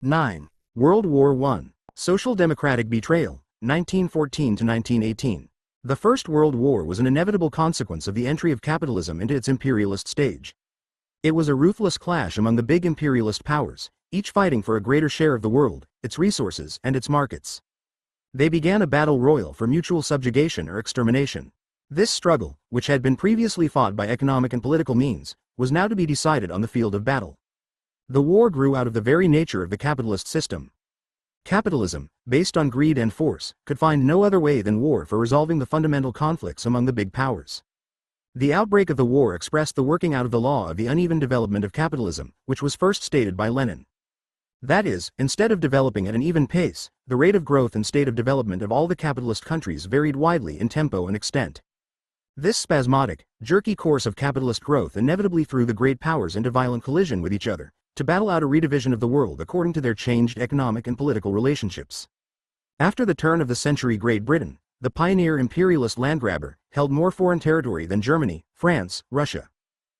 9. World War I. Social Democratic Betrayal, 1914 to 1918. The First World War was an inevitable consequence of the entry of capitalism into its imperialist stage. It was a ruthless clash among the big imperialist powers, each fighting for a greater share of the world, its resources and its markets. They began a battle royal for mutual subjugation or extermination. This struggle, which had been previously fought by economic and political means, was now to be decided on the field of battle. The war grew out of the very nature of the capitalist system. Capitalism, based on greed and force, could find no other way than war for resolving the fundamental conflicts among the big powers. The outbreak of the war expressed the working out of the law of the uneven development of capitalism, which was first stated by Lenin. That is, instead of developing at an even pace, the rate of growth and state of development of all the capitalist countries varied widely in tempo and extent. This spasmodic, jerky course of capitalist growth inevitably threw the great powers into violent collision with each other, to battle out a redivision of the world according to their changed economic and political relationships. After the turn of the century, Great Britain, the pioneer imperialist landgrabber, held more foreign territory than Germany, France, Russia,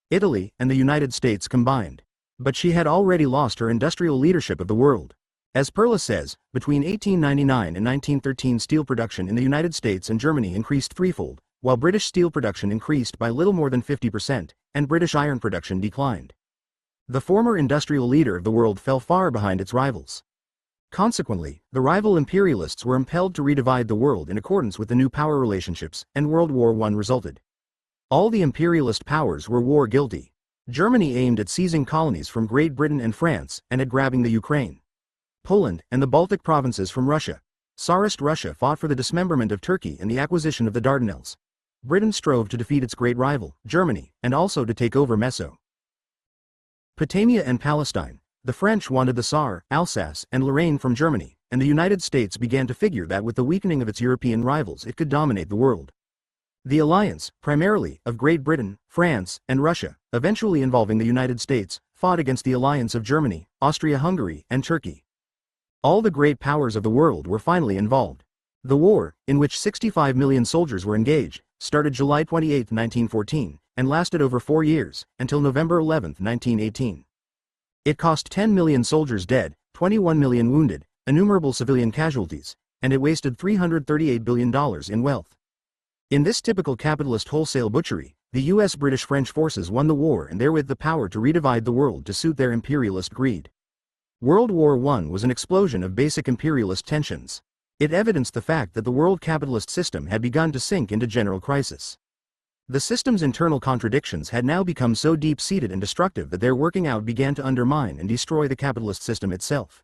Italy, and the United States combined. But she had already lost her industrial leadership of the world. As Perla says, between 1899 and 1913 steel production in the United States and Germany increased threefold, while British steel production increased by little more than 50%, and British iron production declined. The former industrial leader of the world fell far behind its rivals. Consequently, the rival imperialists were impelled to redivide the world in accordance with the new power relationships, and World War I resulted. All the imperialist powers were war guilty. Germany aimed at seizing colonies from Great Britain and France, and at grabbing the Ukraine, Poland, and the Baltic provinces from Russia. Tsarist Russia fought for the dismemberment of Turkey and the acquisition of the Dardanelles. Britain strove to defeat its great rival, Germany, and also to take over Mesopotamia and Palestine. The French wanted the Saar, Alsace, and Lorraine from Germany, and the United States began to figure that with the weakening of its European rivals it could dominate the world. The alliance, primarily, of Great Britain, France, and Russia, eventually involving the United States, fought against the alliance of Germany, Austria-Hungary, and Turkey. All the great powers of the world were finally involved. The war, in which 65 million soldiers were engaged, started July 28, 1914, and lasted over 4 years, until November 11, 1918. It cost 10 million soldiers dead, 21 million wounded, innumerable civilian casualties, and it wasted $338 billion in wealth. In this typical capitalist wholesale butchery, the US British-French forces won the war and therewith the power to redivide the world to suit their imperialist greed. World War I was an explosion of basic imperialist tensions. It evidenced the fact that the world capitalist system had begun to sink into general crisis. The system's internal contradictions had now become so deep-seated and destructive that their working out began to undermine and destroy the capitalist system itself.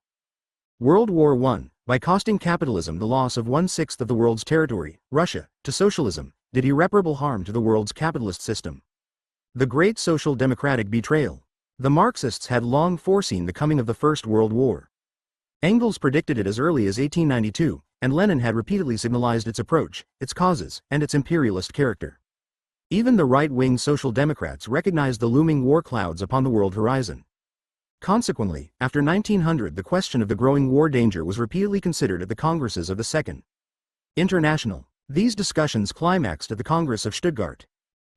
World War I, by costing capitalism the loss of 1/6 of the world's territory, Russia, to socialism, did irreparable harm to the world's capitalist system. The Great Social Democratic Betrayal. The Marxists had long foreseen the coming of the First World War. Engels predicted it as early as 1892, and Lenin had repeatedly signalized its approach, its causes, and its imperialist character. Even the right-wing Social Democrats recognized the looming war clouds upon the world horizon. Consequently, after 1900 the question of the growing war danger was repeatedly considered at the Congresses of the Second International. These discussions climaxed at the Congress of Stuttgart,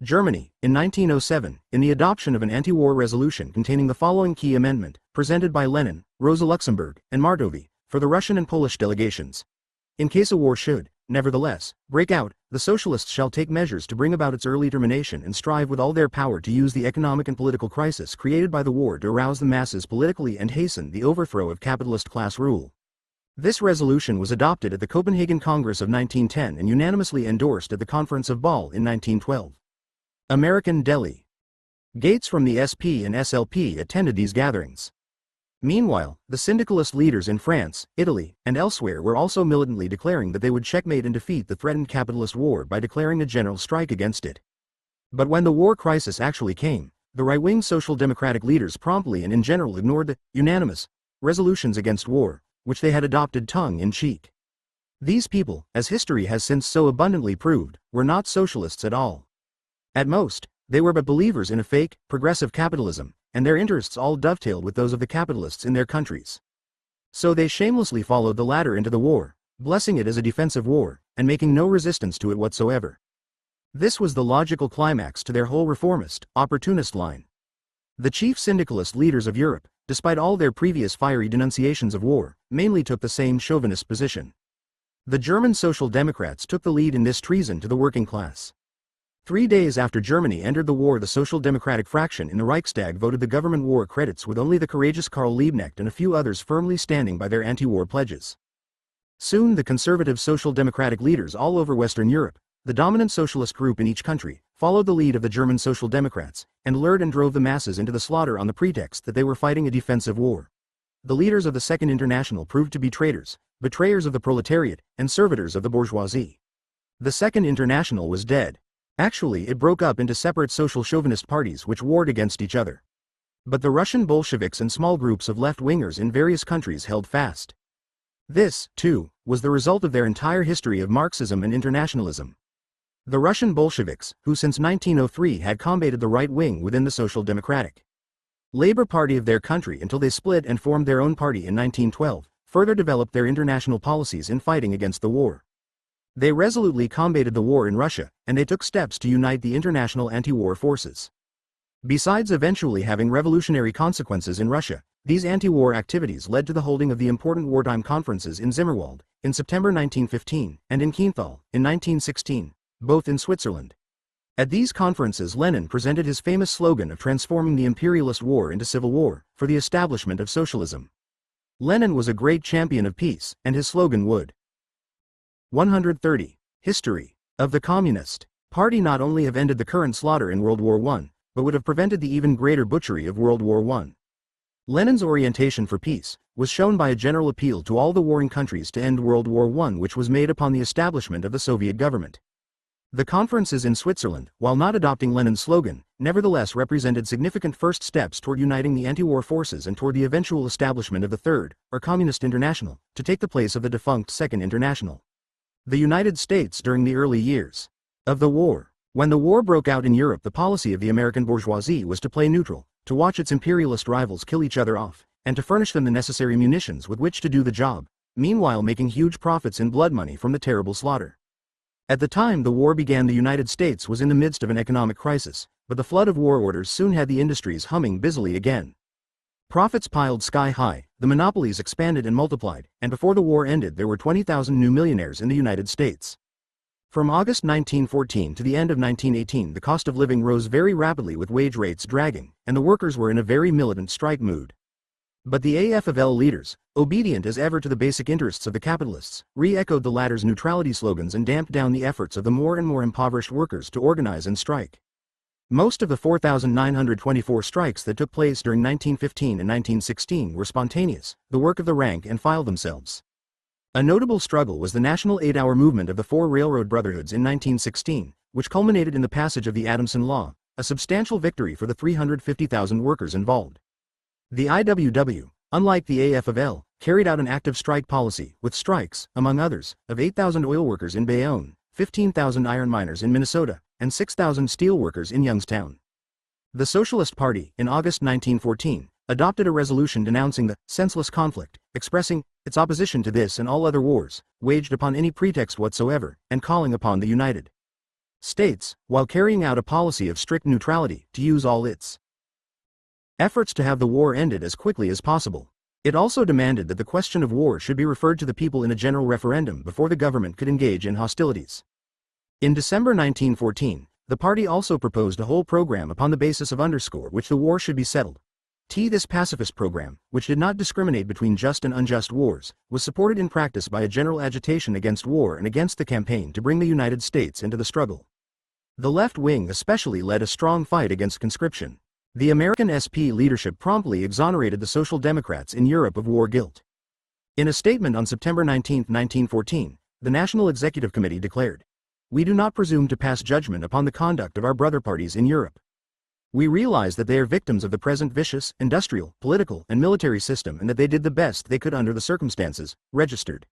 Germany, in 1907, in the adoption of an anti-war resolution containing the following key amendment, presented by Lenin, Rosa Luxemburg, and Martovy, for the Russian and Polish delegations. In case a war should, nevertheless, break out, the socialists shall take measures to bring about its early termination and strive with all their power to use the economic and political crisis created by the war to arouse the masses politically and hasten the overthrow of capitalist class rule. This resolution was adopted at the Copenhagen Congress of 1910 and unanimously endorsed at the Conference of Bâle in 1912. American Delhi. Gates from the SP and SLP attended these gatherings. Meanwhile, the syndicalist leaders in France, Italy, and elsewhere were also militantly declaring that they would checkmate and defeat the threatened capitalist war by declaring a general strike against it. But when the war crisis actually came, the right-wing social democratic leaders promptly and in general ignored the unanimous resolutions against war, which they had adopted tongue-in-cheek. These people, as history has since so abundantly proved, were not socialists at all. At most, they were but believers in a fake, progressive capitalism, and their interests all dovetailed with those of the capitalists in their countries. So they shamelessly followed the latter into the war, blessing it as a defensive war, and making no resistance to it whatsoever. This was the logical climax to their whole reformist, opportunist line. The chief syndicalist leaders of Europe, despite all their previous fiery denunciations of war, mainly took the same chauvinist position. The German Social Democrats took the lead in this treason to the working class. 3 days after Germany entered the war, the Social Democratic fraction in the Reichstag voted the government war credits, with only the courageous Karl Liebknecht and a few others firmly standing by their anti-war pledges. Soon the conservative Social Democratic leaders all over Western Europe, the dominant socialist group in each country, followed the lead of the German Social Democrats, and lured and drove the masses into the slaughter on the pretext that they were fighting a defensive war. The leaders of the Second International proved to be traitors, betrayers of the proletariat, and servitors of the bourgeoisie. The Second International was dead. Actually, it broke up into separate social chauvinist parties which warred against each other. But the Russian Bolsheviks and small groups of left-wingers in various countries held fast. This, too, was the result of their entire history of Marxism and internationalism. The Russian Bolsheviks, who since 1903 had combated the right wing within the Social Democratic Labor Party of their country until they split and formed their own party in 1912, further developed their international policies in fighting against the war. They resolutely combated the war in Russia, and they took steps to unite the international anti-war forces. Besides eventually having revolutionary consequences in Russia, these anti-war activities led to the holding of the important wartime conferences in Zimmerwald, in September 1915, and in Kienthal, in 1916. Both in Switzerland. At these conferences, Lenin presented his famous slogan of transforming the imperialist war into civil war, for the establishment of socialism. Lenin was a great champion of peace, and his slogan would 130. History of the Communist Party not only have ended the current slaughter in World War I, but would have prevented the even greater butchery of World War I. Lenin's orientation for peace was shown by a general appeal to all the warring countries to end World War I, which was made upon the establishment of the Soviet government. The conferences in Switzerland, while not adopting Lenin's slogan, nevertheless represented significant first steps toward uniting the anti-war forces and toward the eventual establishment of the Third, or Communist International, to take the place of the defunct Second International. The United States during the early years of the war. When the war broke out in Europe, the policy of the American bourgeoisie was to play neutral, to watch its imperialist rivals kill each other off, and to furnish them the necessary munitions with which to do the job, meanwhile making huge profits in blood money from the terrible slaughter. At the time the war began, the United States was in the midst of an economic crisis, but the flood of war orders soon had the industries humming busily again. Profits piled sky high, the monopolies expanded and multiplied, and before the war ended there were 20,000 new millionaires in the United States. From August 1914 to the end of 1918, the cost of living rose very rapidly, with wage rates dragging, and the workers were in a very militant strike mood. But the AFL leaders, obedient as ever to the basic interests of the capitalists, re-echoed the latter's neutrality slogans and damped down the efforts of the more and more impoverished workers to organize and strike. Most of the 4,924 strikes that took place during 1915 and 1916 were spontaneous, the work of the rank and file themselves. A notable struggle was the National 8-Hour Movement of the Four Railroad Brotherhoods in 1916, which culminated in the passage of the Adamson Law, a substantial victory for the 350,000 workers involved. The IWW, unlike the AFL, carried out an active strike policy, with strikes, among others, of 8,000 oil workers in Bayonne, 15,000 iron miners in Minnesota, and 6,000 steel workers in Youngstown. The Socialist Party, in August 1914, adopted a resolution denouncing the senseless conflict, expressing its opposition to this and all other wars, waged upon any pretext whatsoever, and calling upon the United States, while carrying out a policy of strict neutrality, to use all its efforts to have the war ended as quickly as possible. It also demanded that the question of war should be referred to the people in a general referendum before the government could engage in hostilities. In December 1914, the party also proposed a whole program upon the basis of which the war should be settled. This pacifist program, which did not discriminate between just and unjust wars, was supported in practice by a general agitation against war and against the campaign to bring the United States into the struggle. The left wing especially led a strong fight against conscription. The American SP leadership promptly exonerated the Social Democrats in Europe of war guilt. In a statement on September 19, 1914, the National Executive Committee declared, "We do not presume to pass judgment upon the conduct of our brother parties in Europe. We realize that they are victims of the present vicious, industrial, political, and military system, and that they did the best they could under the circumstances." Registered.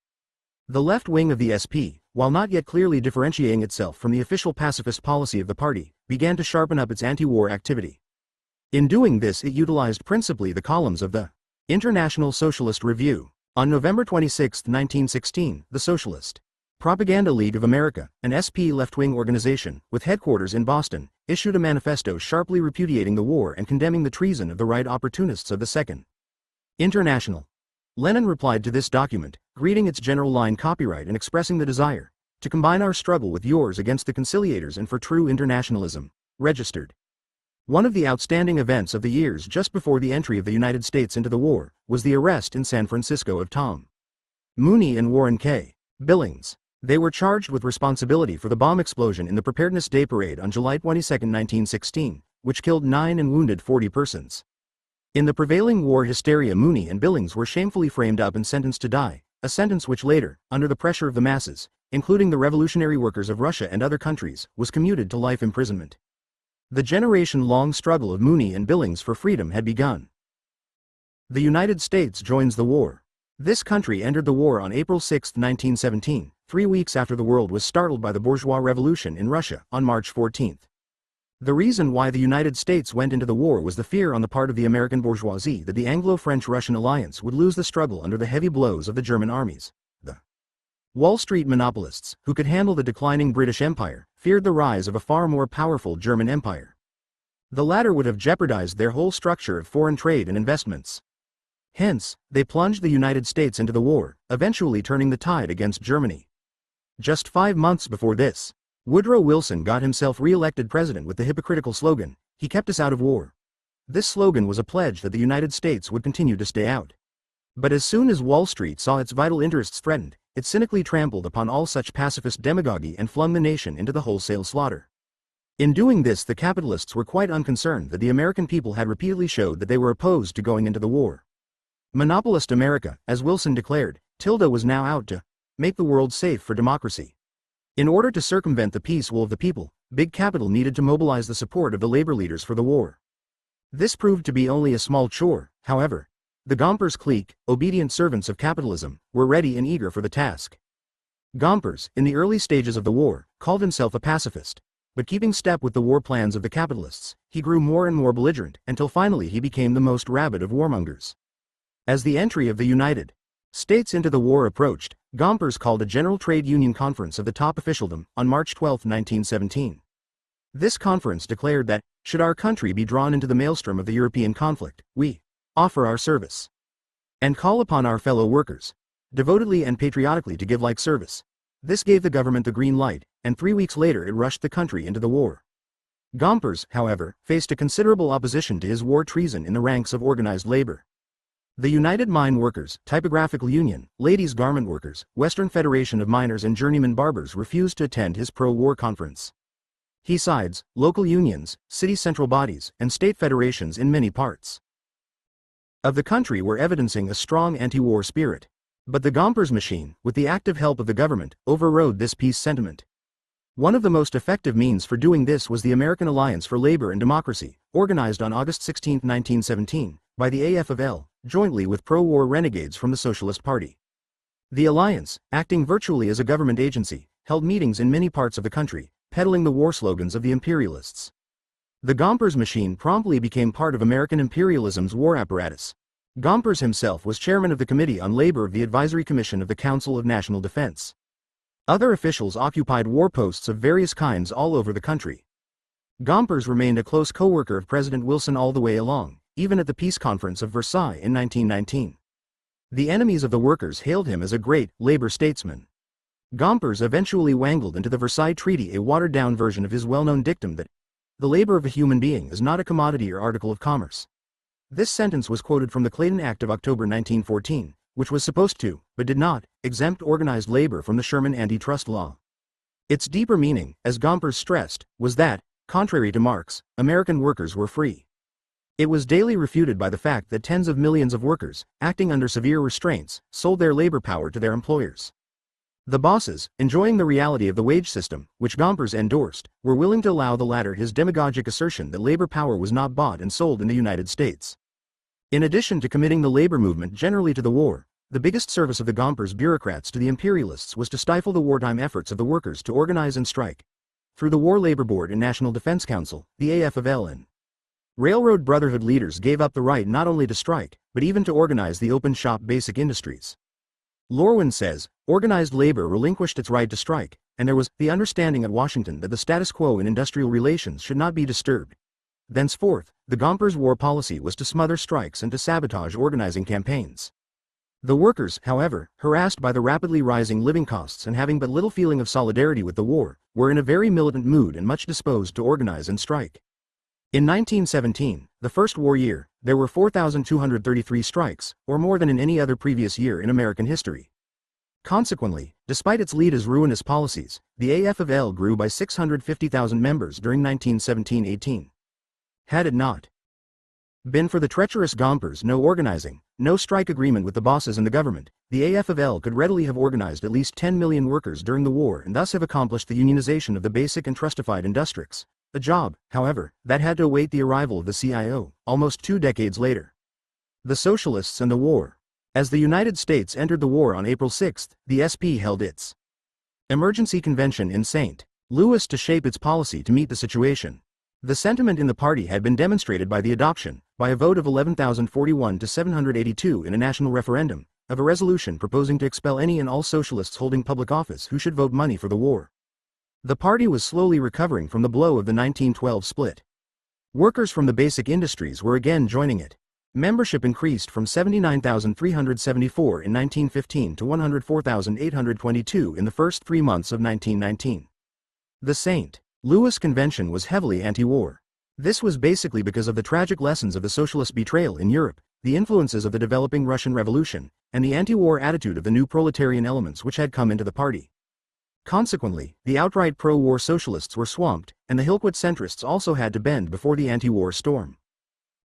The left wing of the SP, while not yet clearly differentiating itself from the official pacifist policy of the party, began to sharpen up its anti-war activity. In doing this, it utilized principally the columns of the International Socialist Review. On November 26, 1916, the Socialist Propaganda League of America, an SP left-wing organization, with headquarters in Boston, issued a manifesto sharply repudiating the war and condemning the treason of the right opportunists of the Second International. Lenin replied to this document, greeting its general line copyright and expressing the desire to combine our struggle with yours against the conciliators and for true internationalism, registered. One of the outstanding events of the years just before the entry of the United States into the war was the arrest in San Francisco of Tom Mooney and Warren K. Billings. They were charged with responsibility for the bomb explosion in the Preparedness Day Parade on July 22, 1916, which killed 9 and wounded 40 persons. In the prevailing war hysteria, Mooney and Billings were shamefully framed up and sentenced to die, a sentence which later, under the pressure of the masses, including the revolutionary workers of Russia and other countries, was commuted to life imprisonment. The generation-long struggle of Mooney and Billings for freedom had begun. The United States joins the war. This country entered the war on April 6, 1917, 3 weeks after the world was startled by the bourgeois revolution in Russia on March 14. The reason why the United States went into the war was the fear on the part of the American bourgeoisie that the Anglo-French-Russian alliance would lose the struggle under the heavy blows of the German armies. The Wall Street monopolists, who could handle the declining British Empire, feared the rise of a far more powerful German empire. The latter would have jeopardized their whole structure of foreign trade and investments. Hence, they plunged the United States into the war, eventually turning the tide against Germany. Just 5 months before this, Woodrow Wilson got himself re-elected president with the hypocritical slogan, "He kept us out of war." This slogan was a pledge that the United States would continue to stay out. But as soon as Wall Street saw its vital interests threatened, it cynically trampled upon all such pacifist demagoguery and flung the nation into the wholesale slaughter. In doing this, the capitalists were quite unconcerned that the American people had repeatedly showed that they were opposed to going into the war. Monopolist America, as Wilson declared, was now out to make the world safe for democracy. In order to circumvent the peace will of the people, big capital needed to mobilize the support of the labor leaders for the war. This proved to be only a small chore, however. The Gompers clique, obedient servants of capitalism, were ready and eager for the task. Gompers, in the early stages of the war, called himself a pacifist, but keeping step with the war plans of the capitalists, he grew more and more belligerent, until finally he became the most rabid of warmongers. As the entry of the United States into the war approached, Gompers called a General Trade Union Conference of the top officialdom on March 12, 1917. This conference declared that, should our country be drawn into the maelstrom of the European conflict, we offer our service and call upon our fellow workers devotedly and patriotically to give like service. This gave the government the green light, and 3 weeks later it rushed the country into the war. Gompers, however, faced a considerable opposition to his war treason in the ranks of organized labor. The United Mine Workers, Typographical Union, Ladies' Garment Workers, Western Federation of Miners and Journeyman Barbers refused to attend his pro-war conference. He sides, local unions, city central bodies, and state federations in many parts of the country were evidencing a strong anti-war spirit. But the Gompers machine, with the active help of the government, overrode this peace sentiment. One of the most effective means for doing this was the American Alliance for Labor and Democracy, organized on August 16, 1917, by the AFL, jointly with pro-war renegades from the Socialist Party. The alliance, acting virtually as a government agency, held meetings in many parts of the country, peddling the war slogans of the imperialists. The Gompers machine promptly became part of American imperialism's war apparatus. Gompers himself was chairman of the Committee on Labor of the Advisory Commission of the Council of National Defense. Other officials occupied war posts of various kinds all over the country. Gompers remained a close co-worker of President Wilson all the way along, even at the Peace Conference of Versailles in 1919. The enemies of the workers hailed him as a great labor statesman. Gompers eventually wangled into the Versailles Treaty a watered-down version of his well-known dictum that the labor of a human being is not a commodity or article of commerce. This sentence was quoted from the Clayton Act of October 1914, which was supposed to, but did not, exempt organized labor from the Sherman antitrust law. Its deeper meaning, as Gompers stressed, was that, contrary to Marx, American workers were free. It was daily refuted by the fact that tens of millions of workers, acting under severe restraints, sold their labor power to their employers. The bosses, enjoying the reality of the wage system, which Gompers endorsed, were willing to allow the latter his demagogic assertion that labor power was not bought and sold in the United States. In addition to committing the labor movement generally to the war, the biggest service of the Gompers bureaucrats to the imperialists was to stifle the wartime efforts of the workers to organize and strike. Through the War Labor Board and National Defense Council, the AFL and Railroad Brotherhood leaders gave up the right not only to strike, but even to organize the open-shop basic industries. Lorwin says, organized labor relinquished its right to strike, and there was the understanding at Washington that the status quo in industrial relations should not be disturbed. Thenceforth, the Gompers' war policy was to smother strikes and to sabotage organizing campaigns. The workers, however, harassed by the rapidly rising living costs and having but little feeling of solidarity with the war, were in a very militant mood and much disposed to organize and strike. In 1917, the first war year, there were 4,233 strikes, or more than in any other previous year in American history. Consequently, despite its lead as ruinous policies, the AFL grew by 650,000 members during 1917-18. Had it not been for the treacherous Gompers, no organizing, no strike agreement with the bosses and the government, the AFL could readily have organized at least 10 million workers during the war and thus have accomplished the unionization of the basic and trustified industrix, a job, however, that had to await the arrival of the CIO, almost 2 decades later. The Socialists and the war. As the United States entered the war on April 6, the SP held its emergency convention in St. Louis to shape its policy to meet the situation. The sentiment in the party had been demonstrated by the adoption, by a vote of 11,041 to 782 in a national referendum, of a resolution proposing to expel any and all socialists holding public office who should vote money for the war. The party was slowly recovering from the blow of the 1912 split. Workers from the basic industries were again joining it. Membership increased from 79,374 in 1915 to 104,822 in the first 3 months of 1919. The St. Louis Convention was heavily anti-war. This was basically because of the tragic lessons of the socialist betrayal in Europe, the influences of the developing Russian Revolution, and the anti-war attitude of the new proletarian elements which had come into the party. Consequently, the outright pro-war socialists were swamped, and the Hillquit centrists also had to bend before the anti-war storm.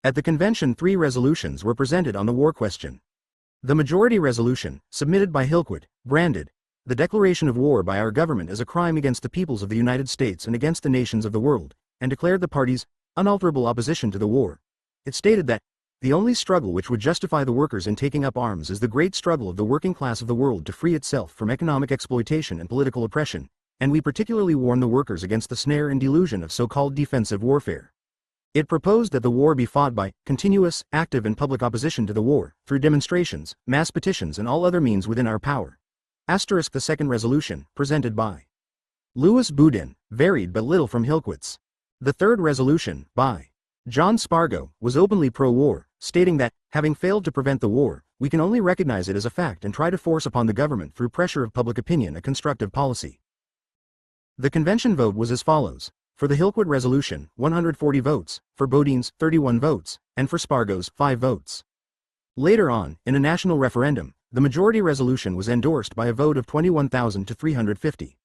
At the convention 3 resolutions were presented on the war question. The majority resolution, submitted by Hillquit, branded the declaration of war by our government as a crime against the peoples of the United States and against the nations of the world, and declared the party's unalterable opposition to the war. It stated that the only struggle which would justify the workers in taking up arms is the great struggle of the working class of the world to free itself from economic exploitation and political oppression, and we particularly warn the workers against the snare and delusion of so-called defensive warfare. It proposed that the war be fought by continuous, active and public opposition to the war, through demonstrations, mass petitions and all other means within our power. Asterisk the second resolution, presented by Louis Boudin, varied but little from Hillquit's. The third resolution, by John Spargo, was openly pro-war, stating that, having failed to prevent the war, we can only recognize it as a fact and try to force upon the government through pressure of public opinion a constructive policy. The convention vote was as follows: for the Hillquit resolution, 140 votes, for Boudin's, 31 votes, and for Spargo's, 5 votes. Later on, in a national referendum, the majority resolution was endorsed by a vote of 21,000 to 350.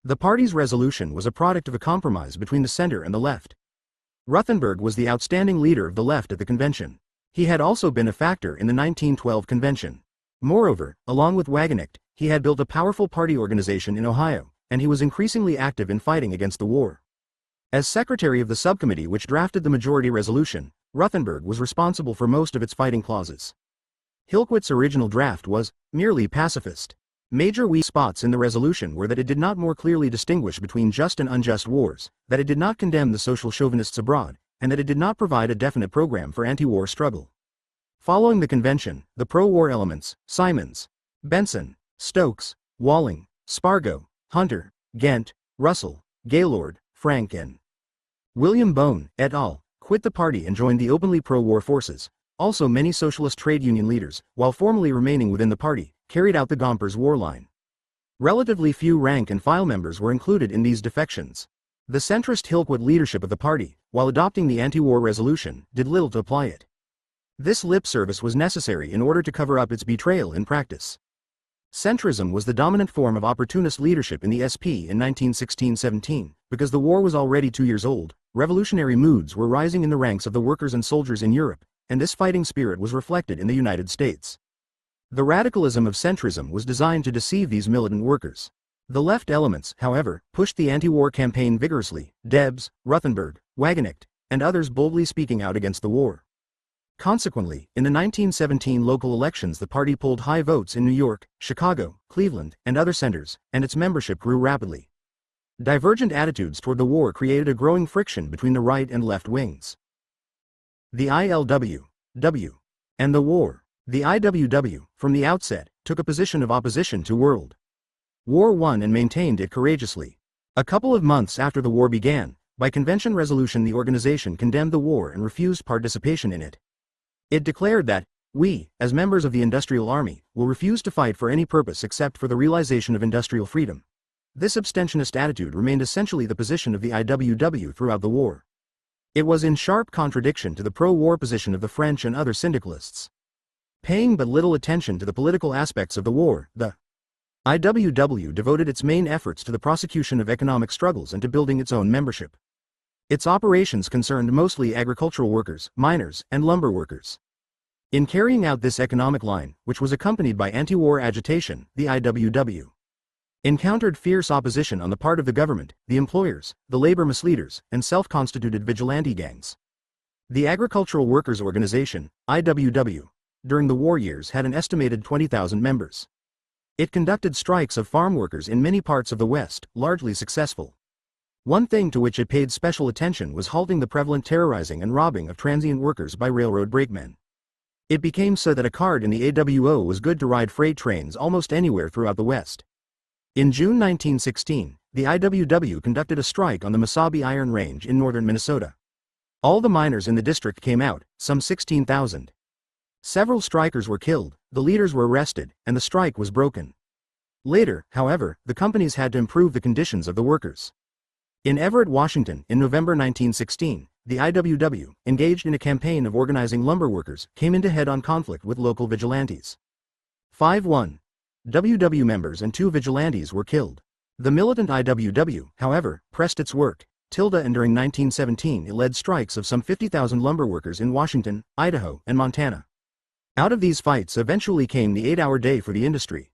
The party's resolution was a product of a compromise between the center and the left. Ruthenberg was the outstanding leader of the left at the convention. He had also been a factor in the 1912 convention. Moreover, along with Wagenknecht, he had built a powerful party organization in Ohio, and he was increasingly active in fighting against the war. As secretary of the subcommittee which drafted the majority resolution, Ruthenberg was responsible for most of its fighting clauses. Hillquit's original draft was merely pacifist. Major weak spots in the resolution were that it did not more clearly distinguish between just and unjust wars, that it did not condemn the social chauvinists abroad, and that it did not provide a definite program for anti-war struggle. Following the convention, the pro-war elements, Simons, Benson, Stokes, Walling, Spargo, Hunter, Ghent, Russell, Gaylord, Frank and William Bone, et al., quit the party and joined the openly pro-war forces. Also many socialist trade union leaders, while formally remaining within the party, carried out the Gompers' war line. Relatively few rank-and-file members were included in these defections. The centrist Hillquit leadership of the party, while adopting the anti-war resolution, did little to apply it. This lip service was necessary in order to cover up its betrayal in practice. Centrism was the dominant form of opportunist leadership in the SP in 1916-17, because the war was already 2 years old, revolutionary moods were rising in the ranks of the workers and soldiers in Europe, and this fighting spirit was reflected in the United States. The radicalism of centrism was designed to deceive these militant workers. The left elements, however, pushed the anti-war campaign vigorously, Debs, Ruthenberg, Wagenknecht, and others boldly speaking out against the war. Consequently, in the 1917 local elections the party polled high votes in New York, Chicago, Cleveland, and other centers, and its membership grew rapidly. Divergent attitudes toward the war created a growing friction between the right and left wings. The ILW, and the war. The IWW, from the outset, took a position of opposition to World War won and maintained it courageously. A couple of months after the war began, by convention resolution the organization condemned the war and refused participation in it. It declared that, "We, as members of the Industrial Army, will refuse to fight for any purpose except for the realization of industrial freedom." This abstentionist attitude remained essentially the position of the IWW throughout the war. It was in sharp contradiction to the pro-war position of the French and other syndicalists. Paying but little attention to the political aspects of the war, the IWW devoted its main efforts to the prosecution of economic struggles and to building its own membership. Its operations concerned mostly agricultural workers, miners, and lumber workers. In carrying out this economic line, which was accompanied by anti-war agitation, the IWW encountered fierce opposition on the part of the government, the employers, the labor misleaders, and self-constituted vigilante gangs. The Agricultural Workers Organization, IWW, during the war years had an estimated 20,000 members. It conducted strikes of farm workers in many parts of the West, largely successful. One thing to which it paid special attention was halting the prevalent terrorizing and robbing of transient workers by railroad brakemen. It became so that a card in the AWO was good to ride freight trains almost anywhere throughout the West. In June 1916, the IWW conducted a strike on the Mesabi Iron Range in northern Minnesota. All the miners in the district came out, some 16,000. Several strikers were killed, the leaders were arrested, and the strike was broken. Later, however, the companies had to improve the conditions of the workers. In Everett, Washington, in November 1916, the IWW, engaged in a campaign of organizing lumber workers, came into head-on conflict with local vigilantes. 5-1. WW members and 2 vigilantes were killed. The militant IWW, however, pressed its work, and during 1917 it led strikes of some 50,000 lumber workers in Washington, Idaho, and Montana. Out of these fights eventually came the 8-hour day for the industry.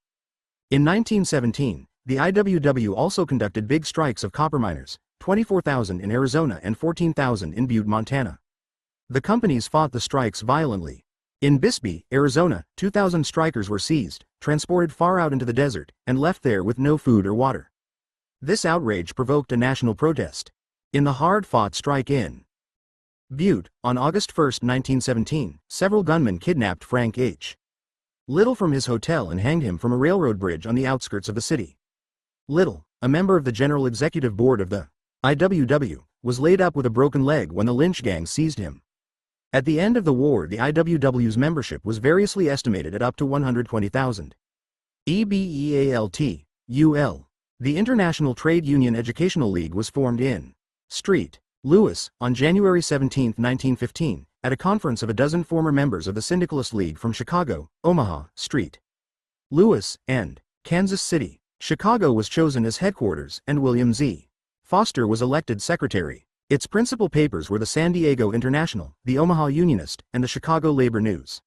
In 1917, the IWW also conducted big strikes of copper miners, 24,000 in Arizona and 14,000 in Butte, Montana. The companies fought the strikes violently. In Bisbee, Arizona, 2,000 strikers were seized, transported far out into the desert, and left there with no food or water. This outrage provoked a national protest. In the hard-fought strike in Butte, on August 1, 1917, several gunmen kidnapped Frank H. Little from his hotel and hanged him from a railroad bridge on the outskirts of the city. Little, a member of the General Executive Board of the IWW, was laid up with a broken leg when the lynch gang seized him. At the end of the war, the IWW's membership was variously estimated at up to 120,000. EBEALT, UL. The International Trade Union Educational League was formed in St. Louis, on January 17, 1915, at a conference of a dozen former members of the Syndicalist League from Chicago, Omaha, St. Louis, and Kansas City. Chicago was chosen as headquarters, and William Z. Foster was elected secretary. Its principal papers were the San Diego International, the Omaha Unionist, and the Chicago Labor News.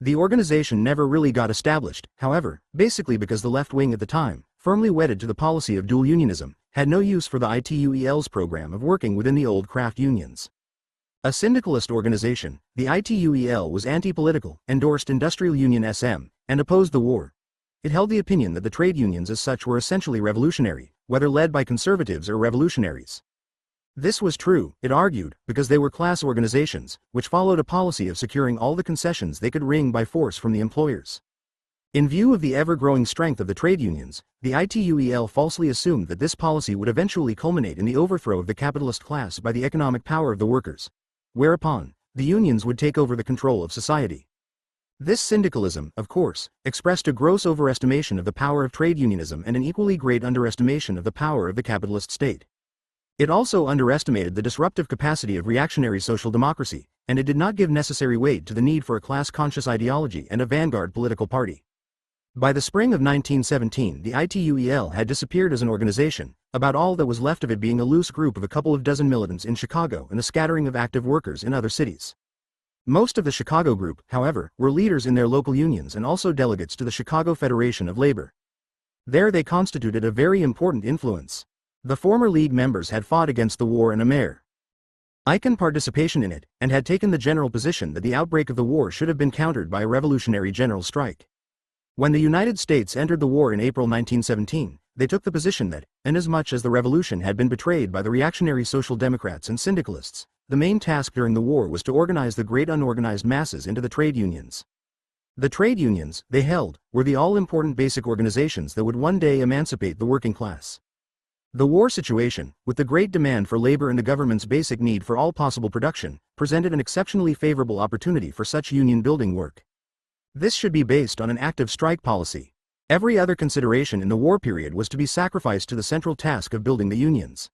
The organization never really got established, however, basically because the left wing at the time, firmly wedded to the policy of dual unionism, had no use for the ITUEL's program of working within the old craft unions. A syndicalist organization, the ITUEL was anti-political, endorsed Industrial Union SM, and opposed the war. It held the opinion that the trade unions as such were essentially revolutionary, whether led by conservatives or revolutionaries. This was true, it argued, because they were class organizations, which followed a policy of securing all the concessions they could wring by force from the employers. In view of the ever-growing strength of the trade unions, the ITUEL falsely assumed that this policy would eventually culminate in the overthrow of the capitalist class by the economic power of the workers, whereupon, the unions would take over the control of society. This syndicalism, of course, expressed a gross overestimation of the power of trade unionism and an equally great underestimation of the power of the capitalist state. It also underestimated the disruptive capacity of reactionary social democracy, and it did not give necessary weight to the need for a class-conscious ideology and a vanguard political party. By the spring of 1917, the ITUEL had disappeared as an organization, about all that was left of it being a loose group of a couple of dozen militants in Chicago and a scattering of active workers in other cities. Most of the Chicago group, however, were leaders in their local unions and also delegates to the Chicago Federation of Labor. There they constituted a very important influence. The former League members had fought against the war and American participation in it, and had taken the general position that the outbreak of the war should have been countered by a revolutionary general strike. When the United States entered the war in April 1917, they took the position that, inasmuch as the revolution had been betrayed by the reactionary Social Democrats and syndicalists, the main task during the war was to organize the great unorganized masses into the trade unions. The trade unions, they held, were the all-important basic organizations that would one day emancipate the working class. The war situation, with the great demand for labor and the government's basic need for all possible production, presented an exceptionally favorable opportunity for such union-building work. This should be based on an active strike policy. Every other consideration in the war period was to be sacrificed to the central task of building the unions.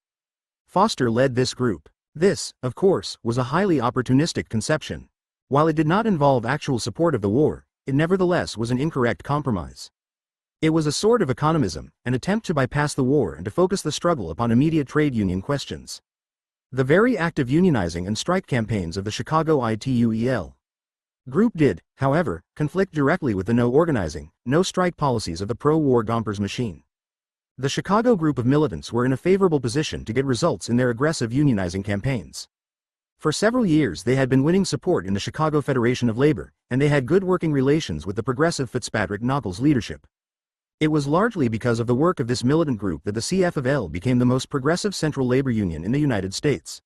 Foster led this group. This, of course, was a highly opportunistic conception. While it did not involve actual support of the war, it nevertheless was an incorrect compromise. It was a sort of economism, an attempt to bypass the war and to focus the struggle upon immediate trade union questions. The very active unionizing and strike campaigns of the Chicago ITUEL group did, however, conflict directly with the no organizing, no strike policies of the pro-war Gompers machine. The Chicago group of militants were in a favorable position to get results in their aggressive unionizing campaigns. For several years they had been winning support in the Chicago Federation of Labor, and they had good working relations with the progressive Fitzpatrick-Nockels leadership. It was largely because of the work of this militant group that the CF of L became the most progressive central labor union in the United States.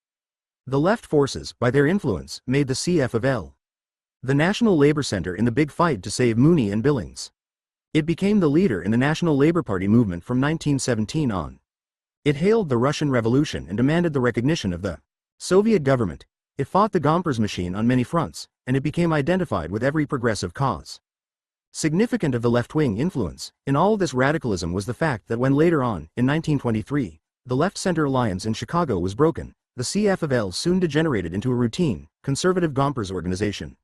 The left forces, by their influence, made the CF of L the national labor center in the big fight to save Mooney and Billings. It became the leader in the National Labor Party movement from 1917 on. It hailed the Russian Revolution and demanded the recognition of the Soviet government. It fought the Gompers machine on many fronts, and it became identified with every progressive cause. Significant of the left-wing influence in all this radicalism was the fact that when later on, in 1923, the left-center alliance in Chicago was broken, the CF of L soon degenerated into a routine, conservative Gompers organization.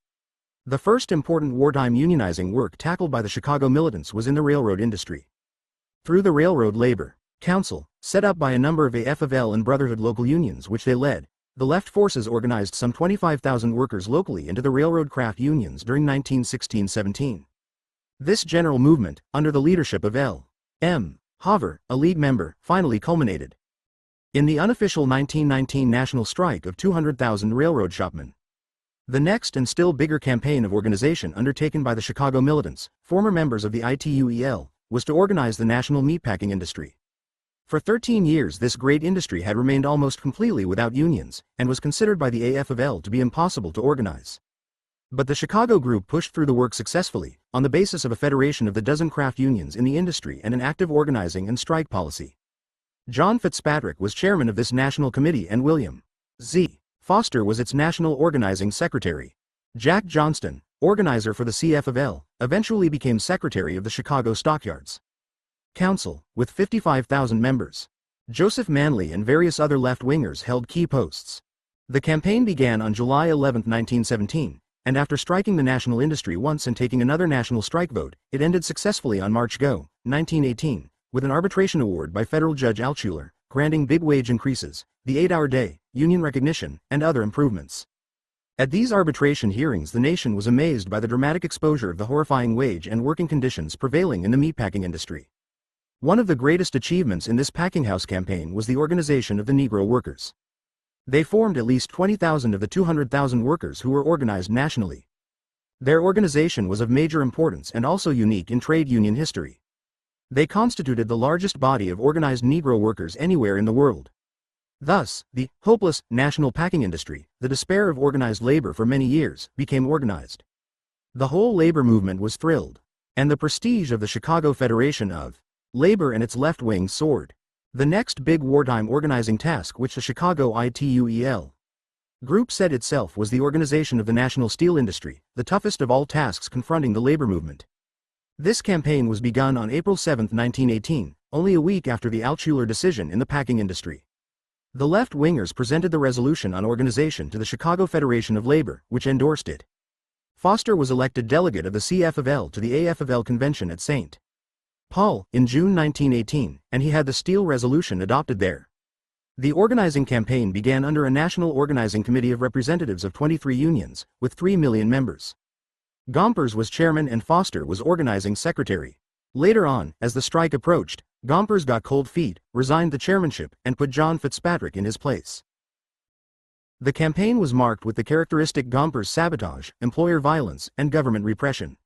The first important wartime unionizing work tackled by the Chicago militants was in the railroad industry. Through the Railroad Labor Council, set up by a number of AF of L and Brotherhood local unions which they led, the left forces organized some 25,000 workers locally into the railroad craft unions during 1916-17. This general movement, under the leadership of L. M. Hoover, a League member, finally culminated in the unofficial 1919 national strike of 200,000 railroad shopmen. The next and still bigger campaign of organization undertaken by the Chicago militants, former members of the ITUEL, was to organize the national meatpacking industry. For 13 years this great industry had remained almost completely without unions, and was considered by the AF of L to be impossible to organize. But the Chicago group pushed through the work successfully, on the basis of a federation of the dozen craft unions in the industry and an active organizing and strike policy. John Fitzpatrick was chairman of this national committee and William Z. Foster was its national organizing secretary. Jack Johnston, organizer for the CF of L, eventually became secretary of the Chicago Stockyards Council, with 55,000 members. Joseph Manley and various other left-wingers held key posts. The campaign began on July 11, 1917. And after striking the national industry once and taking another national strike vote, it ended successfully on March Go, 1918, with an arbitration award by federal Judge Altshuler, granting big wage increases, the 8-hour day, union recognition, and other improvements. At these arbitration hearings the nation was amazed by the dramatic exposure of the horrifying wage and working conditions prevailing in the meatpacking industry. One of the greatest achievements in this packing house campaign was the organization of the Negro workers. They formed at least 20,000 of the 200,000 workers who were organized nationally. Their organization was of major importance and also unique in trade union history. They constituted the largest body of organized Negro workers anywhere in the world. Thus, the hopeless national packing industry, the despair of organized labor for many years, became organized. The whole labor movement was thrilled, and the prestige of the Chicago Federation of Labor and its left wing soared. The next big wartime organizing task which the Chicago ITUEL group set itself was the organization of the national steel industry, the toughest of all tasks confronting the labor movement. This campaign was begun on April 7, 1918, only a week after the Altshuler decision in the packing industry. The left-wingers presented the resolution on organization to the Chicago Federation of Labor, which endorsed it. Foster was elected delegate of the CF of L to the AF of L convention at St. Paul, in June 1918, and he had the steel resolution adopted there. The organizing campaign began under a national organizing committee of representatives of 23 unions, with 3 million members. Gompers was chairman and Foster was organizing secretary. Later on, as the strike approached, Gompers got cold feet, resigned the chairmanship, and put John Fitzpatrick in his place. The campaign was marked with the characteristic Gompers sabotage, employer violence, and government repression.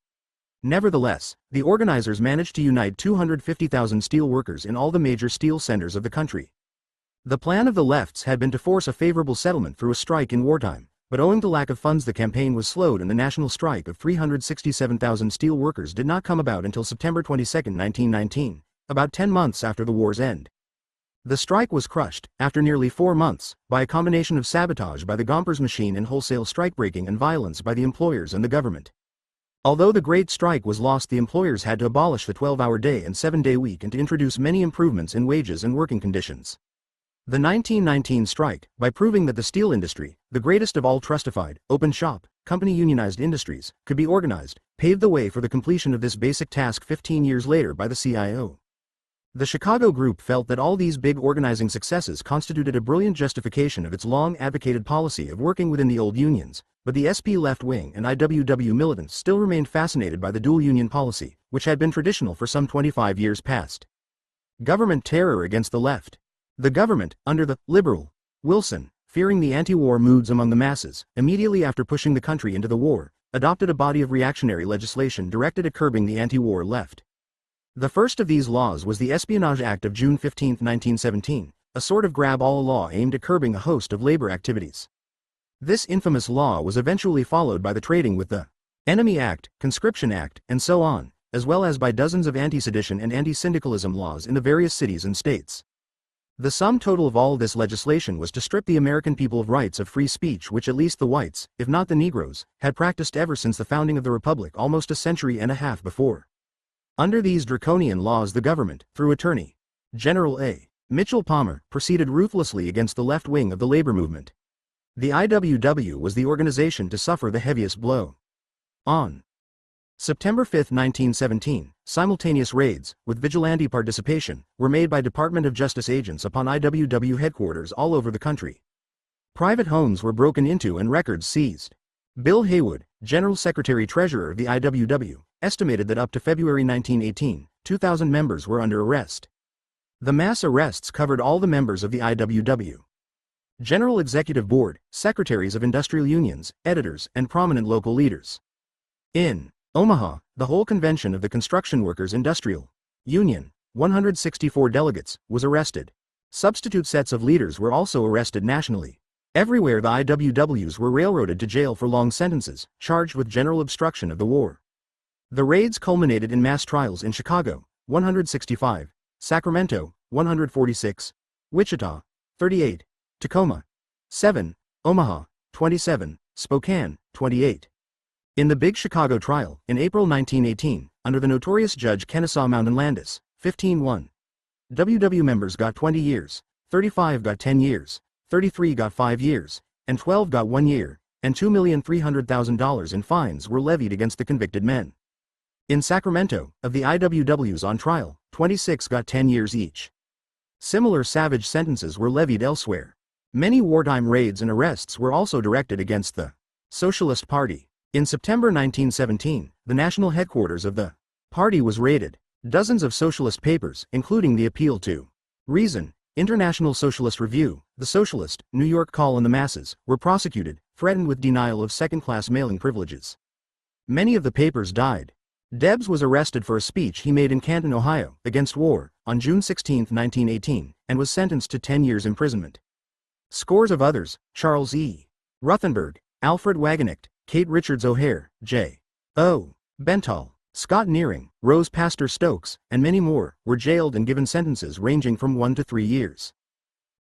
Nevertheless, the organizers managed to unite 250,000 steel workers in all the major steel centers of the country. The plan of the lefts had been to force a favorable settlement through a strike in wartime, But owing to lack of funds the campaign was slowed and the national strike of 367,000 steel workers did not come about until September 22, 1919, about 10 months after the war's end. The strike was crushed, after nearly 4 months, by a combination of sabotage by the Gompers machine and wholesale strikebreaking and violence by the employers and the government. Although the Great Strike was lost, the employers had to abolish the 12-hour day and 7-day week and to introduce many improvements in wages and working conditions. The 1919 strike, by proving that the steel industry, the greatest of all trustified, open shop, company unionized industries, could be organized, paved the way for the completion of this basic task 15 years later by the CIO. The Chicago Group felt that all these big organizing successes constituted a brilliant justification of its long advocated policy of working within the old unions, but the SP left wing and IWW militants still remained fascinated by the dual union policy, which had been traditional for some 25 years past. Government terror against the left. The government, under the liberal Wilson, fearing the anti-war moods among the masses, immediately after pushing the country into the war, adopted a body of reactionary legislation directed at curbing the anti-war left. The first of these laws was the Espionage Act of June 15, 1917, a sort of grab-all law aimed at curbing a host of labor activities. This infamous law was eventually followed by the Trading with the Enemy Act, Conscription Act, and so on, as well as by dozens of anti-sedition and anti-syndicalism laws in the various cities and states. The sum total of all this legislation was to strip the American people of rights of free speech which at least the whites, if not the Negroes, had practiced ever since the founding of the Republic almost a century and a half before. Under these draconian laws the government, through Attorney General A. Mitchell Palmer, proceeded ruthlessly against the left wing of the labor movement. The IWW was the organization to suffer the heaviest blow. On September 5, 1917, simultaneous raids, with vigilante participation, were made by Department of Justice agents upon IWW headquarters all over the country. Private homes were broken into and records seized. Bill Haywood, General Secretary-Treasurer of the IWW, estimated that up to February 1918, 2,000 members were under arrest. The mass arrests covered all the members of the IWW. General Executive Board, secretaries of industrial unions, editors, and prominent local leaders. In Omaha, the whole convention of the Construction Workers Industrial Union, 164 delegates, was arrested. Substitute sets of leaders were also arrested nationally. Everywhere the IWWs were railroaded to jail for long sentences, charged with general obstruction of the war. The raids culminated in mass trials in Chicago, 165, Sacramento, 146, Wichita, 38, Tacoma, 7, Omaha, 27, Spokane, 28. In the Big Chicago trial, in April 1918, under the notorious Judge Kennesaw Mountain Landis, 15-1. WW members got 20 years, 35 got 10 years, 33 got 5 years, and 12 got 1 year, and $2,300,000 in fines were levied against the convicted men. In Sacramento, of the IWWs on trial, 26 got 10 years each. Similar savage sentences were levied elsewhere. Many wartime raids and arrests were also directed against the Socialist Party. In September 1917, the national headquarters of the party was raided. Dozens of socialist papers, including the Appeal to Reason, International Socialist Review, The Socialist, New York Call and the Masses, were prosecuted, threatened with denial of second-class mailing privileges. Many of the papers died. Debs was arrested for a speech he made in Canton, Ohio, against war, on June 16, 1918, and was sentenced to 10 years imprisonment. Scores of others, Charles E. Ruthenberg, Alfred Wagenknecht, Kate Richards O'Hare, J. O. Bentall, Scott Nearing, Rose Pastor Stokes, and many more, were jailed and given sentences ranging from 1 to 3 years.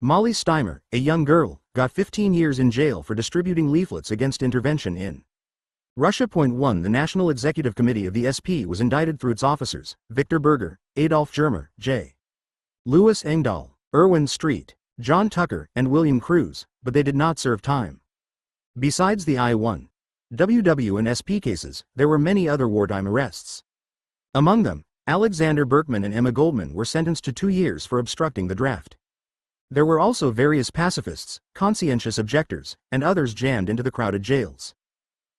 Molly Steimer, a young girl, got 15 years in jail for distributing leaflets against intervention in Russia. 1. The National Executive Committee of the SP was indicted through its officers, Victor Berger, Adolf Germer, J. Louis Engdahl, Irwin Street, John Tucker, and William Cruz, but they did not serve time. Besides the I-1, WW and SP cases, there were many other wartime arrests. Among them, Alexander Berkman and Emma Goldman were sentenced to 2 years for obstructing the draft. There were also various pacifists, conscientious objectors, and others jammed into the crowded jails.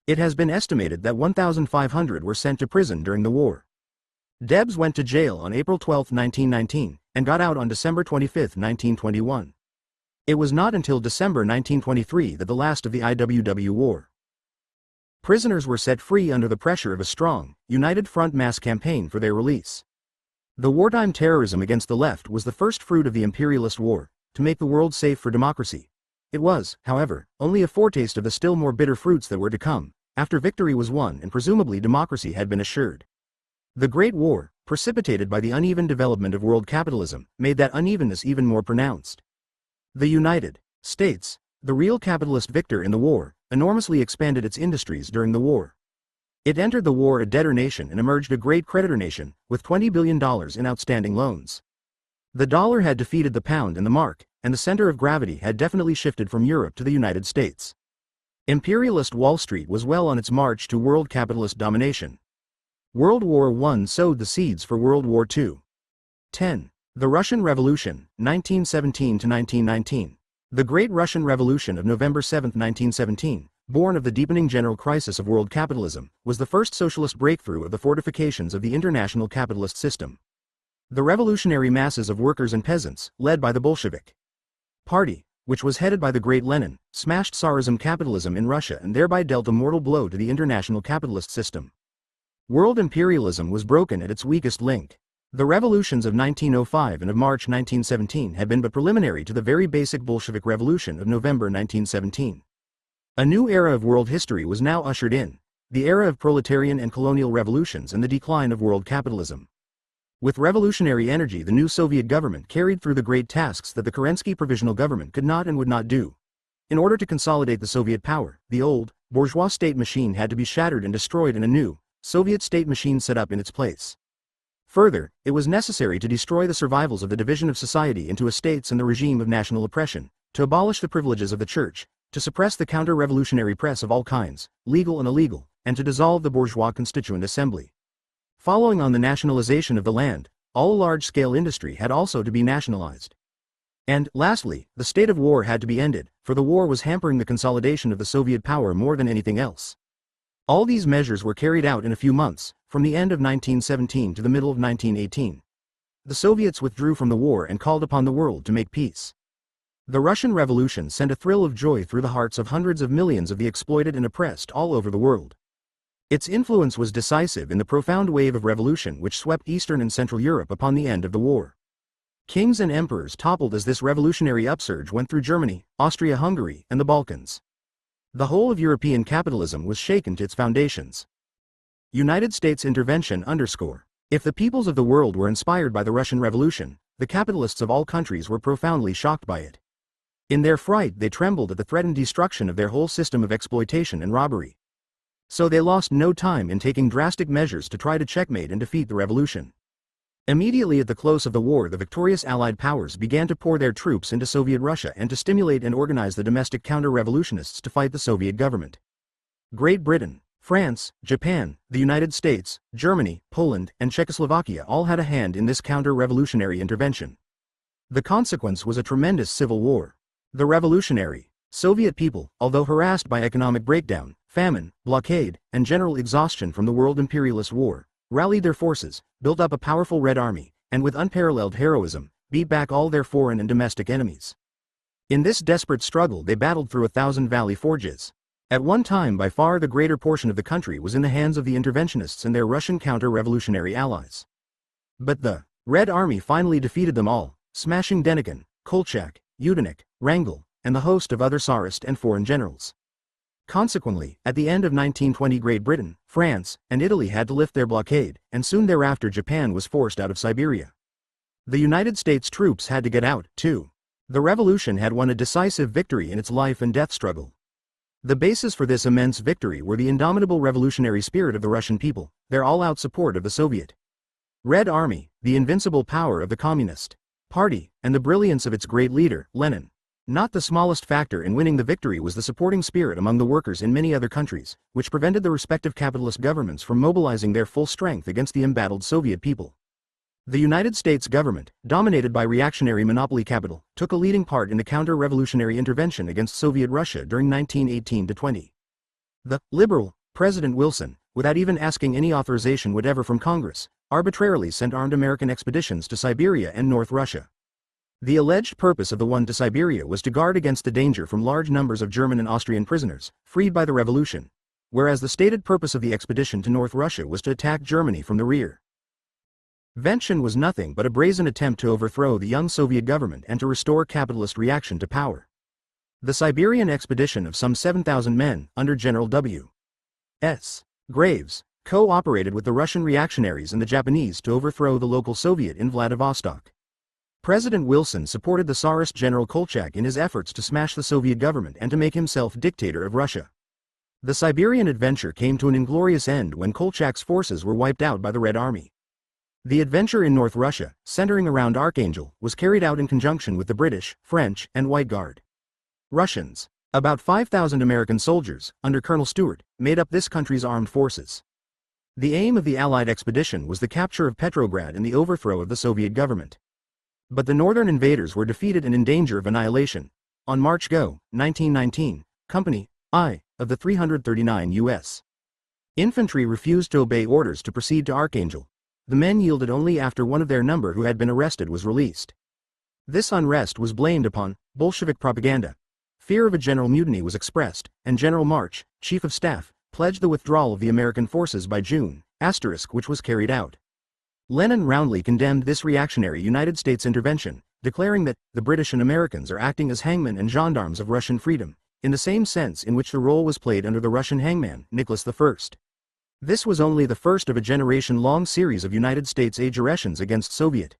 It has been estimated that 1,500 were sent to prison during the war. Debs went to jail on April 12, 1919, and got out on December 25, 1921. It was not until December 1923 that the last of the IWW wore. Prisoners were set free under the pressure of a strong, united front mass campaign for their release. The wartime terrorism against the left was the first fruit of the imperialist war, to make the world safe for democracy. It was, however, only a foretaste of the still more bitter fruits that were to come, after victory was won and presumably democracy had been assured. The Great War, precipitated by the uneven development of world capitalism, made that unevenness even more pronounced. The United States, the real capitalist victor in the war, enormously expanded its industries during the war. It entered the war a debtor nation and emerged a great creditor nation, with $20 billion in outstanding loans. The dollar had defeated the pound and the mark, and the center of gravity had definitely shifted from Europe to the United States. Imperialist Wall Street was well on its march to world capitalist domination. World War I sowed the seeds for World War II. 10. The Russian Revolution, 1917 to 1919. The Great Russian Revolution of November 7, 1917, born of the deepening general crisis of world capitalism, was the first socialist breakthrough of the fortifications of the international capitalist system. The revolutionary masses of workers and peasants, led by the Bolshevik Party, which was headed by the great Lenin, smashed Tsarism capitalism in Russia and thereby dealt a mortal blow to the international capitalist system. World imperialism was broken at its weakest link. The revolutions of 1905 and of March 1917 had been but preliminary to the very basic Bolshevik Revolution of November 1917. A new era of world history was now ushered in, the era of proletarian and colonial revolutions and the decline of world capitalism. With revolutionary energy, the new Soviet government carried through the great tasks that the Kerensky provisional government could not and would not do. In order to consolidate the Soviet power, the old, bourgeois state machine had to be shattered and destroyed and a new, Soviet state machine set up in its place. Further, it was necessary to destroy the survivals of the division of society into estates and the regime of national oppression, to abolish the privileges of the church, to suppress the counter-revolutionary press of all kinds, legal and illegal, and to dissolve the bourgeois constituent assembly. Following on the nationalization of the land, all large-scale industry had also to be nationalized. And, lastly, the state of war had to be ended, for the war was hampering the consolidation of the Soviet power more than anything else. All these measures were carried out in a few months, from the end of 1917 to the middle of 1918. The Soviets withdrew from the war and called upon the world to make peace. The Russian Revolution sent a thrill of joy through the hearts of hundreds of millions of the exploited and oppressed all over the world. Its influence was decisive in the profound wave of revolution which swept Eastern and Central Europe upon the end of the war. Kings and emperors toppled as this revolutionary upsurge went through Germany, Austria-Hungary, and the Balkans. The whole of European capitalism was shaken to its foundations. United States intervention _ If the peoples of the world were inspired by the Russian Revolution, the capitalists of all countries were profoundly shocked by it. In their fright they trembled at the threatened destruction of their whole system of exploitation and robbery. So they lost no time in taking drastic measures to try to checkmate and defeat the revolution. Immediately at the close of the war, the victorious Allied powers began to pour their troops into Soviet Russia and to stimulate and organize the domestic counter-revolutionists to fight the Soviet government. Great Britain, France, Japan, the United States, Germany, Poland, and Czechoslovakia all had a hand in this counter-revolutionary intervention. The consequence was a tremendous civil war. The revolutionary Soviet people, although harassed by economic breakdown, famine, blockade, and general exhaustion from the world imperialist war, rallied their forces, built up a powerful Red Army, and with unparalleled heroism, beat back all their foreign and domestic enemies. In this desperate struggle they battled through 1,000 valley forges. At one time by far the greater portion of the country was in the hands of the interventionists and their Russian counter-revolutionary allies. But the Red Army finally defeated them all, smashing Denikin, Kolchak, Yudenich, Wrangel, and the host of other Tsarist and foreign generals. Consequently, at the end of 1920 Great Britain, France, and Italy had to lift their blockade, and soon thereafter Japan was forced out of Siberia. The United States troops had to get out, too. The revolution had won a decisive victory in its life and death struggle. The basis for this immense victory were the indomitable revolutionary spirit of the Russian people, their all-out support of the Soviet Red Army, the invincible power of the Communist Party, and the brilliance of its great leader, Lenin. Not the smallest factor in winning the victory was the supporting spirit among the workers in many other countries, which prevented the respective capitalist governments from mobilizing their full strength against the embattled Soviet people. The United States government, dominated by reactionary monopoly capital, took a leading part in the counter-revolutionary intervention against Soviet Russia during 1918-20. The liberal President Wilson, without even asking any authorization whatever from Congress, arbitrarily sent armed American expeditions to Siberia and North Russia. The alleged purpose of the one to Siberia was to guard against the danger from large numbers of German and Austrian prisoners, freed by the revolution, whereas the stated purpose of the expedition to North Russia was to attack Germany from the rear. Vention was nothing but a brazen attempt to overthrow the young Soviet government and to restore capitalist reaction to power. The Siberian expedition of some 7,000 men, under General W. S. Graves, co-operated with the Russian reactionaries and the Japanese to overthrow the local Soviet in Vladivostok. President Wilson supported the Tsarist General Kolchak in his efforts to smash the Soviet government and to make himself dictator of Russia. The Siberian adventure came to an inglorious end when Kolchak's forces were wiped out by the Red Army. The adventure in North Russia, centering around Archangel, was carried out in conjunction with the British, French, and White Guard. Russians, about 5,000 American soldiers, under Colonel Stewart, made up this country's armed forces. The aim of the Allied expedition was the capture of Petrograd and the overthrow of the Soviet government. But the northern invaders were defeated and in danger of annihilation. On March Go, 1919, Company I of the 339 U.S. Infantry refused to obey orders to proceed to Archangel. The men yielded only after one of their number who had been arrested was released. This unrest was blamed upon Bolshevik propaganda. Fear of a general mutiny was expressed, and General March, Chief of Staff, pledged the withdrawal of the American forces by June, which was carried out. Lenin roundly condemned this reactionary United States intervention, declaring that the British and Americans are acting as hangmen and gendarmes of Russian freedom, in the same sense in which the role was played under the Russian hangman, Nicholas I. This was only the first of a generation-long series of United States aggressions against Soviet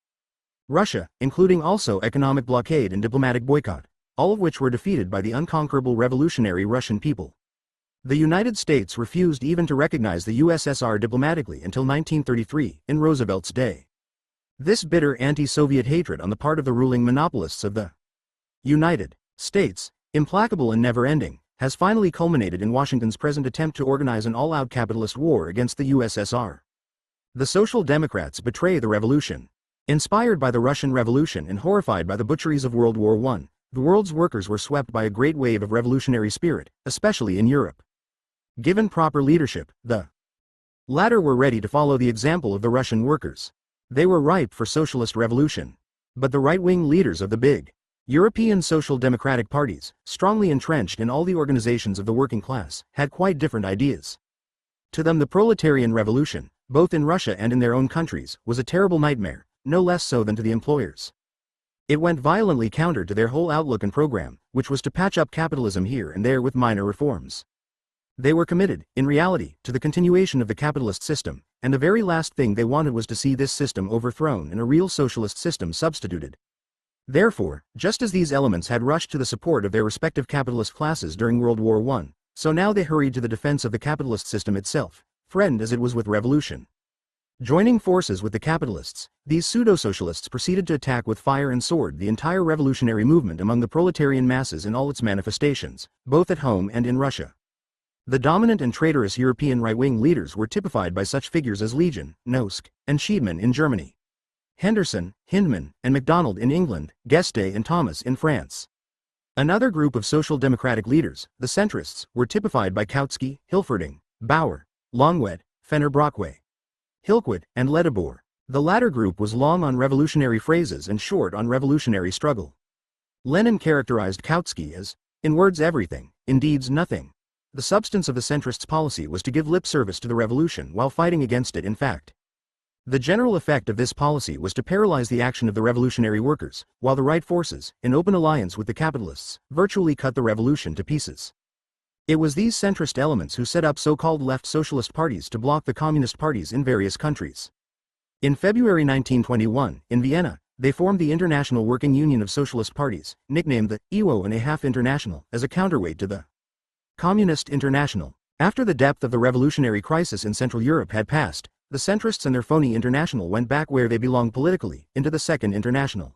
Russia, including also economic blockade and diplomatic boycott, all of which were defeated by the unconquerable revolutionary Russian people. The United States refused even to recognize the USSR diplomatically until 1933, in Roosevelt's day. This bitter anti-Soviet hatred on the part of the ruling monopolists of the United States, implacable and never-ending, has finally culminated in Washington's present attempt to organize an all-out capitalist war against the USSR. The Social Democrats betray the revolution. Inspired by the Russian Revolution and horrified by the butcheries of World War I, the world's workers were swept by a great wave of revolutionary spirit, especially in Europe. Given proper leadership, the latter were ready to follow the example of the Russian workers. They were ripe for socialist revolution. But the right-wing leaders of the big European social democratic parties, strongly entrenched in all the organizations of the working class, had quite different ideas. To them the proletarian revolution, both in Russia and in their own countries, was a terrible nightmare, no less so than to the employers. It went violently counter to their whole outlook and program, which was to patch up capitalism here and there with minor reforms. They were committed, in reality, to the continuation of the capitalist system, and the very last thing they wanted was to see this system overthrown and a real socialist system substituted. Therefore, just as these elements had rushed to the support of their respective capitalist classes during World War I, so now they hurried to the defense of the capitalist system itself, threatened as it was with revolution. Joining forces with the capitalists, these pseudo-socialists proceeded to attack with fire and sword the entire revolutionary movement among the proletarian masses in all its manifestations, both at home and in Russia. The dominant and traitorous European right-wing leaders were typified by such figures as Legion, Noske, and Schiedmann in Germany, Henderson, Hindman, and MacDonald in England, Guesde and Thomas in France. Another group of social democratic leaders, the centrists, were typified by Kautsky, Hilferding, Bauer, Longwet, Fenner-Brockway, Hilquet, and Ledebour. The latter group was long on revolutionary phrases and short on revolutionary struggle. Lenin characterized Kautsky as, in words everything, in deeds nothing. The substance of the centrists' policy was to give lip service to the revolution while fighting against it in fact. The general effect of this policy was to paralyze the action of the revolutionary workers, while the right forces, in open alliance with the capitalists, virtually cut the revolution to pieces. It was these centrist elements who set up so-called left socialist parties to block the communist parties in various countries. In February 1921, in Vienna, they formed the International Working Union of Socialist Parties, nicknamed the IWO International, as a counterweight to the Communist International. After the depth of the revolutionary crisis in Central Europe had passed, the centrists and their phony international went back where they belonged politically, into the Second International.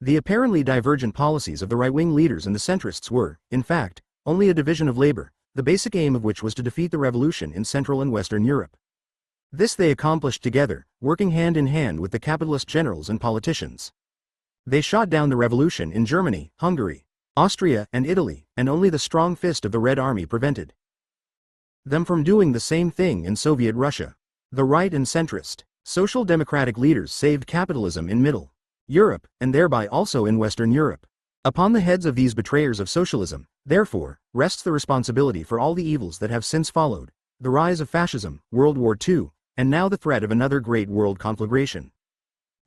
The apparently divergent policies of the right-wing leaders and the centrists were, in fact, only a division of labor, the basic aim of which was to defeat the revolution in Central and Western Europe. This they accomplished together, working hand in hand with the capitalist generals and politicians. They shot down the revolution in Germany, Hungary, Austria, and Italy, and only the strong fist of the Red Army prevented them from doing the same thing in Soviet Russia. The right and centrist, social democratic leaders saved capitalism in Middle Europe, and thereby also in Western Europe. Upon the heads of these betrayers of socialism, therefore, rests the responsibility for all the evils that have since followed, the rise of fascism, World War II, and now the threat of another great world conflagration.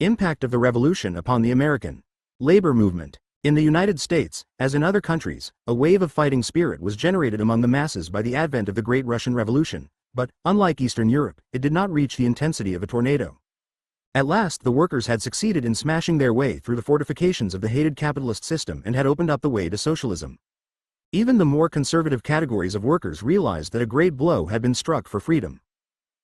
Impact of the revolution upon the American labor movement. In the United States, as in other countries, a wave of fighting spirit was generated among the masses by the advent of the Great Russian Revolution, but, unlike Eastern Europe, it did not reach the intensity of a tornado. At last the workers had succeeded in smashing their way through the fortifications of the hated capitalist system and had opened up the way to socialism. Even the more conservative categories of workers realized that a great blow had been struck for freedom.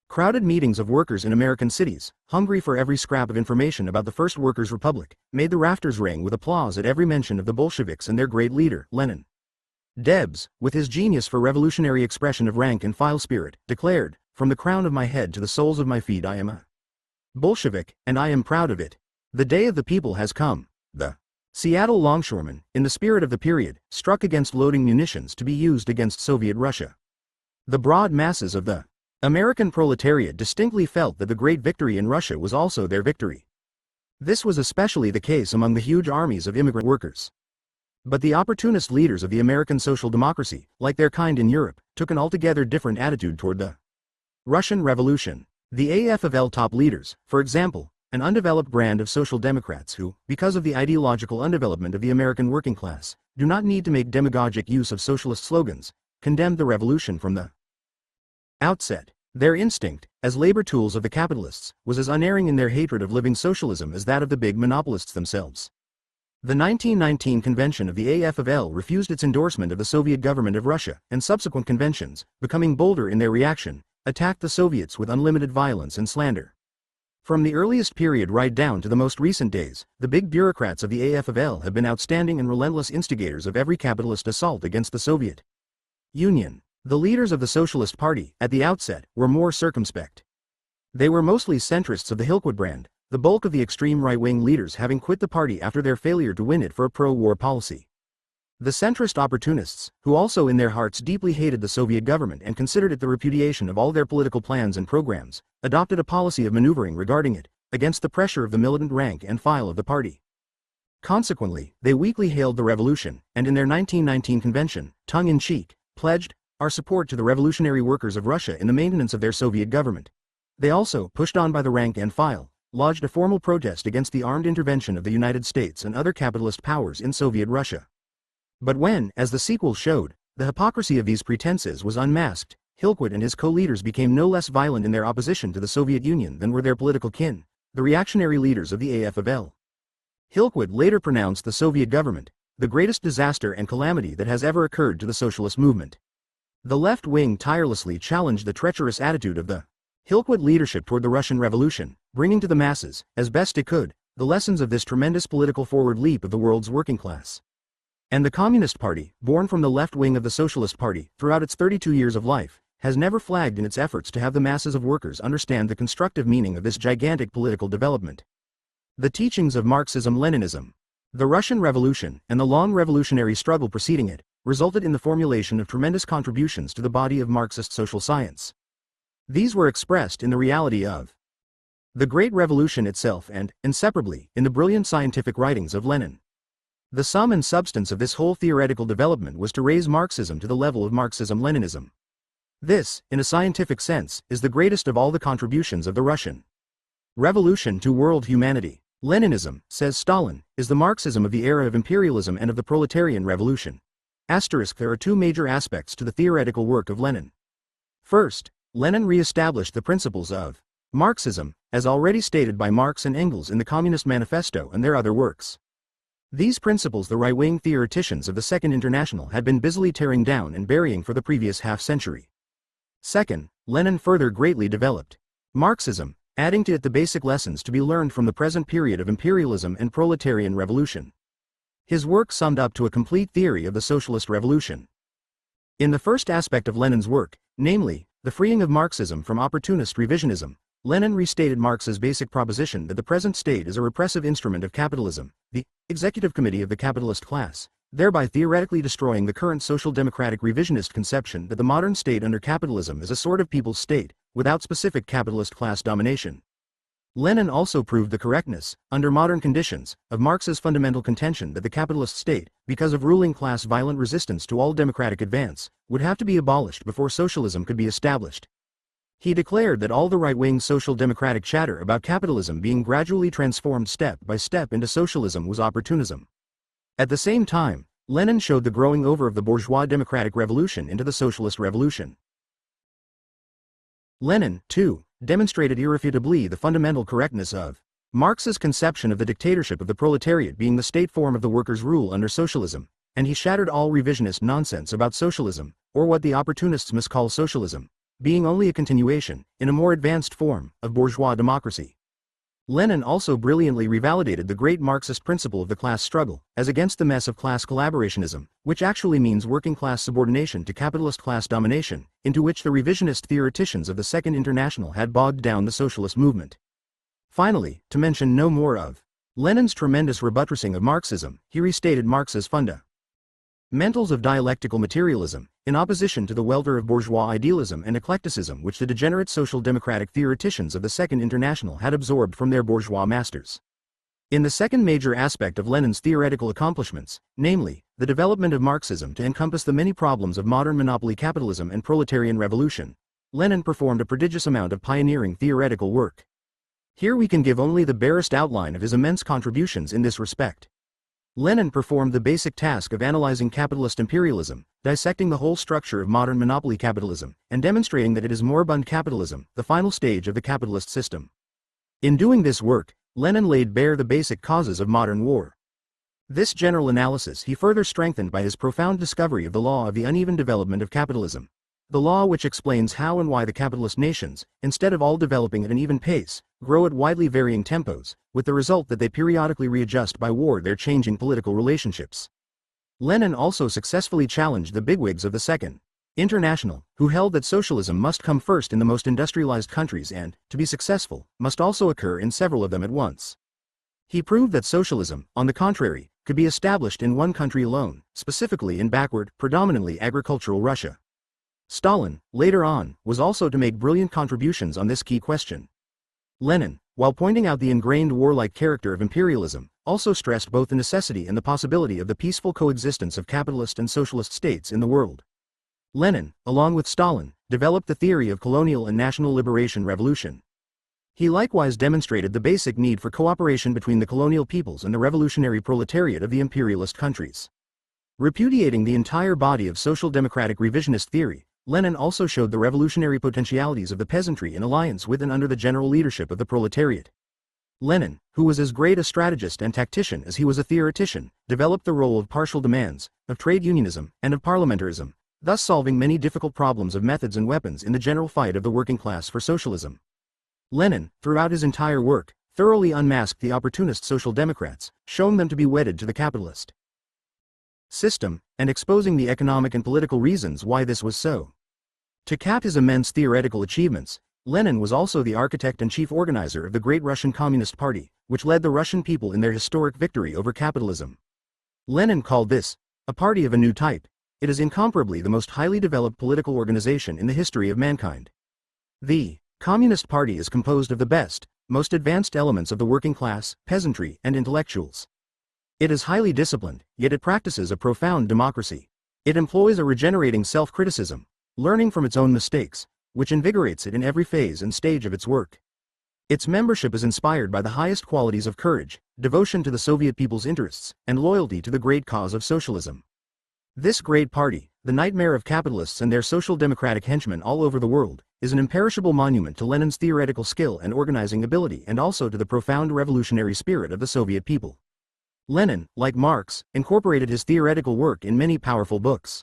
Crowded meetings of workers in American cities, hungry for every scrap of information about the First Workers' Republic, made the rafters ring with applause at every mention of the Bolsheviks and their great leader, Lenin. Debs, with his genius for revolutionary expression of rank and file spirit, declared, "From the crown of my head to the soles of my feet I am a Bolshevik, and I am proud of it. The day of the people has come." The Seattle longshoremen, in the spirit of the period, struck against loading munitions to be used against Soviet Russia. The broad masses of the American proletariat distinctly felt that the great victory in Russia was also their victory. This was especially the case among the huge armies of immigrant workers. But the opportunist leaders of the American social democracy, like their kind in Europe, took an altogether different attitude toward the Russian Revolution. The AFL top leaders, for example, an undeveloped brand of social democrats who, because of the ideological undevelopment of the American working class, do not need to make demagogic use of socialist slogans, condemned the revolution from the outset. Their instinct, as labor tools of the capitalists, was as unerring in their hatred of living socialism as that of the big monopolists themselves. The 1919 convention of the AFL refused its endorsement of the Soviet government of Russia, and subsequent conventions, becoming bolder in their reaction, attacked the Soviets with unlimited violence and slander. From the earliest period right down to the most recent days, the big bureaucrats of the AFL have been outstanding and relentless instigators of every capitalist assault against the Soviet Union. The leaders of the Socialist Party, at the outset, were more circumspect. They were mostly centrists of the Hillquit brand, the bulk of the extreme right-wing leaders having quit the party after their failure to win it for a pro-war policy. The centrist opportunists, who also in their hearts deeply hated the Soviet government and considered it the repudiation of all their political plans and programs, adopted a policy of maneuvering regarding it, against the pressure of the militant rank and file of the party. Consequently, they weakly hailed the revolution, and in their 1919 convention, tongue-in-cheek, pledged our support to the revolutionary workers of Russia in the maintenance of their Soviet government. They also, pushed on by the rank and file, lodged a formal protest against the armed intervention of the United States and other capitalist powers in Soviet Russia. But when, as the sequel showed, the hypocrisy of these pretenses was unmasked, Hillquit and his co-leaders became no less violent in their opposition to the Soviet Union than were their political kin, the reactionary leaders of the AFL. Hillquit later pronounced the Soviet government the greatest disaster and calamity that has ever occurred to the socialist movement. The left wing tirelessly challenged the treacherous attitude of the Hillquit leadership toward the Russian Revolution, bringing to the masses, as best it could, the lessons of this tremendous political forward leap of the world's working class. And the Communist Party, born from the left wing of the Socialist Party, throughout its 32 years of life, has never flagged in its efforts to have the masses of workers understand the constructive meaning of this gigantic political development. The teachings of Marxism-Leninism. The Russian Revolution, and the long revolutionary struggle preceding it, resulted in the formulation of tremendous contributions to the body of Marxist social science. These were expressed in the reality of the Great Revolution itself and, inseparably, in the brilliant scientific writings of Lenin. The sum and substance of this whole theoretical development was to raise Marxism to the level of Marxism-Leninism. This, in a scientific sense, is the greatest of all the contributions of the Russian Revolution to world humanity. Leninism, says Stalin, is the Marxism of the era of imperialism and of the proletarian revolution. There are two major aspects to the theoretical work of Lenin. First, Lenin re-established the principles of Marxism, as already stated by Marx and Engels in the Communist Manifesto and their other works. These principles the right-wing theoreticians of the Second International had been busily tearing down and burying for the previous half-century. Second, Lenin further greatly developed Marxism, adding to it the basic lessons to be learned from the present period of imperialism and proletarian revolution. His work summed up to a complete theory of the socialist revolution. In the first aspect of Lenin's work, namely, the freeing of Marxism from opportunist revisionism, Lenin restated Marx's basic proposition that the present state is a repressive instrument of capitalism, the executive committee of the capitalist class, thereby theoretically destroying the current social democratic revisionist conception that the modern state under capitalism is a sort of people's state, without specific capitalist class domination. Lenin also proved the correctness, under modern conditions, of Marx's fundamental contention that the capitalist state, because of ruling class violent resistance to all democratic advance, would have to be abolished before socialism could be established. He declared that all the right-wing social democratic chatter about capitalism being gradually transformed step by step into socialism was opportunism. At the same time, Lenin showed the growing over of the bourgeois democratic revolution into the socialist revolution. Lenin, too, demonstrated irrefutably the fundamental correctness of Marx's conception of the dictatorship of the proletariat being the state form of the workers' rule under socialism, and he shattered all revisionist nonsense about socialism, or what the opportunists miscall socialism, being only a continuation, in a more advanced form, of bourgeois democracy. Lenin also brilliantly revalidated the great Marxist principle of the class struggle, as against the mess of class collaborationism, which actually means working-class subordination to capitalist class domination, into which the revisionist theoreticians of the Second International had bogged down the socialist movement. Finally, to mention no more of Lenin's tremendous rebuttressing of Marxism, he restated Marx's fundamentals of dialectical materialism, in opposition to the welter of bourgeois idealism and eclecticism which the degenerate social democratic theoreticians of the Second International had absorbed from their bourgeois masters. In the second major aspect of Lenin's theoretical accomplishments, namely, the development of Marxism to encompass the many problems of modern monopoly capitalism and proletarian revolution, Lenin performed a prodigious amount of pioneering theoretical work. Here we can give only the barest outline of his immense contributions in this respect. Lenin performed the basic task of analyzing capitalist imperialism, dissecting the whole structure of modern monopoly capitalism, and demonstrating that it is moribund capitalism, the final stage of the capitalist system. In doing this work, Lenin laid bare the basic causes of modern war. This general analysis he further strengthened by his profound discovery of the law of the uneven development of capitalism. The law which explains how and why the capitalist nations, instead of all developing at an even pace, grow at widely varying tempos, with the result that they periodically readjust by war their changing political relationships. Lenin also successfully challenged the bigwigs of the Second International, who held that socialism must come first in the most industrialized countries and, to be successful, must also occur in several of them at once. He proved that socialism, on the contrary, could be established in one country alone, specifically in backward, predominantly agricultural Russia. Stalin, later on, was also to make brilliant contributions on this key question. Lenin, while pointing out the ingrained warlike character of imperialism, also stressed both the necessity and the possibility of the peaceful coexistence of capitalist and socialist states in the world. Lenin, along with Stalin, developed the theory of colonial and national liberation revolution. He likewise demonstrated the basic need for cooperation between the colonial peoples and the revolutionary proletariat of the imperialist countries. Repudiating the entire body of social democratic revisionist theory, Lenin also showed the revolutionary potentialities of the peasantry in alliance with and under the general leadership of the proletariat. Lenin, who was as great a strategist and tactician as he was a theoretician, developed the role of partial demands, of trade unionism, and of parliamentarism, thus solving many difficult problems of methods and weapons in the general fight of the working class for socialism. Lenin, throughout his entire work, thoroughly unmasked the opportunist social democrats, showing them to be wedded to the capitalist system, and exposing the economic and political reasons why this was so. To cap his immense theoretical achievements, Lenin was also the architect and chief organizer of the great Russian Communist Party, which led the Russian people in their historic victory over capitalism. Lenin called this a party of a new type. It is incomparably the most highly developed political organization in the history of mankind. The Communist Party is composed of the best, most advanced elements of the working class, peasantry, and intellectuals. It is highly disciplined, yet it practices a profound democracy. It employs a regenerating self-criticism, learning from its own mistakes, which invigorates it in every phase and stage of its work. Its membership is inspired by the highest qualities of courage, devotion to the Soviet people's interests, and loyalty to the great cause of socialism. This great party, the nightmare of capitalists and their social democratic henchmen all over the world, is an imperishable monument to Lenin's theoretical skill and organizing ability and also to the profound revolutionary spirit of the Soviet people. Lenin, like Marx, incorporated his theoretical work in many powerful books.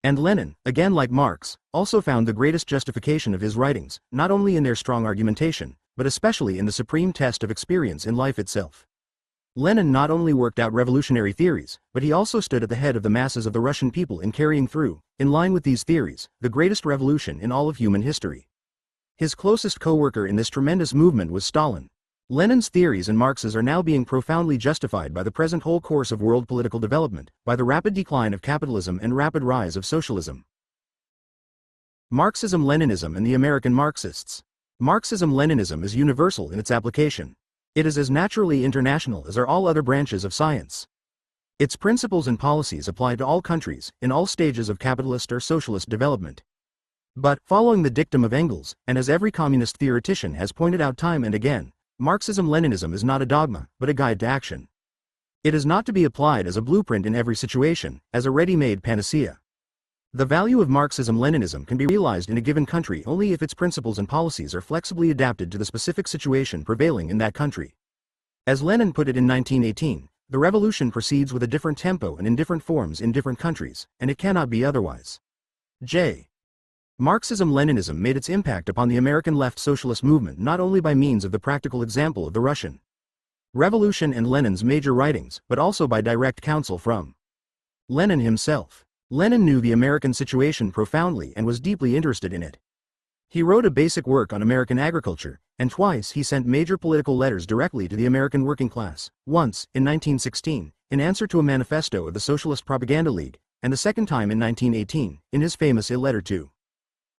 And Lenin, again like Marx, also found the greatest justification of his writings, not only in their strong argumentation, but especially in the supreme test of experience in life itself. Lenin not only worked out revolutionary theories, but he also stood at the head of the masses of the Russian people in carrying through, in line with these theories, the greatest revolution in all of human history. His closest co-worker in this tremendous movement was Stalin. Lenin's theories and Marx's are now being profoundly justified by the present whole course of world political development, by the rapid decline of capitalism and rapid rise of socialism. Marxism-Leninism and the American Marxists. Marxism-Leninism is universal in its application. It is as naturally international as are all other branches of science. Its principles and policies apply to all countries, in all stages of capitalist or socialist development. But, following the dictum of Engels, and as every communist theoretician has pointed out time and again, Marxism-Leninism is not a dogma, but a guide to action. It is not to be applied as a blueprint in every situation, as a ready-made panacea. The value of Marxism-Leninism can be realized in a given country only if its principles and policies are flexibly adapted to the specific situation prevailing in that country. As Lenin put it in 1918, the revolution proceeds with a different tempo and in different forms in different countries, and it cannot be otherwise. J. Marxism-Leninism made its impact upon the American left socialist movement not only by means of the practical example of the Russian Revolution and Lenin's major writings, but also by direct counsel from Lenin himself. Lenin knew the American situation profoundly and was deeply interested in it. He wrote a basic work on American agriculture, and twice he sent major political letters directly to the American working class, once, in 1916, in answer to a manifesto of the Socialist Propaganda League, and the second time in 1918, in his famous A Letter to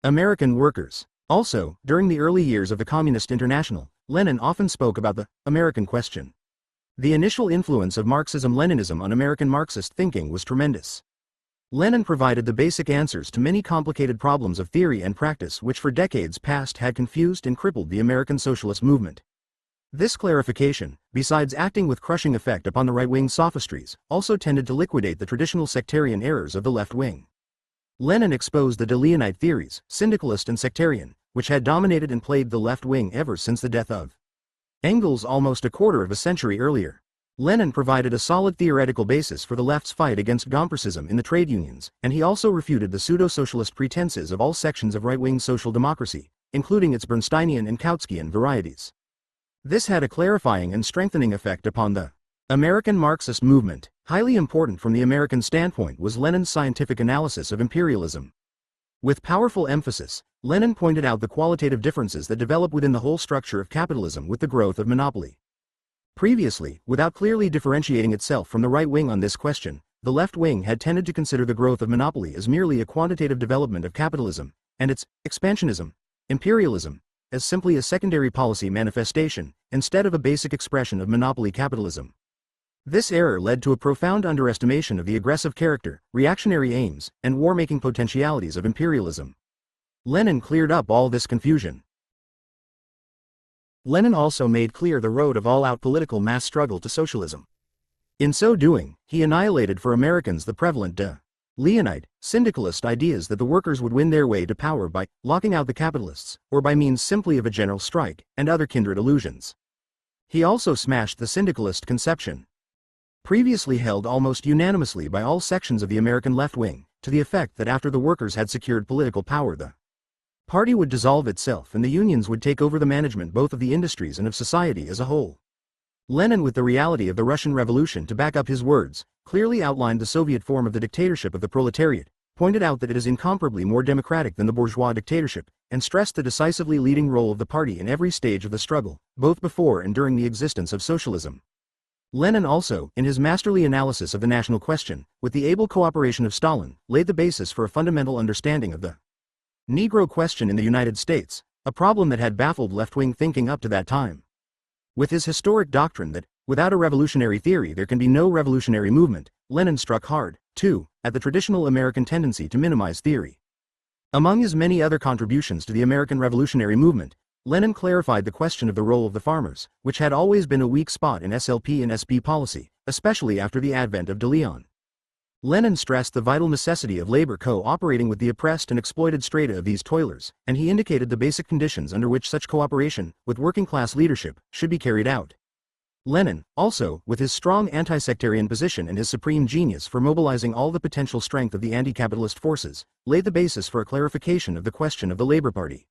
American Workers. Also, during the early years of the Communist International, Lenin often spoke about the American question. The initial influence of Marxism-Leninism on American Marxist thinking was tremendous. Lenin provided the basic answers to many complicated problems of theory and practice which for decades past had confused and crippled the American socialist movement. This clarification, besides acting with crushing effect upon the right-wing sophistries, also tended to liquidate the traditional sectarian errors of the left wing. Lenin exposed the de-Leonite theories, syndicalist and sectarian, which had dominated and plagued the left wing ever since the death of Engels almost a quarter of a century earlier. Lenin provided a solid theoretical basis for the left's fight against Gompersism in the trade unions, and he also refuted the pseudo-socialist pretenses of all sections of right-wing social democracy, including its Bernsteinian and Kautskian varieties. This had a clarifying and strengthening effect upon the American Marxist movement. Highly important from the American standpoint was Lenin's scientific analysis of imperialism. With powerful emphasis, Lenin pointed out the qualitative differences that develop within the whole structure of capitalism with the growth of monopoly. Previously, without clearly differentiating itself from the right wing on this question, the left wing had tended to consider the growth of monopoly as merely a quantitative development of capitalism, and its expansionism, imperialism, as simply a secondary policy manifestation, instead of a basic expression of monopoly capitalism. This error led to a profound underestimation of the aggressive character, reactionary aims, and war-making potentialities of imperialism. Lenin cleared up all this confusion. Lenin also made clear the road of all-out political mass struggle to socialism. In so doing, he annihilated for Americans the prevalent de-Leonite, syndicalist ideas that the workers would win their way to power by locking out the capitalists, or by means simply of a general strike, and other kindred illusions. He also smashed the syndicalist conception, previously held almost unanimously by all sections of the American left wing, to the effect that after the workers had secured political power the party would dissolve itself and the unions would take over the management both of the industries and of society as a whole. Lenin, with the reality of the Russian Revolution to back up his words, clearly outlined the Soviet form of the dictatorship of the proletariat, pointed out that it is incomparably more democratic than the bourgeois dictatorship, and stressed the decisively leading role of the party in every stage of the struggle, both before and during the existence of socialism. Lenin also, in his masterly analysis of the national question, with the able cooperation of Stalin, laid the basis for a fundamental understanding of the Negro question in the United States, a problem that had baffled left-wing thinking up to that time. With his historic doctrine that, without a revolutionary theory there can be no revolutionary movement, Lenin struck hard, too, at the traditional American tendency to minimize theory. Among his many other contributions to the American revolutionary movement, Lenin clarified the question of the role of the farmers, which had always been a weak spot in SLP and SP policy, especially after the advent of de Leon. Lenin stressed the vital necessity of labor cooperating with the oppressed and exploited strata of these toilers, and he indicated the basic conditions under which such cooperation, with working-class leadership, should be carried out. Lenin, also, with his strong anti-sectarian position and his supreme genius for mobilizing all the potential strength of the anti-capitalist forces, laid the basis for a clarification of the question of the Labor Party.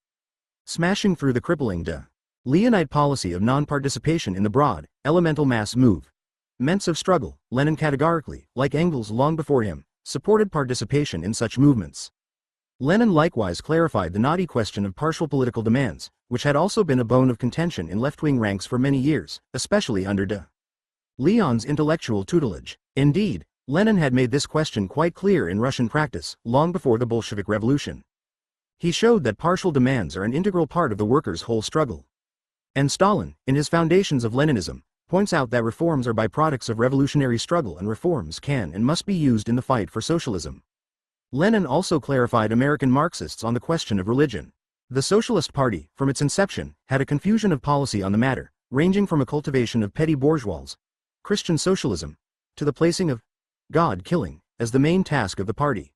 Smashing through the crippling de-Leonite policy of non-participation in the broad, elemental mass movements of struggle, Lenin categorically, like Engels long before him, supported participation in such movements. Lenin likewise clarified the knotty question of partial political demands, which had also been a bone of contention in left-wing ranks for many years, especially under de Leon's intellectual tutelage. Indeed, Lenin had made this question quite clear in Russian practice, long before the Bolshevik Revolution. He showed that partial demands are an integral part of the workers' whole struggle. And Stalin, in his Foundations of Leninism, points out that reforms are byproducts of revolutionary struggle and reforms can and must be used in the fight for socialism. Lenin also clarified American Marxists on the question of religion. The Socialist Party, from its inception, had a confusion of policy on the matter, ranging from a cultivation of petty bourgeois, Christian socialism, to the placing of God-killing as the main task of the party.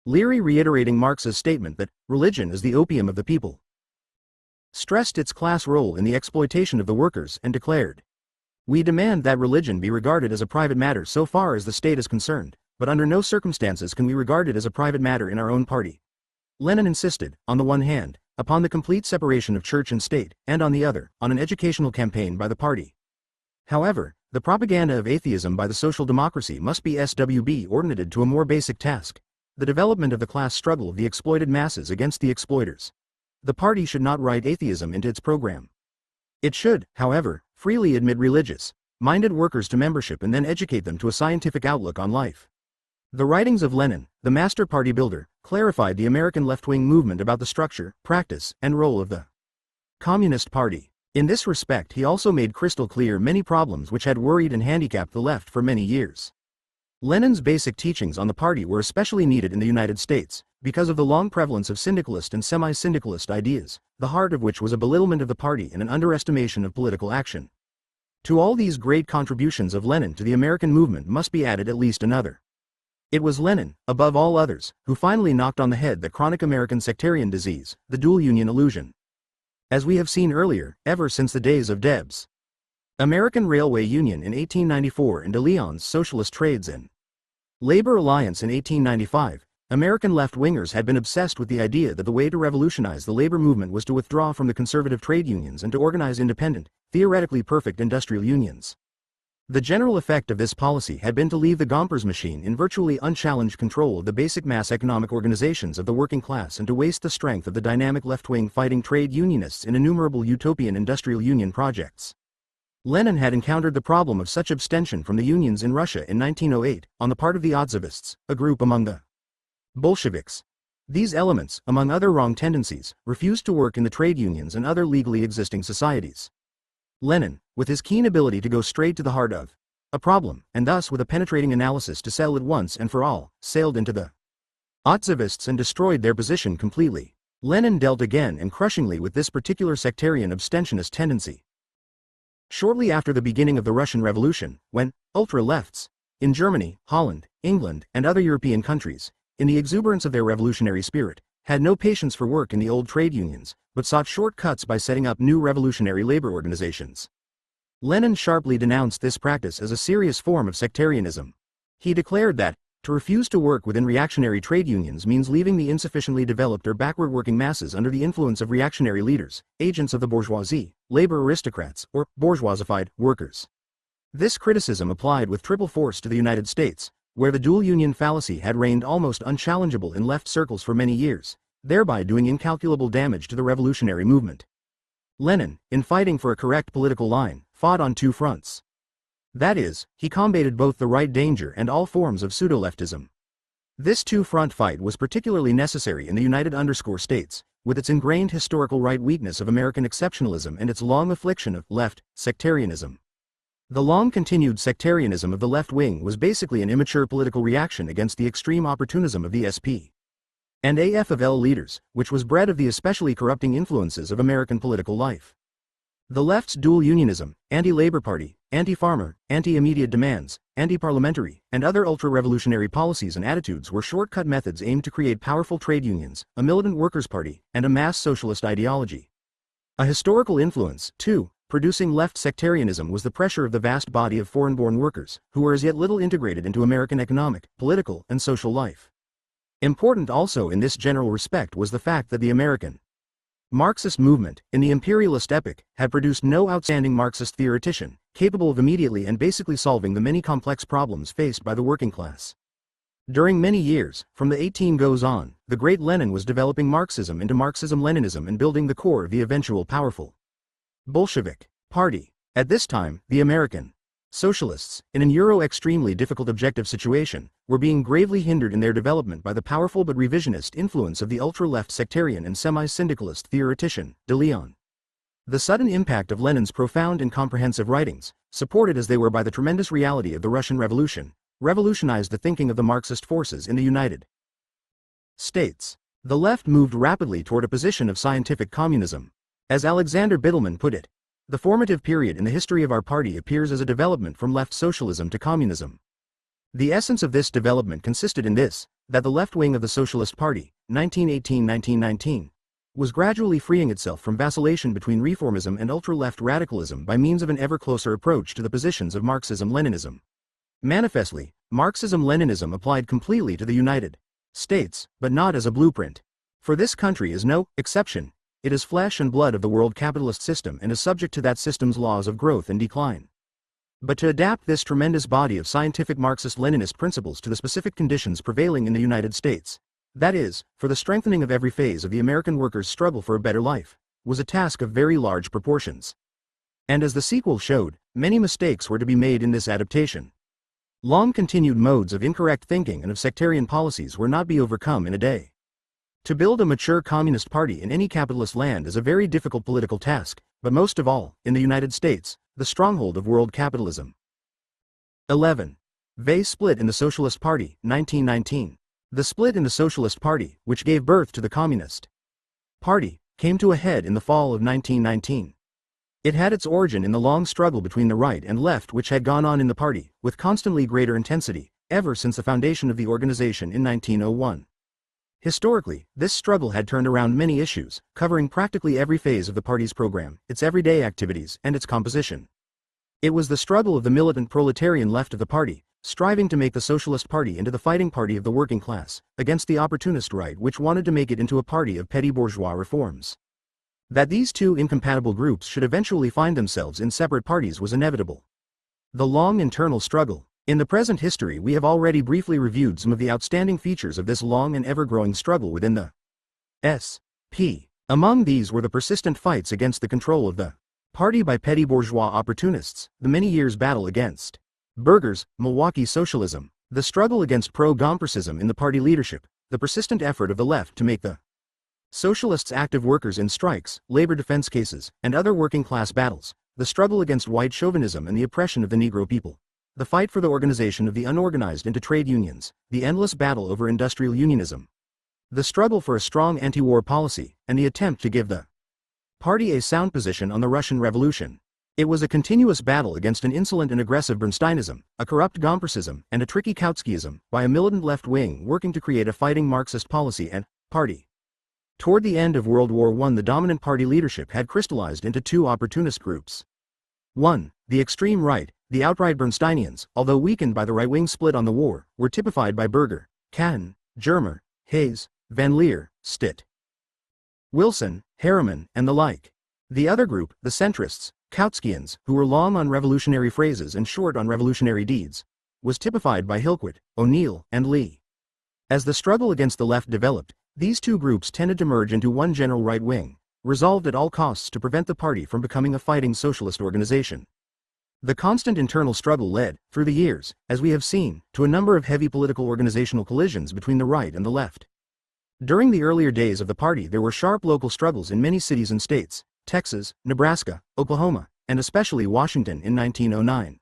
Leary, reiterating Marx's statement that religion is the opium of the people, stressed its class role in the exploitation of the workers and declared, "We demand that religion be regarded as a private matter so far as the state is concerned, but under no circumstances can we regard it as a private matter in our own party." Lenin insisted, on the one hand, upon the complete separation of church and state, and on the other, on an educational campaign by the party. However, the propaganda of atheism by the social democracy must be subordinated to a more basic task: the development of the class struggle of the exploited masses against the exploiters. The party should not write atheism into its program. It should, however, freely admit religious-minded workers to membership and then educate them to a scientific outlook on life. The writings of Lenin, the master party builder, clarified the American left-wing movement about the structure, practice, and role of the Communist Party. In this respect, he also made crystal clear many problems which had worried and handicapped the left for many years. Lenin's basic teachings on the party were especially needed in the United States, because of the long prevalence of syndicalist and semi-syndicalist ideas, the heart of which was a belittlement of the party and an underestimation of political action. To all these great contributions of Lenin to the American movement must be added at least another. It was Lenin, above all others, who finally knocked on the head the chronic American sectarian disease, the dual union illusion. As we have seen earlier, ever since the days of Debs' American Railway Union in 1894 and de Leon's Socialist Trades and Labor Alliance in 1895, American left-wingers had been obsessed with the idea that the way to revolutionize the labor movement was to withdraw from the conservative trade unions and to organize independent, theoretically perfect industrial unions. The general effect of this policy had been to leave the Gompers machine in virtually unchallenged control of the basic mass economic organizations of the working class and to waste the strength of the dynamic left-wing fighting trade unionists in innumerable utopian industrial union projects. Lenin had encountered the problem of such abstention from the unions in Russia in 1908, on the part of the Otzevists, a group among the Bolsheviks. These elements, among other wrong tendencies, refused to work in the trade unions and other legally existing societies. Lenin, with his keen ability to go straight to the heart of a problem, and thus with a penetrating analysis to settle it once and for all, sailed into the Otzevists and destroyed their position completely. Lenin dealt again and crushingly with this particular sectarian abstentionist tendency. Shortly after the beginning of the Russian Revolution, when ultra-lefts, in Germany, Holland, England, and other European countries, in the exuberance of their revolutionary spirit, had no patience for work in the old trade unions, but sought shortcuts by setting up new revolutionary labor organizations. Lenin sharply denounced this practice as a serious form of sectarianism. He declared that, to refuse to work within reactionary trade unions means leaving the insufficiently developed or backward working masses under the influence of reactionary leaders, agents of the bourgeoisie, labor aristocrats, or bourgeoisified workers. This criticism applied with triple force to the United States, where the dual union fallacy had reigned almost unchallengeable in left circles for many years, thereby doing incalculable damage to the revolutionary movement. Lenin, in fighting for a correct political line, fought on two fronts. That is, he combated both the right danger and all forms of pseudo-leftism. This two-front fight was particularly necessary in the United States, with its ingrained historical right weakness of American exceptionalism and its long affliction of left sectarianism. The long-continued sectarianism of the left wing was basically an immature political reaction against the extreme opportunism of the SP and AFL leaders, which was bred of the especially corrupting influences of American political life. The left's dual unionism, anti-labor party, anti-farmer, anti-immediate demands, anti-parliamentary, and other ultra-revolutionary policies and attitudes were shortcut methods aimed to create powerful trade unions, a militant workers' party, and a mass socialist ideology. A historical influence, too, producing left sectarianism was the pressure of the vast body of foreign-born workers, who were as yet little integrated into American economic, political, and social life. Important also in this general respect was the fact that the American Marxist movement, in the imperialist epoch, had produced no outstanding Marxist theoretician, capable of immediately and basically solving the many complex problems faced by the working class. During many years, from the 18 goes on, the great Lenin was developing Marxism into Marxism-Leninism and building the core of the eventual powerful Bolshevik Party. At this time, the American socialists, in an extremely difficult objective situation, were being gravely hindered in their development by the powerful but revisionist influence of the ultra-left sectarian and semi-syndicalist theoretician, de Leon. The sudden impact of Lenin's profound and comprehensive writings, supported as they were by the tremendous reality of the Russian Revolution, revolutionized the thinking of the Marxist forces in the United States. The left moved rapidly toward a position of scientific communism. As Alexander Bittelman put it, The formative period in the history of our party appears as a development from left socialism to communism. The essence of this development consisted in this, that the left wing of the Socialist Party, 1918-1919, was gradually freeing itself from vacillation between reformism and ultra-left radicalism by means of an ever closer approach to the positions of Marxism-Leninism. Manifestly, Marxism-Leninism applied completely to the United States, but not as a blueprint. For this country is no exception. It is flesh and blood of the world capitalist system and is subject to that system's laws of growth and decline. But to adapt this tremendous body of scientific Marxist-Leninist principles to the specific conditions prevailing in the United States, that is, for the strengthening of every phase of the American workers' struggle for a better life, was a task of very large proportions. And as the sequel showed, many mistakes were to be made in this adaptation. Long-continued modes of incorrect thinking and of sectarian policies were not be overcome in a day. To build a mature communist party in any capitalist land is a very difficult political task, but most of all, in the United States, the stronghold of world capitalism. 11. Vey split in the Socialist Party, 1919. The split in the Socialist Party, which gave birth to the Communist Party, came to a head in the fall of 1919. It had its origin in the long struggle between the right and left which had gone on in the party, with constantly greater intensity, ever since the foundation of the organization in 1901. Historically, this struggle had turned around many issues, covering practically every phase of the party's program, its everyday activities, and its composition. It was the struggle of the militant proletarian left of the party, striving to make the Socialist Party into the fighting party of the working class, against the opportunist right which wanted to make it into a party of petty bourgeois reforms. That these two incompatible groups should eventually find themselves in separate parties was inevitable. The long internal struggle. In the present history we have already briefly reviewed some of the outstanding features of this long and ever-growing struggle within the S.P. Among these were the persistent fights against the control of the party by petty bourgeois opportunists, the many years' battle against Burger's Milwaukee socialism, the struggle against pro-Gompersism in the party leadership, the persistent effort of the left to make the socialists active workers in strikes, labor defense cases, and other working-class battles, the struggle against white chauvinism and the oppression of the Negro people. The fight for the organization of the unorganized into trade unions, the endless battle over industrial unionism, the struggle for a strong anti-war policy, and the attempt to give the party a sound position on the Russian Revolution. It was a continuous battle against an insolent and aggressive Bernsteinism, a corrupt Gompersism, and a tricky Kautskyism, by a militant left wing working to create a fighting Marxist policy and party. Toward the end of World War I, the dominant party leadership had crystallized into two opportunist groups. 1. The extreme right, the outright Bernsteinians, although weakened by the right-wing split on the war, were typified by Berger, Kahn, Germer, Hayes, Van Leer, Stitt, Wilson, Harriman, and the like. The other group, the centrists, Kautskyians, who were long on revolutionary phrases and short on revolutionary deeds, was typified by Hillquit, O'Neill, and Lee. As the struggle against the left developed, these two groups tended to merge into one general right wing, resolved at all costs to prevent the party from becoming a fighting socialist organization. The constant internal struggle led, through the years, as we have seen, to a number of heavy political organizational collisions between the right and the left. During the earlier days of the party there were sharp local struggles in many cities and states, Texas, Nebraska, Oklahoma, and especially Washington in 1909.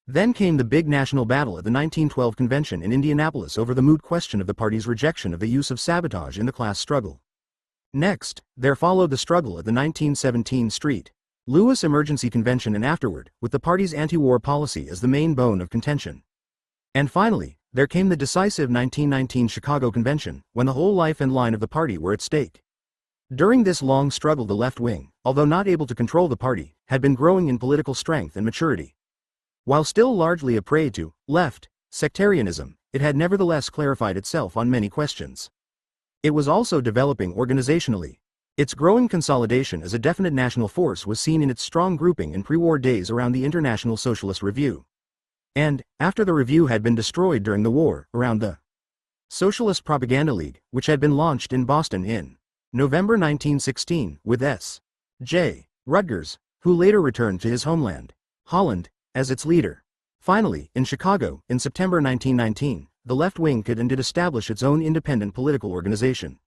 Then came the big national battle at the 1912 convention in Indianapolis over the moot question of the party's rejection of the use of sabotage in the class struggle. Next, there followed the struggle at the 1917 St. Louis Emergency Convention and afterward, with the party's anti-war policy as the main bone of contention. And finally, there came the decisive 1919 Chicago Convention, when the whole life and line of the party were at stake. During this long struggle the left wing, although not able to control the party, had been growing in political strength and maturity. While still largely a prey to left sectarianism, it had nevertheless clarified itself on many questions. It was also developing organizationally. Its growing consolidation as a definite national force was seen in its strong grouping in pre-war days around the International Socialist Review. And, after the review had been destroyed during the war, around the Socialist Propaganda League, which had been launched in Boston in November 1916, with S. J. Rutgers, who later returned to his homeland, Holland, as its leader. Finally, in Chicago, in September 1919, the left wing could and did establish its own independent political organization.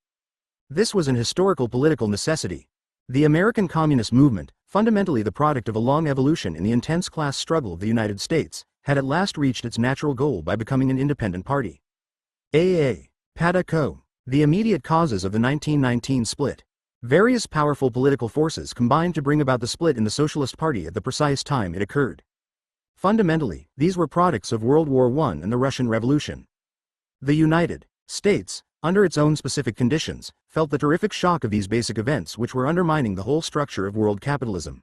This was an historical political necessity. The American Communist movement, fundamentally the product of a long evolution in the intense class struggle of the United States, had at last reached its natural goal by becoming an independent party. A.A. Pata Co. The immediate causes of the 1919 split. Various powerful political forces combined to bring about the split in the Socialist Party at the precise time it occurred. Fundamentally, these were products of World War I and the Russian Revolution. The United States, under its own specific conditions, felt the terrific shock of these basic events which were undermining the whole structure of world capitalism.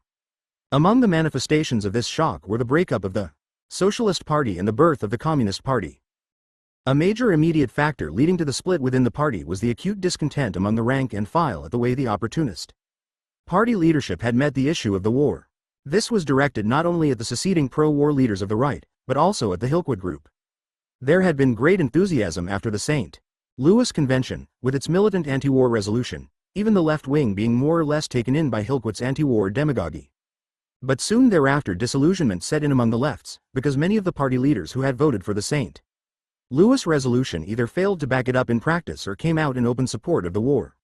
Among the manifestations of this shock were the breakup of the Socialist Party and the birth of the Communist Party. A major immediate factor leading to the split within the party was the acute discontent among the rank and file at the way the opportunist party leadership had met the issue of the war. This was directed not only at the seceding pro-war leaders of the right, but also at the Hillquit group. There had been great enthusiasm after the St. Louis Convention, with its militant anti-war resolution, even the left wing being more or less taken in by Hillquit's anti-war demagogy. But soon thereafter disillusionment set in among the lefts, because many of the party leaders who had voted for the St. Louis resolution either failed to back it up in practice or came out in open support of the war.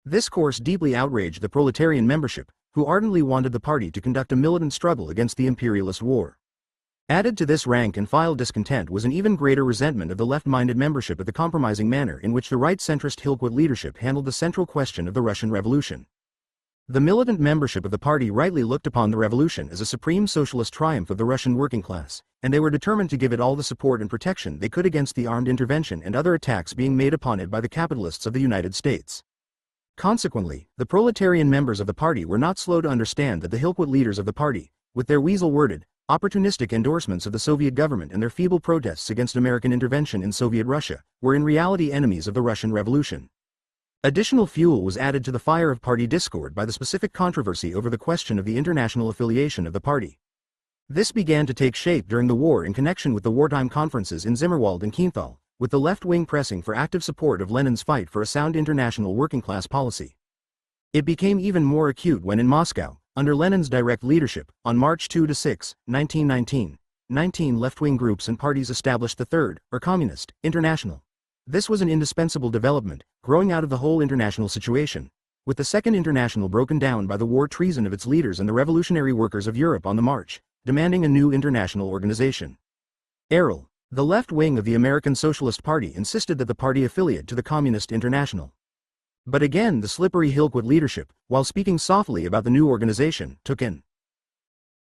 This course deeply outraged the proletarian membership, who ardently wanted the party to conduct a militant struggle against the imperialist war. Added to this rank-and-file discontent was an even greater resentment of the left-minded membership at the compromising manner in which the right-centrist Hillquit leadership handled the central question of the Russian Revolution. The militant membership of the party rightly looked upon the revolution as a supreme socialist triumph of the Russian working class, and they were determined to give it all the support and protection they could against the armed intervention and other attacks being made upon it by the capitalists of the United States. Consequently, the proletarian members of the party were not slow to understand that the Hillquit leaders of the party, with their weasel-worded, opportunistic endorsements of the Soviet government and their feeble protests against American intervention in Soviet Russia, were in reality enemies of the Russian Revolution. Additional fuel was added to the fire of party discord by the specific controversy over the question of the international affiliation of the party. This began to take shape during the war in connection with the wartime conferences in Zimmerwald and Kienthal, with the left wing pressing for active support of Lenin's fight for a sound international working-class policy. It became even more acute when in Moscow, under Lenin's direct leadership, on March 2–6, 1919, 19 left-wing groups and parties established the Third, or Communist, International. This was an indispensable development, growing out of the whole international situation, with the Second International broken down by the war treason of its leaders and the revolutionary workers of Europe on the march, demanding a new international organization. Errol, the left wing of the American Socialist Party, insisted that the party affiliate to the Communist International. But again the slippery Hillquit leadership, while speaking softly about the new organization, took an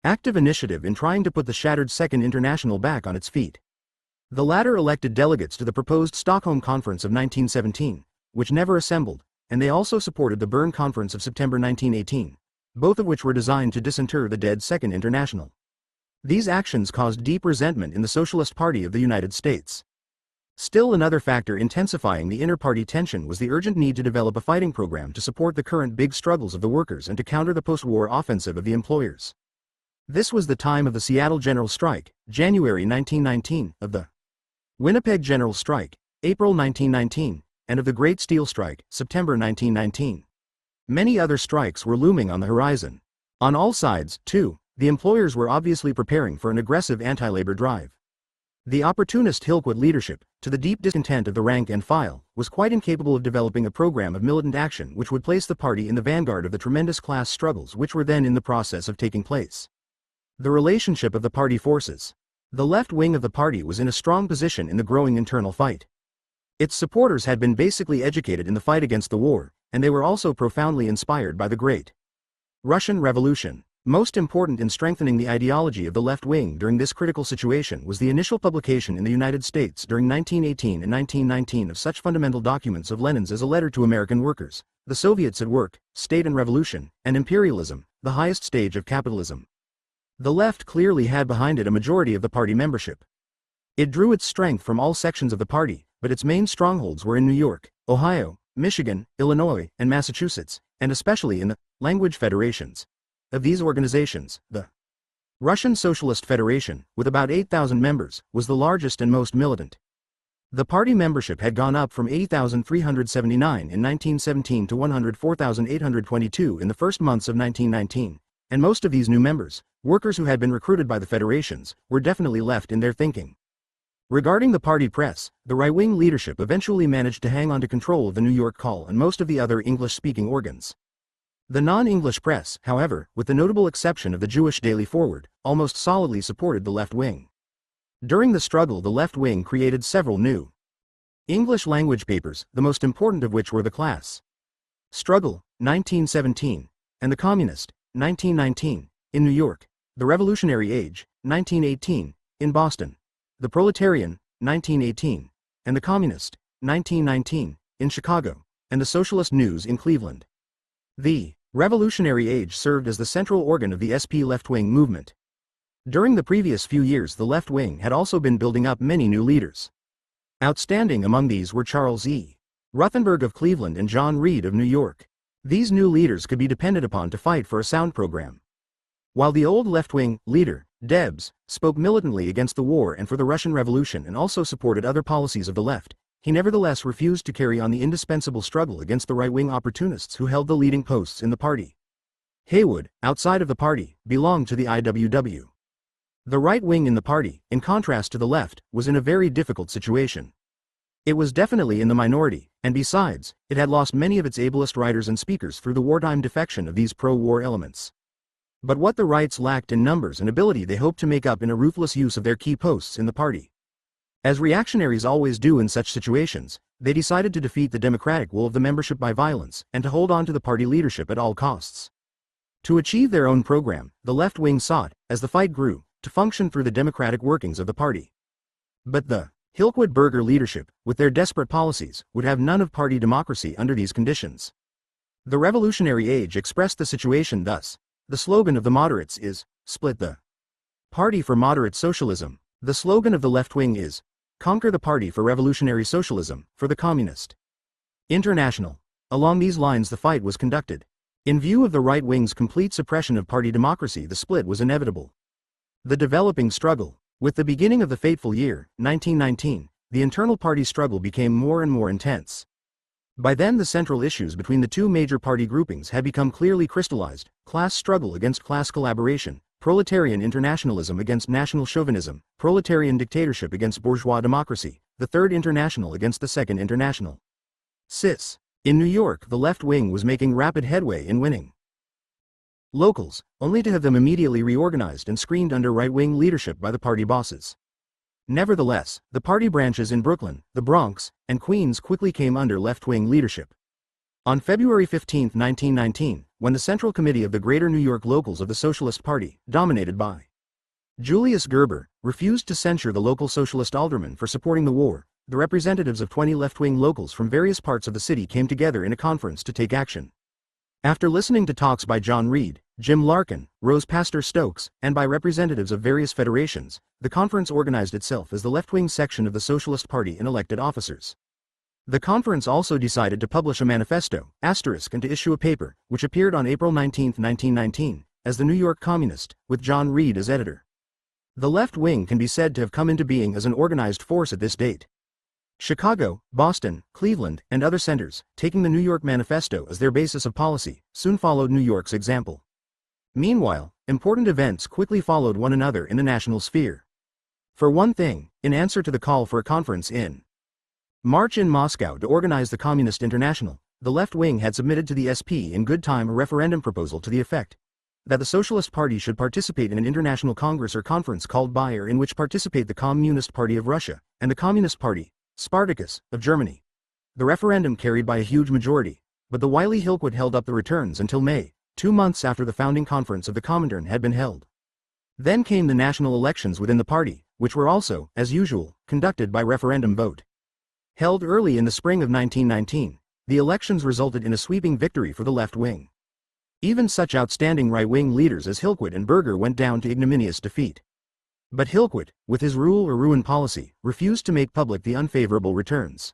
active initiative in trying to put the shattered Second International back on its feet. The latter elected delegates to the proposed Stockholm Conference of 1917, which never assembled, and they also supported the Bern Conference of September 1918, both of which were designed to disinter the dead Second International. These actions caused deep resentment in the Socialist Party of the United States. Still another factor intensifying the inter-party tension was the urgent need to develop a fighting program to support the current big struggles of the workers and to counter the post-war offensive of the employers. This was the time of the Seattle General Strike, January 1919, of the Winnipeg General Strike, April 1919, and of the Great Steel Strike, September 1919. Many other strikes were looming on the horizon. On all sides, too, the employers were obviously preparing for an aggressive anti-labor drive. The opportunist Hillquit leadership, to the deep discontent of the rank and file, was quite incapable of developing a program of militant action which would place the party in the vanguard of the tremendous class struggles which were then in the process of taking place. The relationship of the party forces. The left wing of the party was in a strong position in the growing internal fight. Its supporters had been basically educated in the fight against the war, and they were also profoundly inspired by the Great Russian Revolution. Most important in strengthening the ideology of the left wing during this critical situation was the initial publication in the United States during 1918 and 1919 of such fundamental documents of Lenin's as A Letter to American Workers, The Soviets at Work, State and Revolution, and Imperialism, the Highest Stage of Capitalism. The left clearly had behind it a majority of the party membership. It drew its strength from all sections of the party, but its main strongholds were in New York, Ohio, Michigan, Illinois, and Massachusetts, and especially in the language federations. Of these organizations, the Russian Socialist Federation, with about 8,000 members, was the largest and most militant. The party membership had gone up from 80,379 in 1917 to 104,822 in the first months of 1919, and most of these new members, workers who had been recruited by the federations, were definitely left in their thinking. Regarding the party press, the right-wing leadership eventually managed to hang on to control of the New York Call and most of the other English-speaking organs. The non-English press, however, with the notable exception of the Jewish Daily Forward, almost solidly supported the left wing. During the struggle, the left wing created several new English language papers, the most important of which were the Class Struggle, 1917, and the Communist, 1919, in New York, the Revolutionary Age, 1918, in Boston, the Proletarian, 1918, and the Communist, 1919, in Chicago, and the Socialist News in Cleveland. The Revolutionary Age served as the central organ of the SP left-wing movement. During the previous few years, the left wing had also been building up many new leaders. Outstanding among these were Charles E. Ruthenberg of Cleveland and John Reed of New York. These new leaders could be depended upon to fight for a sound program. While the old left-wing leader, Debs, spoke militantly against the war and for the Russian Revolution and also supported other policies of the left, he nevertheless refused to carry on the indispensable struggle against the right-wing opportunists who held the leading posts in the party. Haywood, outside of the party, belonged to the IWW. The right wing in the party, in contrast to the left, was in a very difficult situation. It was definitely in the minority, and besides, it had lost many of its ablest writers and speakers through the wartime defection of these pro-war elements. But what the rights lacked in numbers and ability they hoped to make up in a ruthless use of their key posts in the party. As reactionaries always do in such situations, they decided to defeat the democratic will of the membership by violence and to hold on to the party leadership at all costs. To achieve their own program, the left wing sought, as the fight grew, to function through the democratic workings of the party. But the Hillquit-Berger leadership, with their desperate policies, would have none of party democracy under these conditions. The Revolutionary Age expressed the situation thus. The slogan of the moderates is, "Split the party for moderate socialism." The slogan of the left wing is, "Conquer the party for revolutionary socialism," for the Communist International. Along these lines the fight was conducted. In view of the right wing's complete suppression of party democracy, the split was inevitable. The developing struggle. With the beginning of the fateful year, 1919, the internal party struggle became more and more intense. By then the central issues between the two major party groupings had become clearly crystallized: class struggle against class collaboration, proletarian internationalism against national chauvinism, proletarian dictatorship against bourgeois democracy, the Third International against the Second International. Cis. In New York, the left wing was making rapid headway in winning locals, only to have them immediately reorganized and screened under right-wing leadership by the party bosses. Nevertheless, the party branches in Brooklyn, the Bronx, and Queens quickly came under left-wing leadership. On February 15, 1919, when the Central Committee of the Greater New York Locals of the Socialist Party, dominated by Julius Gerber, refused to censure the local socialist aldermen for supporting the war, the representatives of 20 left-wing locals from various parts of the city came together in a conference to take action. After listening to talks by John Reed, Jim Larkin, Rose Pastor Stokes, and by representatives of various federations, the conference organized itself as the left-wing section of the Socialist Party and elected officers. The conference also decided to publish a manifesto, and to issue a paper, which appeared on April 19, 1919, as the New York Communist, with John Reed as editor. The left wing can be said to have come into being as an organized force at this date. Chicago, Boston, Cleveland, and other centers, taking the New York Manifesto as their basis of policy, soon followed New York's example. Meanwhile, important events quickly followed one another in the national sphere. For one thing, in answer to the call for a conference in March in Moscow to organize the Communist International, the left wing had submitted to the SP in good time a referendum proposal to the effect that the Socialist Party should participate in an international congress or conference called by or in which participate the Communist Party of Russia and the Communist Party, Spartacus, of Germany. The referendum carried by a huge majority, but the wily Hillquit held up the returns until May, 2 months after the founding conference of the Comintern had been held. Then came the national elections within the party, which were also, as usual, conducted by referendum vote. Held early in the spring of 1919, the elections resulted in a sweeping victory for the left wing. Even such outstanding right-wing leaders as Hillquit and Berger went down to ignominious defeat. But Hillquit, with his rule or ruin policy, refused to make public the unfavorable returns.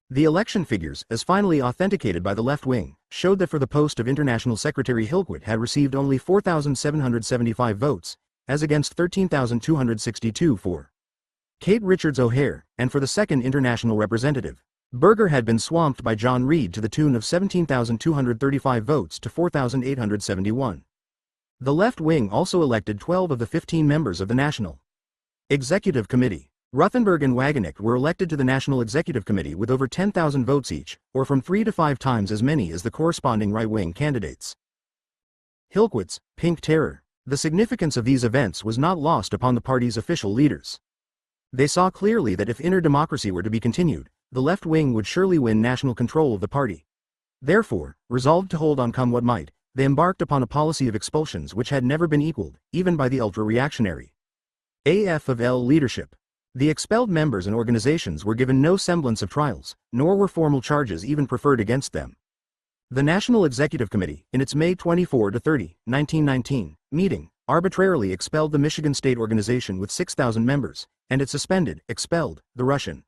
The election figures, as finally authenticated by the left wing, showed that for the post of International Secretary Hillquit had received only 4,775 votes, as against 13,262 for Kate Richards O'Hare, and for the second international representative, Berger had been swamped by John Reed to the tune of 17,235 votes to 4,871. The left wing also elected 12 of the 15 members of the National Executive Committee. Ruthenberg and Wagenknecht were elected to the National Executive Committee with over 10,000 votes each, or from 3 to 5 times as many as the corresponding right-wing candidates. Hillquit's Pink Terror. The significance of these events was not lost upon the party's official leaders. They saw clearly that if inner democracy were to be continued, the left wing would surely win national control of the party. Therefore, resolved to hold on come what might, they embarked upon a policy of expulsions which had never been equaled, even by the ultra-reactionary AFL leadership. The expelled members and organizations were given no semblance of trials, nor were formal charges even preferred against them. The National Executive Committee, in its May 24-30, 1919, meeting, arbitrarily expelled the Michigan State Organization with 6,000 members, and it expelled, the Russian,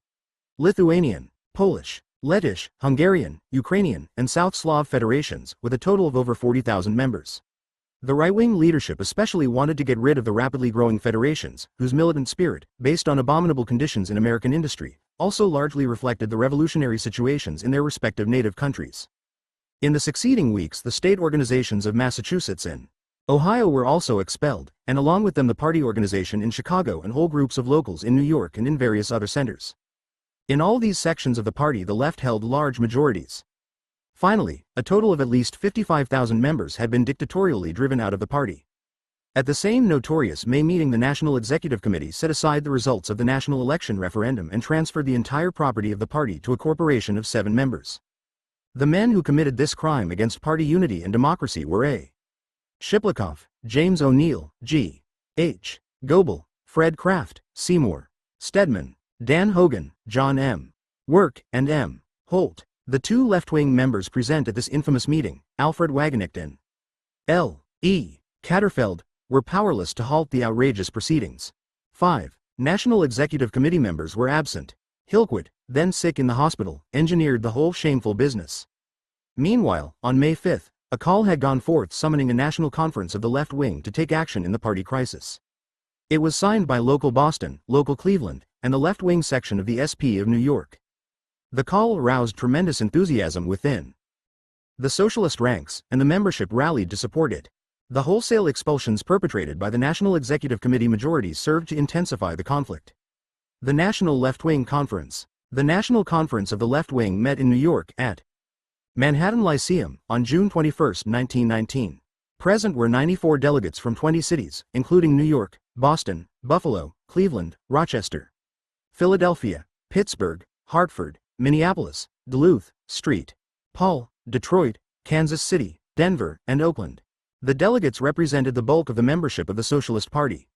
Lithuanian, Polish, Lettish, Hungarian, Ukrainian, and South Slav federations, with a total of over 40,000 members. The right-wing leadership especially wanted to get rid of the rapidly growing federations, whose militant spirit, based on abominable conditions in American industry, also largely reflected the revolutionary situations in their respective native countries. In the succeeding weeks, the state organizations of Massachusetts and Ohio were also expelled, and along with them the party organization in Chicago and whole groups of locals in New York and in various other centers. In all these sections of the party the left held large majorities. Finally, a total of at least 55,000 members had been dictatorially driven out of the party. At the same notorious May meeting, the National Executive Committee set aside the results of the national election referendum and transferred the entire property of the party to a corporation of 7 members. The men who committed this crime against party unity and democracy were A. Shiplikoff, James O'Neill, G. H. Goebel, Fred Kraft, Seymour Stedman, Dan Hogan, John M. Work, and M. Holt. The 2 left-wing members present at this infamous meeting, Alfred Wagenknecht and L. E. Katterfeld, were powerless to halt the outrageous proceedings. 5. National Executive Committee members were absent. Hillquit, then sick in the hospital, engineered the whole shameful business. Meanwhile, on May 5, a call had gone forth summoning a national conference of the left wing to take action in the party crisis. It was signed by local Boston, local Cleveland, and the left-wing section of the SP of New York. The call aroused tremendous enthusiasm within the socialist ranks, and the membership rallied to support it. The wholesale expulsions perpetrated by the National Executive Committee majorities served to intensify the conflict. The National Left-Wing Conference. The National Conference of the Left Wing met in New York at Manhattan Lyceum on June 21, 1919. Present were 94 delegates from 20 cities, including New York, Boston, Buffalo, Cleveland, Rochester, Philadelphia, Pittsburgh, Hartford, Minneapolis, Duluth, St. Paul, Detroit, Kansas City, Denver, and Oakland. The delegates represented the bulk of the membership of the Socialist Party.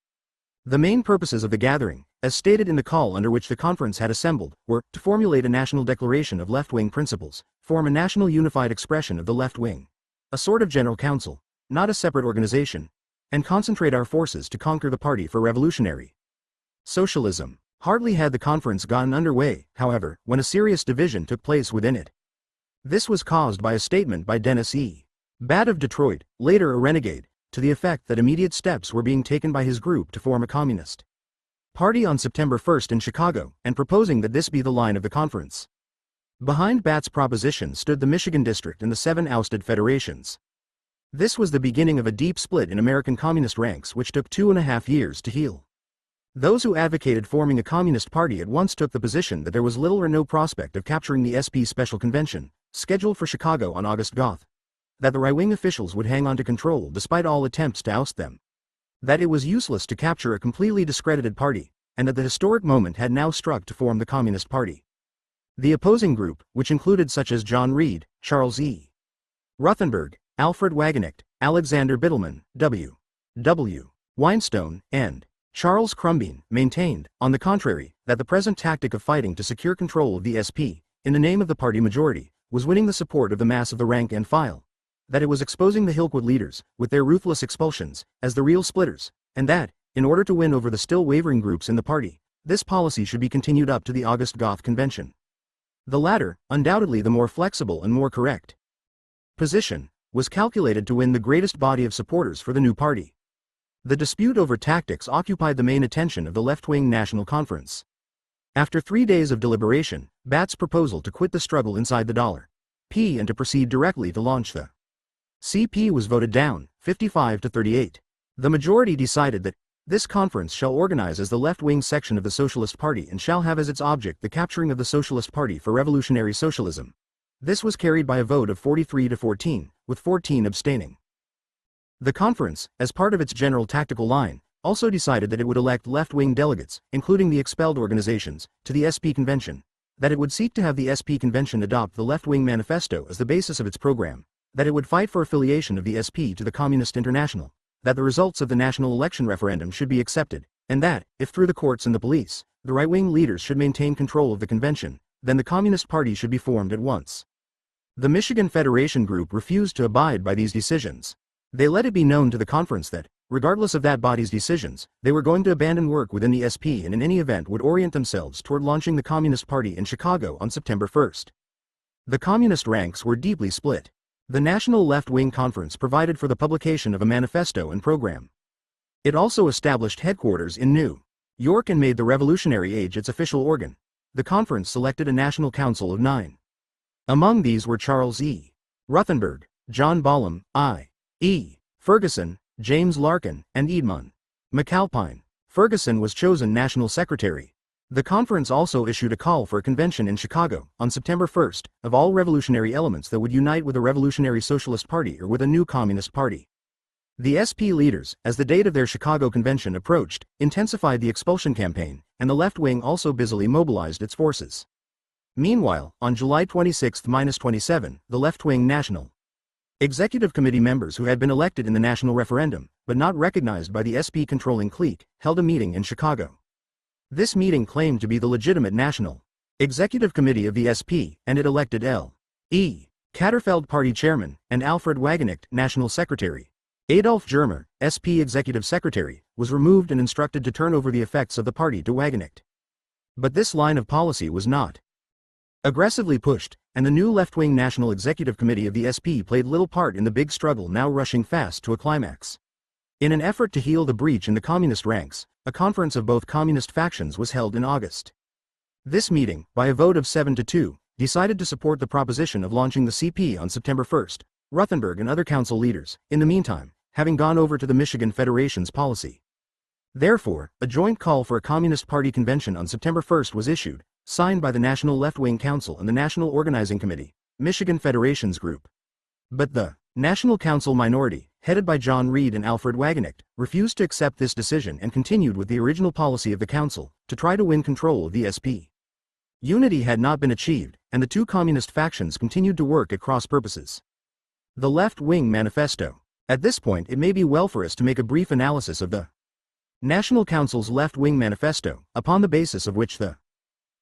The main purposes of the gathering, as stated in the call under which the conference had assembled, were to formulate a national declaration of left-wing principles, form a national unified expression of the left wing, a sort of general council, not a separate organization, and concentrate our forces to conquer the party for revolutionary socialism. Hardly had the conference gotten underway, however, when a serious division took place within it. This was caused by a statement by Dennis E. Batt of Detroit, later a renegade, to the effect that immediate steps were being taken by his group to form a communist party on September 1 in Chicago, and proposing that this be the line of the conference. Behind Batt's proposition stood the Michigan District and the 7 ousted federations. This was the beginning of a deep split in American communist ranks which took 2.5 years to heal. Those who advocated forming a communist party at once took the position that there was little or no prospect of capturing the SP Special Convention, scheduled for Chicago on August Goth, that the right-wing officials would hang on to control despite all attempts to oust them, that it was useless to capture a completely discredited party, and that the historic moment had now struck to form the Communist Party. The opposing group, which included such as John Reed, Charles E. Ruthenberg, Alfred Wagenknecht, Alexander Bittelman, W. Weinstone, and Charles Crumbean, maintained, on the contrary, that the present tactic of fighting to secure control of the SP, in the name of the party majority, was winning the support of the mass of the rank and file, that it was exposing the Hillquit leaders, with their ruthless expulsions, as the real splitters, and that, in order to win over the still wavering groups in the party, this policy should be continued up to the August Goth Convention. The latter, undoubtedly the more flexible and more correct position, was calculated to win the greatest body of supporters for the new party. The dispute over tactics occupied the main attention of the left-wing National Conference. After 3 days of deliberation, Batt's proposal to quit the struggle inside the $P and to proceed directly to launch the CP was voted down, 55 to 38. The majority decided that this conference shall organize as the left-wing section of the Socialist Party and shall have as its object the capturing of the Socialist Party for revolutionary socialism. This was carried by a vote of 43 to 14, with 14 abstaining. The conference, as part of its general tactical line, also decided that it would elect left-wing delegates, including the expelled organizations, to the SP convention, that it would seek to have the SP convention adopt the left-wing manifesto as the basis of its program, that it would fight for affiliation of the SP to the Communist International, that the results of the national election referendum should be accepted, and that, if through the courts and the police, the right-wing leaders should maintain control of the convention, then the Communist Party should be formed at once. The Michigan Federation Group refused to abide by these decisions. They let it be known to the conference that, regardless of that body's decisions, they were going to abandon work within the SP and in any event would orient themselves toward launching the Communist Party in Chicago on September 1st. The communist ranks were deeply split. The National Left-Wing Conference provided for the publication of a manifesto and program. It also established headquarters in New York and made the Revolutionary Age its official organ. The conference selected a national council of 9. Among these were Charles E. Ruthenberg, John Bollum, I. E. Ferguson, James Larkin, and Edmund McAlpine. Ferguson was chosen national secretary. The conference also issued a call for a convention in Chicago on September 1st of all revolutionary elements that would unite with a Revolutionary Socialist Party or with a new Communist Party. The SP leaders, as the date of their Chicago convention approached, intensified the expulsion campaign, and the left wing also busily mobilized its forces. Meanwhile, on July 26-27, the left-wing National Executive Committee members who had been elected in the national referendum, but not recognized by the SP-controlling clique, held a meeting in Chicago. This meeting claimed to be the legitimate National Executive Committee of the SP, and it elected L. E. Katterfeld Party Chairman, and Alfred Wagenknecht National Secretary. Adolf Germer, SP Executive Secretary, was removed and instructed to turn over the effects of the party to Wagenknecht. But this line of policy was not aggressively pushed, and the new left-wing National Executive Committee of the SP played little part in the big struggle now rushing fast to a climax. In an effort to heal the breach in the communist ranks, a conference of both communist factions was held in August. This meeting, by a vote of 7-2, decided to support the proposition of launching the CP on September 1st, Ruthenberg and other council leaders, in the meantime, having gone over to the Michigan Federation's policy. Therefore, a joint call for a Communist Party convention on September 1st was issued, signed by the National Left-Wing Council and the National Organizing Committee, Michigan Federations Group. But the National Council minority, headed by John Reed and Alfred Wagenknecht, refused to accept this decision and continued with the original policy of the Council, to try to win control of the SP. Unity had not been achieved, and the two communist factions continued to work at cross purposes. The Left-Wing Manifesto. At this point it may be well for us to make a brief analysis of the National Council's Left-Wing Manifesto, upon the basis of which the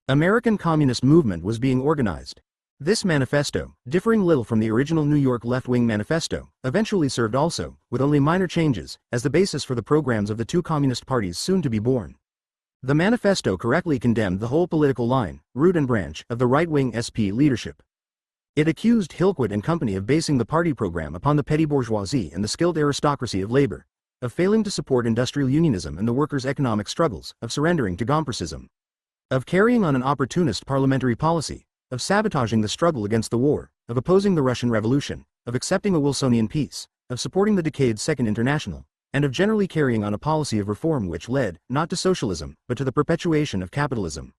American Communist Movement was being organized. This manifesto, differing little from the original New York Left-Wing Manifesto, eventually served also, with only minor changes, as the basis for the programs of the two communist parties soon to be born. The manifesto correctly condemned the whole political line, root and branch, of the right-wing SP leadership. It accused Hillquit and company of basing the party program upon the petty bourgeoisie and the skilled aristocracy of labor, of failing to support industrial unionism and the workers' economic struggles, of surrendering to Gompersism, of carrying on an opportunist parliamentary policy, of sabotaging the struggle against the war, of opposing the Russian Revolution, of accepting a Wilsonian peace, of supporting the decayed Second International, and of generally carrying on a policy of reform which led, not to socialism, but to the perpetuation of capitalism.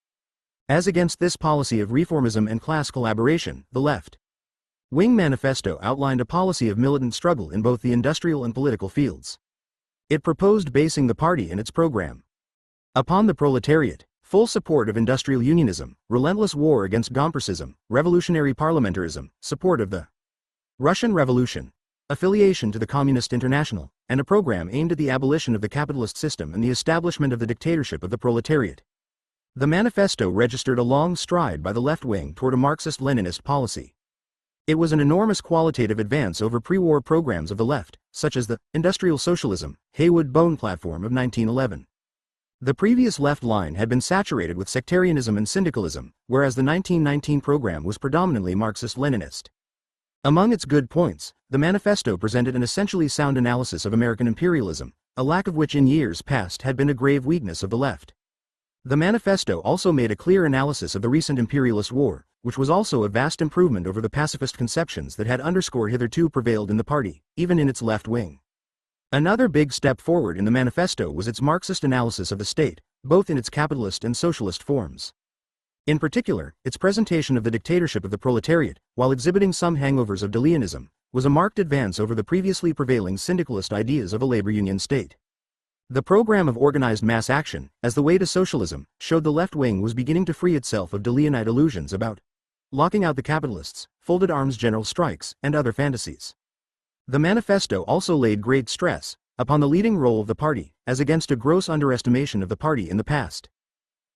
As against this policy of reformism and class collaboration, the Left-Wing Manifesto outlined a policy of militant struggle in both the industrial and political fields. It proposed basing the party and its program upon the proletariat, full support of industrial unionism, relentless war against Gompersism, revolutionary parliamentarism, support of the Russian Revolution, affiliation to the Communist International, and a program aimed at the abolition of the capitalist system and the establishment of the dictatorship of the proletariat. The manifesto registered a long stride by the left wing toward a Marxist-Leninist policy. It was an enormous qualitative advance over pre-war programs of the left, such as the Industrial Socialism, Haywood-Bone Platform of 1911. The previous left line had been saturated with sectarianism and syndicalism, whereas the 1919 program was predominantly Marxist-Leninist. Among its good points, the manifesto presented an essentially sound analysis of American imperialism, a lack of which in years past had been a grave weakness of the left. The manifesto also made a clear analysis of the recent imperialist war, which was also a vast improvement over the pacifist conceptions that had underscored hitherto prevailed in the party, even in its left wing. Another big step forward in the manifesto was its Marxist analysis of the state, both in its capitalist and socialist forms. In particular, its presentation of the dictatorship of the proletariat, while exhibiting some hangovers of Deleonism, was a marked advance over the previously prevailing syndicalist ideas of a labor union state. The program of organized mass action, as the way to socialism, showed the left wing was beginning to free itself of de Leonite illusions about locking out the capitalists, folded arms general strikes, and other fantasies. The manifesto also laid great stress upon the leading role of the party, as against a gross underestimation of the party in the past.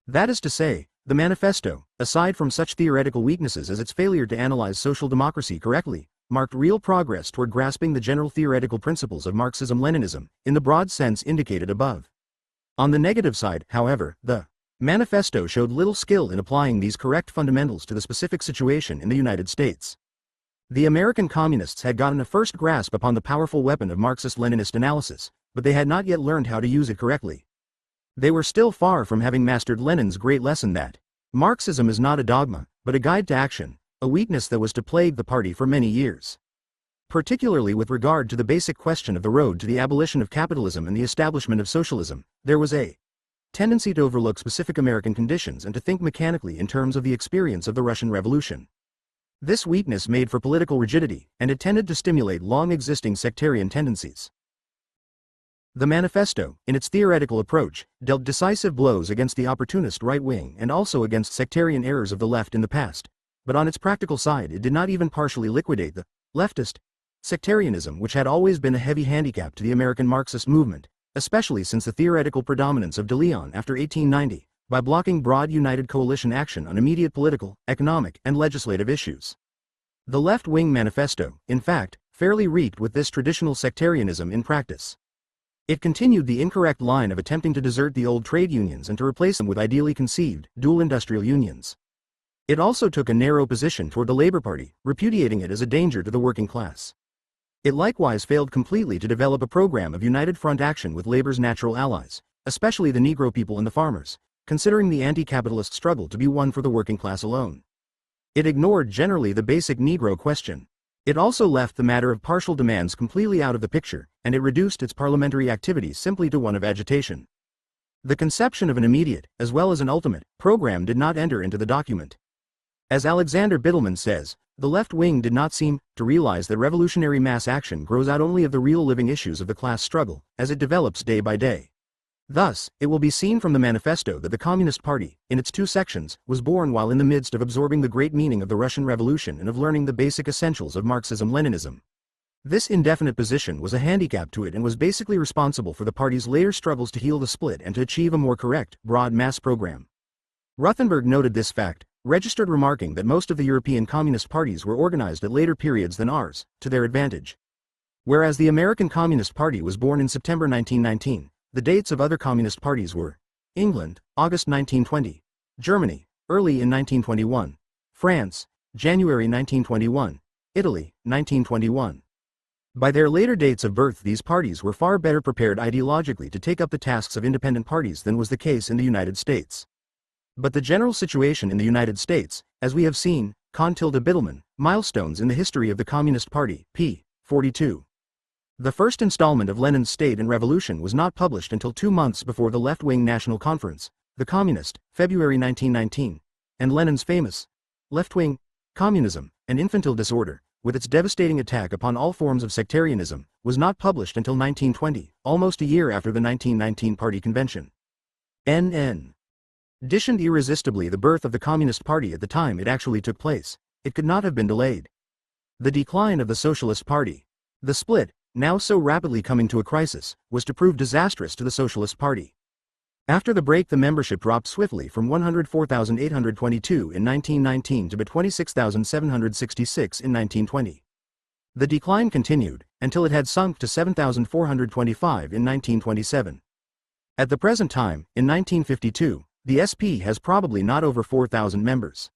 That is to say, the manifesto, aside from such theoretical weaknesses as its failure to analyze social democracy correctly, marked real progress toward grasping the general theoretical principles of Marxism-Leninism, in the broad sense indicated above. On the negative side, however, the manifesto showed little skill in applying these correct fundamentals to the specific situation in the United States. The American communists had gotten a first grasp upon the powerful weapon of Marxist-Leninist analysis, but they had not yet learned how to use it correctly. They were still far from having mastered Lenin's great lesson that Marxism is not a dogma, but a guide to action, a weakness that was to plague the party for many years. Particularly with regard to the basic question of the road to the abolition of capitalism and the establishment of socialism, there was a tendency to overlook specific American conditions and to think mechanically in terms of the experience of the Russian Revolution. This weakness made for political rigidity, and it tended to stimulate long-existing sectarian tendencies. The manifesto, in its theoretical approach, dealt decisive blows against the opportunist right wing and also against sectarian errors of the left in the past, but on its practical side it did not even partially liquidate the leftist sectarianism which had always been a heavy handicap to the American Marxist movement, especially since the theoretical predominance of de Leon after 1890, by blocking broad united coalition action on immediate political, economic, and legislative issues. The left-wing manifesto, in fact, fairly reeked with this traditional sectarianism in practice. It continued the incorrect line of attempting to desert the old trade unions and to replace them with ideally conceived, dual industrial unions. It also took a narrow position toward the Labor Party, repudiating it as a danger to the working class. It likewise failed completely to develop a program of united front action with labor's natural allies, especially the Negro people and the farmers, considering the anti-capitalist struggle to be one for the working class alone. It ignored generally the basic Negro question. It also left the matter of partial demands completely out of the picture, and it reduced its parliamentary activities simply to one of agitation. The conception of an immediate, as well as an ultimate, program did not enter into the document. As Alexander Bittelman says, the left wing did not seem to realize that revolutionary mass action grows out only of the real living issues of the class struggle, as it develops day by day. Thus, it will be seen from the manifesto that the Communist Party, in its two sections, was born while in the midst of absorbing the great meaning of the Russian Revolution and of learning the basic essentials of Marxism-Leninism. This indefinite position was a handicap to it and was basically responsible for the party's later struggles to heal the split and to achieve a more correct, broad mass program. Ruthenberg noted this fact, registered remarking that most of the European communist parties were organized at later periods than ours, to their advantage. Whereas the American Communist Party was born in September 1919, the dates of other communist parties were England, August 1920, Germany, early in 1921, France, January 1921, Italy, 1921. By their later dates of birth, these parties were far better prepared ideologically to take up the tasks of independent parties than was the case in the United States. But the general situation in the United States, as we have seen, Bittelman, Milestones in the History of the Communist Party, p. 42. The first installment of Lenin's State and Revolution was not published until 2 months before the left-wing National Conference, the Communist, February 1919, and Lenin's famous left-wing Communism, an Infantile Disorder, with its devastating attack upon all forms of sectarianism, was not published until 1920, almost a year after the 1919 Party Convention. N.N. Dishoned irresistibly the birth of the Communist Party at the time it actually took place. It could not have been delayed. The decline of the Socialist Party, the split, now so rapidly coming to a crisis, was to prove disastrous to the Socialist Party. After the break, the membership dropped swiftly from 104,822 in 1919 to but 26,766 in 1920. The decline continued, until it had sunk to 7,425 in 1927. At the present time, in 1952, the SP has probably not over 4,000 members.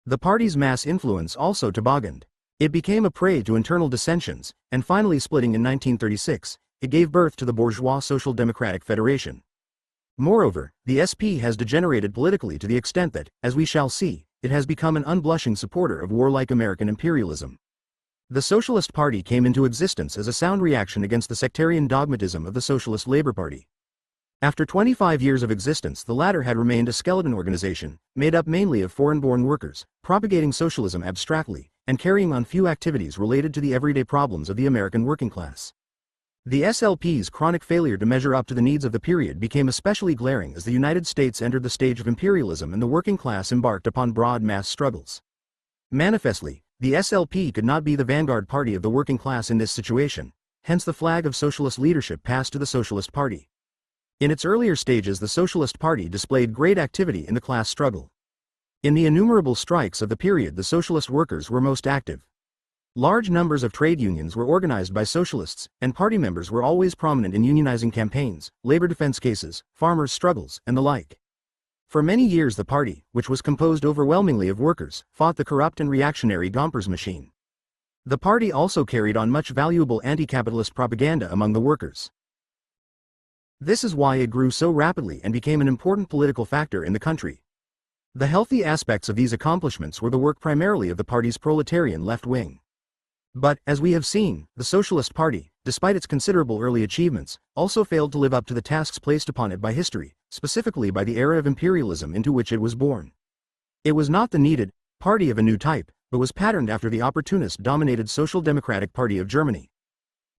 The party's mass influence also tobogganed. It became a prey to internal dissensions, and finally splitting in 1936, it gave birth to the Bourgeois Social Democratic Federation. Moreover, the SP has degenerated politically to the extent that, as we shall see, it has become an unblushing supporter of warlike American imperialism. The Socialist Party came into existence as a sound reaction against the sectarian dogmatism of the Socialist Labor Party. After 25 years of existence, the latter had remained a skeleton organization, made up mainly of foreign-born workers, propagating socialism abstractly, and carrying on few activities related to the everyday problems of the American working class. The SLP's chronic failure to measure up to the needs of the period became especially glaring as the United States entered the stage of imperialism and the working class embarked upon broad mass struggles. Manifestly, the SLP could not be the vanguard party of the working class in this situation, hence the flag of socialist leadership passed to the Socialist Party. In its earlier stages, the Socialist Party displayed great activity in the class struggle. In the innumerable strikes of the period, the socialist workers were most active. Large numbers of trade unions were organized by socialists, and party members were always prominent in unionizing campaigns, labor defense cases, farmers' struggles, and the like. For many years the party, which was composed overwhelmingly of workers, fought the corrupt and reactionary Gompers machine. The party also carried on much valuable anti-capitalist propaganda among the workers. This is why it grew so rapidly and became an important political factor in the country. The healthy aspects of these accomplishments were the work primarily of the party's proletarian left wing. But, as we have seen, the Socialist Party, despite its considerable early achievements, also failed to live up to the tasks placed upon it by history, specifically by the era of imperialism into which it was born. It was not the needed party of a new type, but was patterned after the opportunist-dominated Social Democratic Party of Germany.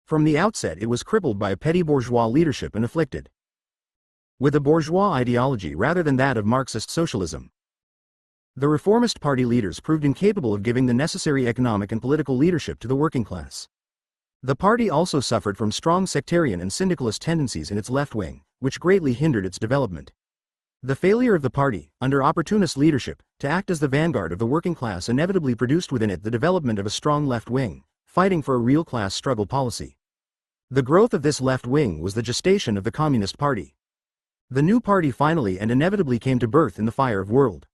From the outset it was crippled by a petty bourgeois leadership and afflicted with a bourgeois ideology rather than that of Marxist socialism. The Reformist Party leaders proved incapable of giving the necessary economic and political leadership to the working class. The party also suffered from strong sectarian and syndicalist tendencies in its left wing, which greatly hindered its development. The failure of the party, under opportunist leadership, to act as the vanguard of the working class inevitably produced within it the development of a strong left wing, fighting for a real class struggle policy. The growth of this left wing was the gestation of the Communist Party. The new party finally and inevitably came to birth in the fire of World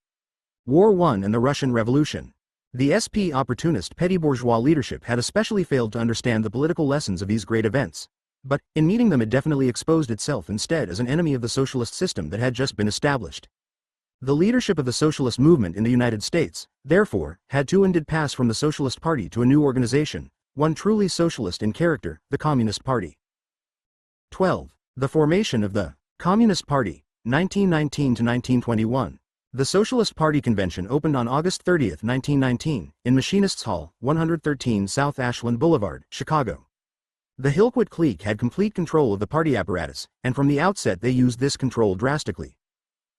War I and the Russian Revolution. The SP opportunist petty bourgeois leadership had especially failed to understand the political lessons of these great events, but, in meeting them, it definitely exposed itself instead as an enemy of the socialist system that had just been established. The leadership of the socialist movement in the United States, therefore, had to and did pass from the Socialist Party to a new organization, one truly socialist in character, the Communist Party. 12. The formation of the Communist Party, 1919 to 1921. The Socialist Party convention opened on August 30, 1919, in Machinists Hall, 113 South Ashland Boulevard, Chicago. The Hillquit clique had complete control of the party apparatus, and from the outset they used this control drastically.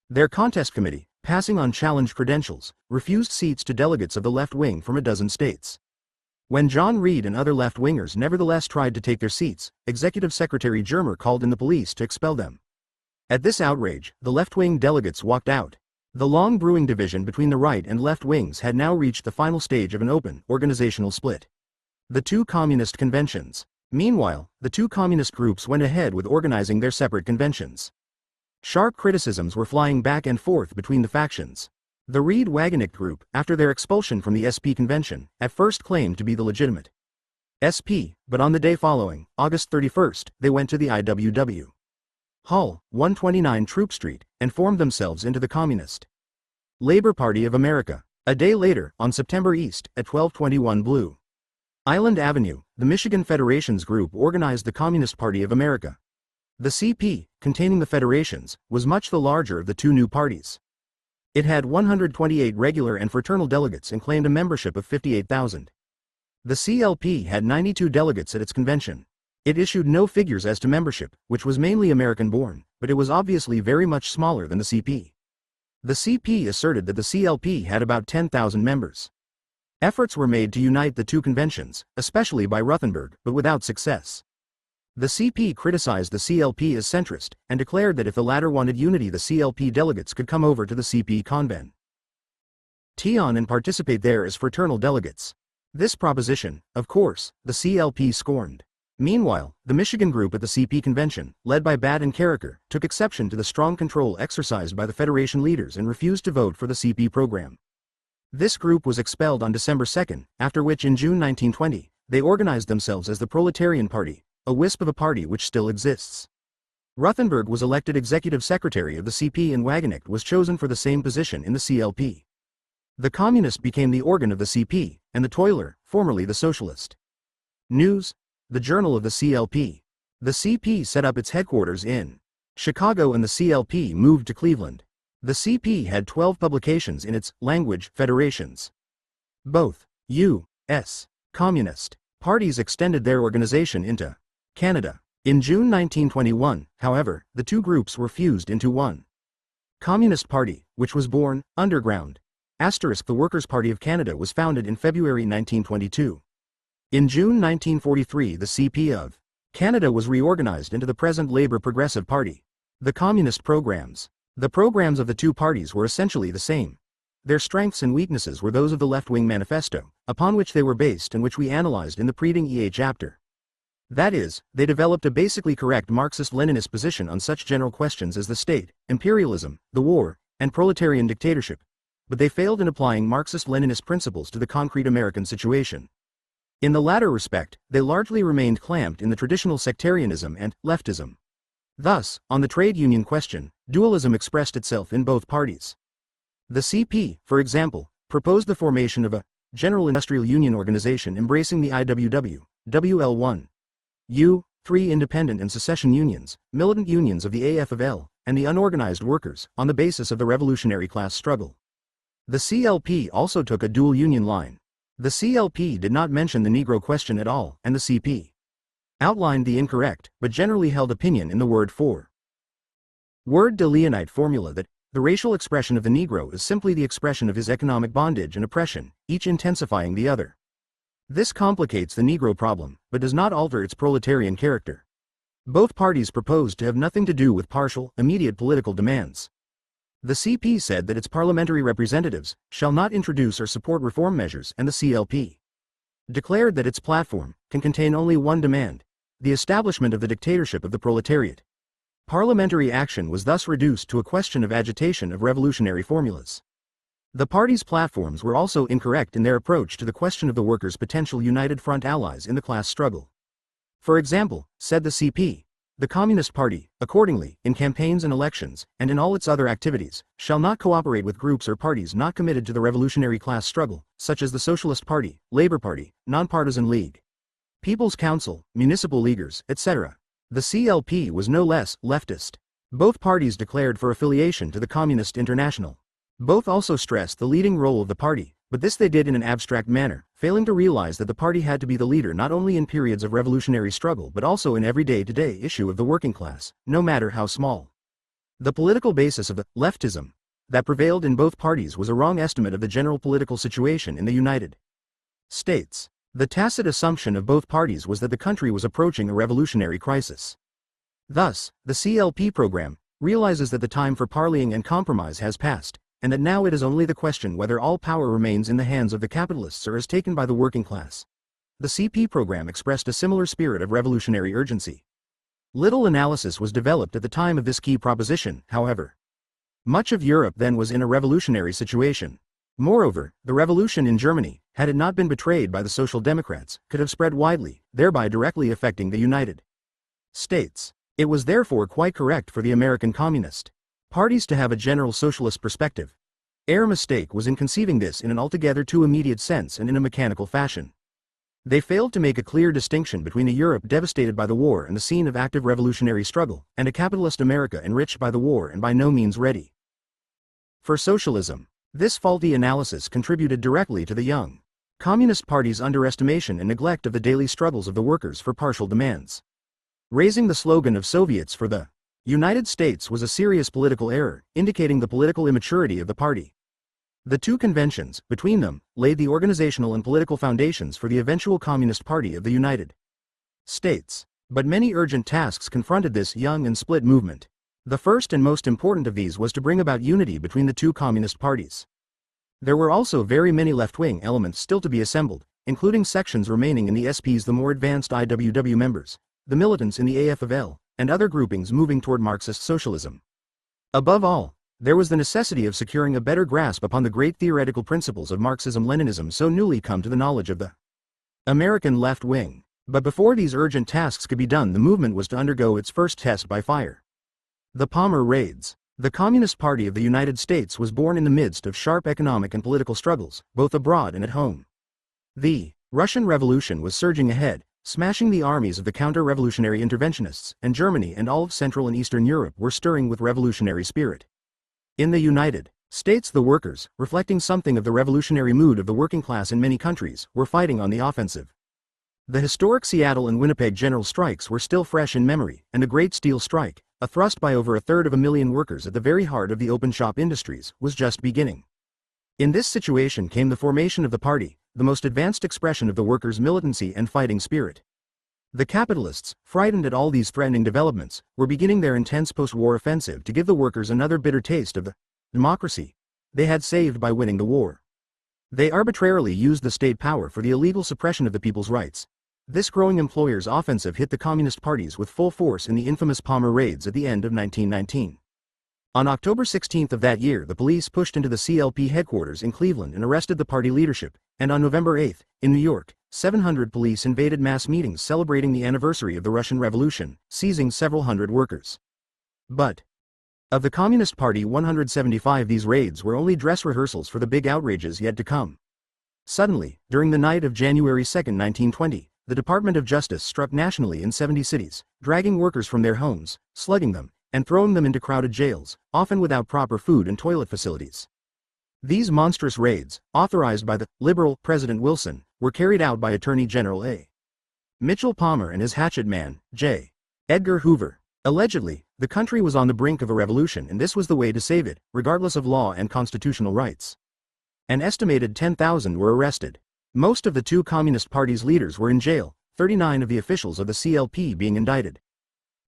Their contest committee, passing on challenge credentials, refused seats to delegates of the left wing from a dozen states. When John Reed and other left-wingers nevertheless tried to take their seats, Executive Secretary Germer called in the police to expel them. At this outrage, the left-wing delegates walked out. The long brewing division between the right and left wings had now reached the final stage of an open, organizational split. The two communist conventions. Meanwhile, the two communist groups went ahead with organizing their separate conventions. Sharp criticisms were flying back and forth between the factions. The Reed-Wagenknecht group, after their expulsion from the SP convention, at first claimed to be the legitimate SP, but on the day following, August 31st, they went to the IWW Hall, 129 Troop Street, and formed themselves into the Communist Labor Party of America. A day later, on September East, at 1221 Blue Island Avenue, the Michigan Federations Group organized the Communist Party of America. The CP, containing the federations, was much the larger of the two new parties. It had 128 regular and fraternal delegates and claimed a membership of 58,000. The CLP had 92 delegates at its convention. It issued no figures as to membership, which was mainly American-born, but it was obviously very much smaller than the CP. The CP asserted that the CLP had about 10,000 members. Efforts were made to unite the two conventions, especially by Ruthenberg, but without success. The CP criticized the CLP as centrist, and declared that if the latter wanted unity, the CLP delegates could come over to the CP convent and participate there as fraternal delegates. This proposition, of course, the CLP scorned. Meanwhile, the Michigan group at the CP convention, led by Batt and Carricker, took exception to the strong control exercised by the Federation leaders and refused to vote for the CP program. This group was expelled on December 2, after which in June 1920, they organized themselves as the Proletarian Party, a wisp of a party which still exists. Ruthenberg was elected executive secretary of the CP and Wagenknecht was chosen for the same position in the CLP. The Communist became the organ of the CP, and the Toiler, formerly the Socialist News, the journal of the CLP. The CP set up its headquarters in Chicago and the CLP moved to Cleveland. The CP had 12 publications in its language federations. Both U.S. Communist parties extended their organization into Canada. In June 1921, however, the two groups were fused into one. Communist Party, which was born underground. The Workers' Party of Canada was founded in February 1922. In June 1943, the CP of Canada was reorganized into the present Labour Progressive Party. The communist programs. The programs of the two parties were essentially the same. Their strengths and weaknesses were those of the left-wing manifesto, upon which they were based and which we analyzed in the preceding EA chapter. That is, they developed a basically correct Marxist-Leninist position on such general questions as the state, imperialism, the war, and proletarian dictatorship, but they failed in applying Marxist-Leninist principles to the concrete American situation. In the latter respect, they largely remained clamped in the traditional sectarianism and leftism. Thus, on the trade union question, dualism expressed itself in both parties. The CP, for example, proposed the formation of a General Industrial Union organization embracing the IWW, WL1, U3 independent and secession unions, militant unions of the AFL, and the unorganized workers, on the basis of the revolutionary class struggle. The CLP also took a dual union line. The CLP did not mention the Negro question at all, and the CP outlined the incorrect, but generally held opinion in the word de Leonite formula that the racial expression of the Negro is simply the expression of his economic bondage and oppression, each intensifying the other. This complicates the Negro problem, but does not alter its proletarian character. Both parties proposed to have nothing to do with partial, immediate political demands. The CP said that its parliamentary representatives shall not introduce or support reform measures, and the CLP declared that its platform can contain only one demand: the establishment of the dictatorship of the proletariat. Parliamentary action was thus reduced to a question of agitation of revolutionary formulas. The parties' platforms were also incorrect in their approach to the question of the workers' potential United Front allies in the class struggle. For example, said the CP, the Communist Party, accordingly, in campaigns and elections, and in all its other activities, shall not cooperate with groups or parties not committed to the revolutionary class struggle, such as the Socialist Party, Labour Party, Nonpartisan League, People's Council, Municipal Leaguers, etc. The CLP was no less leftist. Both parties declared for affiliation to the Communist International. Both also stressed the leading role of the party, but this they did in an abstract manner, failing to realize that the party had to be the leader not only in periods of revolutionary struggle but also in every day-to-day issue of the working class, no matter how small. The political basis of the leftism that prevailed in both parties was a wrong estimate of the general political situation in the United States. The tacit assumption of both parties was that the country was approaching a revolutionary crisis. Thus, the CLP program realizes that the time for parleying and compromise has passed, and that now it is only the question whether all power remains in the hands of the capitalists or is taken by the working class. The CP program expressed a similar spirit of revolutionary urgency. Little analysis was developed at the time of this key proposition, however. Much of Europe then was in a revolutionary situation. Moreover, the revolution in Germany, had it not been betrayed by the Social Democrats, could have spread widely, thereby directly affecting the United States. It was therefore quite correct for the American Communist parties to have a general socialist perspective. Their mistake was in conceiving this in an altogether too immediate sense and in a mechanical fashion. They failed to make a clear distinction between a Europe devastated by the war and the scene of active revolutionary struggle, and a capitalist America enriched by the war and by no means ready for socialism. This faulty analysis contributed directly to the young Communist Party's underestimation and neglect of the daily struggles of the workers for partial demands. Raising the slogan of Soviets for the United States was a serious political error, indicating the political immaturity of the party. The two conventions, between them, laid the organizational and political foundations for the eventual Communist Party of the United States. But many urgent tasks confronted this young and split movement. The first and most important of these was to bring about unity between the two communist parties. There were also very many left-wing elements still to be assembled, including sections remaining in the SPs, the more advanced IWW members, the militants in the AFL, and other groupings moving toward Marxist socialism. Above all, there was the necessity of securing a better grasp upon the great theoretical principles of Marxism-Leninism so newly come to the knowledge of the American left wing. But before these urgent tasks could be done, the movement was to undergo its first test by fire. The Palmer Raids. The Communist Party of the United States was born in the midst of sharp economic and political struggles, both abroad and at home. The Russian Revolution was surging ahead, smashing the armies of the counter-revolutionary interventionists, and Germany and all of Central and Eastern Europe were stirring with revolutionary spirit. In the United States, the workers, reflecting something of the revolutionary mood of the working class in many countries, were fighting on the offensive. The historic Seattle and Winnipeg general strikes were still fresh in memory, and the Great Steel Strike, a thrust by over 1/3 workers at the very heart of the open shop industries, was just beginning. In this situation came the formation of the party, the most advanced expression of the workers' militancy and fighting spirit. The capitalists, frightened at all these threatening developments, were beginning their intense post-war offensive to give the workers another bitter taste of the democracy they had saved by winning the war. They arbitrarily used the state power for the illegal suppression of the people's rights. This growing employers' offensive hit the communist parties with full force in the infamous Palmer raids at the end of 1919. On October 16 of that year, the police pushed into the CLP headquarters in Cleveland and arrested the party leadership, and on November 8, in New York, 700 police invaded mass meetings celebrating the anniversary of the Russian Revolution, seizing several hundred workers. But of the Communist Party 175, these raids were only dress rehearsals for the big outrages yet to come. Suddenly, during the night of January 2, 1920, the Department of Justice struck nationally in 70 cities, dragging workers from their homes, slugging them, and throwing them into crowded jails, often without proper food and toilet facilities. These monstrous raids, authorized by the liberal President Wilson, were carried out by Attorney General A. Mitchell Palmer and his hatchet man, J. Edgar Hoover. Allegedly, the country was on the brink of a revolution, and this was the way to save it, regardless of law and constitutional rights. An estimated 10,000 were arrested. Most of the two Communist Party's leaders were in jail, 39 of the officials of the CLP being indicted.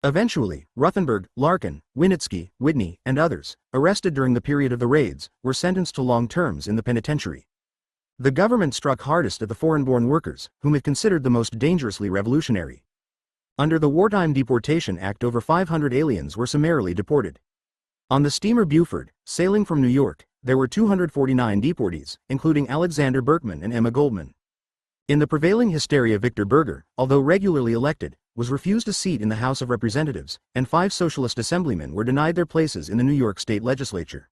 Eventually, Ruthenberg, Larkin, Winitsky, Whitney, and others, arrested during the period of the raids, were sentenced to long terms in the penitentiary. The government struck hardest at the foreign-born workers, whom it considered the most dangerously revolutionary. Under the Wartime Deportation Act, over 500 aliens were summarily deported. On the steamer Buford, sailing from New York, there were 249 deportees, including Alexander Berkman and Emma Goldman. In the prevailing hysteria, Victor Berger, although regularly elected, was refused a seat in the House of Representatives, and 5 socialist assemblymen were denied their places in the New York State Legislature.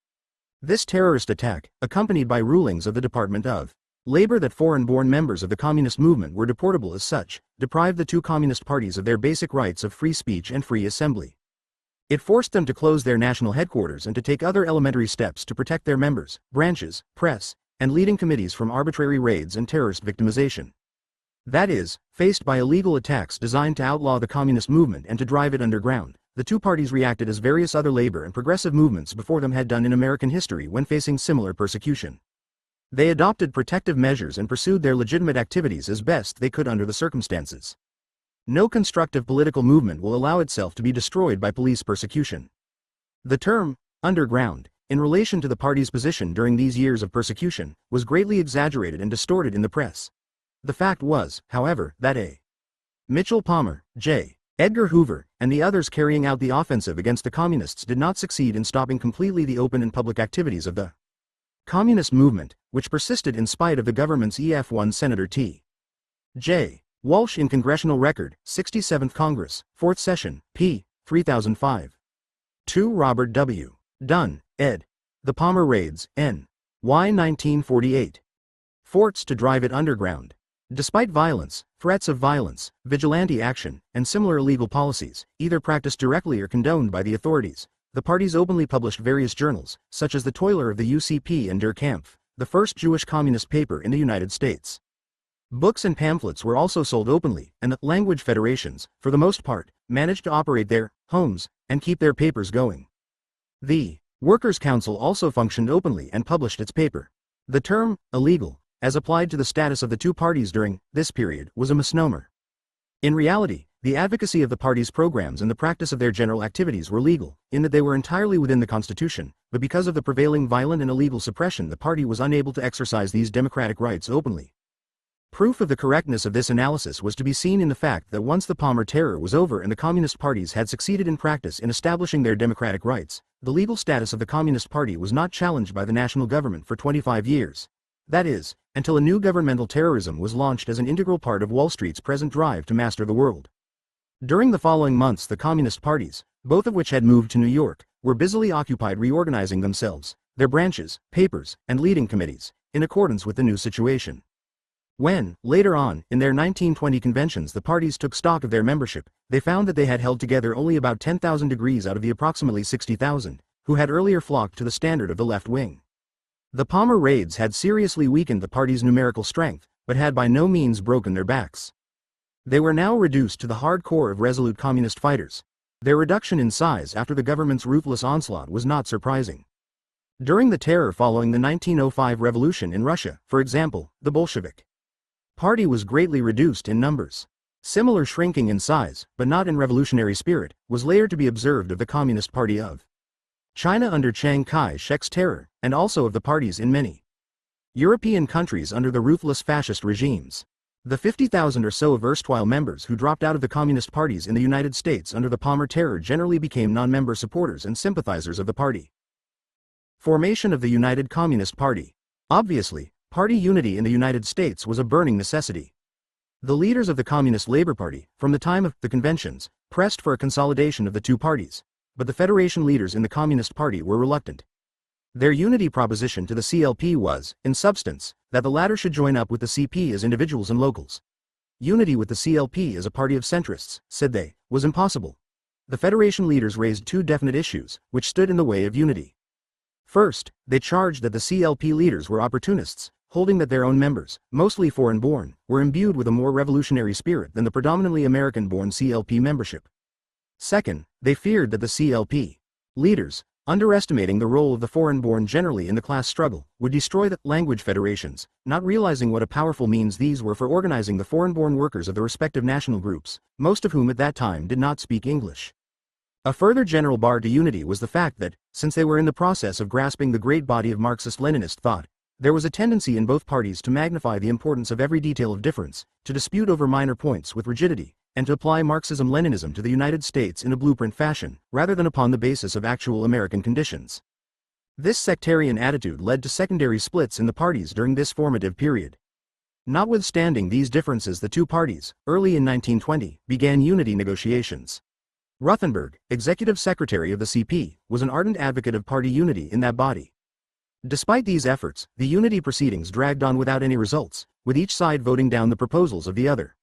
This terrorist attack, accompanied by rulings of the Department of Labor that foreign-born members of the communist movement were deportable as such, deprived the two communist parties of their basic rights of free speech and free assembly. It forced them to close their national headquarters and to take other elementary steps to protect their members, branches, press, and leading committees from arbitrary raids and terrorist victimization. That is, faced by illegal attacks designed to outlaw the communist movement and to drive it underground, the two parties reacted as various other labor and progressive movements before them had done in American history when facing similar persecution. They adopted protective measures and pursued their legitimate activities as best they could under the circumstances. No constructive political movement will allow itself to be destroyed by police persecution. The term, underground, in relation to the party's position during these years of persecution, was greatly exaggerated and distorted in the press. The fact was, however, that A. Mitchell Palmer, J. Edgar Hoover, and the others carrying out the offensive against the communists did not succeed in stopping completely the open and public activities of the communist movement, which persisted in spite of the government's EF-1 Senator T. J. Walsh in Congressional Record, 67th Congress, 4th Session, p. 3005. 2. Robert W. Dunn, ed. The Palmer Raids, N. Y. 1948. Forts to drive it underground. Despite violence, threats of violence, vigilante action, and similar illegal policies, either practiced directly or condoned by the authorities, the parties openly published various journals, such as the Toiler of the UCP and Der Kampf, the first Jewish communist paper in the United States. Books and pamphlets were also sold openly, and the language federations, for the most part, managed to operate their homes and keep their papers going. The Workers' Council also functioned openly and published its paper. The term, illegal, as applied to the status of the two parties during this period, was a misnomer. In reality, the advocacy of the party's programs and the practice of their general activities were legal, in that they were entirely within the Constitution, but because of the prevailing violent and illegal suppression, the party was unable to exercise these democratic rights openly. Proof of the correctness of this analysis was to be seen in the fact that once the Palmer terror was over and the communist parties had succeeded in practice in establishing their democratic rights, the legal status of the Communist Party was not challenged by the national government for 25 years. That is, until a new governmental terrorism was launched as an integral part of Wall Street's present drive to master the world. During the following months, the communist parties, both of which had moved to New York, were busily occupied reorganizing themselves, their branches, papers, and leading committees, in accordance with the new situation. When, later on, in their 1920 conventions, the parties took stock of their membership, they found that they had held together only about 10,000 degrees out of the approximately 60,000, who had earlier flocked to the standard of the left wing. The Palmer raids had seriously weakened the party's numerical strength, but had by no means broken their backs. They were now reduced to the hardcore of resolute communist fighters. Their reduction in size after the government's ruthless onslaught was not surprising. During the terror following the 1905 revolution in Russia, for example, the Bolshevik Party was greatly reduced in numbers. Similar shrinking in size, but not in revolutionary spirit, was later to be observed of the Communist Party of China under Chiang Kai-shek's terror, and also of the parties in many European countries under the ruthless fascist regimes. The 50,000 or so of erstwhile members who dropped out of the communist parties in the United States under the Palmer terror generally became non-member supporters and sympathizers of the party. Formation of the United Communist Party. Obviously, party unity in the United States was a burning necessity. The leaders of the Communist Labor Party, from the time of the conventions, pressed for a consolidation of the two parties, but the Federation leaders in the Communist Party were reluctant. Their unity proposition to the CLP was, in substance, that the latter should join up with the CP as individuals and locals. Unity with the CLP as a party of centrists, said they, was impossible. The Federation leaders raised two definite issues, which stood in the way of unity. First, they charged that the CLP leaders were opportunists, holding that their own members, mostly foreign-born, were imbued with a more revolutionary spirit than the predominantly American-born CLP membership. Second, they feared that the CLP leaders, underestimating the role of the foreign-born generally in the class struggle, would destroy the language federations, not realizing what a powerful means these were for organizing the foreign-born workers of the respective national groups, most of whom at that time did not speak English. A further general bar to unity was the fact that, since they were in the process of grasping the great body of Marxist-Leninist thought, there was a tendency in both parties to magnify the importance of every detail of difference, to dispute over minor points with rigidity, and to apply Marxism-Leninism to the United States in a blueprint fashion, rather than upon the basis of actual American conditions. This sectarian attitude led to secondary splits in the parties during this formative period. Notwithstanding these differences, the two parties, early in 1920, began unity negotiations. Ruthenberg, executive secretary of the CP, was an ardent advocate of party unity in that body. Despite these efforts, the unity proceedings dragged on without any results, with each side voting down the proposals of the other.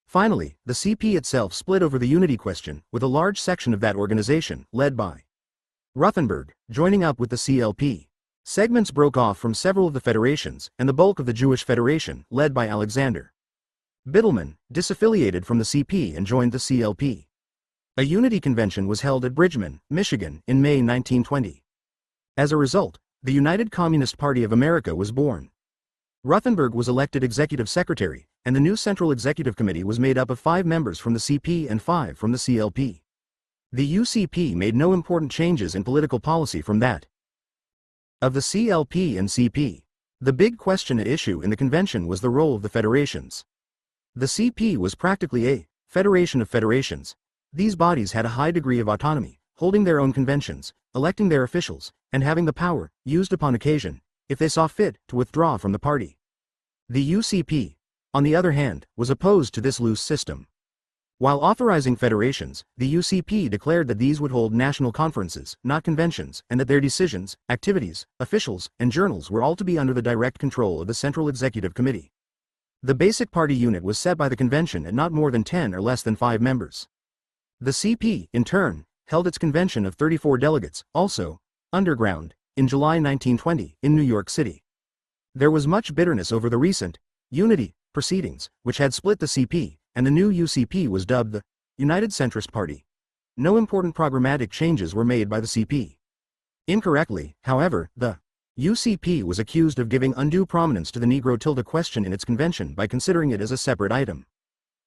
Finally, the CP itself split over the unity question, with a large section of that organization, led by Ruthenberg, joining up with the CLP. Segments broke off from several of the federations, and the bulk of the Jewish Federation, led by Alexander Bittelman, disaffiliated from the CP and joined the CLP. A unity convention was held at Bridgman, Michigan, in May 1920. As a result, the United Communist Party of America was born. Ruthenberg was elected executive secretary, and the new Central Executive Committee was made up of 5 members from the CP and 5 from the CLP. The UCP made no important changes in political policy from that of the CLP and CP. The big question at issue in the convention was the role of the federations. The CP was practically a federation of federations. These bodies had a high degree of autonomy, holding their own conventions, electing their officials, and having the power, used upon occasion, if they saw fit, to withdraw from the party. The UCP, on the other hand, was opposed to this loose system. While authorizing federations, the UCP declared that these would hold national conferences, not conventions, and that their decisions, activities, officials, and journals were all to be under the direct control of the Central Executive Committee. The basic party unit was set by the convention at not more than 10 or less than 5 members. The CP, in turn, held its convention of 34 delegates, also, underground, in July 1920, in New York City. There was much bitterness over the recent unity proceedings, which had split the CP, and the new UCP was dubbed the United Centrist Party. No important programmatic changes were made by the CP. Incorrectly, however, the UCP was accused of giving undue prominence to the Negro tilde question in its convention by considering it as a separate item.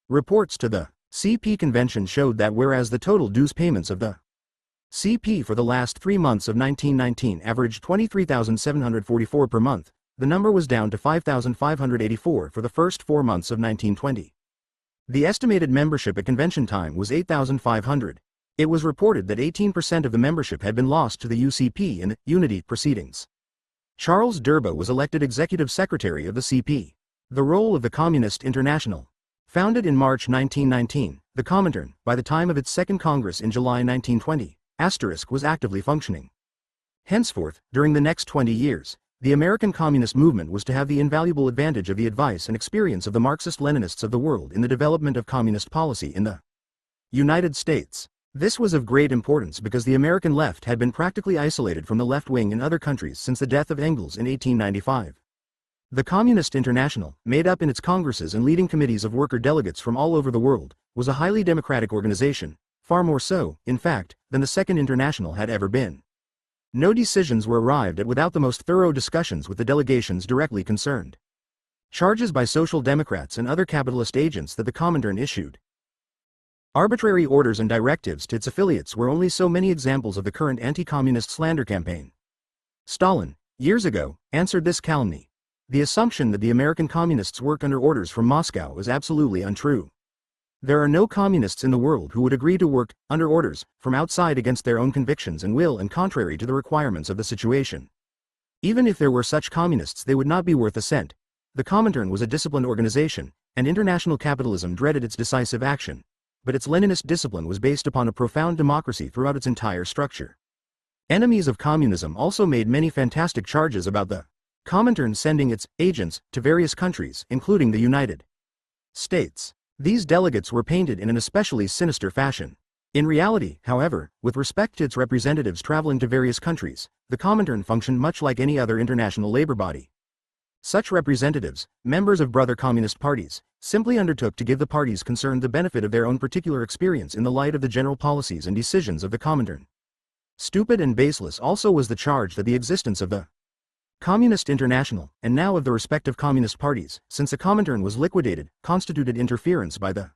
Reports to the CP convention showed that whereas the total dues payments of the CP for the last 3 months of 1919 averaged $23,744 per month, the number was down to $5,584 for the first 4 months of 1920. The estimated membership at convention time was 8,500. It was reported that 18% of the membership had been lost to the UCP in the unity proceedings. Charles Durba was elected executive secretary of the CP. The role of the Communist International. Founded in March 1919, the Comintern, by the time of its second Congress in July 1920, was actively functioning. Henceforth, during the next 20 years, the American communist movement was to have the invaluable advantage of the advice and experience of the Marxist-Leninists of the world in the development of communist policy in the United States. This was of great importance because the American left had been practically isolated from the left wing in other countries since the death of Engels in 1895. The Communist International, made up in its congresses and leading committees of worker delegates from all over the world, was a highly democratic organization, far more so, in fact, than the Second International had ever been. No decisions were arrived at without the most thorough discussions with the delegations directly concerned. Charges by Social Democrats and other capitalist agents that the Comintern issued arbitrary orders and directives to its affiliates were only so many examples of the current anti-communist slander campaign. Stalin, years ago, answered this calumny. The assumption that the American communists work under orders from Moscow is absolutely untrue. There are no communists in the world who would agree to work under orders from outside against their own convictions and will and contrary to the requirements of the situation. Even if there were such communists, they would not be worth a cent. The Comintern was a disciplined organization, and international capitalism dreaded its decisive action. But its Leninist discipline was based upon a profound democracy throughout its entire structure. Enemies of communism also made many fantastic charges about the Comintern sending its agents to various countries, including the United States. These delegates were painted in an especially sinister fashion. In reality, however, with respect to its representatives traveling to various countries, the Comintern functioned much like any other international labor body. Such representatives, members of brother communist parties, simply undertook to give the parties concerned the benefit of their own particular experience in the light of the general policies and decisions of the Comintern. Stupid and baseless also was the charge that the existence of the Communist International, and now of the respective communist parties, since the Comintern was liquidated, constituted interference by the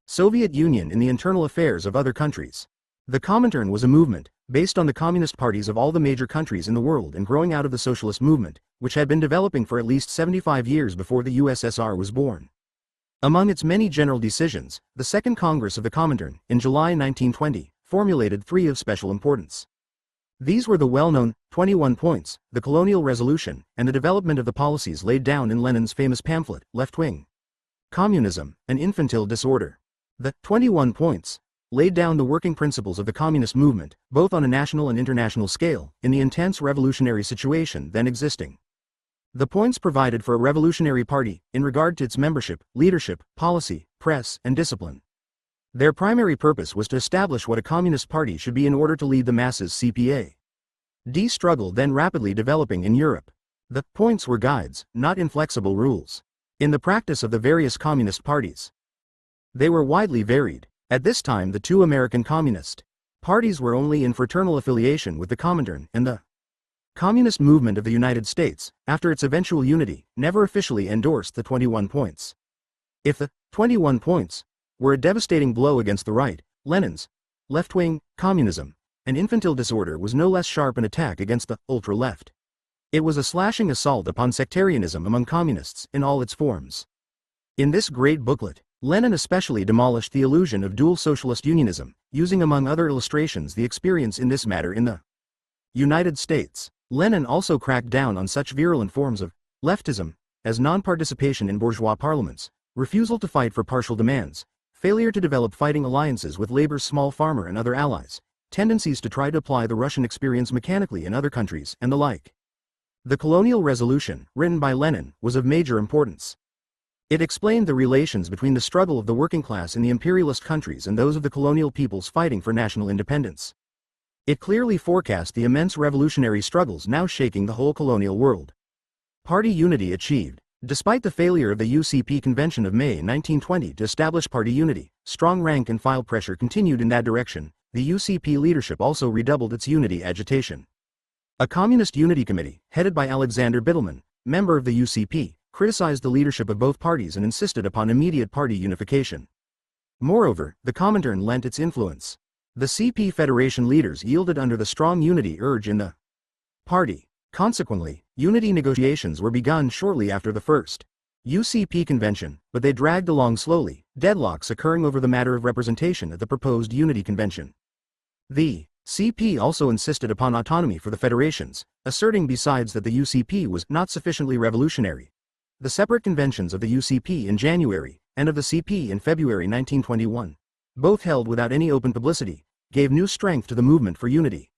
Soviet Union in the internal affairs of other countries. The Comintern was a movement, based on the communist parties of all the major countries in the world and growing out of the socialist movement, which had been developing for at least 75 years before the USSR was born. Among its many general decisions, the Second Congress of the Comintern, in July 1920, formulated 3 of special importance. These were the well-known 21 points, the Colonial Resolution, and the development of the policies laid down in Lenin's famous pamphlet, Left-Wing Communism, an Infantile Disorder. The 21 points laid down the working principles of the communist movement, both on a national and international scale, in the intense revolutionary situation then existing. The points provided for a revolutionary party, in regard to its membership, leadership, policy, press, and discipline. Their primary purpose was to establish what a communist party should be in order to lead the masses. CPA.D struggle then rapidly developing in Europe. The points were guides, not inflexible rules. In the practice of the various communist parties, they were widely varied. At this time the 2 American communist parties were only in fraternal affiliation with the Comintern, and the Communist Movement of the United States, after its eventual unity, never officially endorsed the 21 points. If the 21 points were a devastating blow against the right, Lenin's left-wing communism, an infantile disorder was no less sharp an attack against the ultra-left. It was a slashing assault upon sectarianism among communists in all its forms. In this great booklet, Lenin especially demolished the illusion of dual socialist unionism, using among other illustrations the experience in this matter in the United States. Lenin also cracked down on such virulent forms of leftism as non-participation in bourgeois parliaments, refusal to fight for partial demands, failure to develop fighting alliances with labor's small farmer and other allies, tendencies to try to apply the Russian experience mechanically in other countries, and the like. The Colonial Resolution, written by Lenin, was of major importance. It explained the relations between the struggle of the working class in the imperialist countries and those of the colonial peoples fighting for national independence. It clearly forecast the immense revolutionary struggles now shaking the whole colonial world. Party unity achieved. Despite the failure of the UCP Convention of May 1920 to establish party unity, strong rank-and-file pressure continued in that direction. The UCP leadership also redoubled its unity agitation. A Communist Unity Committee, headed by Alexander Bittelman, member of the UCP, criticized the leadership of both parties and insisted upon immediate party unification. Moreover, the Comintern lent its influence. The CP Federation leaders yielded under the strong unity urge in the party. Consequently, unity negotiations were begun shortly after the first UCP convention, but they dragged along slowly, deadlocks occurring over the matter of representation at the proposed unity convention. The CP also insisted upon autonomy for the federations, asserting besides that the UCP was not sufficiently revolutionary. The separate conventions of the UCP in January, and of the CP in February 1921, both held without any open publicity, gave new strength to the movement for unity.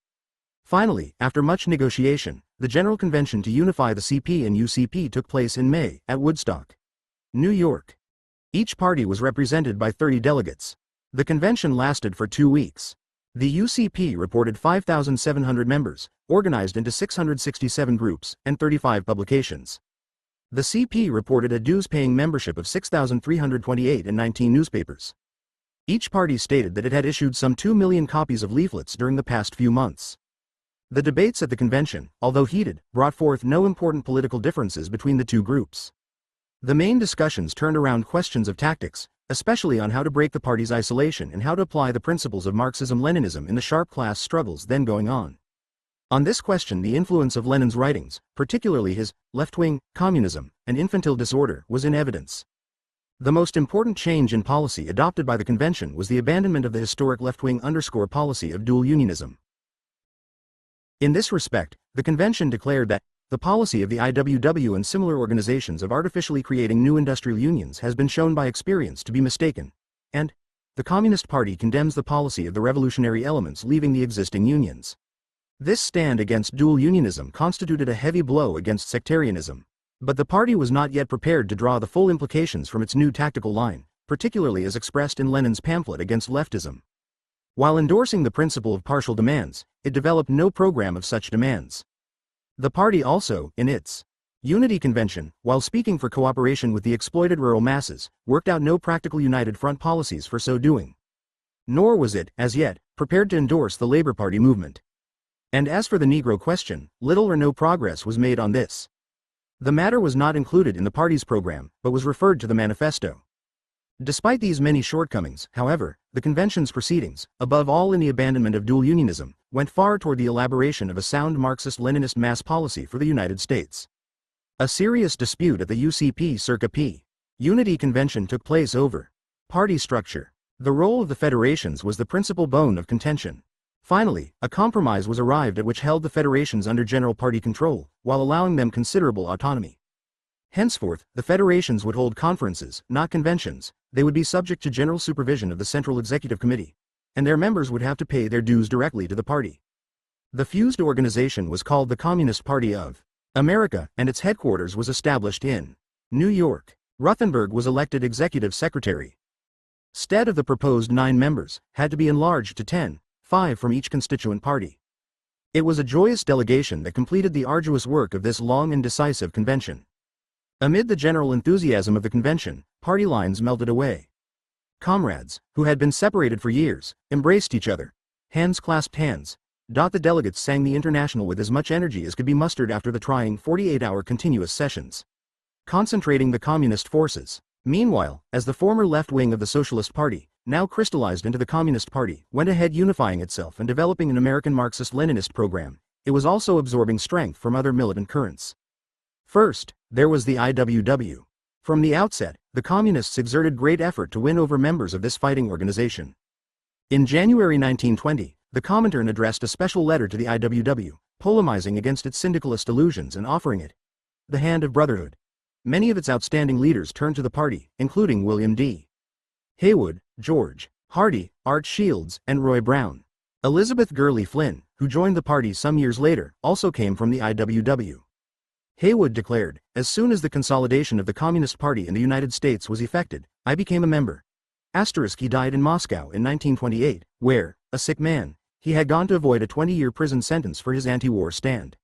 Finally, after much negotiation, the General Convention to unify the CP and UCP took place in May, at Woodstock, New York. Each party was represented by 30 delegates. The convention lasted for 2 weeks. The UCP reported 5,700 members, organized into 667 groups, and 35 publications. The CP reported a dues-paying membership of 6,328 in 19 newspapers. Each party stated that it had issued some 2 million copies of leaflets during the past few months. The debates at the convention, although heated, brought forth no important political differences between the two groups. The main discussions turned around questions of tactics, especially on how to break the party's isolation and how to apply the principles of Marxism-Leninism in the sharp class struggles then going on. On this question, the influence of Lenin's writings, particularly his left-wing communism and infantile disorder, was in evidence. The most important change in policy adopted by the convention was the abandonment of the historic left-wing policy of dual unionism. In this respect, the convention declared that the policy of the IWW and similar organizations of artificially creating new industrial unions has been shown by experience to be mistaken, and the Communist Party condemns the policy of the revolutionary elements leaving the existing unions. This stand against dual unionism constituted a heavy blow against sectarianism, but the party was not yet prepared to draw the full implications from its new tactical line, particularly as expressed in Lenin's pamphlet against leftism. While endorsing the principle of partial demands, it developed no program of such demands. The party also, in its Unity Convention, while speaking for cooperation with the exploited rural masses, worked out no practical united front policies for so doing. Nor was it, as yet, prepared to endorse the Labour Party movement. And as for the Negro question, little or no progress was made on this. The matter was not included in the party's program, but was referred to the manifesto. Despite these many shortcomings, however, the convention's proceedings, above all in the abandonment of dual unionism, went far toward the elaboration of a sound Marxist-Leninist mass policy for the United States. A serious dispute at the UCP circa P. Unity Convention took place over party structure. The role of the federations was the principal bone of contention. Finally, a compromise was arrived at which held the federations under general party control, while allowing them considerable autonomy. Henceforth, the federations would hold conferences, not conventions. They would be subject to general supervision of the Central Executive Committee, and their members would have to pay their dues directly to the party. The fused organization was called the Communist Party of America, and its headquarters was established in New York. Ruthenberg was elected executive secretary. Stead of the proposed 9 members, had to be enlarged to 10, 5 from each constituent party. It was a joyous delegation that completed the arduous work of this long and decisive convention. Amid the general enthusiasm of the convention, party lines melted away. Comrades, who had been separated for years, embraced each other. Hands clasped hands. The delegates sang the International with as much energy as could be mustered after the trying 48-hour continuous sessions, concentrating the communist forces. Meanwhile, as the former left wing of the Socialist Party, now crystallized into the Communist Party, went ahead unifying itself and developing an American Marxist-Leninist program, it was also absorbing strength from other militant currents. First, there was the IWW. From the outset, the Communists exerted great effort to win over members of this fighting organization. In January 1920, the Comintern addressed a special letter to the IWW, polemizing against its syndicalist illusions and offering it the hand of brotherhood. Many of its outstanding leaders turned to the party, including William D. Haywood, George Hardy, Art Shields, and Roy Brown. Elizabeth Gurley Flynn, who joined the party some years later, also came from the IWW. Haywood declared, "As soon as the consolidation of the Communist Party in the United States was effected, I became a member." He died in Moscow in 1928, where, a sick man, he had gone to avoid a 20-year prison sentence for his anti-war stand.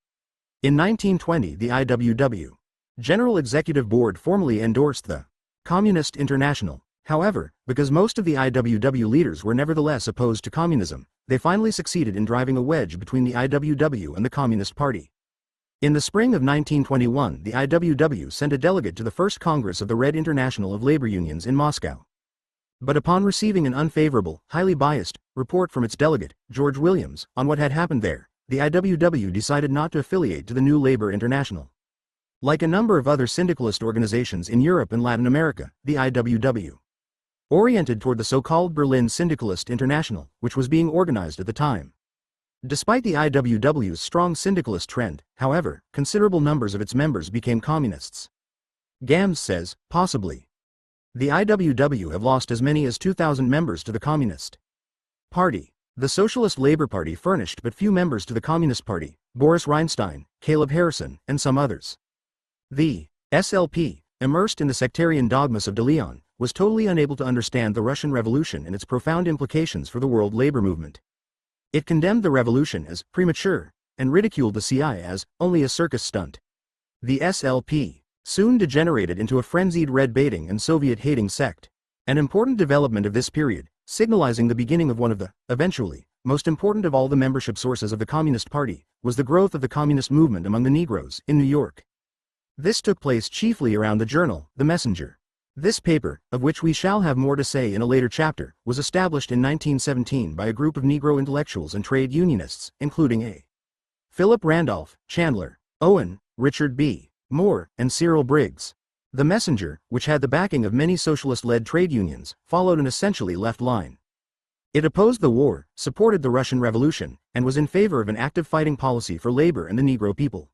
In 1920, the IWW General Executive Board formally endorsed the Communist International. However, because most of the IWW leaders were nevertheless opposed to communism, they finally succeeded in driving a wedge between the IWW and the Communist Party. In the spring of 1921, the IWW sent a delegate to the First Congress of the Red International of Labor Unions in Moscow. But upon receiving an unfavorable, highly biased, report from its delegate, George Williams, on what had happened there, the IWW decided not to affiliate to the new Labor International. Like a number of other syndicalist organizations in Europe and Latin America, the IWW oriented toward the so-called Berlin Syndicalist International, which was being organized at the time. Despite the IWW's strong syndicalist trend, however, considerable numbers of its members became communists. Gams says, possibly, the IWW have lost as many as 2,000 members to the Communist Party. The Socialist Labor Party furnished but few members to the Communist Party: Boris Reinstein, Caleb Harrison, and some others. The SLP, immersed in the sectarian dogmas of de Leon, was totally unable to understand the Russian Revolution and its profound implications for the world labor movement. It condemned the revolution as premature, and ridiculed the CI as only a circus stunt. The SLP soon degenerated into a frenzied red-baiting and Soviet-hating sect. An important development of this period, signalizing the beginning of one of the, eventually, most important of all the membership sources of the Communist Party, was the growth of the communist movement among the Negroes in New York. This took place chiefly around the journal, The Messenger. This paper, of which we shall have more to say in a later chapter, was established in 1917 by a group of Negro intellectuals and trade unionists, including A. Philip Randolph, Chandler, Owen, Richard B. Moore, and Cyril Briggs. The Messenger, which had the backing of many socialist-led trade unions, followed an essentially left line. It opposed the war, supported the Russian Revolution, and was in favor of an active fighting policy for labor and the Negro people.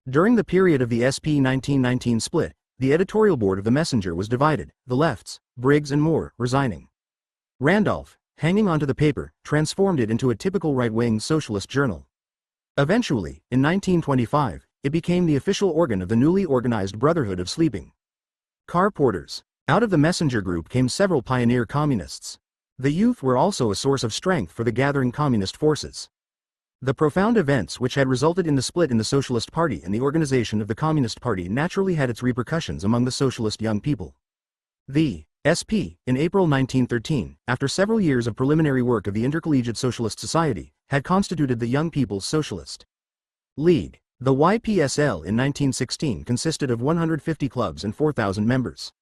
During the period of the SP 1919 split, the editorial board of The Messenger was divided, the lefts, Briggs and Moore, resigning. Randolph, hanging onto the paper, transformed it into a typical right-wing socialist journal. Eventually, in 1925, it became the official organ of the newly organized Brotherhood of Sleeping Car Porters. Out of the Messenger group came several pioneer communists. The youth were also a source of strength for the gathering communist forces. The profound events which had resulted in the split in the Socialist Party and the organization of the Communist Party naturally had its repercussions among the socialist young people. The SP, in April 1913, after several years of preliminary work of the Intercollegiate Socialist Society, had constituted the Young People's Socialist League. The YPSL in 1916 consisted of 150 clubs and 4,000 members.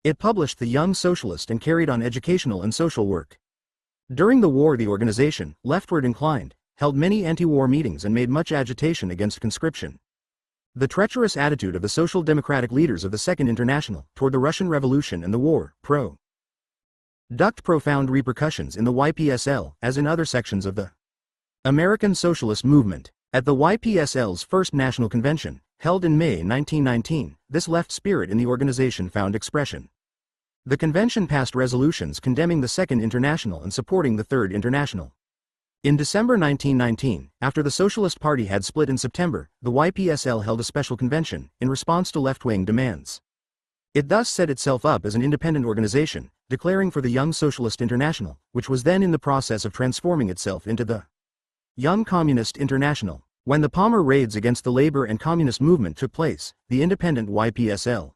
It published The Young Socialist and carried on educational and social work. During the war, the organization, leftward inclined, held many anti-war meetings and made much agitation against conscription. The treacherous attitude of the social democratic leaders of the Second International toward the Russian Revolution and the war, produced profound repercussions in the YPSL, as in other sections of the American Socialist movement. At the YPSL's first national convention, held in May 1919, this left spirit in the organization found expression. The convention passed resolutions condemning the Second International and supporting the Third International. In December 1919, after the Socialist Party had split in September, the YPSL held a special convention, in response to left-wing demands. It thus set itself up as an independent organization, declaring for the Young Socialist International, which was then in the process of transforming itself into the Young Communist International. When the Palmer raids against the labor and communist movement took place, the independent YPSL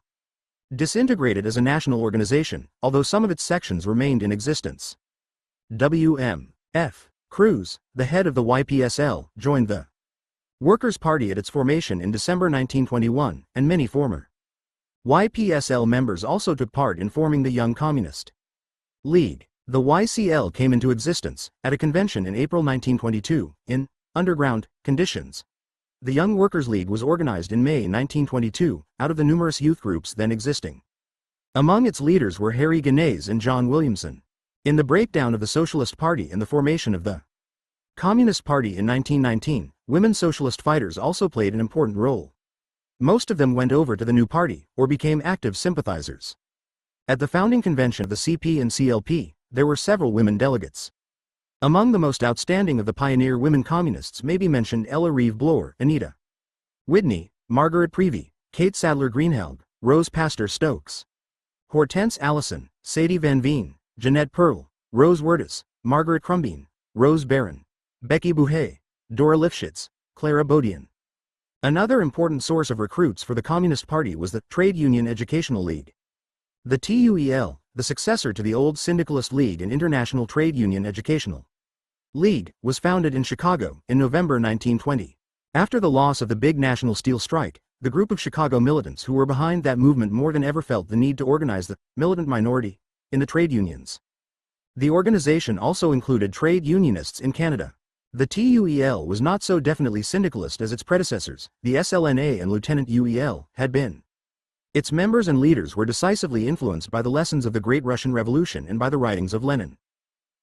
disintegrated as a national organization, although some of its sections remained in existence. W.M.F. Cruz, the head of the YPSL, joined the Workers' Party at its formation in December 1921, and many former YPSL members also took part in forming the Young Communist League. The YCL came into existence, at a convention in April 1922, in underground conditions. The Young Workers' League was organized in May 1922, out of the numerous youth groups then existing. Among its leaders were Harry Genez and John Williamson. In the breakdown of the Socialist Party and the formation of the Communist Party in 1919, women socialist fighters also played an important role. Most of them went over to the new party, or became active sympathizers. At the founding convention of the CP and CLP, there were several women delegates. Among the most outstanding of the pioneer women communists may be mentioned Ella Reeve Bloor, Anita Whitney, Margaret Prevey, Kate Sadler Greenhalgh, Rose Pastor Stokes, Hortense Allison, Sadie Van Veen, Jeanette Pearl, Rose Wertis, Margaret Crumbine, Rose Barron, Becky Bouhet, Dora Lifshitz, Clara Bodian. Another important source of recruits for the Communist Party was the Trade Union Educational League. The TUEL, the successor to the old Syndicalist League and International Trade Union Educational League, was founded in Chicago in November 1920. After the loss of the big national steel strike, the group of Chicago militants who were behind that movement more than ever felt the need to organize the militant minority in the trade unions. The organization also included trade unionists in Canada. The TUEL was not so definitely syndicalist as its predecessors, the SLNA and Lieutenant UEL, had been. Its members and leaders were decisively influenced by the lessons of the Great Russian Revolution and by the writings of Lenin.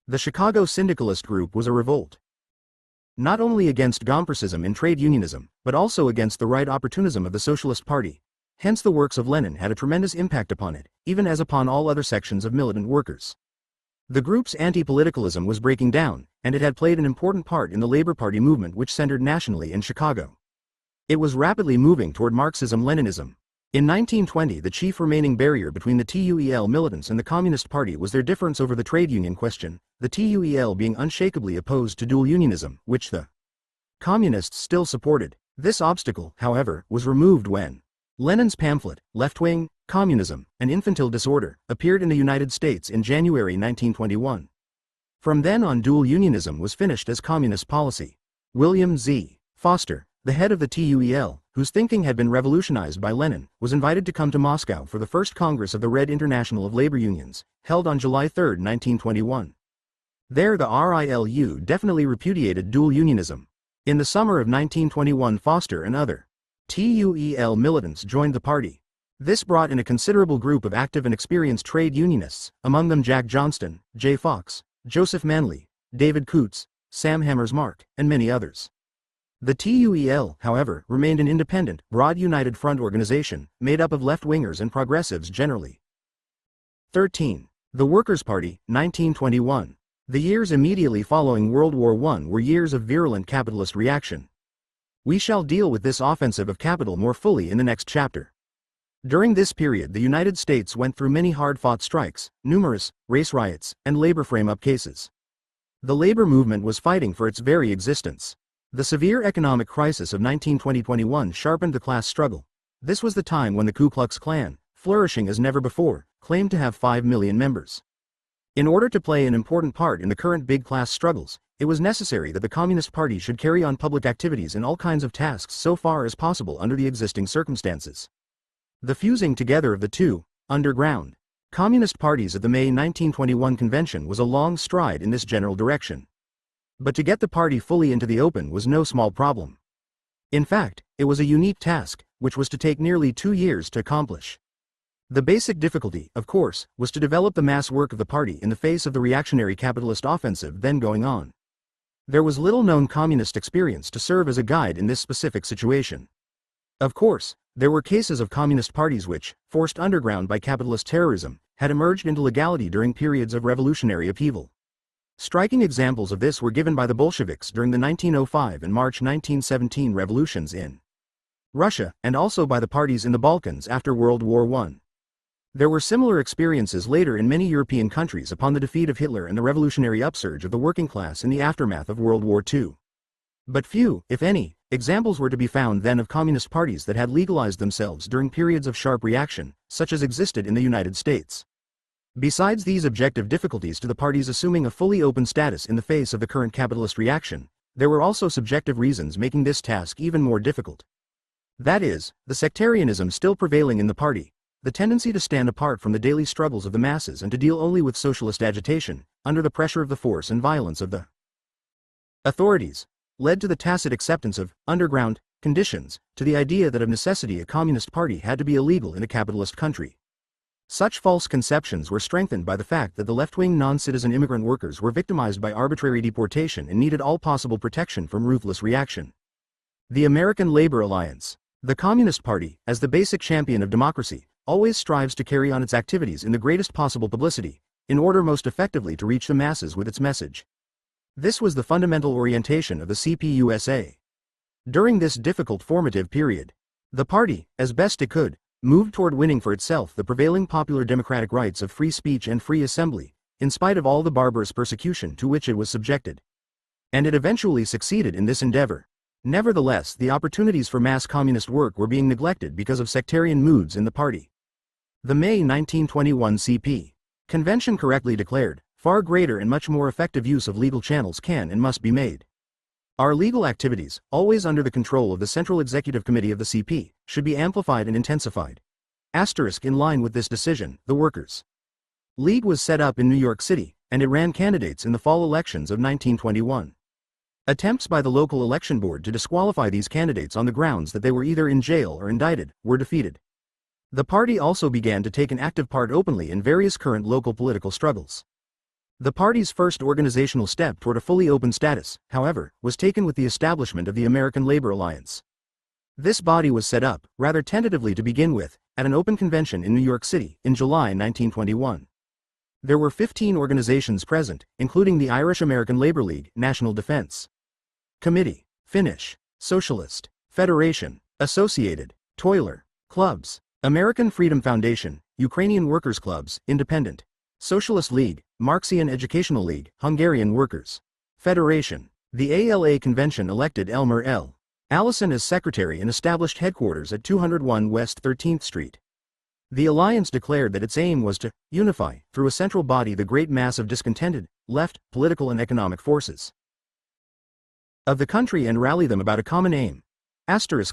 The Chicago Syndicalist Group was a revolt, not only against Gompersism and trade unionism, but also against the right opportunism of the Socialist Party. Hence the works of Lenin had a tremendous impact upon it, even as upon all other sections of militant workers. The group's anti-politicalism was breaking down, and it had played an important part in the Labor Party movement which centered nationally in Chicago. It was rapidly moving toward Marxism-Leninism. In 1920, the chief remaining barrier between the TUEL militants and the Communist Party was their difference over the trade union question, the TUEL being unshakably opposed to dual unionism, which the Communists still supported. This obstacle, however, was removed when Lenin's pamphlet, Left-Wing, Communism, and Infantile Disorder, appeared in the United States in January 1921. From then on, dual unionism was finished as communist policy. William Z. Foster, the head of the TUEL, whose thinking had been revolutionized by Lenin, was invited to come to Moscow for the first Congress of the Red International of Labor Unions, held on July 3, 1921. There the RILU definitely repudiated dual unionism. In the summer of 1921, Foster and other TUEL militants joined the party. This brought in a considerable group of active and experienced trade unionists, among them Jack Johnston, J. Fox, Joseph Manley, David Coutts, Sam Hammersmark, and many others. The TUEL, however, remained an independent, broad united front organization, made up of left-wingers and progressives generally. 13. The Workers' Party, 1921. The years immediately following World War I were years of virulent capitalist reaction. We shall deal with this offensive of capital more fully in the next chapter. During this period, the United States went through many hard-fought strikes, numerous race riots, and labor frame-up cases. The labor movement was fighting for its very existence. The severe economic crisis of 1920-21 sharpened the class struggle. This was the time when the Ku Klux Klan, flourishing as never before, claimed to have 5 million members. In order to play an important part in the current big class struggles, it was necessary that the Communist Party should carry on public activities and all kinds of tasks so far as possible under the existing circumstances. The fusing together of the two, underground, communist parties at the May 1921 convention was a long stride in this general direction. But to get the party fully into the open was no small problem. In fact, it was a unique task, which was to take nearly 2 years to accomplish. The basic difficulty, of course, was to develop the mass work of the party in the face of the reactionary capitalist offensive then going on. There was little known communist experience to serve as a guide in this specific situation. Of course, there were cases of communist parties which, forced underground by capitalist terrorism, had emerged into legality during periods of revolutionary upheaval. Striking examples of this were given by the Bolsheviks during the 1905 and March 1917 revolutions in Russia, and also by the parties in the Balkans after World War I. There were similar experiences later in many European countries upon the defeat of Hitler and the revolutionary upsurge of the working class in the aftermath of World War II. But few, if any, examples were to be found then of communist parties that had legalized themselves during periods of sharp reaction, such as existed in the United States. Besides these objective difficulties to the parties assuming a fully open status in the face of the current capitalist reaction, there were also subjective reasons making this task even more difficult. That is, the sectarianism still prevailing in the party, the tendency to stand apart from the daily struggles of the masses and to deal only with socialist agitation, under the pressure of the force and violence of the authorities, led to the tacit acceptance of underground conditions, to the idea that of necessity a communist party had to be illegal in a capitalist country. Such false conceptions were strengthened by the fact that the left-wing non-citizen immigrant workers were victimized by arbitrary deportation and needed all possible protection from ruthless reaction. The American Labor Alliance, the Communist Party, as the basic champion of democracy, always strives to carry on its activities in the greatest possible publicity, in order most effectively to reach the masses with its message. This was the fundamental orientation of the CPUSA. During this difficult formative period, the party, as best it could, moved toward winning for itself the prevailing popular democratic rights of free speech and free assembly, in spite of all the barbarous persecution to which it was subjected. And it eventually succeeded in this endeavor. Nevertheless, the opportunities for mass communist work were being neglected because of sectarian moods in the party. The May 1921 CP Convention correctly declared, far greater and much more effective use of legal channels can and must be made. Our legal activities, always under the control of the Central Executive Committee of the CP, should be amplified and intensified. In line with this decision, the Workers' League was set up in New York City, and it ran candidates in the fall elections of 1921. Attempts by the local election board to disqualify these candidates on the grounds that they were either in jail or indicted were defeated. The party also began to take an active part openly in various current local political struggles. The party's first organizational step toward a fully open status, however, was taken with the establishment of the American Labor Alliance. This body was set up, rather tentatively to begin with, at an open convention in New York City in July 1921. There were 15 organizations present, including the Irish American Labor League, National Defense Committee, Finnish, Socialist, Federation, Associated, Toiler, Clubs, American Freedom Foundation, Ukrainian Workers' Clubs, Independent, Socialist League, Marxian Educational League, Hungarian Workers' Federation. The ALA convention elected Elmer L. Allison as secretary and established headquarters at 201 West 13th Street. The alliance declared that its aim was to unify, through a central body, the great mass of discontented, left, political and economic forces of the country and rally them about a common aim.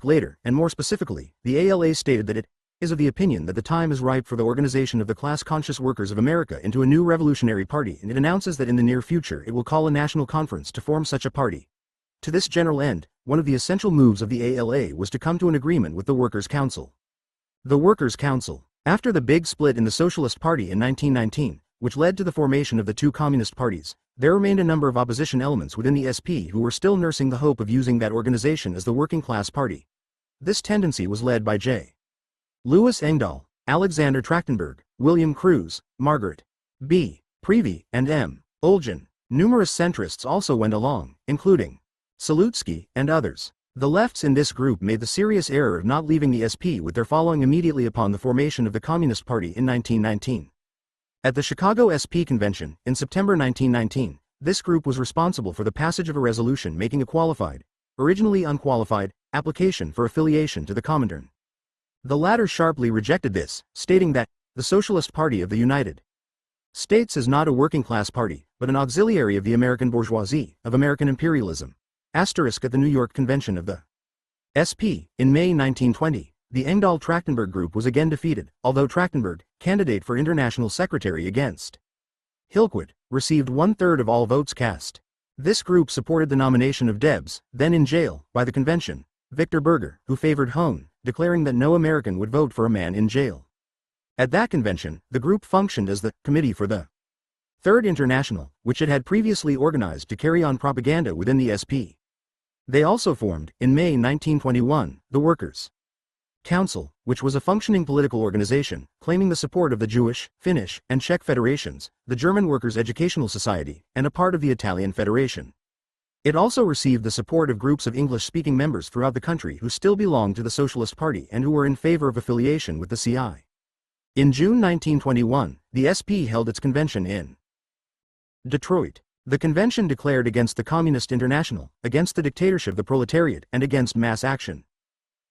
Later, and more specifically, the ALA stated that it is of the opinion that the time is ripe for the organization of the class-conscious workers of America into a new revolutionary party, and it announces that in the near future it will call a national conference to form such a party. To this general end, one of the essential moves of the ALA was to come to an agreement with the Workers' Council. The Workers' Council, after the big split in the Socialist Party in 1919, which led to the formation of the two communist parties, there remained a number of opposition elements within the SP who were still nursing the hope of using that organization as the working class party. This tendency was led by J. Louis Engdahl, Alexander Trachtenberg, William Cruz, Margaret B. Prevey, and M. Oljan. Numerous centrists also went along, including Salutsky and others. The lefts in this group made the serious error of not leaving the SP with their following immediately upon the formation of the Communist Party in 1919. At the Chicago SP Convention, in September 1919, this group was responsible for the passage of a resolution making a qualified, originally unqualified, application for affiliation to the Comintern. The latter sharply rejected this, stating that the Socialist Party of the United States is not a working-class party, but an auxiliary of the American bourgeoisie, of American imperialism. At the New York Convention of the SP, in May 1920, the Engdahl-Trachtenberg group was again defeated, although Trachtenberg, candidate for international secretary against Hillquit, received 1/3 of all votes cast. This group supported the nomination of Debs, then in jail, by the convention, Victor Berger, who favored Hone, declaring that no American would vote for a man in jail. At that convention, the group functioned as the Committee for the Third International, which it had previously organized to carry on propaganda within the SP. They also formed, in May 1921, the Workers' Council, which was a functioning political organization, claiming the support of the Jewish, Finnish, and Czech federations, the German Workers' Educational Society, and a part of the Italian Federation. It also received the support of groups of English-speaking members throughout the country who still belonged to the Socialist Party and who were in favor of affiliation with the CI. In June 1921, the SP held its convention in Detroit. The convention declared against the Communist International, against the dictatorship of the proletariat, and against mass action.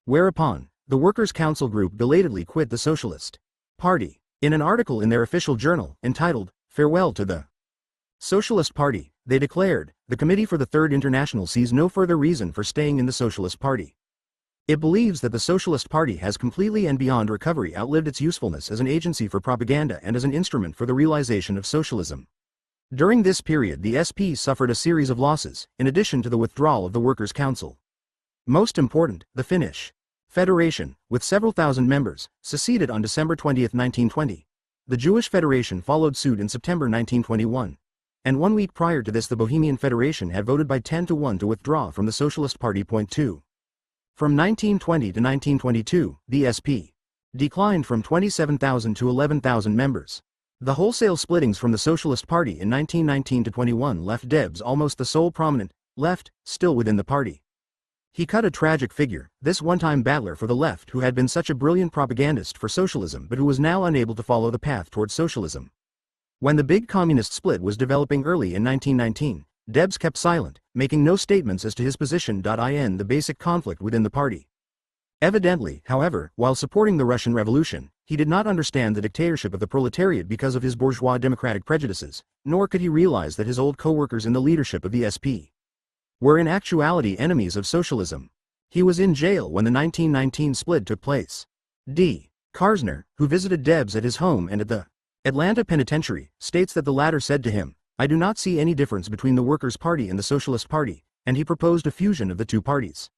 Whereupon, the Workers' Council group belatedly quit the Socialist Party. In an article in their official journal, entitled, "Farewell to the Socialist Party," they declared, "The Committee for the Third International sees no further reason for staying in the Socialist Party. It believes that the Socialist Party has completely and beyond recovery outlived its usefulness as an agency for propaganda and as an instrument for the realization of socialism." During this period, the SP suffered a series of losses, in addition to the withdrawal of the Workers' Council. Most important, the Finnish Federation, with several thousand members, seceded on December 20, 1920. The Jewish Federation followed suit in September 1921. And 1 week prior to this, the Bohemian Federation had voted by 10-1 to withdraw from the Socialist Party. 2. From 1920 to 1922, the SP declined from 27,000 to 11,000 members. The wholesale splittings from the Socialist Party in 1919 to 21 left Debs almost the sole prominent left still within the party. He cut a tragic figure, this one-time battler for the left who had been such a brilliant propagandist for socialism but who was now unable to follow the path towards socialism. When the big communist split was developing early in 1919, Debs kept silent, making no statements as to his position. In the basic conflict within the party. Evidently, however, while supporting the Russian Revolution, he did not understand the dictatorship of the proletariat because of his bourgeois democratic prejudices, nor could he realize that his old co-workers in the leadership of the SP were in actuality enemies of socialism. He was in jail when the 1919 split took place. D. Karsner, who visited Debs at his home and at the Atlanta Penitentiary, states that the latter said to him, "I do not see any difference between the Workers' Party and the Socialist Party," and he proposed a fusion of the two parties.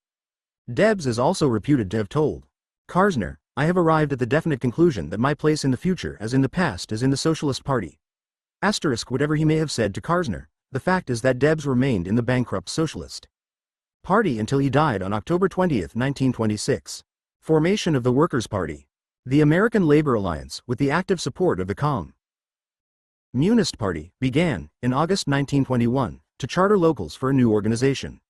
Debs is also reputed to have told Karsner, "I have arrived at the definite conclusion that my place in the future as in the past is in the Socialist Party." Whatever he may have said to Karsner, the fact is that Debs remained in the bankrupt Socialist Party until he died on October 20, 1926. Formation of the Workers' Party. The American Labor Alliance, with the active support of the Communist Party, began, in August 1921, to charter locals for a new organization.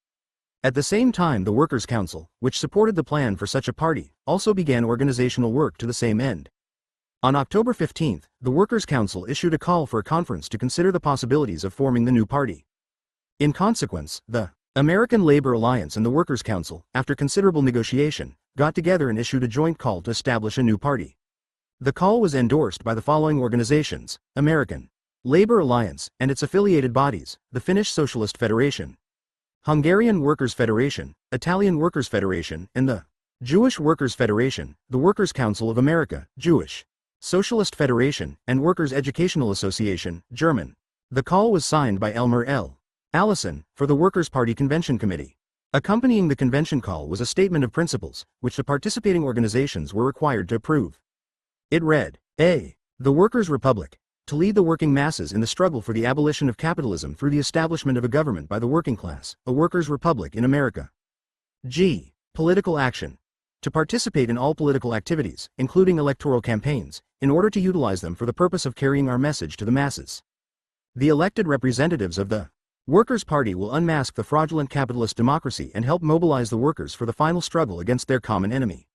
At the same time, the Workers' Council, which supported the plan for such a party, also began organizational work to the same end. On October 15, the Workers' Council issued a call for a conference to consider the possibilities of forming the new party. In consequence, the American Labor Alliance and the Workers' Council, after considerable negotiation, got together and issued a joint call to establish a new party. The call was endorsed by the following organizations: American Labor Alliance and its affiliated bodies, the Finnish Socialist Federation, Hungarian Workers' Federation, Italian Workers' Federation, and the Jewish Workers' Federation, the Workers' Council of America, Jewish Socialist Federation, and Workers' Educational Association, German. The call was signed by Elmer L. Allison for the Workers' Party Convention Committee. Accompanying the convention call was a statement of principles, which the participating organizations were required to approve. It read, A. The Workers' Republic. To lead the working masses in the struggle for the abolition of capitalism through the establishment of a government by the working class, a workers' republic in America. G. Political action. To participate in all political activities, including electoral campaigns, in order to utilize them for the purpose of carrying our message to the masses. The elected representatives of the Workers' Party will unmask the fraudulent capitalist democracy and help mobilize the workers for the final struggle against their common enemy.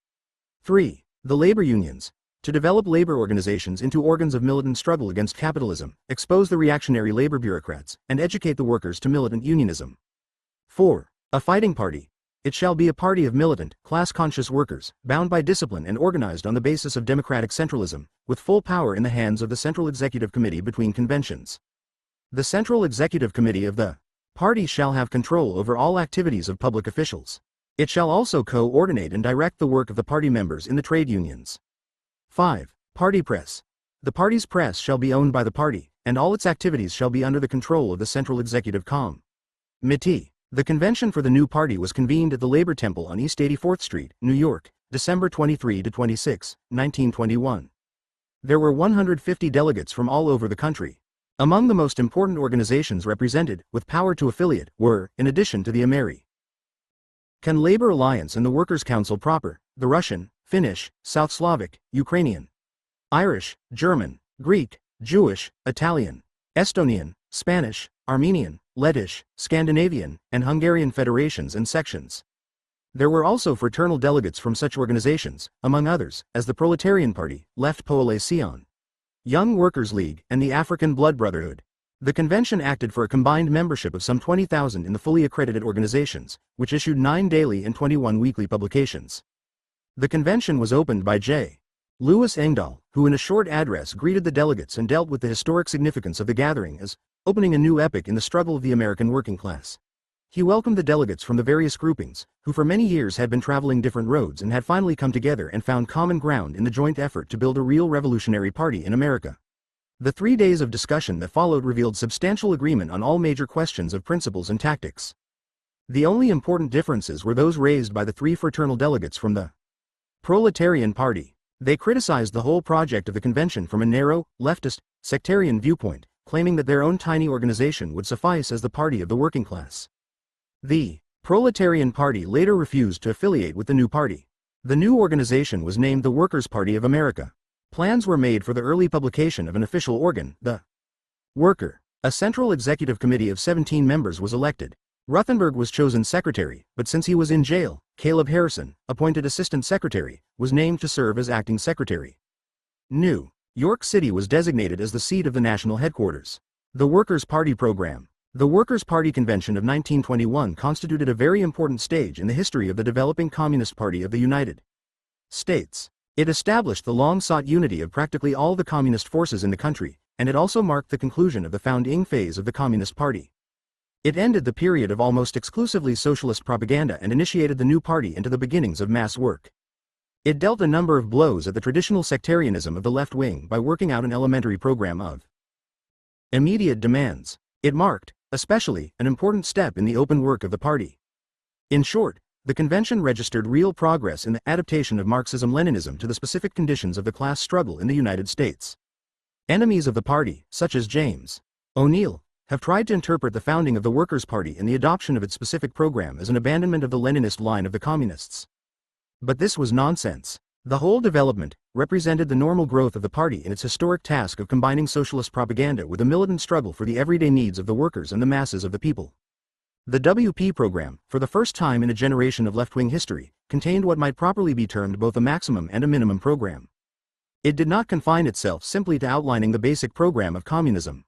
3. The labor unions. To develop labor organizations into organs of militant struggle against capitalism, expose the reactionary labor bureaucrats, and educate the workers to militant unionism. 4. A fighting party. It shall be a party of militant, class-conscious workers, bound by discipline and organized on the basis of democratic centralism, with full power in the hands of the Central Executive Committee between conventions. The Central Executive Committee of the party shall have control over all activities of public officials. It shall also coordinate and direct the work of the party members in the trade unions. 5. Party press. The party's press shall be owned by the party, and all its activities shall be under the control of the Central Executive Committee. The convention for the new party was convened at the Labor Temple on East 84th Street, New York, December 23 to 26, 1921. There were 150 delegates from all over the country. Among the most important organizations represented, with power to affiliate, were, in addition to the American Labor Alliance and the Workers' Council proper, the Russian, Finnish, South Slavic, Ukrainian, Irish, German, Greek, Jewish, Italian, Estonian, Spanish, Armenian, Lettish, Scandinavian, and Hungarian federations and sections. There were also fraternal delegates from such organizations, among others, as the Proletarian Party, Left Coalition, Young Workers' League, and the African Blood Brotherhood. The convention acted for a combined membership of some 20,000 in the fully accredited organizations, which issued 9 daily and 21 weekly publications. The convention was opened by J. Louis Engdahl, who in a short address greeted the delegates and dealt with the historic significance of the gathering as opening a new epoch in the struggle of the American working class. He welcomed the delegates from the various groupings, who for many years had been traveling different roads and had finally come together and found common ground in the joint effort to build a real revolutionary party in America. The 3 days of discussion that followed revealed substantial agreement on all major questions of principles and tactics. The only important differences were those raised by the 3 fraternal delegates from the Proletarian Party. They criticized the whole project of the convention from a narrow, leftist, sectarian viewpoint, claiming that their own tiny organization would suffice as the party of the working class. The Proletarian Party later refused to affiliate with the new party. The new organization was named the Workers' Party of America. Plans were made for the early publication of an official organ, the Worker. A Central Executive Committee of 17 members was elected. Ruthenberg was chosen secretary, but since he was in jail, Caleb Harrison, appointed assistant secretary, was named to serve as acting secretary. New York City was designated as the seat of the national headquarters. The Workers' Party program. The Workers' Party Convention of 1921 constituted a very important stage in the history of the developing Communist Party of the United States. It established the long-sought unity of practically all the communist forces in the country, and it also marked the conclusion of the founding phase of the Communist Party. It ended the period of almost exclusively socialist propaganda and initiated the new party into the beginnings of mass work. It dealt a number of blows at the traditional sectarianism of the left wing by working out an elementary program of immediate demands. It marked, especially, an important step in the open work of the party. In short, the convention registered real progress in the adaptation of Marxism-Leninism to the specific conditions of the class struggle in the United States. Enemies of the party, such as James O'Neill, have tried to interpret the founding of the Workers' Party and the adoption of its specific program as an abandonment of the Leninist line of the communists. But this was nonsense. The whole development represented the normal growth of the party in its historic task of combining socialist propaganda with a militant struggle for the everyday needs of the workers and the masses of the people. The WP program, for the first time in a generation of left-wing history, contained what might properly be termed both a maximum and a minimum program. It did not confine itself simply to outlining the basic program of communism.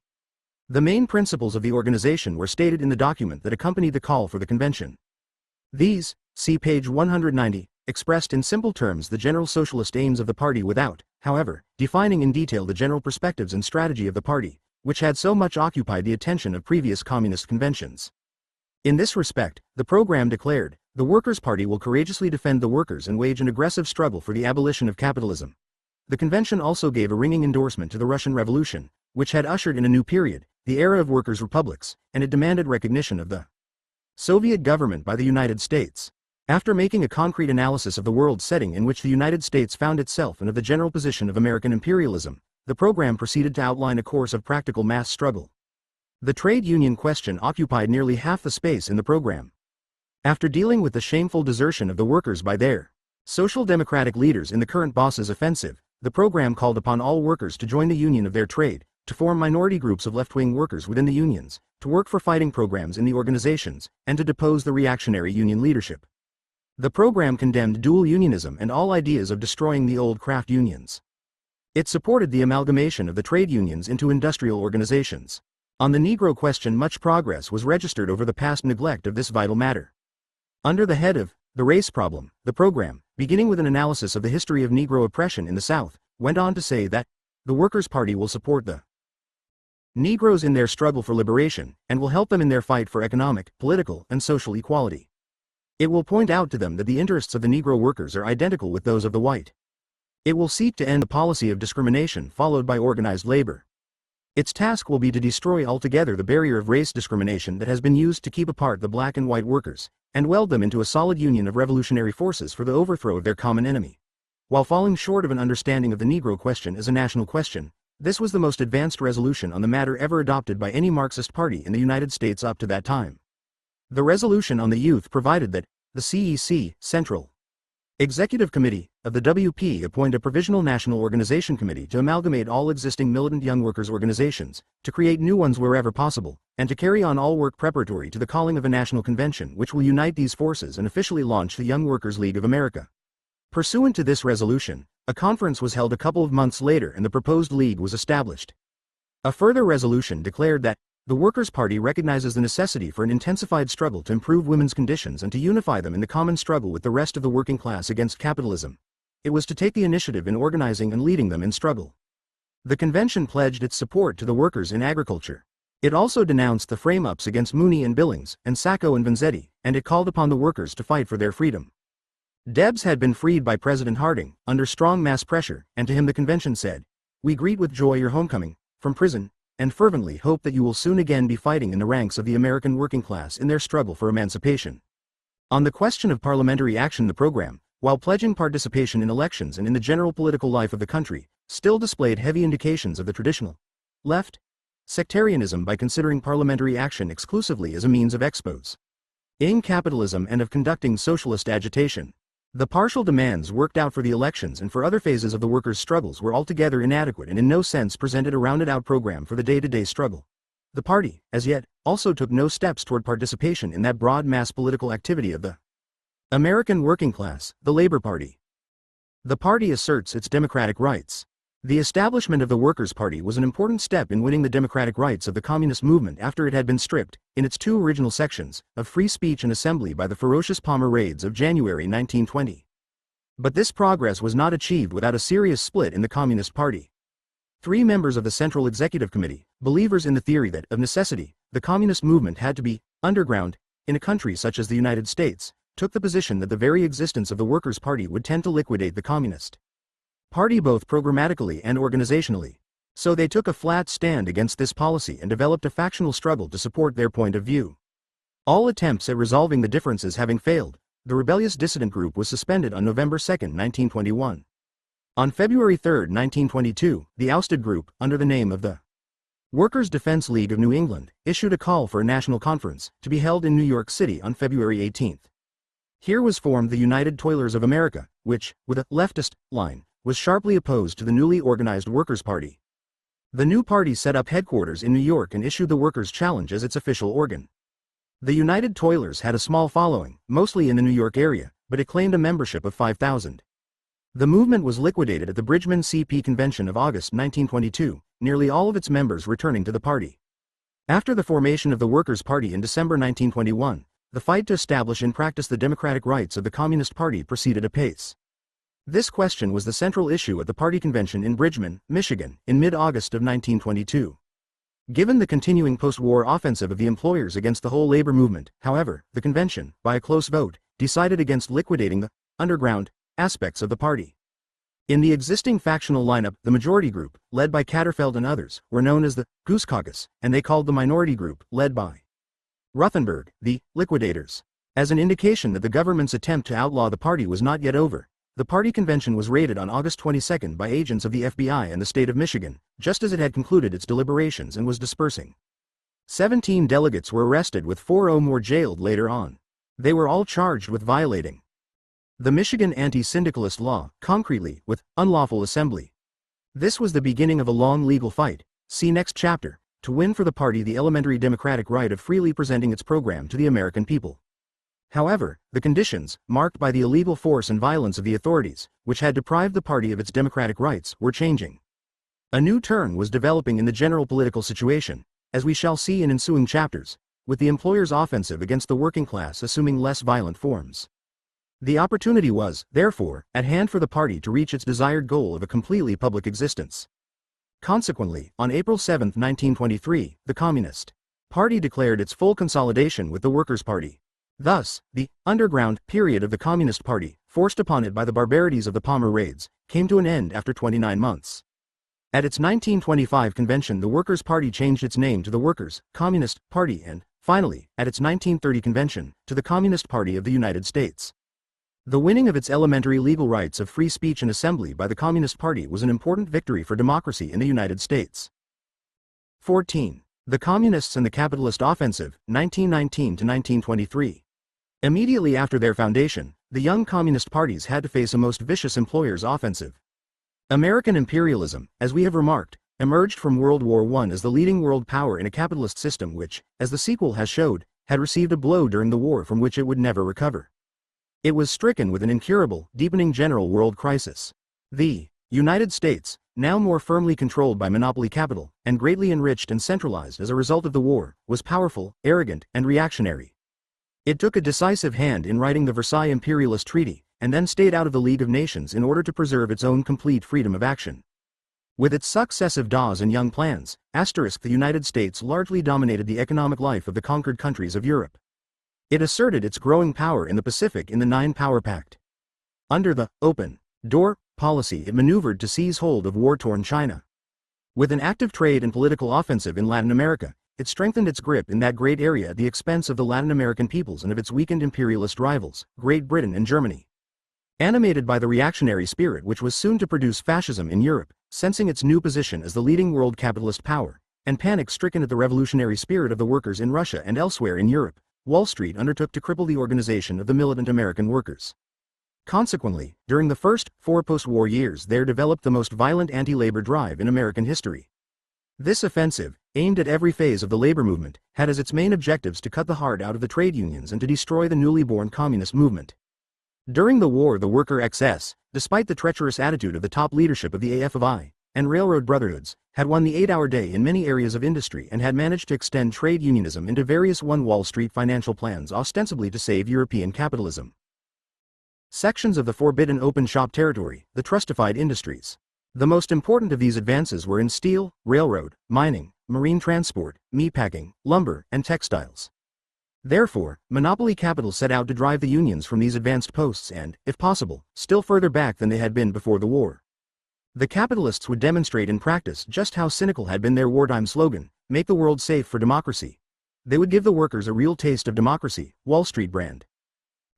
The main principles of the organization were stated in the document that accompanied the call for the convention. These, see page 190, expressed in simple terms the general socialist aims of the party without, however, defining in detail the general perspectives and strategy of the party, which had so much occupied the attention of previous communist conventions. In this respect, the program declared, the Workers' Party will courageously defend the workers and wage an aggressive struggle for the abolition of capitalism. The convention also gave a ringing endorsement to the Russian Revolution, which had ushered in a new period, the era of workers' republics, and it demanded recognition of the Soviet government by the United States. After making a concrete analysis of the world setting in which the United States found itself and of the general position of American imperialism, the program proceeded to outline a course of practical mass struggle. The trade union question occupied nearly half the space in the program. After dealing with the shameful desertion of the workers by their social democratic leaders in the current bosses' offensive, the program called upon all workers to join the union of their trade, to form minority groups of left-wing workers within the unions, to work for fighting programs in the organizations, and to depose the reactionary union leadership. The program condemned dual unionism and all ideas of destroying the old craft unions. It supported the amalgamation of the trade unions into industrial organizations. On the Negro question, much progress was registered over the past neglect of this vital matter. Under the head of the race problem, the program, beginning with an analysis of the history of Negro oppression in the South, went on to say that the Workers' Party will support the Negroes in their struggle for liberation, and will help them in their fight for economic, political, and social equality. It will point out to them that the interests of the Negro workers are identical with those of the white. It will seek to end the policy of discrimination followed by organized labor. Its task will be to destroy altogether the barrier of race discrimination that has been used to keep apart the black and white workers, and weld them into a solid union of revolutionary forces for the overthrow of their common enemy. While falling short of an understanding of the Negro question as a national question, this was the most advanced resolution on the matter ever adopted by any Marxist party in the United States up to that time. The resolution on the youth provided that the CEC, Central Executive Committee, of the WP appoint a Provisional National Organization Committee to amalgamate all existing militant young workers' organizations, to create new ones wherever possible, and to carry on all work preparatory to the calling of a national convention which will unite these forces and officially launch the Young Workers' League of America. Pursuant to this resolution, a conference was held a couple of months later and the proposed league was established. A further resolution declared that the Workers' Party recognizes the necessity for an intensified struggle to improve women's conditions and to unify them in the common struggle with the rest of the working class against capitalism. It was to take the initiative in organizing and leading them in struggle. The convention pledged its support to the workers in agriculture. It also denounced the frame-ups against Mooney and Billings, and Sacco and Vanzetti, and it called upon the workers to fight for their freedom. Debs had been freed by President Harding, under strong mass pressure, and to him the convention said, "We greet with joy your homecoming from prison, and fervently hope that you will soon again be fighting in the ranks of the American working class in their struggle for emancipation." On the question of parliamentary action, the program, while pledging participation in elections and in the general political life of the country, still displayed heavy indications of the traditional left sectarianism by considering parliamentary action exclusively as a means of exposing capitalism and of conducting socialist agitation. The partial demands worked out for the elections and for other phases of the workers' struggles were altogether inadequate and in no sense presented a rounded-out program for the day-to-day struggle. The party, as yet, also took no steps toward participation in that broad mass political activity of the American working class, the Labor Party. The party asserts its democratic rights. The establishment of the Workers' Party was an important step in winning the democratic rights of the communist movement after it had been stripped, in its two original sections, of free speech and assembly by the ferocious Palmer raids of January 1920. But this progress was not achieved without a serious split in the Communist Party. 3 members of the Central Executive Committee, believers in the theory that, of necessity, the communist movement had to be underground in a country such as the United States, took the position that the very existence of the Workers' Party would tend to liquidate the Communist Party both programmatically and organizationally. So they took a flat stand against this policy and developed a factional struggle to support their point of view. All attempts at resolving the differences having failed, the rebellious dissident group was suspended on November 2, 1921. On February 3, 1922, the ousted group, under the name of the Workers' Defense League of New England, issued a call for a national conference, to be held in New York City on February 18. Here was formed the United Toilers of America, which, with a leftist line, was sharply opposed to the newly organized Workers' Party. The new party set up headquarters in New York and issued the Workers' Challenge as its official organ. The United Toilers had a small following, mostly in the New York area, but it claimed a membership of 5,000. The movement was liquidated at the Bridgman CP Convention of August 1922, nearly all of its members returning to the party. After the formation of the Workers' Party in December 1921, the fight to establish in practice the democratic rights of the Communist Party proceeded apace. This question was the central issue at the party convention in Bridgman, Michigan, in mid-August of 1922. Given the continuing post-war offensive of the employers against the whole labor movement, however, the convention, by a close vote, decided against liquidating the underground aspects of the party. In the existing factional lineup, the majority group, led by Katterfeld and others, were known as the Goose Caucus, and they called the minority group, led by Ruthenberg, the liquidators. As an indication that the government's attempt to outlaw the party was not yet over, the party convention was raided on August 22 by agents of the FBI and the state of Michigan, just as it had concluded its deliberations and was dispersing. 17 delegates were arrested with 4 more jailed later on. They were all charged with violating the Michigan anti-syndicalist law, concretely, with unlawful assembly. This was the beginning of a long legal fight, see next chapter, to win for the party the elementary democratic right of freely presenting its program to the American people. However, the conditions, marked by the illegal force and violence of the authorities, which had deprived the party of its democratic rights, were changing. A new turn was developing in the general political situation, as we shall see in ensuing chapters, with the employers' offensive against the working class assuming less violent forms. The opportunity was, therefore, at hand for the party to reach its desired goal of a completely public existence. Consequently, on April 7, 1923, the Communist Party declared its full consolidation with the Workers' Party. Thus, the underground period of the Communist Party, forced upon it by the barbarities of the Palmer raids, came to an end after 29 months. At its 1925 convention, the Workers' Party changed its name to the Workers' Communist Party and, finally, at its 1930 convention, to the Communist Party of the United States. The winning of its elementary legal rights of free speech and assembly by the Communist Party was an important victory for democracy in the United States. 14. The Communists and the Capitalist Offensive, 1919 to 1923. Immediately after their foundation, the young communist parties had to face a most vicious employers' offensive. American imperialism, as we have remarked, emerged from World War I as the leading world power in a capitalist system which, as the sequel has showed, had received a blow during the war from which it would never recover. It was stricken with an incurable, deepening general world crisis. The United States, now more firmly controlled by monopoly capital, and greatly enriched and centralized as a result of the war, was powerful, arrogant, and reactionary. It took a decisive hand in writing the Versailles Imperialist Treaty, and then stayed out of the League of Nations in order to preserve its own complete freedom of action. With its successive Dawes and Young plans, the United States largely dominated the economic life of the conquered countries of Europe. It asserted its growing power in the Pacific in the Nine Power Pact. Under the open door policy, it maneuvered to seize hold of war-torn China. With an active trade and political offensive in Latin America, it strengthened its grip in that great area at the expense of the Latin American peoples and of its weakened imperialist rivals, Great Britain and Germany. Animated by the reactionary spirit which was soon to produce fascism in Europe, sensing its new position as the leading world capitalist power, and panic-stricken at the revolutionary spirit of the workers in Russia and elsewhere in Europe, Wall Street undertook to cripple the organization of the militant American workers. Consequently, during the first 4 post-war years there developed the most violent anti-labor drive in American history. This offensive, aimed at every phase of the labor movement, had as its main objectives to cut the heart out of the trade unions and to destroy the newly born communist movement. During the war, the Worker XS, despite the treacherous attitude of the top leadership of the AFI and railroad brotherhoods, had won the 8-hour day in many areas of industry and had managed to extend trade unionism into various Wall Street financial plans ostensibly to save European capitalism. Sections of the forbidden open shop territory, the trustified industries. The most important of these advances were in steel, railroad, mining, marine transport, meatpacking, lumber, and textiles. Therefore, monopoly capital set out to drive the unions from these advanced posts and, if possible, still further back than they had been before the war. The capitalists would demonstrate in practice just how cynical had been their wartime slogan, "Make the world safe for democracy." They would give the workers a real taste of democracy, Wall Street brand.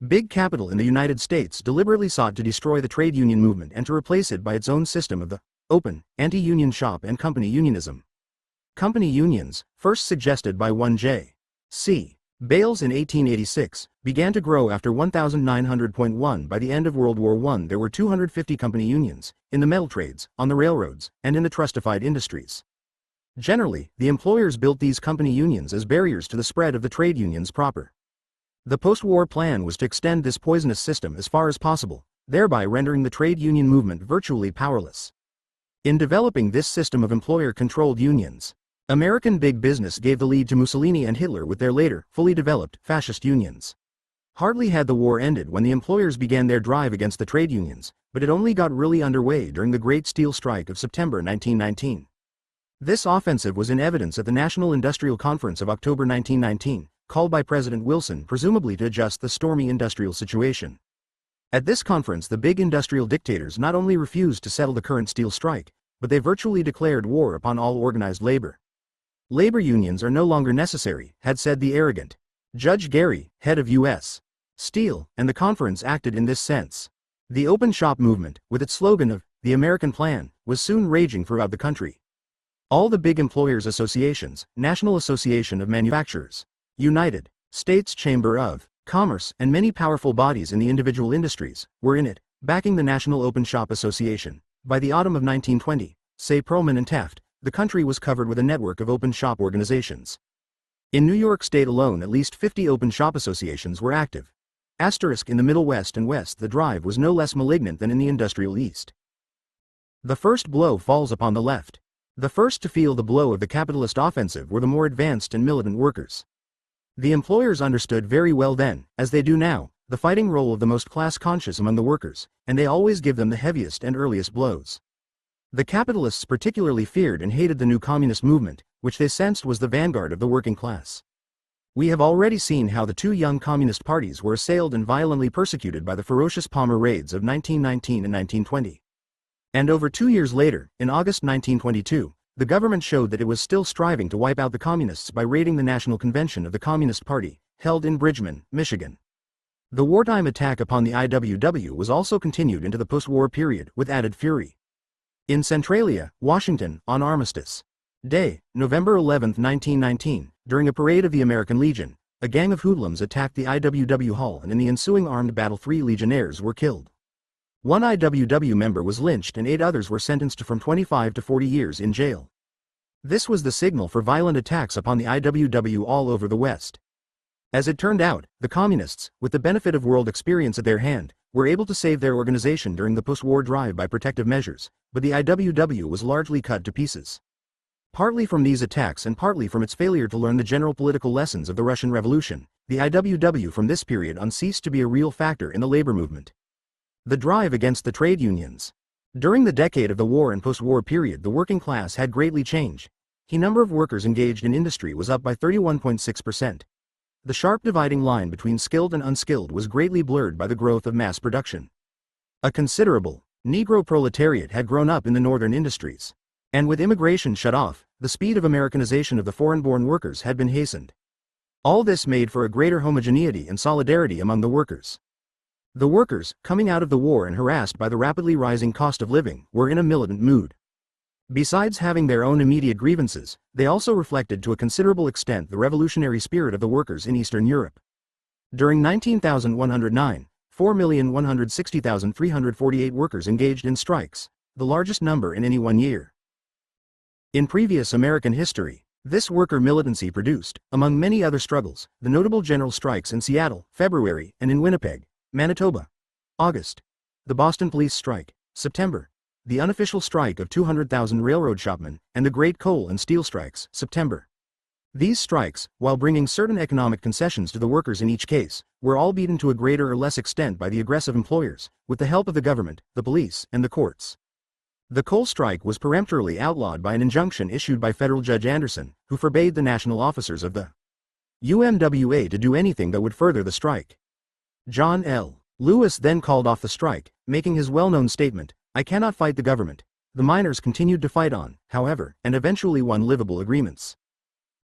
Big capital in the United States deliberately sought to destroy the trade union movement and to replace it by its own system of the open, anti-union shop and company unionism. Company unions, first suggested by 1J. C. Bales in 1886, began to grow after 1900.1. By the end of World War I there were 250 company unions, in the metal trades, on the railroads, and in the trustified industries. Generally, the employers built these company unions as barriers to the spread of the trade unions proper. The post-war plan was to extend this poisonous system as far as possible, thereby rendering the trade union movement virtually powerless. In developing this system of employer-controlled unions, American big business gave the lead to Mussolini and Hitler with their later, fully developed, fascist unions. Hardly had the war ended when the employers began their drive against the trade unions, but it only got really underway during the Great Steel Strike of September 1919. This offensive was in evidence at the National Industrial Conference of October 1919, called by President Wilson presumably to adjust the stormy industrial situation. At this conference, the big industrial dictators not only refused to settle the current steel strike, but they virtually declared war upon all organized labor. Labor unions are no longer necessary, had said the arrogant Judge Gary, head of U.S. Steel, and the conference acted in this sense. The open shop movement, with its slogan of the American Plan, was soon raging throughout the country. All the big employers' associations, National Association of Manufacturers, United States Chamber of Commerce, and many powerful bodies in the individual industries, were in it, backing the National Open Shop Association. By the autumn of 1920, say Perlman and Taft, the country was covered with a network of open shop organizations. In New York State alone, at least 50 open shop associations were active. In the Middle West and West, the drive was no less malignant than in the industrial East. The first blow falls upon the left. The first to feel the blow of the capitalist offensive were the more advanced and militant workers. The employers understood very well then, as they do now, the fighting role of the most class-conscious among the workers, and they always give them the heaviest and earliest blows. The capitalists particularly feared and hated the new communist movement, which they sensed was the vanguard of the working class. We have already seen how the two young communist parties were assailed and violently persecuted by the ferocious Palmer raids of 1919 and 1920. And over 2 years later, in August 1922, the government showed that it was still striving to wipe out the communists by raiding the National Convention of the Communist Party, held in Bridgman, Michigan. The wartime attack upon the IWW was also continued into the post-war period with added fury. In Centralia, Washington, on Armistice Day, November 11, 1919, during a parade of the American Legion, a gang of hoodlums attacked the IWW Hall, and in the ensuing armed battle 3 legionnaires were killed. 1 IWW member was lynched and 8 others were sentenced to from 25 to 40 years in jail. This was the signal for violent attacks upon the IWW all over the West. As it turned out, the communists, with the benefit of world experience at their hand, were able to save their organization during the post-war drive by protective measures, but the IWW was largely cut to pieces. Partly from these attacks and partly from its failure to learn the general political lessons of the Russian Revolution, the IWW from this period on ceased to be a real factor in the labor movement. The drive against the trade unions. During the decade of the war and post-war period, the working class had greatly changed. The number of workers engaged in industry was up by 31.6%. The sharp dividing line between skilled and unskilled was greatly blurred by the growth of mass production. A considerable Negro proletariat had grown up in the northern industries. And with immigration shut off, the speed of Americanization of the foreign-born workers had been hastened. All this made for a greater homogeneity and solidarity among the workers. The workers, coming out of the war and harassed by the rapidly rising cost of living, were in a militant mood. Besides having their own immediate grievances, they also reflected to a considerable extent the revolutionary spirit of the workers in Eastern Europe. During 19,109, 4,160,348 workers engaged in strikes, the largest number in any one year. In previous American history, this worker militancy produced, among many other struggles, the notable general strikes in Seattle, February, and in Winnipeg, Manitoba, August, the Boston Police Strike, September, the unofficial strike of 200,000 railroad shopmen, and the Great Coal and Steel Strikes, September. These strikes, while bringing certain economic concessions to the workers in each case, were all beaten to a greater or less extent by the aggressive employers, with the help of the government, the police, and the courts. The coal strike was peremptorily outlawed by an injunction issued by Federal Judge Anderson, who forbade the national officers of the UMWA to do anything that would further the strike. John L. Lewis then called off the strike, making his well-known statement, "I cannot fight the government." The miners continued to fight on, however, and eventually won livable agreements.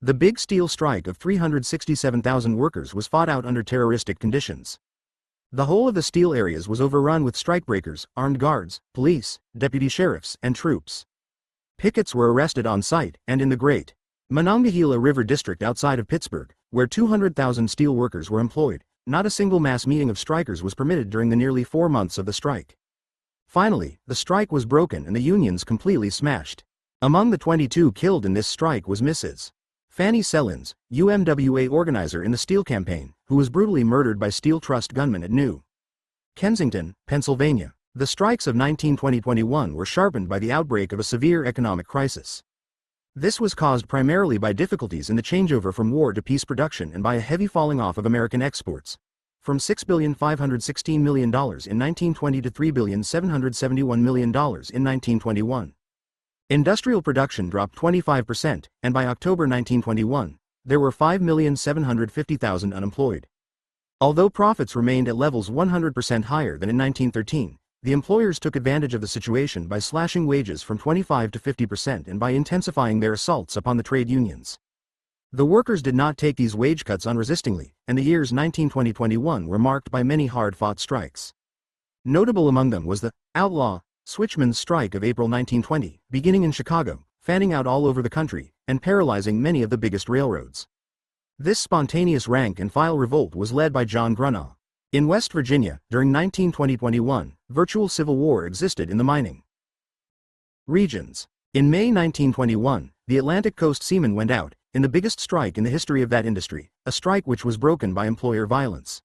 The big steel strike of 367,000 workers was fought out under terroristic conditions. The whole of the steel areas was overrun with strikebreakers, armed guards, police, deputy sheriffs, and troops. Pickets were arrested on site, and in the Great Monongahela River district outside of Pittsburgh, where 200,000 steel workers were employed, not a single mass meeting of strikers was permitted during the nearly 4 months of the strike. Finally, the strike was broken and the unions completely smashed. Among the 22 killed in this strike was Mrs. Fanny Sellins, UMWA organizer in the Steel Campaign, who was brutally murdered by Steel Trust gunmen at New Kensington, Pennsylvania. The strikes of 1920-21 were sharpened by the outbreak of a severe economic crisis. This was caused primarily by difficulties in the changeover from war to peace production and by a heavy falling off of American exports, from $6,516 million in 1920 to $3,771 million in 1921. Industrial production dropped 25%, and by October 1921, there were 5,750,000 unemployed. Although profits remained at levels 100% higher than in 1913, the employers took advantage of the situation by slashing wages from 25 to 50% and by intensifying their assaults upon the trade unions. The workers did not take these wage cuts unresistingly, and the years 1920-21 were marked by many hard-fought strikes. Notable among them was the outlaw switchmen's strike of April 1920, beginning in Chicago, fanning out all over the country, and paralyzing many of the biggest railroads. This spontaneous rank-and-file revolt was led by John Grunow. In West Virginia, during 1920-21, virtual civil war existed in the mining regions. In May 1921, the Atlantic Coast Seamen went out, in the biggest strike in the history of that industry, a strike which was broken by employer violence.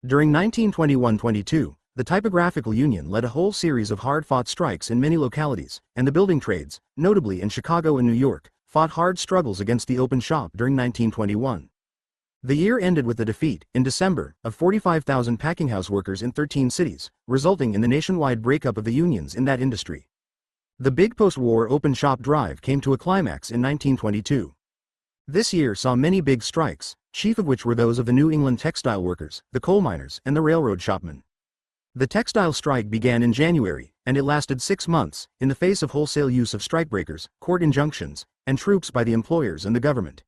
During 1921-22, the Typographical Union led a whole series of hard-fought strikes in many localities, and the building trades, notably in Chicago and New York, fought hard struggles against the open shop during 1921. The year ended with the defeat, in December, of 45,000 packing house workers in 13 cities, resulting in the nationwide breakup of the unions in that industry. The big post-war open shop drive came to a climax in 1922. This year saw many big strikes, chief of which were those of the New England textile workers, the coal miners, and the railroad shopmen. The textile strike began in January, and it lasted 6 months, in the face of wholesale use of strikebreakers, court injunctions, and troops by the employers and the government.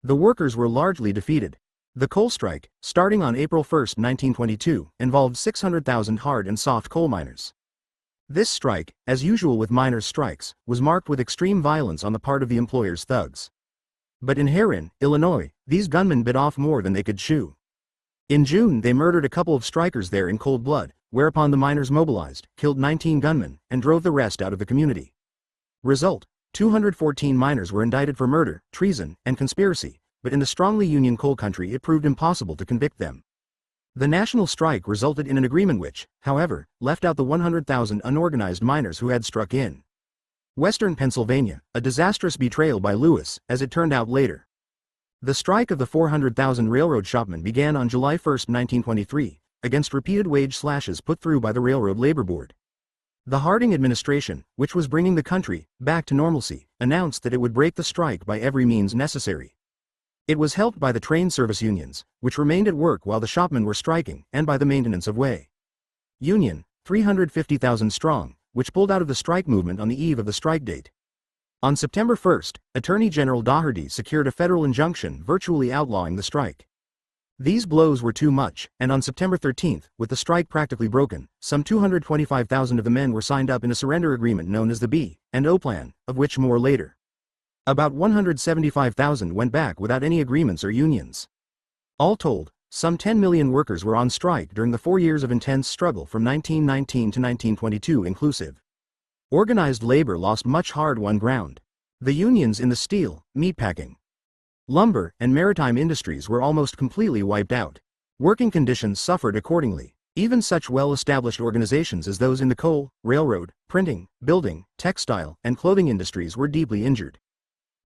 The workers were largely defeated. The coal strike, starting on April 1, 1922, involved 600,000 hard and soft coal miners. This strike, as usual with miners' strikes, was marked with extreme violence on the part of the employers' thugs. But in Herrin, Illinois, these gunmen bit off more than they could chew. In June they murdered a couple of strikers there in cold blood, whereupon the miners mobilized, killed 19 gunmen, and drove the rest out of the community. Result: 214 miners were indicted for murder, treason, and conspiracy, but in the strongly Union coal country it proved impossible to convict them. The national strike resulted in an agreement which, however, left out the 100,000 unorganized miners who had struck in Western Pennsylvania, a disastrous betrayal by Lewis, as it turned out later. The strike of the 400,000 railroad shopmen began on July 1, 1923, against repeated wage slashes put through by the Railroad Labor Board. The Harding administration, which was bringing the country back to normalcy, announced that it would break the strike by every means necessary. It was helped by the train service unions, which remained at work while the shopmen were striking, and by the maintenance of Way Union, 350,000 strong, which pulled out of the strike movement on the eve of the strike date. On September 1, Attorney General Daugherty secured a federal injunction virtually outlawing the strike. These blows were too much, and on September 13, with the strike practically broken, some 225,000 of the men were signed up in a surrender agreement known as the B and O Plan, of which more later. About 175,000 went back without any agreements or unions. All told, some 10 million workers were on strike during the 4 years of intense struggle from 1919 to 1922 inclusive. Organized labor lost much hard-won ground. The unions in the steel, meatpacking, lumber, and maritime industries were almost completely wiped out. Working conditions suffered accordingly. Even such well-established organizations as those in the coal, railroad, printing, building, textile, and clothing industries were deeply injured.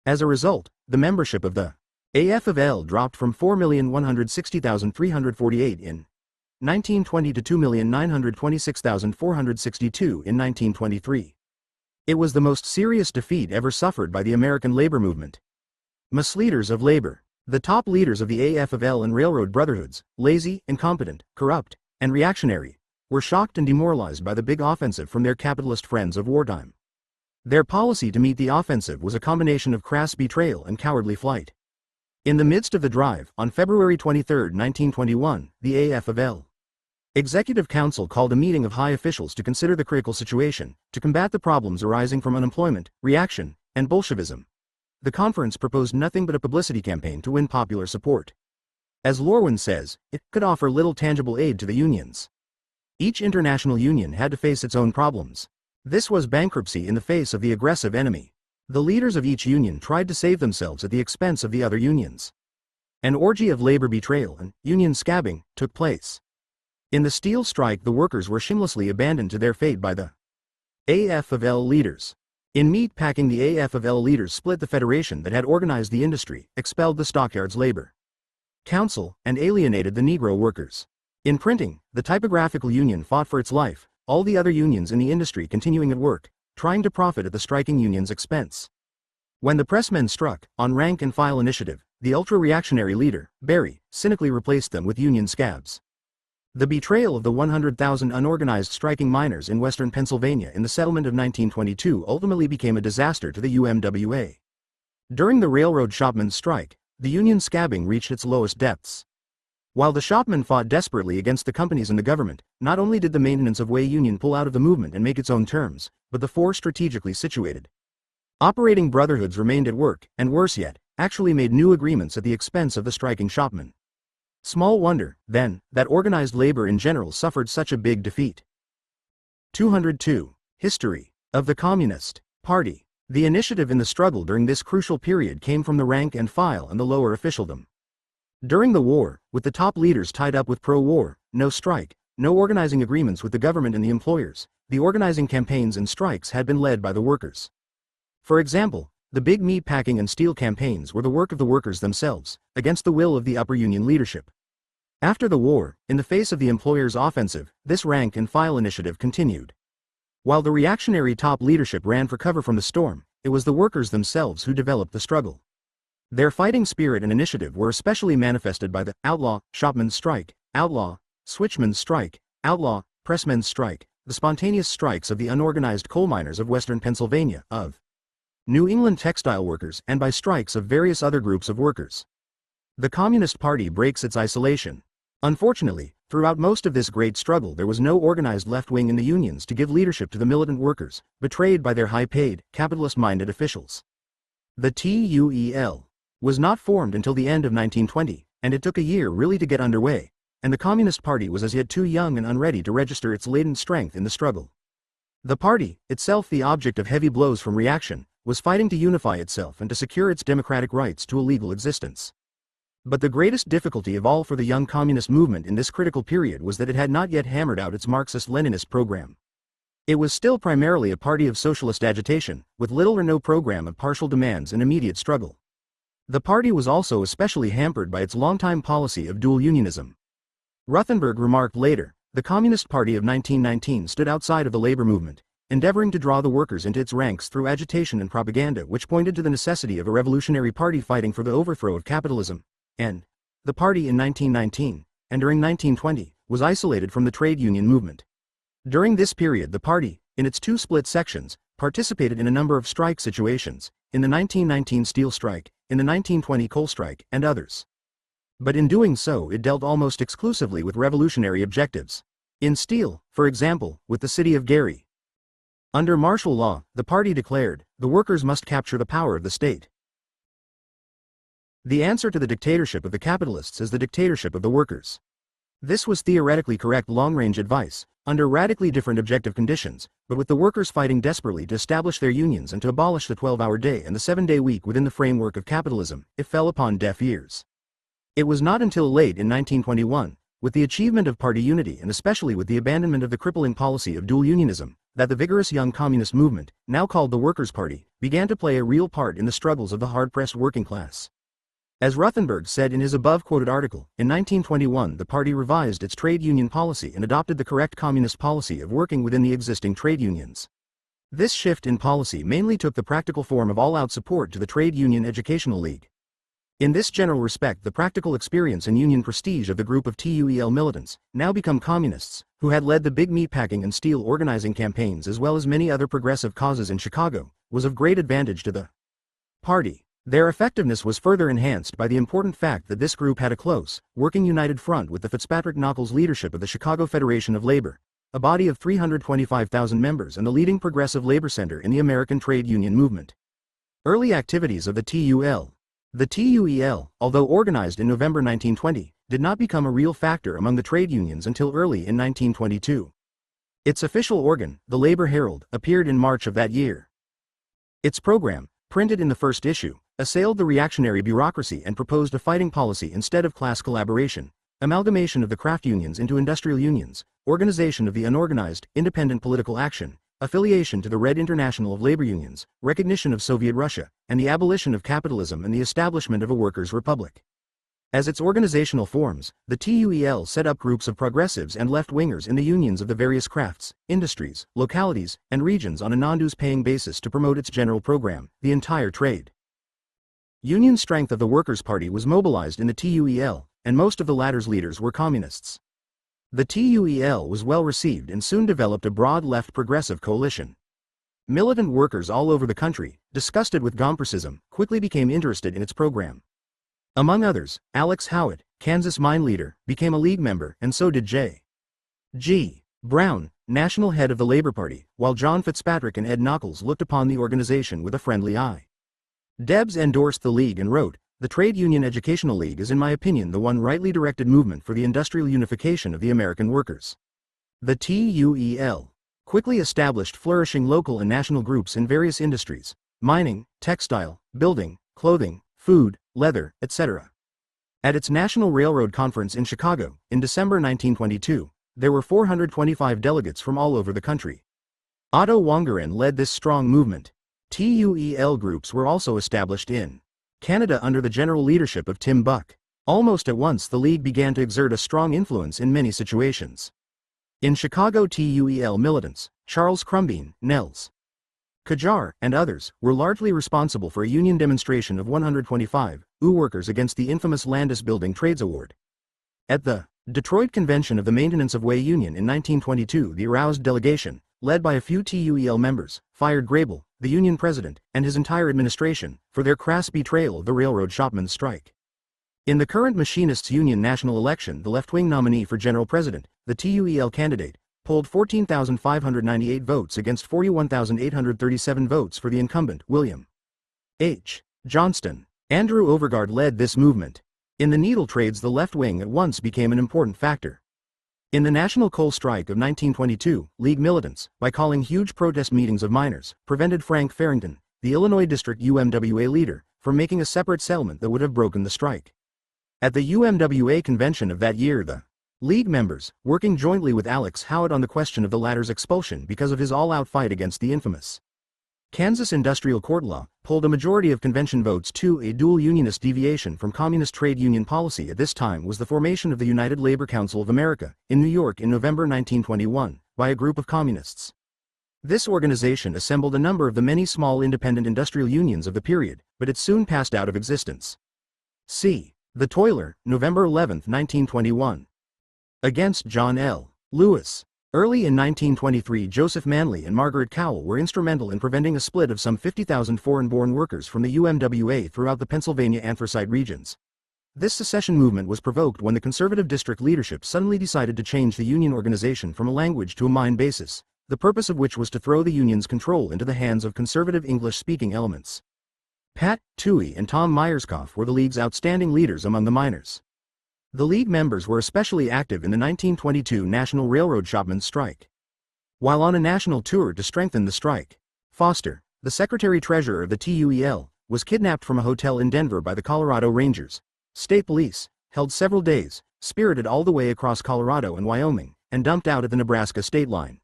As a result, the membership of the AF-L dropped from 4,160,348 in 1920 to 2,926,462 in 1923. It was the most serious defeat ever suffered by the American labor movement. Misleaders of labor. The top leaders of the AF-L and railroad brotherhoods, lazy, incompetent, corrupt, and reactionary, were shocked and demoralized by the big offensive from their capitalist friends of wartime. Their policy to meet the offensive was a combination of crass betrayal and cowardly flight. In the midst of the drive, on February 23, 1921, the AF-L Executive Council called a meeting of high officials to consider the critical situation, to combat the problems arising from unemployment, reaction, and Bolshevism. The conference proposed nothing but a publicity campaign to win popular support. As Lorwin says, it could offer little tangible aid to the unions. Each international union had to face its own problems. This was bankruptcy in the face of the aggressive enemy. The leaders of each union tried to save themselves at the expense of the other unions. An orgy of labor betrayal and union scabbing took place. In the steel strike, the workers were shamelessly abandoned to their fate by the AF-L leaders. In meat packing, the AFL leaders split the federation that had organized the industry, expelled the stockyards labor council, and alienated the Negro workers. In printing, the typographical union fought for its life, all the other unions in the industry continuing at work, trying to profit at the striking union's expense. When the pressmen struck, on rank and file initiative, the ultra-reactionary leader, Berry, cynically replaced them with union scabs. The betrayal of the 100,000 unorganized striking miners in western Pennsylvania in the settlement of 1922 ultimately became a disaster to the UMWA. During the railroad shopmen's strike, the union scabbing reached its lowest depths. While the shopmen fought desperately against the companies and the government, not only did the Maintenance of Way Union pull out of the movement and make its own terms, but the four strategically situated operating brotherhoods remained at work, and worse yet, actually made new agreements at the expense of the striking shopmen. Small wonder, then, that organized labor in general suffered such a big defeat. 202. History of the Communist Party. The initiative in the struggle during this crucial period came from the rank and file and the lower officialdom. During the war, with the top leaders tied up with pro-war, no strike, no organizing agreements with the government and the employers, the organizing campaigns and strikes had been led by the workers. For example, the big meat packing and steel campaigns were the work of the workers themselves, against the will of the upper union leadership. After the war, in the face of the employers' offensive, this rank and file initiative continued. While the reactionary top leadership ran for cover from the storm, it was the workers themselves who developed the struggle. Their fighting spirit and initiative were especially manifested by the outlaw shopmen's strike, outlaw switchmen's strike, outlaw pressmen's strike, the spontaneous strikes of the unorganized coal miners of western Pennsylvania, of New England textile workers, and by strikes of various other groups of workers. The Communist Party breaks its isolation. Unfortunately, throughout most of this great struggle there was no organized left wing in the unions to give leadership to the militant workers, betrayed by their high-paid, capitalist-minded officials. The TUEL was not formed until the end of 1920, and it took a year really to get underway, and the Communist Party was as yet too young and unready to register its latent strength in the struggle. The party, itself the object of heavy blows from reaction, was fighting to unify itself and to secure its democratic rights to a legal existence. But the greatest difficulty of all for the young communist movement in this critical period was that it had not yet hammered out its Marxist-Leninist program. It was still primarily a party of socialist agitation, with little or no program of partial demands and immediate struggle. The party was also especially hampered by its longtime policy of dual unionism. Ruthenberg remarked later, the Communist Party of 1919 stood outside of the labor movement, endeavoring to draw the workers into its ranks through agitation and propaganda which pointed to the necessity of a revolutionary party fighting for the overthrow of capitalism. And the party in 1919, and during 1920, was isolated from the trade union movement. During this period the party, in its two split sections, participated in a number of strike situations, in the 1919 steel strike, in the 1920 coal strike, and others. But in doing so it dealt almost exclusively with revolutionary objectives. In steel, for example, with the city of Gary. Under martial law, the party declared, the workers must capture the power of the state. The answer to the dictatorship of the capitalists is the dictatorship of the workers. This was theoretically correct long-range advice, under radically different objective conditions, but with the workers fighting desperately to establish their unions and to abolish the 12-hour day and the 7-day week within the framework of capitalism, it fell upon deaf ears. It was not until late in 1921, with the achievement of party unity and especially with the abandonment of the crippling policy of dual unionism, that the vigorous young communist movement, now called the Workers' Party, began to play a real part in the struggles of the hard-pressed working class. As Ruthenberg said in his above-quoted article, in 1921 the party revised its trade union policy and adopted the correct communist policy of working within the existing trade unions. This shift in policy mainly took the practical form of all-out support to the Trade Union Educational League. In this general respect the practical experience and union prestige of the group of TUEL militants, now become communists, who had led the big meatpacking and steel organizing campaigns as well as many other progressive causes in Chicago, was of great advantage to the party. Their effectiveness was further enhanced by the important fact that this group had a close, working united front with the Fitzpatrick-Nockels leadership of the Chicago Federation of Labor, a body of 325,000 members and the leading progressive labor center in the American trade union movement. Early activities of the TUL. The TUEL, although organized in November 1920, did not become a real factor among the trade unions until early in 1922. Its official organ, the Labor Herald, appeared in March of that year. Its program, printed in the first issue, assailed the reactionary bureaucracy and proposed a fighting policy instead of class collaboration, amalgamation of the craft unions into industrial unions, organization of the unorganized, independent political action, affiliation to the Red International of Labor Unions, recognition of Soviet Russia, and the abolition of capitalism and the establishment of a workers' republic. As its organizational forms, the TUEL set up groups of progressives and left-wingers in the unions of the various crafts, industries, localities, and regions on a non-dues-paying basis to promote its general program, the entire trade. Union strength of the Workers' Party was mobilized in the TUEL, and most of the latter's leaders were communists. The TUEL was well received and soon developed a broad left progressive coalition. Militant workers all over the country, disgusted with Gompersism, quickly became interested in its program. Among others, Alex Howitt, Kansas mine leader, became a League member, and so did J. G. Brown, national head of the Labor Party, while John Fitzpatrick and Ed Nockels looked upon the organization with a friendly eye. Debs endorsed the League and wrote, "The Trade Union Educational League is in my opinion the one rightly directed movement for the industrial unification of the American workers." The TUEL quickly established flourishing local and national groups in various industries: mining, textile, building, clothing, food, leather, etc. At its National Railroad Conference in Chicago, in December 1922, there were 425 delegates from all over the country. Otto Wangerin led this strong movement. TUEL groups were also established in Canada under the general leadership of Tim Buck. Almost at once the League began to exert a strong influence in many situations. In Chicago, TUEL militants, Charles Crumbeen, Nels Kajar, and others, were largely responsible for a union demonstration of 125 workers against the infamous Landis Building Trades Award. At the Detroit Convention of the Maintenance of Way Union in 1922, the aroused delegation, led by a few TUEL members, fired Grable, the union president, and his entire administration, for their crass betrayal of the railroad shopmen's strike. In the current Machinists' Union national election, the left-wing nominee for general president, the TUEL candidate, polled 14,598 votes against 41,837 votes for the incumbent, William H. Johnston. Andrew Overgaard led this movement. In the needle trades, the left wing at once became an important factor. In the National Coal Strike of 1922, League militants, by calling huge protest meetings of miners, prevented Frank Farrington, the Illinois District UMWA leader, from making a separate settlement that would have broken the strike. At the UMWA convention of that year, the League members, working jointly with Alex Howitt on the question of the latter's expulsion because of his all-out fight against the infamous Kansas Industrial Court law, polled a majority of convention votes to a dual unionist deviation from communist trade union policy. At this time was the formation of the United Labor Council of America, in New York in November 1921, by a group of communists. This organization assembled a number of the many small independent industrial unions of the period, but it soon passed out of existence. C. The Toiler, November 11, 1921. Against John L. Lewis. Early in 1923, Joseph Manley and Margaret Cowell were instrumental in preventing a split of some 50,000 foreign-born workers from the UMWA throughout the Pennsylvania anthracite regions. This secession movement was provoked when the conservative district leadership suddenly decided to change the union organization from a language to a mine basis, the purpose of which was to throw the union's control into the hands of conservative English-speaking elements. Pat Toohey and Tom Myerscough were the League's outstanding leaders among the miners. The League members were especially active in the 1922 National Railroad Shopmen's Strike. While on a national tour to strengthen the strike, Foster, the secretary-treasurer of the TUEL, was kidnapped from a hotel in Denver by the Colorado Rangers. State police, held several days, spirited all the way across Colorado and Wyoming, and dumped out at the Nebraska state line.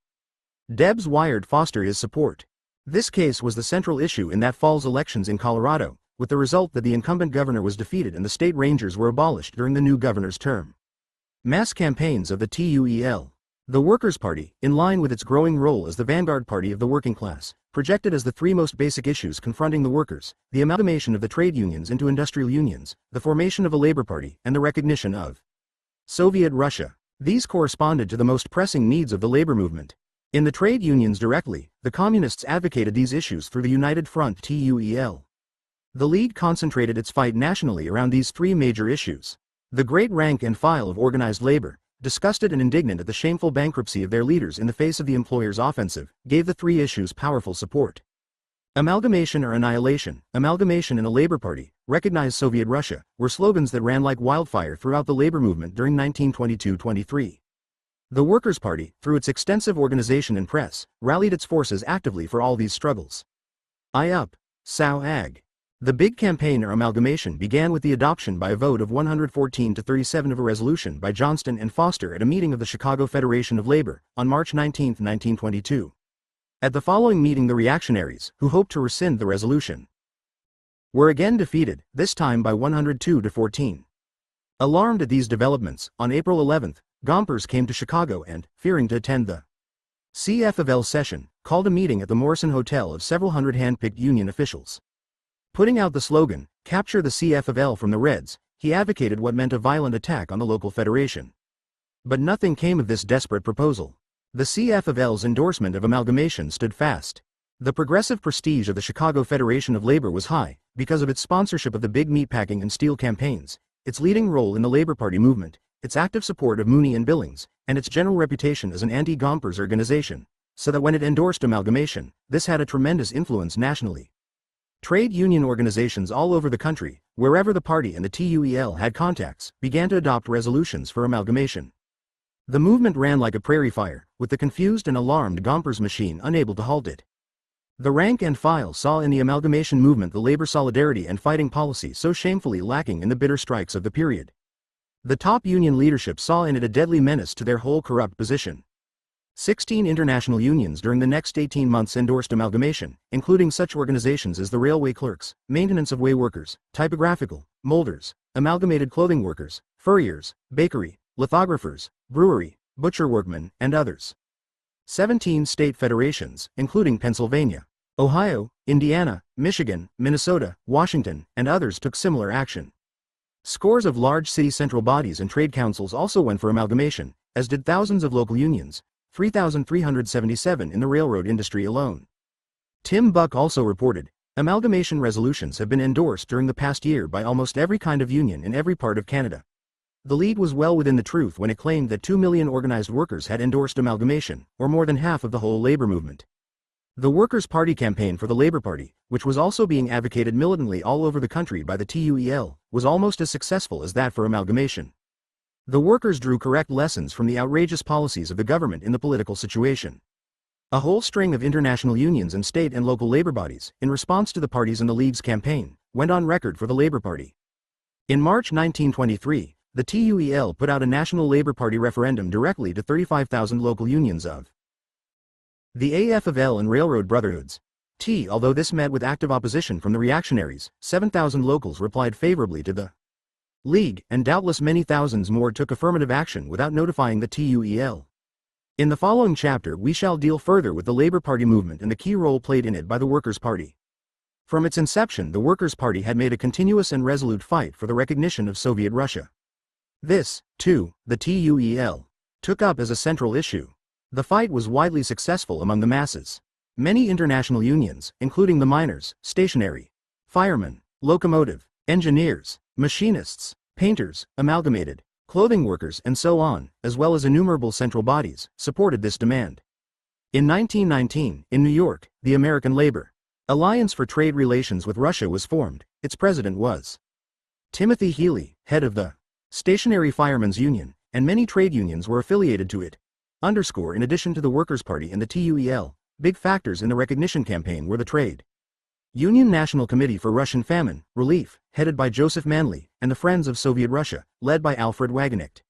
Debs wired Foster his support. This case was the central issue in that fall's elections in Colorado, with the result that the incumbent governor was defeated and the state rangers were abolished during the new governor's term. Mass campaigns of the TUEL. The Workers' Party, in line with its growing role as the vanguard party of the working class, projected as the three most basic issues confronting the workers: the amalgamation of the trade unions into industrial unions, the formation of a labor party, and the recognition of Soviet Russia. These corresponded to the most pressing needs of the labor movement. In the trade unions directly, the communists advocated these issues through the United Front TUEL. The League concentrated its fight nationally around these three major issues. The great rank and file of organized labor, disgusted and indignant at the shameful bankruptcy of their leaders in the face of the employers' offensive, gave the three issues powerful support. Amalgamation or annihilation, amalgamation and a labor party, recognize Soviet Russia, were slogans that ran like wildfire throughout the labor movement during 1922-23. The Workers' Party, through its extensive organization and press, rallied its forces actively for all these struggles. Up, Sow Ag. The big campaign or amalgamation began with the adoption by a vote of 114 to 37 of a resolution by Johnston and Foster at a meeting of the Chicago Federation of Labor, on March 19, 1922. At the following meeting, the reactionaries, who hoped to rescind the resolution, were again defeated, this time by 102 to 14. Alarmed at these developments, on April 11, Gompers came to Chicago and, fearing to attend the CFL session, called a meeting at the Morrison Hotel of several hundred hand-picked union officials. Putting out the slogan, "Capture the CFL from the Reds," he advocated what meant a violent attack on the local federation. But nothing came of this desperate proposal. The CFL's endorsement of amalgamation stood fast. The progressive prestige of the Chicago Federation of Labor was high, because of its sponsorship of the big meatpacking and steel campaigns, its leading role in the Labor Party movement, its active support of Mooney and Billings, and its general reputation as an anti-Gompers organization, so that when it endorsed amalgamation, this had a tremendous influence nationally. Trade union organizations all over the country, wherever the party and the TUEL had contacts, began to adopt resolutions for amalgamation. The movement ran like a prairie fire, with the confused and alarmed Gompers machine unable to halt it. The rank and file saw in the amalgamation movement the labor solidarity and fighting policy so shamefully lacking in the bitter strikes of the period. The top union leadership saw in it a deadly menace to their whole corrupt position. 16 international unions during the next 18 months endorsed amalgamation, including such organizations as the Railway Clerks, Maintenance of Way Workers, Typographical, Molders, Amalgamated Clothing Workers, Furriers, Bakery, Lithographers, Brewery, Butcher Workmen, and others. 17 state federations, including Pennsylvania, Ohio, Indiana, Michigan, Minnesota, Washington, and others took similar action. Scores of large city central bodies and trade councils also went for amalgamation, as did thousands of local unions, 3,377 in the railroad industry alone. Tim Buck also reported, amalgamation resolutions have been endorsed during the past year by almost every kind of union in every part of Canada. The lead was well within the truth when it claimed that 2 million organized workers had endorsed amalgamation, or more than half of the whole labor movement. The Workers' Party campaign for the Labor Party, which was also being advocated militantly all over the country by the TUEL, was almost as successful as that for amalgamation. The workers drew correct lessons from the outrageous policies of the government in the political situation. A whole string of international unions and state and local labor bodies, in response to the party's and the League's campaign, went on record for the Labor Party. In March 1923, the TUEL put out a National Labor Party referendum directly to 35,000 local unions of the AFL and Railroad Brotherhoods. Although this met with active opposition from the reactionaries, 7,000 locals replied favorably to the League, and doubtless many thousands more took affirmative action without notifying the TUEL. In the following chapter we shall deal further with the Labor Party movement and the key role played in it by the Workers' Party. From its inception, the Workers' Party had made a continuous and resolute fight for the recognition of Soviet Russia. This, too, the TUEL took up as a central issue. The fight was widely successful among the masses. Many international unions, including the miners, stationery, firemen, locomotive, engineers, machinists, painters, amalgamated, clothing workers, and so on, as well as innumerable central bodies, supported this demand. In 1919, in New York, the American Labor Alliance for Trade Relations with Russia was formed. Its president was Timothy Healy, head of the Stationary Firemen's Union, and many trade unions were affiliated to it. In addition to the Workers' Party and the TUEL, big factors in the recognition campaign were the Trade Union National Committee for Russian Famine Relief, headed by Joseph Manley, and the Friends of Soviet Russia, led by Alfred Wagenknecht.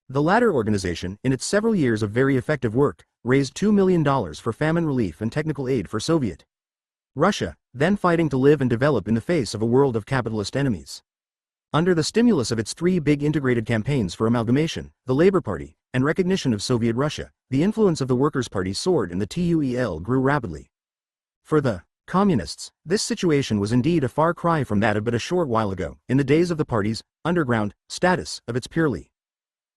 The latter organization, in its several years of very effective work, raised $2 million for famine relief and technical aid for Soviet Russia, then fighting to live and develop in the face of a world of capitalist enemies. Under the stimulus of its three big integrated campaigns for amalgamation, the Labor Party, and recognition of Soviet Russia, the influence of the Workers' Party soared and the TUEL grew rapidly. For the Communists, this situation was indeed a far cry from that of but a short while ago, in the days of the party's underground status, of its purely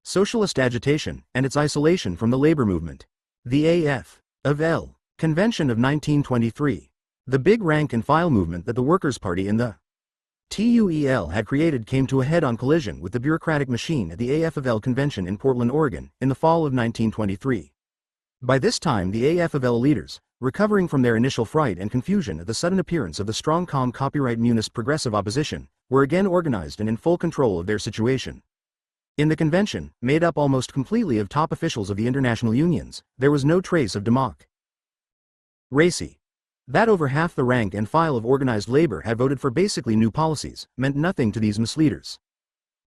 socialist agitation, and its isolation from the labor movement. The A.F.L. Convention of 1923, the big rank-and-file movement that the Workers' Party and the TUEL had created, came to a head-on collision with the bureaucratic machine at the AFL convention in Portland, Oregon, in the fall of 1923. By this time the AFL leaders, recovering from their initial fright and confusion at the sudden appearance of the strong copyright munist progressive opposition, were again organized and in full control of their situation. In the convention, made up almost completely of top officials of the international unions, there was no trace of democracy. That over half the rank and file of organized labor had voted for basically new policies, meant nothing to these misleaders.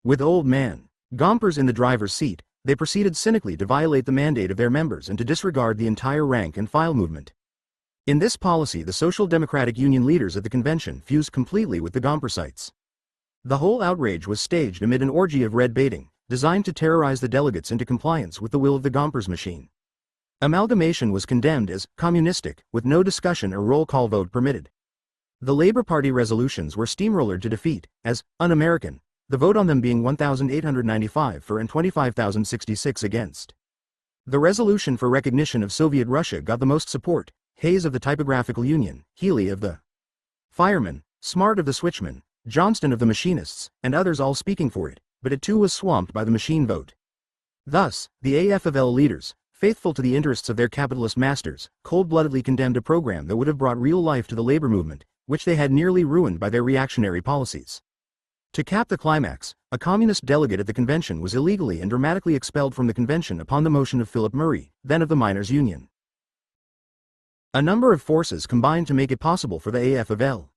With old man Gompers in the driver's seat, they proceeded cynically to violate the mandate of their members and to disregard the entire rank and file movement. In this policy, the Social Democratic Union leaders at the convention fused completely with the Gompersites. The whole outrage was staged amid an orgy of red baiting, designed to terrorize the delegates into compliance with the will of the Gompers machine. Amalgamation was condemned as communistic, with no discussion or roll call vote permitted. The Labour Party resolutions were steamrollered to defeat, as un-American, the vote on them being 1,895 for and 25,066 against. The resolution for recognition of Soviet Russia got the most support, Hayes of the Typographical Union, Healy of the Firemen, Smart of the Switchmen, Johnston of the Machinists, and others all speaking for it, but it too was swamped by the machine vote. Thus, the AFL leaders, faithful to the interests of their capitalist masters, cold-bloodedly condemned a program that would have brought real life to the labor movement, which they had nearly ruined by their reactionary policies. To cap the climax, a communist delegate at the convention was illegally and dramatically expelled from the convention upon the motion of Philip Murray, then of the Miners' Union. A number of forces combined to make it possible for the AFL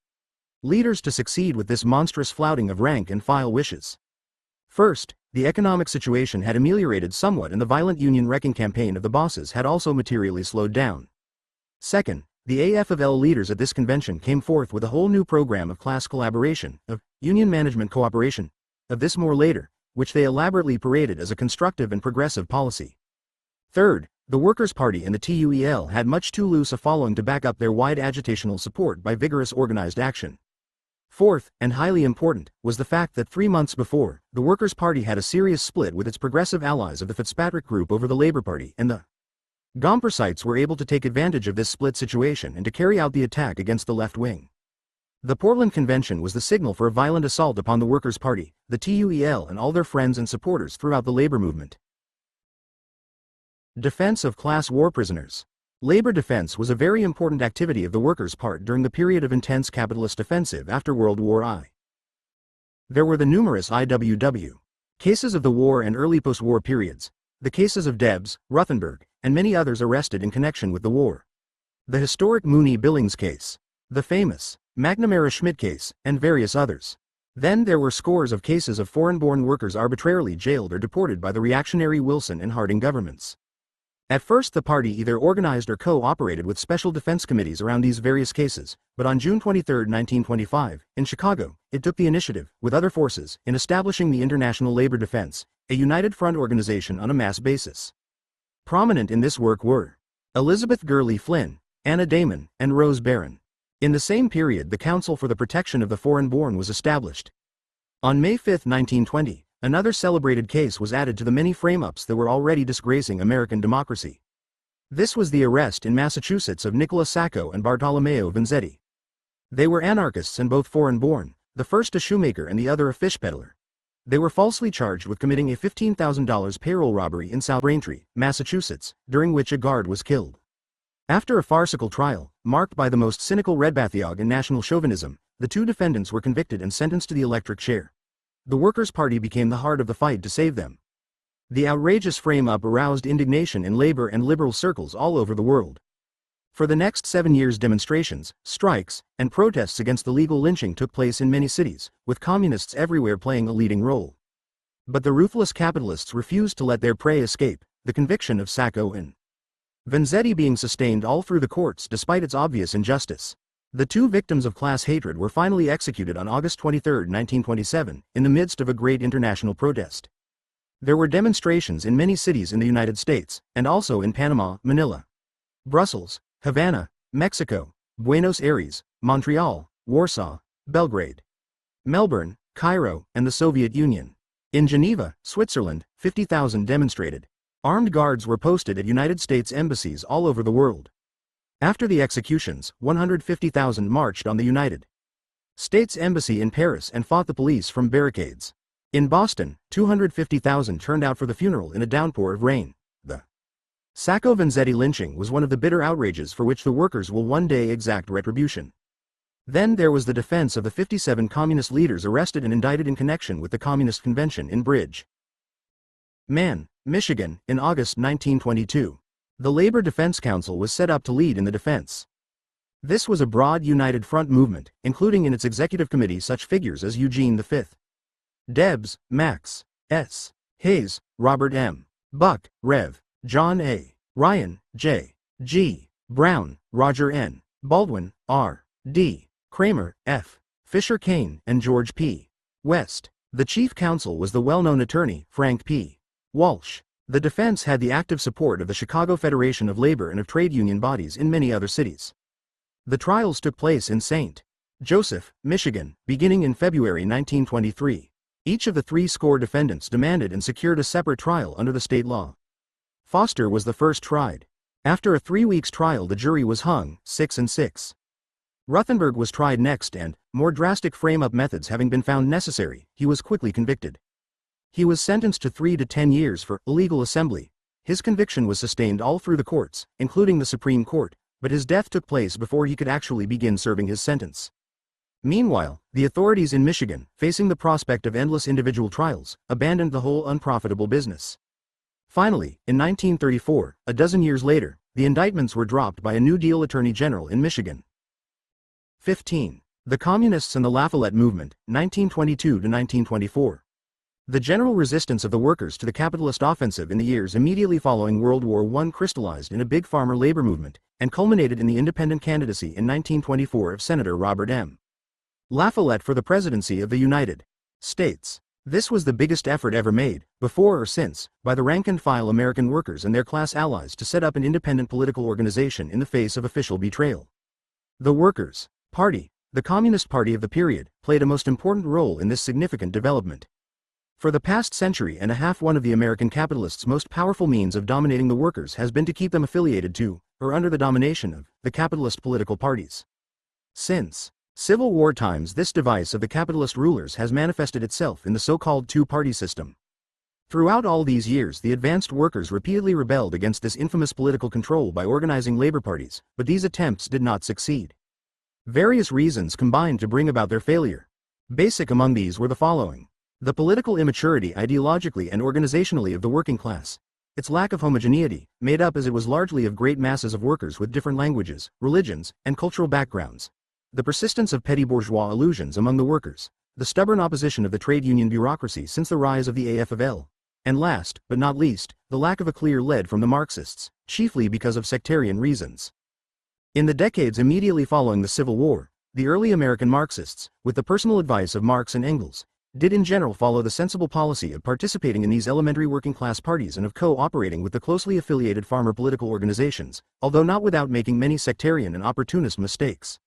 leaders to succeed with this monstrous flouting of rank-and-file wishes. First, the economic situation had ameliorated somewhat and the violent union-wrecking campaign of the bosses had also materially slowed down. Second, the AFL leaders at this convention came forth with a whole new program of class collaboration, of union management cooperation, of this more later, which they elaborately paraded as a constructive and progressive policy. Third, the Workers' Party and the TUEL had much too loose a following to back up their wide agitational support by vigorous organized action. Fourth, and highly important, was the fact that 3 months before, the Workers' Party had a serious split with its progressive allies of the Fitzpatrick Group over the Labour Party, and the Gompersites were able to take advantage of this split situation and to carry out the attack against the left wing. The Portland Convention was the signal for a violent assault upon the Workers' Party, the TUEL and all their friends and supporters throughout the labor movement. Defense of class war prisoners. Labor defense was a very important activity of the Workers' Part during the period of intense capitalist offensive after World War I. There were the numerous IWW cases of the war and early post-war periods, the cases of Debs, Ruthenberg, and many others arrested in connection with the war. The historic Mooney Billings case, the famous McNamara-Schmidt case, and various others. Then there were scores of cases of foreign-born workers arbitrarily jailed or deported by the reactionary Wilson and Harding governments. At first the party either organized or co-operated with special defense committees around these various cases, but on June 23, 1925, in Chicago, it took the initiative, with other forces, in establishing the International Labor Defense, a united front organization on a mass basis. Prominent in this work were Elizabeth Gurley Flynn, Anna Damon, and Rose Barron. In the same period the Council for the Protection of the Foreign-Born was established. On May 5, 1920, another celebrated case was added to the many frame-ups that were already disgracing American democracy. This was the arrest in Massachusetts of Nicola Sacco and Bartolomeo Vanzetti. They were anarchists and both foreign-born, the first a shoemaker and the other a fish peddler. They were falsely charged with committing a $15,000 payroll robbery in South Braintree, Massachusetts, during which a guard was killed. After a farcical trial, marked by the most cynical redbathiog and national chauvinism, the two defendants were convicted and sentenced to the electric chair. The Workers' Party became the heart of the fight to save them. The outrageous frame-up aroused indignation in labor and liberal circles all over the world. For the next 7 years demonstrations, strikes, and protests against the legal lynching took place in many cities, with communists everywhere playing a leading role. But the ruthless capitalists refused to let their prey escape, the conviction of Sacco and Vanzetti being sustained all through the courts despite its obvious injustice. The two victims of class hatred were finally executed on August 23, 1927, in the midst of a great international protest. There were demonstrations in many cities in the United States, and also in Panama, Manila, Brussels, Havana, Mexico, Buenos Aires, Montreal, Warsaw, Belgrade, Melbourne, Cairo, and the Soviet Union. In Geneva, Switzerland, 50,000 demonstrated. Armed guards were posted at United States embassies all over the world. After the executions, 150,000 marched on the United States Embassy in Paris and fought the police from barricades. In Boston, 250,000 turned out for the funeral in a downpour of rain. The Sacco-Vanzetti lynching was one of the bitter outrages for which the workers will one day exact retribution. Then there was the defense of the 57 communist leaders arrested and indicted in connection with the Communist Convention in Bridge, Man, Michigan, in August 1922. The Labor Defense Council was set up to lead in the defense. This was a broad united front movement, including in its executive committee such figures as Eugene V. Debs, Max S. Hayes, Robert M. Buck, Rev. John A. Ryan, J. G. Brown, Roger N. Baldwin, R. D. Kramer, F. Fisher Kane, and George P. West. The chief counsel was the well-known attorney, Frank P. Walsh. The defense had the active support of the Chicago Federation of Labor and of trade union bodies in many other cities. The trials took place in St. Joseph, Michigan, beginning in February 1923. Each of the 3 defendants demanded and secured a separate trial under the state law. Foster was the first tried. After a 3 weeks trial, the jury was hung, 6-6. Ruthenberg was tried next and, more drastic frame-up methods having been found necessary, he was quickly convicted. He was sentenced to 3 to 10 years for illegal assembly. His conviction was sustained all through the courts, including the Supreme Court, but his death took place before he could actually begin serving his sentence. Meanwhile, the authorities in Michigan, facing the prospect of endless individual trials, abandoned the whole unprofitable business. Finally, in 1934, a dozen years later, the indictments were dropped by a New Deal Attorney General in Michigan. 15. The Communists and the La Follette Movement, 1922–1924. The general resistance of the workers to the capitalist offensive in the years immediately following World War I crystallized in a big farmer labor movement, and culminated in the independent candidacy in 1924 of Senator Robert M. La Follette for the presidency of the United States. This was the biggest effort ever made, before or since, by the rank-and-file American workers and their class allies to set up an independent political organization in the face of official betrayal. The Workers' Party, the Communist Party of the period, played a most important role in this significant development. For the past century and a half, one of the American capitalists' most powerful means of dominating the workers has been to keep them affiliated to, or under the domination of, the capitalist political parties. Since Civil War times, this device of the capitalist rulers has manifested itself in the so-called two-party system. Throughout all these years, the advanced workers repeatedly rebelled against this infamous political control by organizing labor parties, but these attempts did not succeed. Various reasons combined to bring about their failure. Basic among these were the following: the political immaturity ideologically and organizationally of the working class, its lack of homogeneity, made up as it was largely of great masses of workers with different languages, religions, and cultural backgrounds, the persistence of petty bourgeois illusions among the workers, the stubborn opposition of the trade union bureaucracy since the rise of the AFL, and last, but not least, the lack of a clear lead from the Marxists, chiefly because of sectarian reasons. In the decades immediately following the Civil War, the early American Marxists, with the personal advice of Marx and Engels, did in general follow the sensible policy of participating in these elementary working-class parties and of co-operating with the closely affiliated farmer political organizations, although not without making many sectarian and opportunist mistakes.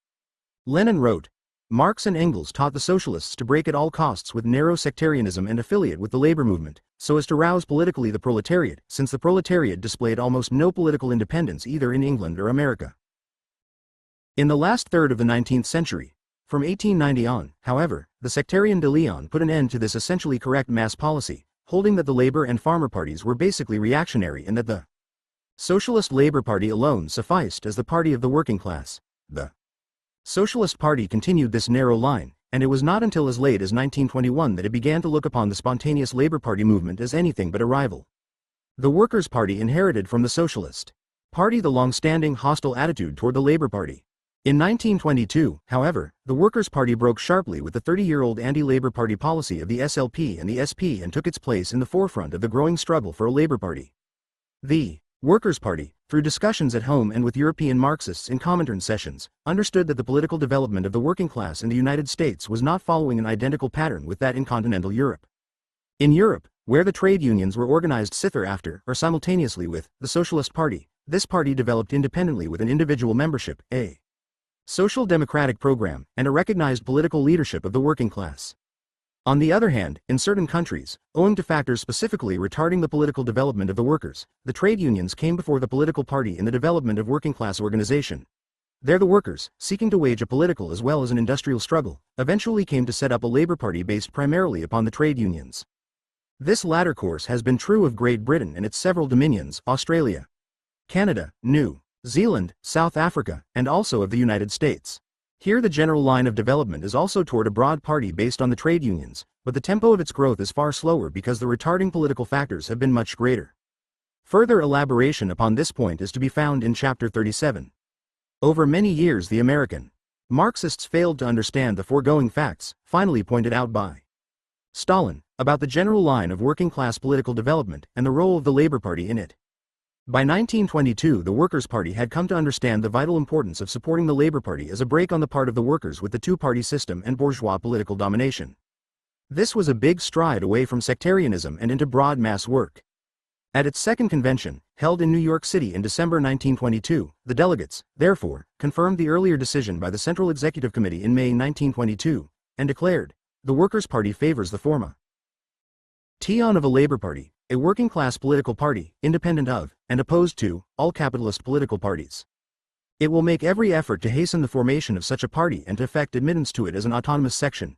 Lenin wrote, "Marx and Engels taught the socialists to break at all costs with narrow sectarianism and affiliate with the labor movement, so as to rouse politically the proletariat, since the proletariat displayed almost no political independence either in England or America." In the last third of the 19th century, from 1890 on, however, the sectarian de Leon put an end to this essentially correct mass policy, holding that the labor and farmer parties were basically reactionary and that the Socialist Labor Party alone sufficed as the party of the working class. The Socialist Party continued this narrow line, and it was not until as late as 1921 that it began to look upon the spontaneous Labor Party movement as anything but a rival. The Workers' Party inherited from the Socialist Party the long-standing hostile attitude toward the Labor Party. In 1922, however, the Workers' Party broke sharply with the 30-year-old anti-Labor Party policy of the SLP and the SP and took its place in the forefront of the growing struggle for a Labor Party. The Workers' Party, through discussions at home and with European Marxists in Comintern sessions, understood that the political development of the working class in the United States was not following an identical pattern with that in continental Europe. In Europe, where the trade unions were organized sither after or simultaneously with the Socialist Party, this party developed independently with an individual membership, a social democratic program, and a recognized political leadership of the working class. On the other hand, in certain countries, owing to factors specifically retarding the political development of the workers, the trade unions came before the political party in the development of working-class organization. There the workers, seeking to wage a political as well as an industrial struggle, eventually came to set up a labor party based primarily upon the trade unions. This latter course has been true of Great Britain and its several dominions, Australia, Canada, New Zealand, South Africa, and also of the United States. Here the general line of development is also toward a broad party based on the trade unions, but the tempo of its growth is far slower because the retarding political factors have been much greater. Further elaboration upon this point is to be found in Chapter 37. Over many years the American Marxists failed to understand the foregoing facts, finally pointed out by Stalin, about the general line of working-class political development and the role of the Labor Party in it. By 1922, the Workers' Party had come to understand the vital importance of supporting the Labour Party as a break on the part of the workers with the two-party system and bourgeois political domination. This was a big stride away from sectarianism and into broad mass work. At its second convention, held in New York City in December 1922, the delegates, therefore, confirmed the earlier decision by the Central Executive Committee in May 1922, and declared, "The Workers' Party favors the forma of a Labour Party, a working-class political party, independent of, and opposed to, all capitalist political parties. It will make every effort to hasten the formation of such a party and to effect admittance to it as an autonomous section."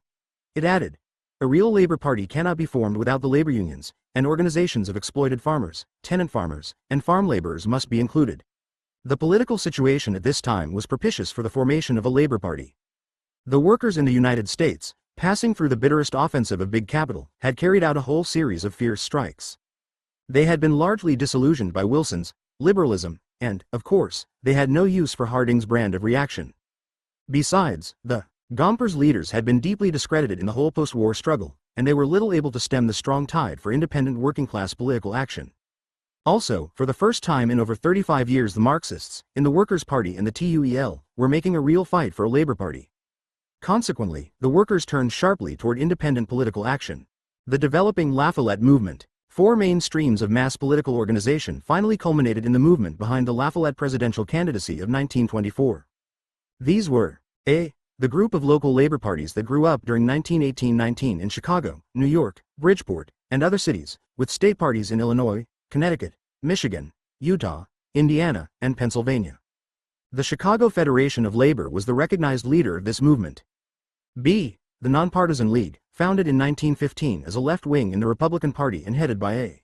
It added, "A real Labour Party cannot be formed without the labour unions, and organizations of exploited farmers, tenant farmers, and farm labourers must be included." The political situation at this time was propitious for the formation of a Labour Party. The workers in the United States, passing through the bitterest offensive of big capital, had carried out a whole series of fierce strikes. They had been largely disillusioned by Wilson's liberalism, and, of course, they had no use for Harding's brand of reaction. Besides, the Gompers leaders had been deeply discredited in the whole post-war struggle, and they were little able to stem the strong tide for independent working-class political action. Also, for the first time in over 35 years, the Marxists, in the Workers' Party and the TUEL, were making a real fight for a Labour Party. Consequently, the workers turned sharply toward independent political action. The developing La Follette movement, four main streams of mass political organization, finally culminated in the movement behind the La Follette presidential candidacy of 1924. These were a. The group of local labor parties that grew up during 1918-19 in Chicago, New York, Bridgeport, and other cities, with state parties in Illinois, Connecticut, Michigan, Utah, Indiana, and Pennsylvania. The Chicago Federation of Labor was the recognized leader of this movement. B. The Nonpartisan League, founded in 1915 as a left wing in the Republican Party and headed by A.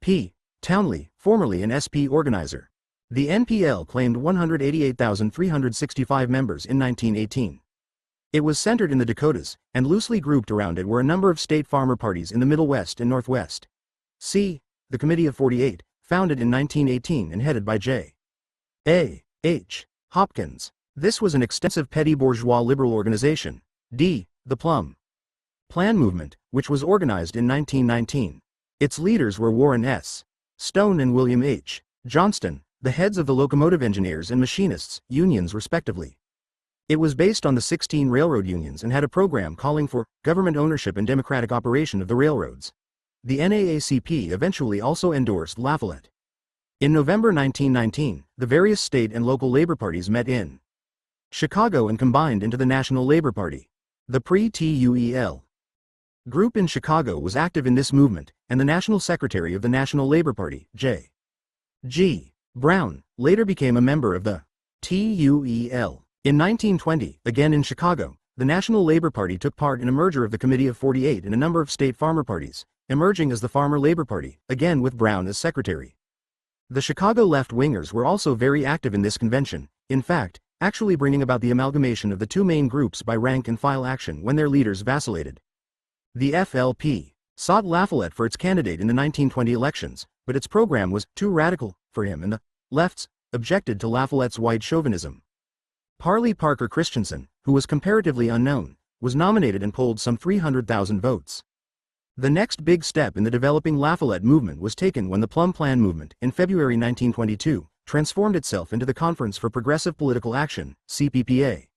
P. Townley, formerly an SP organizer. The NPL claimed 188,365 members in 1918. It was centered in the Dakotas, and loosely grouped around it were a number of state farmer parties in the Middle West and Northwest. C. The Committee of 48, founded in 1918 and headed by J. A. H. Hopkins. This was an extensive petty bourgeois liberal organization. D. The Plum Plan movement, which was organized in 1919. Its leaders were Warren S. Stone and William H. Johnston, the heads of the locomotive engineers and machinists unions respectively. It was based on the 16 railroad unions and had a program calling for government ownership and democratic operation of the railroads. The NAACP eventually also endorsed La Follette. In November 1919, the various state and local labor parties met in Chicago and combined into the National Labor Party. The pre-TUEL group in Chicago was active in this movement, and the National Secretary of the National Labor Party, J. G. Brown, later became a member of the TUEL. In 1920, again in Chicago, the National Labor Party took part in a merger of the Committee of 48 and a number of state farmer parties, emerging as the Farmer Labor Party, again with Brown as secretary. The Chicago left-wingers were also very active in this convention, in fact, actually bringing about the amalgamation of the two main groups by rank-and-file action when their leaders vacillated. The FLP sought La Follette for its candidate in the 1920 elections, but its program was too radical for him and the lefts objected to La Follette's white chauvinism. Parley Parker Christensen, who was comparatively unknown, was nominated and polled some 300,000 votes. The next big step in the developing La Follette movement was taken when the Plum Plan movement, in February 1922, transformed itself into the Conference for Progressive Political Action, CPPA.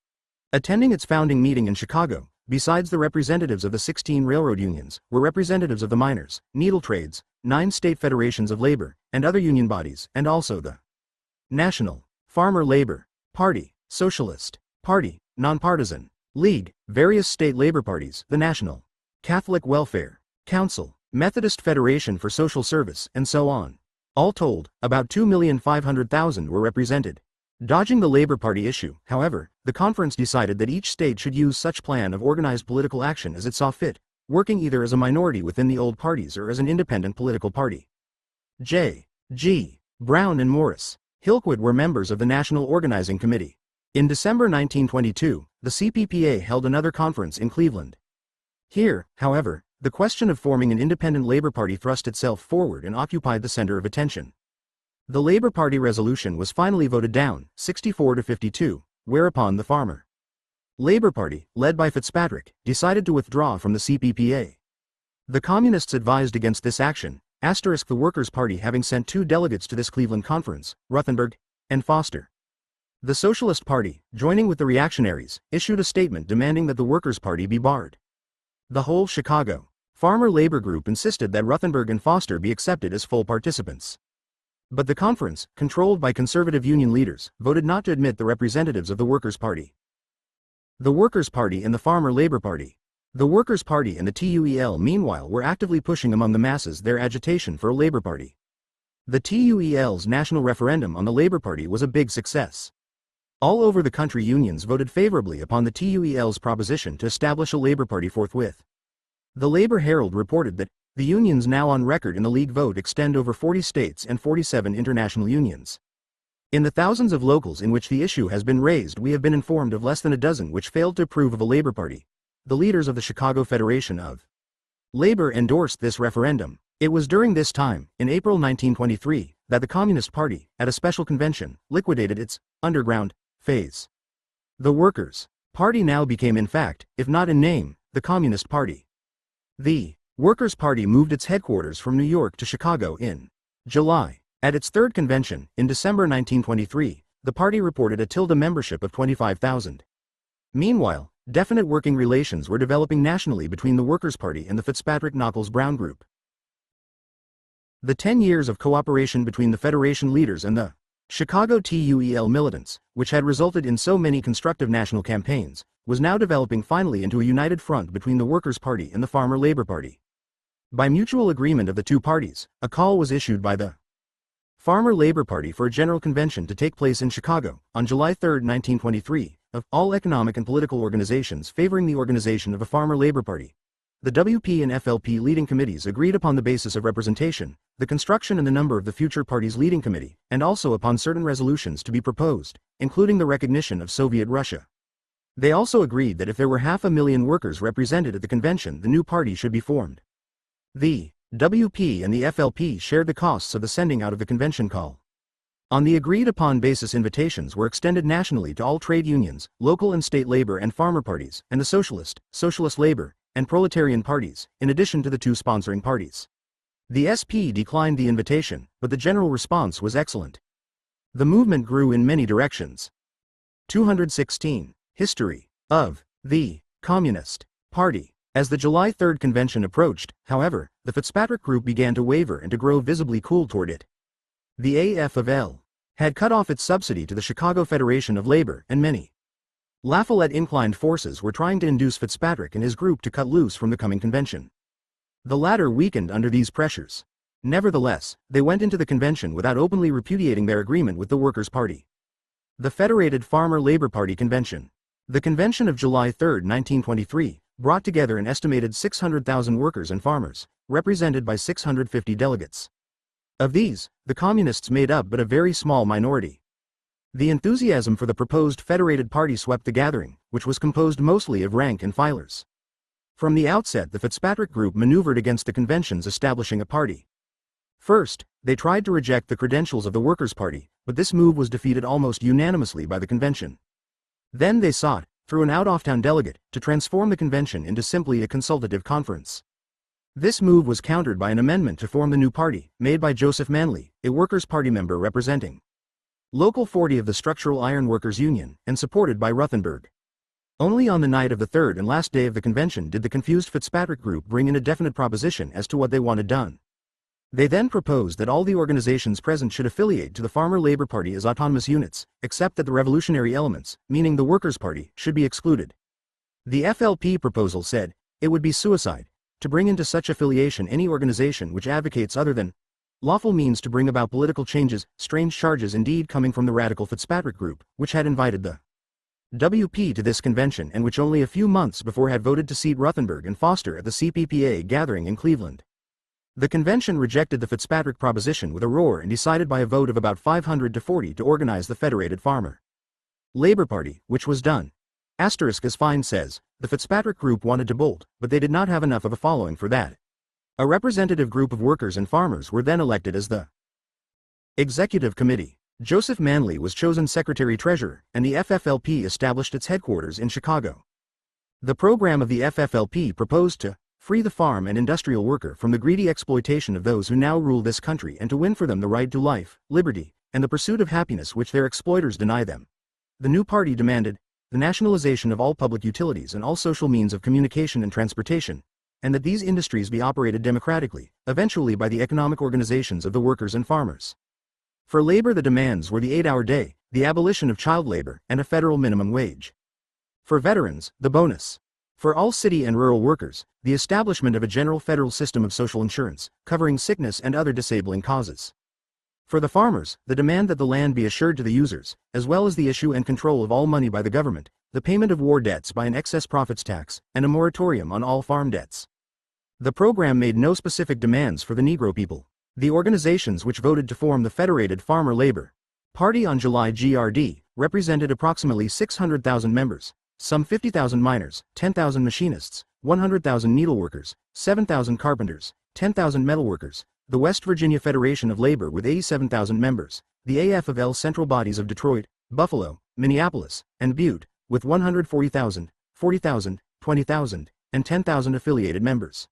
Attending its founding meeting in Chicago, besides the representatives of the 16 railroad unions, were representatives of the miners, needle trades, 9 state federations of labor, and other union bodies, and also the National Farmer Labor Party, Socialist Party, Nonpartisan League, various state labor parties, the National Catholic Welfare Council, Methodist Federation for Social Service, and so on. All told, about 2,500,000 were represented. Dodging the Labor Party issue, however, the conference decided that each state should use such plan of organized political action as it saw fit, working either as a minority within the old parties or as an independent political party. J. G. Brown and Morris Hillquit were members of the National Organizing Committee. In December 1922, the CPPA held another conference in Cleveland. Here, however, the question of forming an independent Labor Party thrust itself forward and occupied the center of attention. The Labor Party resolution was finally voted down, 64-52, whereupon the Farmer Labor Party, led by Fitzpatrick, decided to withdraw from the CPPA. The Communists advised against this action, The Workers' Party having sent 2 delegates to this Cleveland conference, Ruthenberg and Foster. The Socialist Party, joining with the reactionaries, issued a statement demanding that the Workers' Party be barred. The whole Chicago Farmer Labor Group insisted that Ruthenberg and Foster be accepted as full participants. But the conference, controlled by conservative union leaders, voted not to admit the representatives of the Workers' Party. The Workers' Party and the Farmer Labor Party. The Workers' Party and the TUEL meanwhile were actively pushing among the masses their agitation for a Labor Party. The TUEL's national referendum on the Labor Party was a big success. All over the country unions voted favorably upon the TUEL's proposition to establish a Labor Party forthwith. The Labor Herald reported that the unions now on record in the League vote extend over 40 states and 47 international unions. In the thousands of locals in which the issue has been raised, we have been informed of less than a dozen which failed to approve of a Labor Party. The leaders of the Chicago Federation of Labor endorsed this referendum. It was during this time, in April 1923, that the Communist Party, at a special convention, liquidated its underground phase. The Workers' Party now became in fact, if not in name, the Communist Party. The Workers' Party moved its headquarters from New York to Chicago in July. At its third convention, in December 1923, the party reported a membership of 25,000. Meanwhile, definite working relations were developing nationally between the Workers' Party and the Fitzpatrick-Nockels-Brown Group. The 10 years of cooperation between the Federation leaders and the Chicago TUEL militants, which had resulted in so many constructive national campaigns, was now developing finally into a united front between the Workers' Party and the Farmer Labor Party. By mutual agreement of the two parties, a call was issued by the Farmer Labor Party for a general convention to take place in Chicago, on July 3, 1923, of all economic and political organizations favoring the organization of a Farmer Labor Party. The WP and FLP leading committees agreed upon the basis of representation, the construction and the number of the future party's leading committee, and also upon certain resolutions to be proposed, including the recognition of Soviet Russia. They also agreed that if there were 500,000 workers represented at the convention, the new party should be formed. The WP and the FLP shared the costs of the sending out of the convention call. On the agreed-upon basis, invitations were extended nationally to all trade unions, local and state labor and farmer parties, and the socialist labor, and proletarian parties, in addition to the 2 sponsoring parties. The SP declined the invitation, but the general response was excellent. The movement grew in many directions. 216. History of the Communist Party. As the July 3 convention approached, however, the Fitzpatrick Group began to waver and to grow visibly cool toward it. The AFL had cut off its subsidy to the Chicago Federation of Labor, and many Lafayette-inclined forces were trying to induce Fitzpatrick and his group to cut loose from the coming convention. The latter weakened under these pressures. Nevertheless, they went into the convention without openly repudiating their agreement with the Workers' Party. The Federated Farmer Labor Party Convention. The convention of July 3, 1923, brought together an estimated 600,000 workers and farmers, represented by 650 delegates. Of these, the Communists made up but a very small minority. The enthusiasm for the proposed Federated Party swept the gathering, which was composed mostly of rank and filers. From the outset, the Fitzpatrick Group maneuvered against the convention's establishing a party. First, they tried to reject the credentials of the Workers' Party, but this move was defeated almost unanimously by the convention. Then they sought, through an out-of-town delegate, to transform the convention into simply a consultative conference. This move was countered by an amendment to form the new party, made by Joseph Manley, a Workers' Party member representing Local 40 of the Structural Iron Workers Union, and supported by Ruthenberg. Only on the night of the third and last day of the convention did the confused Fitzpatrick Group bring in a definite proposition as to what they wanted done. They then proposed that all the organizations present should affiliate to the Farmer Labor Party as autonomous units, except that the revolutionary elements, meaning the Workers' Party, should be excluded. The FLP proposal said, it would be suicide to bring into such affiliation any organization which advocates other than lawful means to bring about political changes, strange charges indeed coming from the radical Fitzpatrick Group, which had invited the WP to this convention and which only a few months before had voted to seat Ruthenberg and Foster at the CPPA gathering in Cleveland. The convention rejected the Fitzpatrick proposition with a roar and decided by a vote of about 500 to 40 to organize the Federated Farmer Labor Party, which was done. As Fine says, the Fitzpatrick Group wanted to bolt, but they did not have enough of a following for that. A representative group of workers and farmers were then elected as the Executive Committee. Joseph Manley was chosen Secretary-Treasurer, and the FFLP established its headquarters in Chicago. The program of the FFLP proposed to free the farm and industrial worker from the greedy exploitation of those who now rule this country and to win for them the right to life, liberty, and the pursuit of happiness which their exploiters deny them. The new party demanded the nationalization of all public utilities and all social means of communication and transportation, and that these industries be operated democratically, eventually by the economic organizations of the workers and farmers. For labor the demands were the 8-hour day, the abolition of child labor, and a federal minimum wage. For veterans, the bonus. For all city and rural workers, the establishment of a general federal system of social insurance, covering sickness and other disabling causes. For the farmers, the demand that the land be assured to the users, as well as the issue and control of all money by the government, the payment of war debts by an excess profits tax, and a moratorium on all farm debts. The program made no specific demands for the Negro people. The organizations which voted to form the Federated Farmer Labor Party on July GRD represented approximately 600,000 members, some 50,000 miners, 10,000 machinists, 100,000 needleworkers, 7,000 carpenters, 10,000 metalworkers, the West Virginia Federation of Labor with 87,000 members, the AF of L central bodies of Detroit, Buffalo, Minneapolis, and Butte, with 140,000, 40,000, 20,000, and 10,000 affiliated members.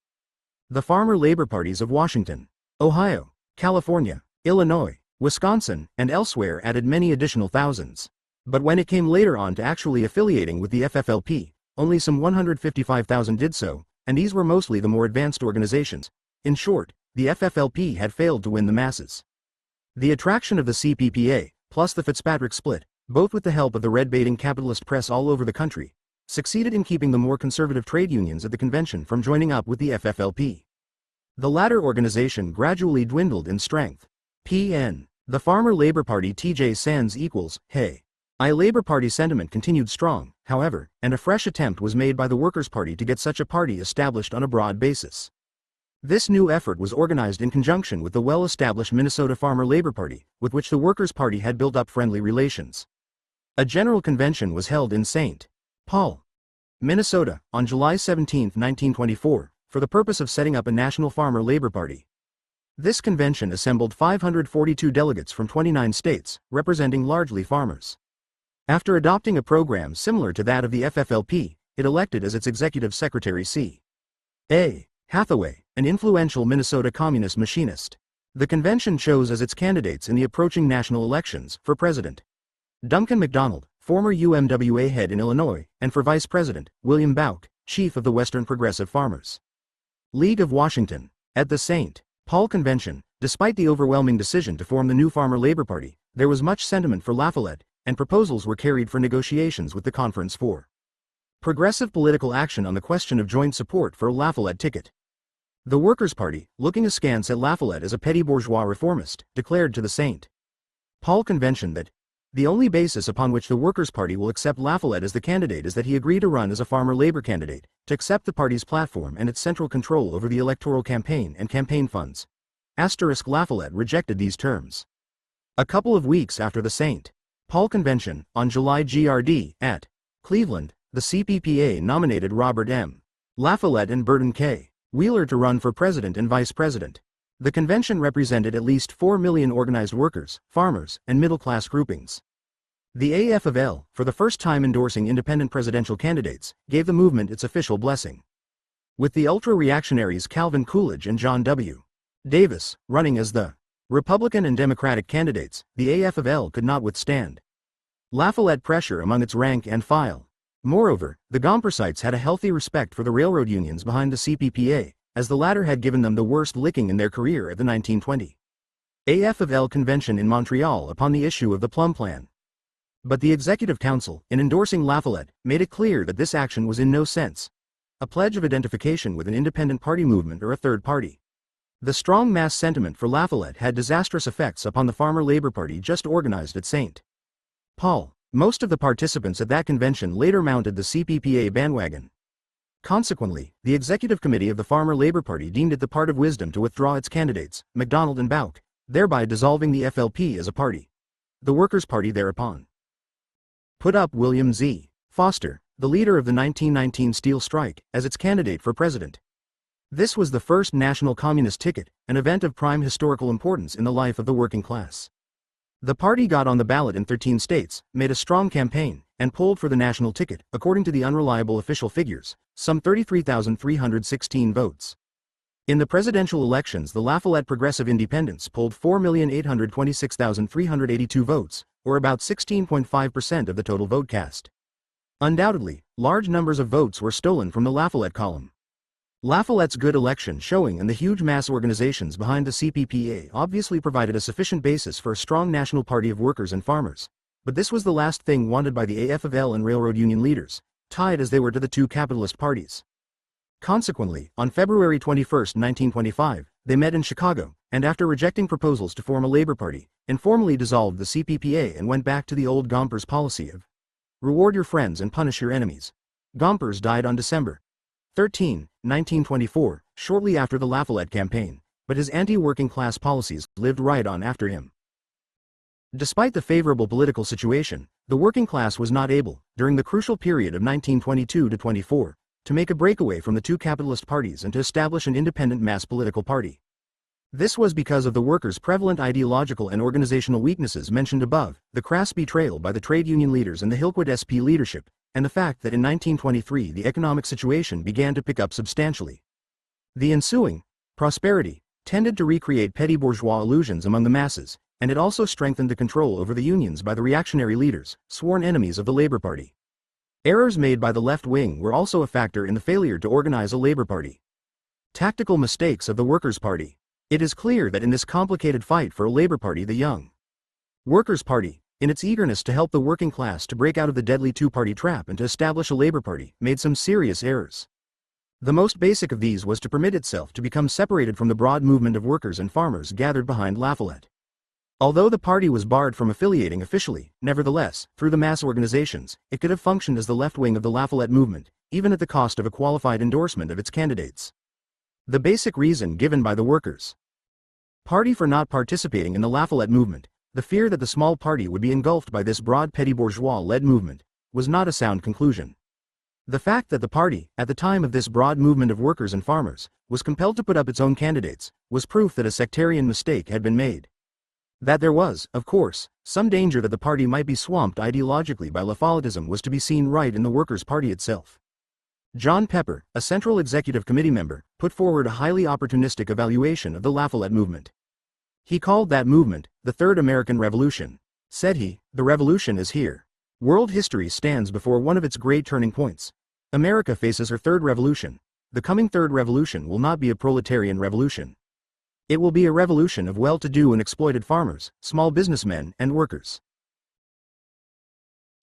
The Farmer Labor Parties of Washington, Ohio, California, Illinois, Wisconsin, and elsewhere added many additional thousands. But when it came later on to actually affiliating with the FFLP, only some 155,000 did so, and these were mostly the more advanced organizations. In short, the FFLP had failed to win the masses. The attraction of the CPPA, plus the Fitzpatrick split, both with the help of the red-baiting capitalist press all over the country, succeeded in keeping the more conservative trade unions at the convention from joining up with the FFLP. The latter organization gradually dwindled in strength. PN. The Farmer Labor Party TJ Sands equals, hey. Labor Party sentiment continued strong, however, and a fresh attempt was made by the Workers' Party to get such a party established on a broad basis. This new effort was organized in conjunction with the well-established Minnesota Farmer Labor Party, with which the Workers' Party had built up friendly relations. A general convention was held in St. Paul, Minnesota, on July 17, 1924, for the purpose of setting up a National Farmer Labor Party. This convention assembled 542 delegates from 29 states, representing largely farmers. After adopting a program similar to that of the FFLP, it elected as its executive secretary C.A. Hathaway, an influential Minnesota communist machinist. The convention chose as its candidates in the approaching national elections, for president, Duncan McDonald, former UMWA head in Illinois, and for vice president, William Bouck, chief of the Western Progressive Farmers League of Washington. At the St. Paul Convention, despite the overwhelming decision to form the new Farmer Labor Party, there was much sentiment for La Follette, and proposals were carried for negotiations with the conference for progressive political action on the question of joint support for a La Follette ticket. The Workers' Party, looking askance at La Follette as a petty bourgeois reformist, declared to the St. Paul Convention that the only basis upon which the Workers' Party will accept La Follette as the candidate is that he agree to run as a farmer labor candidate, to accept the party's platform and its central control over the electoral campaign and campaign funds. La Follette rejected these terms. A couple of weeks after the St. Paul Convention, on July GRD, at Cleveland, the CPPA nominated Robert M. La Follette and Burton K. Wheeler to run for president and vice president. The convention represented at least 4 million organized workers, farmers, and middle-class groupings. The AF of L, for the first time endorsing independent presidential candidates, gave the movement its official blessing. With the ultra-reactionaries Calvin Coolidge and John W. Davis running as the Republican and Democratic candidates, the AF of L could not withstand La Follette pressure among its rank and file. Moreover, the Gompersites had a healthy respect for the railroad unions behind the CPPA, as the latter had given them the worst licking in their career at the 1920 AF of L convention in Montreal upon the issue of the Plum Plan. But the Executive Council, in endorsing La Follette, made it clear that this action was in no sense a pledge of identification with an independent party movement or a third party. The strong mass sentiment for La Follette had disastrous effects upon the Farmer Labor Party just organized at St. Paul. Most of the participants at that convention later mounted the CPPA bandwagon. Consequently, the Executive Committee of the Farmer Labor Party deemed it the part of wisdom to withdraw its candidates, McDonald and Bouck, thereby dissolving the FLP as a party. The Workers' Party thereupon put up William Z. Foster, the leader of the 1919 steel strike, as its candidate for president. This was the first national communist ticket, an event of prime historical importance in the life of the working class. The party got on the ballot in 13 states, made a strong campaign, and polled for the national ticket, according to the unreliable official figures, some 33,316 votes. In the presidential elections, the Lafayette Progressive Independents polled 4,826,382 votes, or about 16.5% of the total vote cast. Undoubtedly, large numbers of votes were stolen from the Lafayette column. Lafayette's good election showing and the huge mass organizations behind the CPPA obviously provided a sufficient basis for a strong national party of workers and farmers. But this was the last thing wanted by the AFL and railroad union leaders, tied as they were to the two capitalist parties. Consequently, on February 21, 1925, they met in Chicago, and after rejecting proposals to form a labor party, informally dissolved the CPPA and went back to the old Gompers policy of reward your friends and punish your enemies. Gompers died on December 13, 1924, shortly after the Lafayette campaign, but his anti-working class policies lived right on after him. Despite the favorable political situation, the working class was not able, during the crucial period of 1922 to 24, to make a breakaway from the two capitalist parties and to establish an independent mass political party. This was because of the workers' prevalent ideological and organizational weaknesses mentioned above, the crass betrayal by the trade union leaders and the Hillquit SP leadership, and the fact that in 1923 the economic situation began to pick up substantially. The ensuing prosperity tended to recreate petty bourgeois illusions among the masses, and it also strengthened the control over the unions by the reactionary leaders, sworn enemies of the Labor Party. Errors made by the left wing were also a factor in the failure to organize a labor party. Tactical mistakes of the Workers' Party. It is clear that in this complicated fight for a labor party, the Young Workers' Party, in its eagerness to help the working class to break out of the deadly two-party trap and to establish a labor party, made some serious errors. The most basic of these was to permit itself to become separated from the broad movement of workers and farmers gathered behind Lafayette. Although the party was barred from affiliating officially, nevertheless, through the mass organizations, it could have functioned as the left wing of the Lafayette movement, even at the cost of a qualified endorsement of its candidates. The basic reason given by the Workers' Party for not participating in the Lafayette movement, the fear that the small party would be engulfed by this broad petty bourgeois-led movement, was not a sound conclusion. The fact that the party, at the time of this broad movement of workers and farmers, was compelled to put up its own candidates, was proof that a sectarian mistake had been made. That there was, of course, some danger that the party might be swamped ideologically by Lafayettism was to be seen right in the Workers' Party itself. John Pepper, a Central Executive Committee member, put forward a highly opportunistic evaluation of the Lafayette movement. He called that movement, the Third American Revolution. Said he, the revolution is here. World history stands before one of its great turning points. America faces her third revolution. The coming third revolution will not be a proletarian revolution. It will be a revolution of well-to-do and exploited farmers, small businessmen, and workers.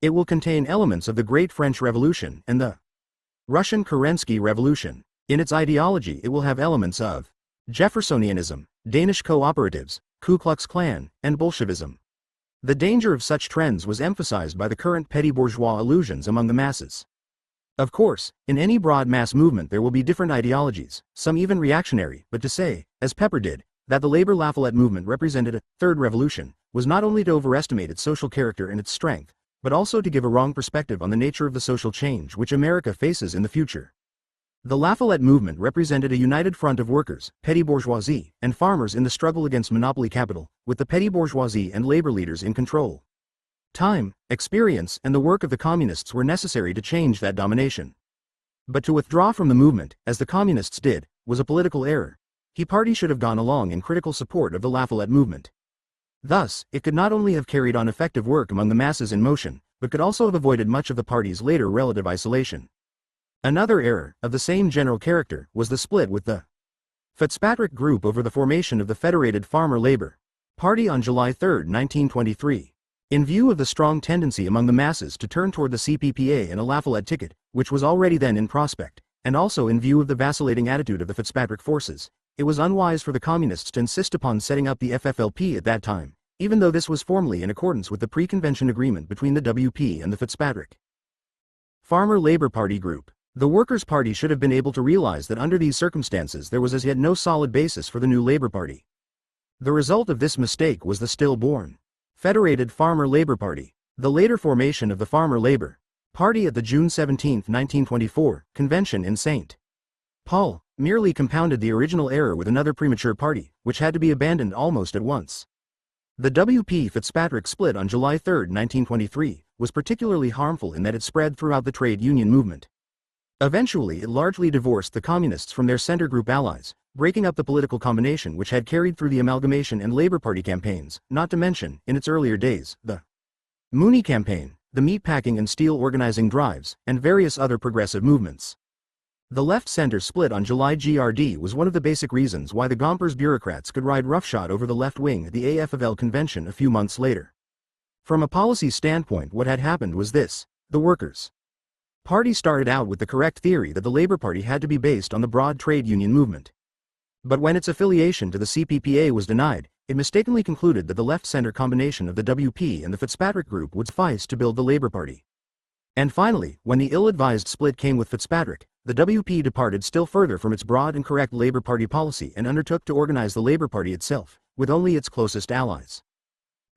It will contain elements of the Great French Revolution and the Russian Kerensky Revolution. In its ideology it will have elements of Jeffersonianism, Danish cooperatives, Ku Klux Klan, and Bolshevism. The danger of such trends was emphasized by the current petty bourgeois illusions among the masses. Of course, in any broad mass movement there will be different ideologies, some even reactionary, but to say, as Pepper did, that the Labor Lafayette movement represented a third revolution, was not only to overestimate its social character and its strength, but also to give a wrong perspective on the nature of the social change which America faces in the future. The Lafayette movement represented a united front of workers, petty bourgeoisie, and farmers in the struggle against monopoly capital, with the petty bourgeoisie and labor leaders in control. Time, experience, and the work of the communists were necessary to change that domination. But to withdraw from the movement, as the communists did, was a political error. The party should have gone along in critical support of the Lafayette movement. Thus, it could not only have carried on effective work among the masses in motion, but could also have avoided much of the party's later relative isolation. Another error, of the same general character, was the split with the Fitzpatrick Group over the formation of the Federated Farmer Labor Party on July 3, 1923. In view of the strong tendency among the masses to turn toward the CPPA and a Lafayette ticket, which was already then in prospect, and also in view of the vacillating attitude of the Fitzpatrick forces, it was unwise for the communists to insist upon setting up the FFLP at that time, even though this was formally in accordance with the pre-convention agreement between the WP and the Fitzpatrick Farmer Labor Party Group. The Workers' Party should have been able to realize that under these circumstances there was as yet no solid basis for the new Labor Party. The result of this mistake was the stillborn Federated Farmer Labor Party. The later formation of the Farmer Labor Party at the June 17, 1924, convention in St. Paul, merely compounded the original error with another premature party, which had to be abandoned almost at once. The WP Fitzpatrick split on July 3, 1923, was particularly harmful in that it spread throughout the trade union movement. Eventually it largely divorced the communists from their center group allies, breaking up the political combination which had carried through the amalgamation and Labour Party campaigns, not to mention, in its earlier days, the Mooney campaign, the meatpacking and steel organizing drives, and various other progressive movements. The left-center split on July GRD was one of the basic reasons why the Gompers bureaucrats could ride roughshod over the left wing at the AFL convention a few months later. From a policy standpoint, what had happened was this: the Workers' Party started out with the correct theory that the Labour Party had to be based on the broad trade union movement. But when its affiliation to the CPPA was denied, it mistakenly concluded that the left-center combination of the WP and the Fitzpatrick Group would suffice to build the Labour Party. And finally, when the ill-advised split came with Fitzpatrick, the WP departed still further from its broad and correct Labour Party policy and undertook to organize the Labour Party itself, with only its closest allies.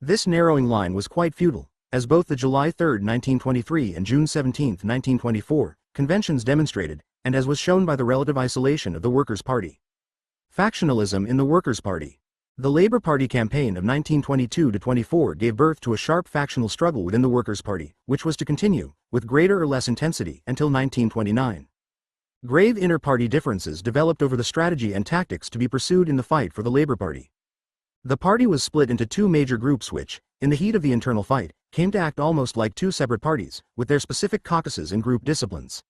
This narrowing line was quite futile, as both the July 3, 1923 and June 17, 1924, conventions demonstrated, and as was shown by the relative isolation of the Workers' Party. Factionalism in the Workers' Party. The Labour Party campaign of 1922-24 gave birth to a sharp factional struggle within the Workers' Party, which was to continue, with greater or less intensity, until 1929. Grave inter-party differences developed over the strategy and tactics to be pursued in the fight for the Labour Party. The party was split into two major groups which, in the heat of the internal fight, came to act almost like two separate parties, with their specific caucuses and group disciplines.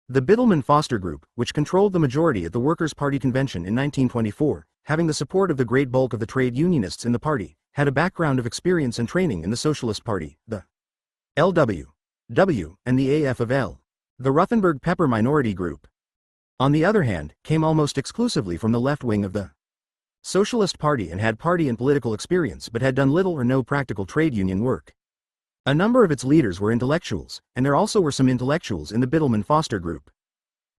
The Biddleman-Foster Group, which controlled the majority at the Workers' Party convention in 1924, having the support of the great bulk of the trade unionists in the party, had a background of experience and training in the Socialist Party, the LW, and the AFL. The Ruthenberg-Pepper minority group, on the other hand, came almost exclusively from the left wing of the Socialist Party and had party and political experience but had done little or no practical trade union work. A number of its leaders were intellectuals, and there also were some intellectuals in the Biddleman-Foster Group.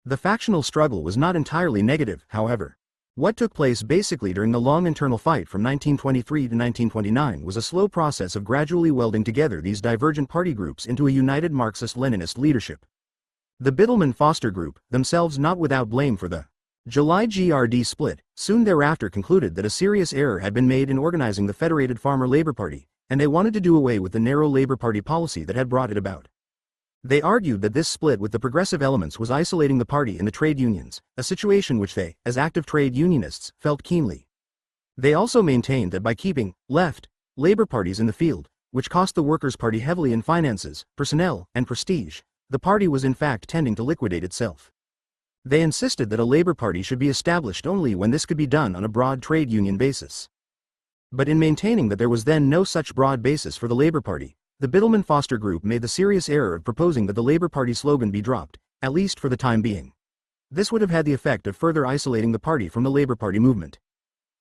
The factional struggle was not entirely negative, however. What took place basically during the long internal fight from 1923 to 1929 was a slow process of gradually welding together these divergent party groups into a united Marxist-Leninist leadership. The Biddleman-Foster Group, themselves not without blame for the July GRD split, soon thereafter concluded that a serious error had been made in organizing the Federated Farmer Labour Party, and they wanted to do away with the narrow Labour Party policy that had brought it about. They argued that this split with the progressive elements was isolating the party in the trade unions, a situation which they, as active trade unionists, felt keenly. They also maintained that by keeping left Labour parties in the field, which cost the Workers' Party heavily in finances, personnel, and prestige, the party was in fact tending to liquidate itself. They insisted that a Labour Party should be established only when this could be done on a broad trade union basis. But in maintaining that there was then no such broad basis for the Labour Party, the Biddleman-Foster Group made the serious error of proposing that the Labour Party slogan be dropped, at least for the time being. This would have had the effect of further isolating the party from the Labour Party movement.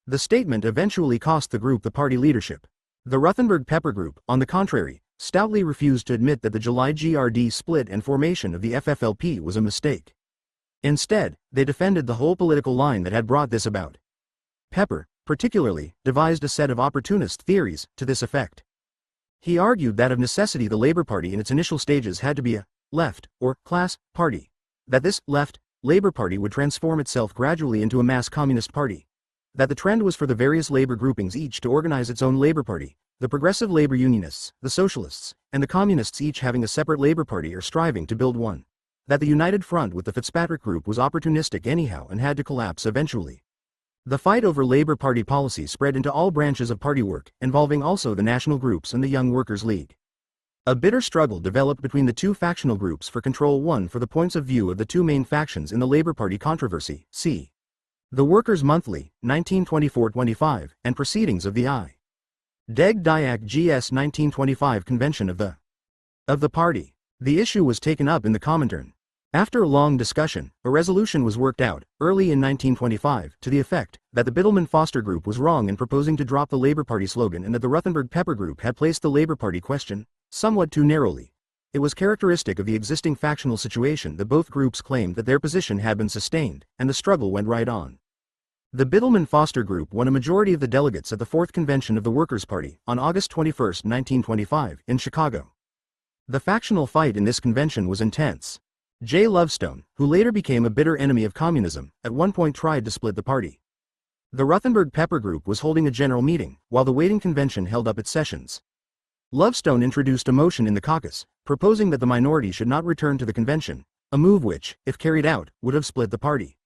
The statement eventually cost the group the party leadership. The Ruthenberg-Pepper Group, on the contrary, stoutly refused to admit that the July GRD split and formation of the FFLP was a mistake. Instead, they defended the whole political line that had brought this about. Pepper, particularly, devised a set of opportunist theories to this effect. He argued that of necessity the Labour Party in its initial stages had to be a left, or class, party. That this left Labour Party would transform itself gradually into a mass communist party. That the trend was for the various Labour groupings each to organize its own Labour Party, the progressive Labour Unionists, the Socialists, and the Communists each having a separate Labour Party or striving to build one. That the united front with the Fitzpatrick Group was opportunistic anyhow and had to collapse eventually. The fight over Labour Party policy spread into all branches of party work, involving also the national groups and the Young Workers' League. A bitter struggle developed between the two factional groups for control, one for the points of view of the two main factions in the Labour Party controversy, c. The Workers' Monthly, 1924-25, and Proceedings of the I. Deg Diak GS 1925 Convention of the Party. The issue was taken up in the Comintern. After a long discussion, a resolution was worked out, early in 1925, to the effect that the Biddleman-Foster Group was wrong in proposing to drop the Labour Party slogan and that the Ruthenberg-Pepper Group had placed the Labour Party question somewhat too narrowly. It was characteristic of the existing factional situation that both groups claimed that their position had been sustained, and the struggle went right on. The Biddleman-Foster Group won a majority of the delegates at the Fourth Convention of the Workers' Party on August 21, 1925, in Chicago. The factional fight in this convention was intense. J. Lovestone, who later became a bitter enemy of communism, at one point tried to split the party. The Ruthenberg-Pepper Group was holding a general meeting, while the waiting convention held up its sessions. Lovestone introduced a motion in the caucus, proposing that the minority should not return to the convention, a move which, if carried out, would have split the party.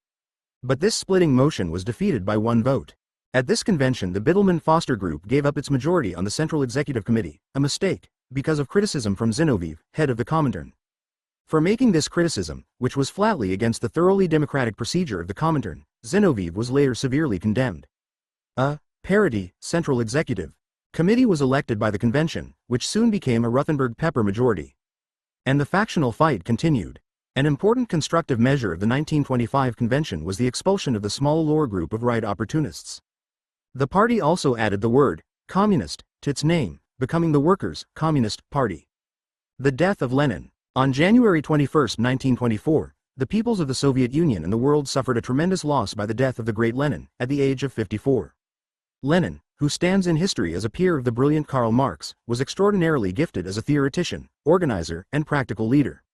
But this splitting motion was defeated by one vote. At this convention, the Biddleman-Foster group gave up its majority on the Central Executive Committee, a mistake, because of criticism from Zinoviev, head of the Comintern. For making this criticism, which was flatly against the thoroughly democratic procedure of the Comintern, Zinoviev was later severely condemned. A parity Central Executive Committee was elected by the convention, which soon became a Ruthenberg-Pepper majority. And the factional fight continued. An important constructive measure of the 1925 convention was the expulsion of the small Lohr group of right opportunists. The party also added the word communist to its name, becoming the Workers' Communist Party. The death of Lenin. On January 21, 1924, the peoples of the Soviet Union and the world suffered a tremendous loss by the death of the great Lenin, at the age of 54. Lenin, who stands in history as a peer of the brilliant Karl Marx, was extraordinarily gifted as a theoretician, organizer, and practical leader.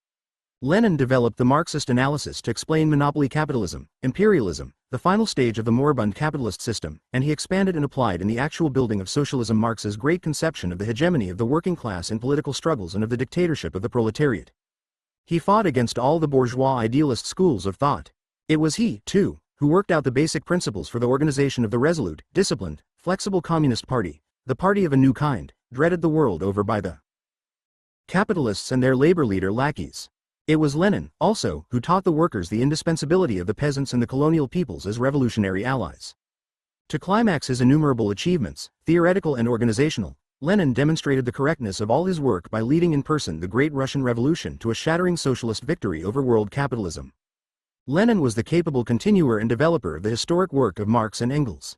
Lenin developed the Marxist analysis to explain monopoly capitalism, imperialism, the final stage of the moribund capitalist system, and he expanded and applied in the actual building of socialism Marx's great conception of the hegemony of the working class in political struggles and of the dictatorship of the proletariat. He fought against all the bourgeois idealist schools of thought. It was he, too, who worked out the basic principles for the organization of the resolute, disciplined, flexible Communist Party, the party of a new kind, dreaded the world over by the capitalists and their labor leader lackeys. It was Lenin, also, who taught the workers the indispensability of the peasants and the colonial peoples as revolutionary allies. To climax his innumerable achievements, theoretical and organizational, Lenin demonstrated the correctness of all his work by leading in person the Great Russian Revolution to a shattering socialist victory over world capitalism. Lenin was the capable continuer and developer of the historic work of Marx and Engels.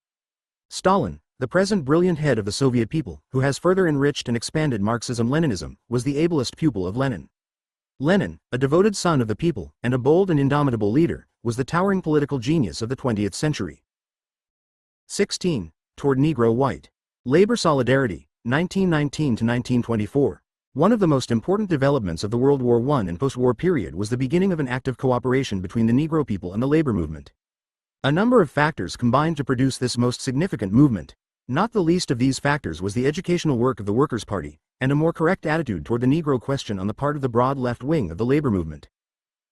Stalin, the present brilliant head of the Soviet people, who has further enriched and expanded Marxism-Leninism, was the ablest pupil of Lenin. Lenin, a devoted son of the people, and a bold and indomitable leader, was the towering political genius of the 20th century. 16. Toward Negro White Labor Solidarity, 1919 to 1924. One of the most important developments of the World War I and post-war period was the beginning of an active cooperation between the Negro people and the labor movement. A number of factors combined to produce this most significant movement. Not the least of these factors was the educational work of the Workers' Party, and a more correct attitude toward the Negro question on the part of the broad left wing of the labor movement.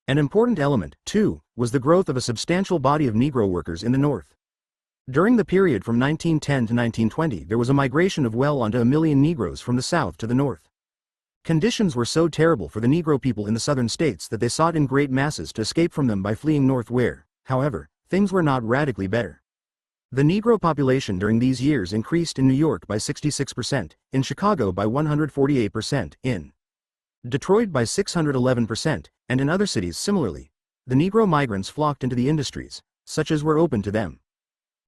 An important element, too, was the growth of a substantial body of Negro workers in the North. During the period from 1910 to 1920, there was a migration of well under 1 million Negroes from the South to the North. Conditions were so terrible for the Negro people in the southern states that they sought in great masses to escape from them by fleeing north where, however, things were not radically better. The Negro population during these years increased in New York by 66%, in Chicago by 148%, in Detroit by 611%, and in other cities similarly. The Negro migrants flocked into the industries, such as were open to them.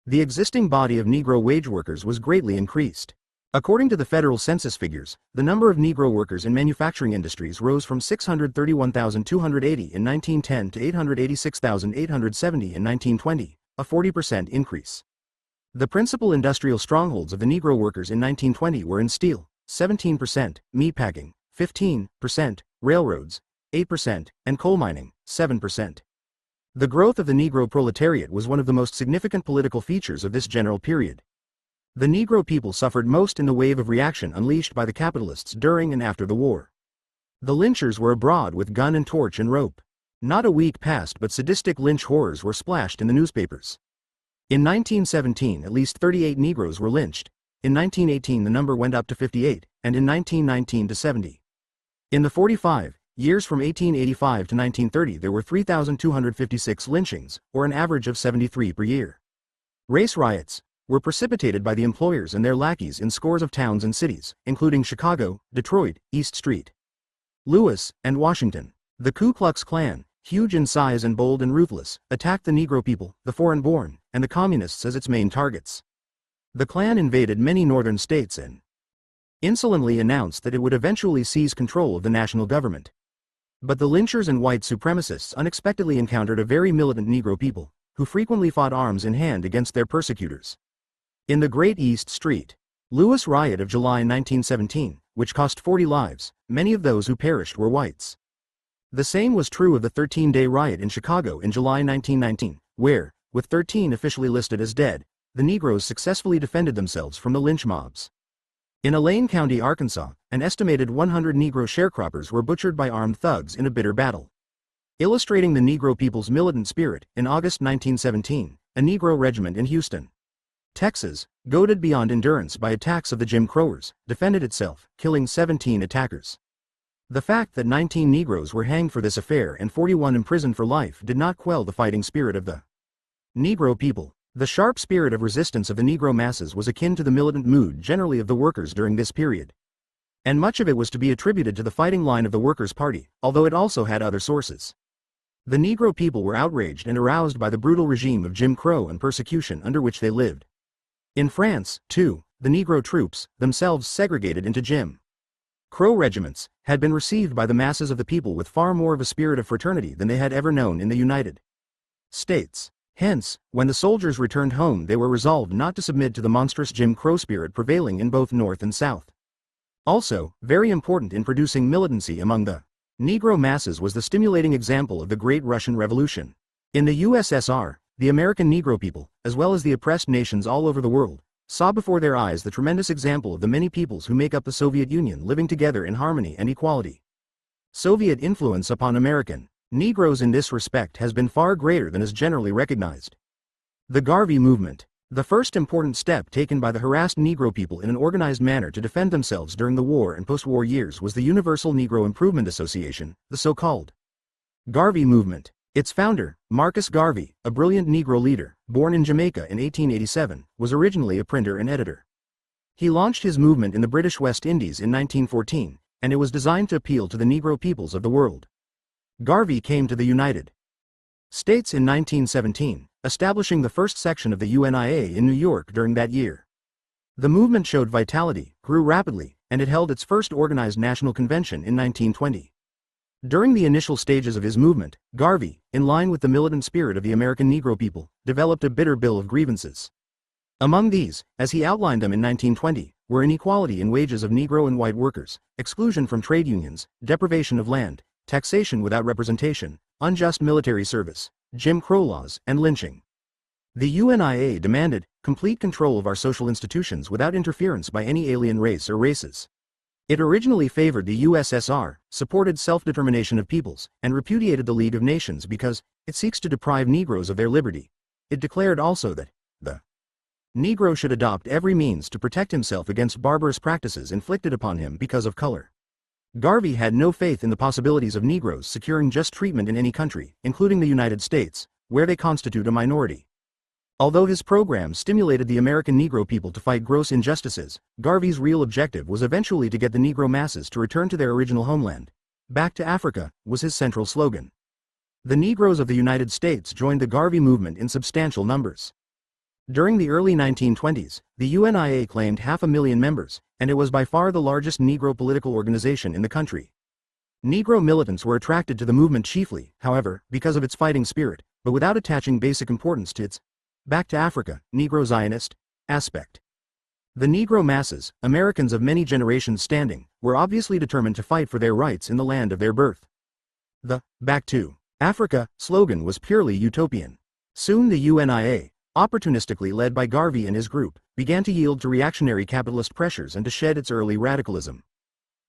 The existing body of Negro wage workers was greatly increased. According to the federal census figures, the number of Negro workers in manufacturing industries rose from 631,280 in 1910 to 886,870 in 1920, a 40% increase. The principal industrial strongholds of the Negro workers in 1920 were in steel, 17%, meatpacking, 15%, railroads, 8%, and coal mining, 7%. The growth of the Negro proletariat was one of the most significant political features of this general period. The Negro people suffered most in the wave of reaction unleashed by the capitalists during and after the war. The lynchers were abroad with gun and torch and rope. Not a week passed but sadistic lynch horrors were splashed in the newspapers. In 1917, at least 38 Negroes were lynched. In 1918 the number went up to 58, and in 1919 to 70. In the 45 years from 1885 to 1930 there were 3,256 lynchings, or an average of 73 per year. Race riots were precipitated by the employers and their lackeys in scores of towns and cities, including Chicago, Detroit, East Street, Lewis, and Washington. The Ku Klux Klan, huge in size and bold and ruthless, attacked the Negro people, the foreign-born, and the communists as its main targets. The Klan invaded many northern states and insolently announced that it would eventually seize control of the national government. But the lynchers and white supremacists unexpectedly encountered a very militant Negro people, who frequently fought arms in hand against their persecutors. In the Great East Street, Lewis riot of July 1917, which cost 40 lives, many of those who perished were whites. The same was true of the 13-day riot in Chicago in July 1919, where, with 13 officially listed as dead, the Negroes successfully defended themselves from the lynch mobs. In Elaine County, Arkansas, an estimated 100 Negro sharecroppers were butchered by armed thugs in a bitter battle. Illustrating the Negro people's militant spirit, in August 1917, a Negro regiment in Houston, Texas, goaded beyond endurance by attacks of the Jim Crowers, defended itself, killing 17 attackers. The fact that 19 Negroes were hanged for this affair and 41 imprisoned for life did not quell the fighting spirit of the Negro people. The sharp spirit of resistance of the Negro masses was akin to the militant mood generally of the workers during this period. And much of it was to be attributed to the fighting line of the Workers' Party, although it also had other sources. The Negro people were outraged and aroused by the brutal regime of Jim Crow and persecution under which they lived. In France, too, the Negro troops, themselves segregated into Jim Crow regiments, had been received by the masses of the people with far more of a spirit of fraternity than they had ever known in the United States. Hence, when the soldiers returned home, they were resolved not to submit to the monstrous Jim Crow spirit prevailing in both North and South. Also, very important in producing militancy among the Negro masses was the stimulating example of the Great Russian Revolution. In the USSR, the American Negro people, as well as the oppressed nations all over the world, saw before their eyes the tremendous example of the many peoples who make up the Soviet Union living together in harmony and equality. Soviet influence upon American Negroes in this respect has been far greater than is generally recognized. The Garvey Movement, the first important step taken by the harassed Negro people in an organized manner to defend themselves during the war and post-war years, was the Universal Negro Improvement Association, the so-called Garvey Movement. Its founder, Marcus Garvey, a brilliant Negro leader, born in Jamaica in 1887, was originally a printer and editor. He launched his movement in the British West Indies in 1914, and it was designed to appeal to the Negro peoples of the world. Garvey came to the United States in 1917, establishing the first section of the UNIA in New York during that year. The movement showed vitality, grew rapidly, and it held its first organized national convention in 1920. During the initial stages of his movement, Garvey, in line with the militant spirit of the American Negro people, developed a bitter bill of grievances. Among these, as he outlined them in 1920, were inequality in wages of Negro and white workers, exclusion from trade unions, deprivation of land, taxation without representation, unjust military service, Jim Crow laws, and lynching. The UNIA demanded complete control of our social institutions without interference by any alien race or races. It originally favored the USSR, supported self-determination of peoples, and repudiated the League of Nations because it seeks to deprive Negroes of their liberty. It declared also that the Negro should adopt every means to protect himself against barbarous practices inflicted upon him because of color. Garvey had no faith in the possibilities of Negroes securing just treatment in any country, including the United States, where they constitute a minority. Although his program stimulated the American Negro people to fight gross injustices, Garvey's real objective was eventually to get the Negro masses to return to their original homeland. "Back to Africa" was his central slogan. The Negroes of the United States joined the Garvey movement in substantial numbers. During the early 1920s, the UNIA claimed 500,000 members, and it was by far the largest Negro political organization in the country. Negro militants were attracted to the movement chiefly, however, because of its fighting spirit, but without attaching basic importance to its "Back to Africa" Negro Zionist aspect. The Negro masses, Americans of many generations standing, were obviously determined to fight for their rights in the land of their birth. The "Back to Africa" slogan was purely utopian. Soon the UNIA, opportunistically led by Garvey and his group, began to yield to reactionary capitalist pressures and to shed its early radicalism.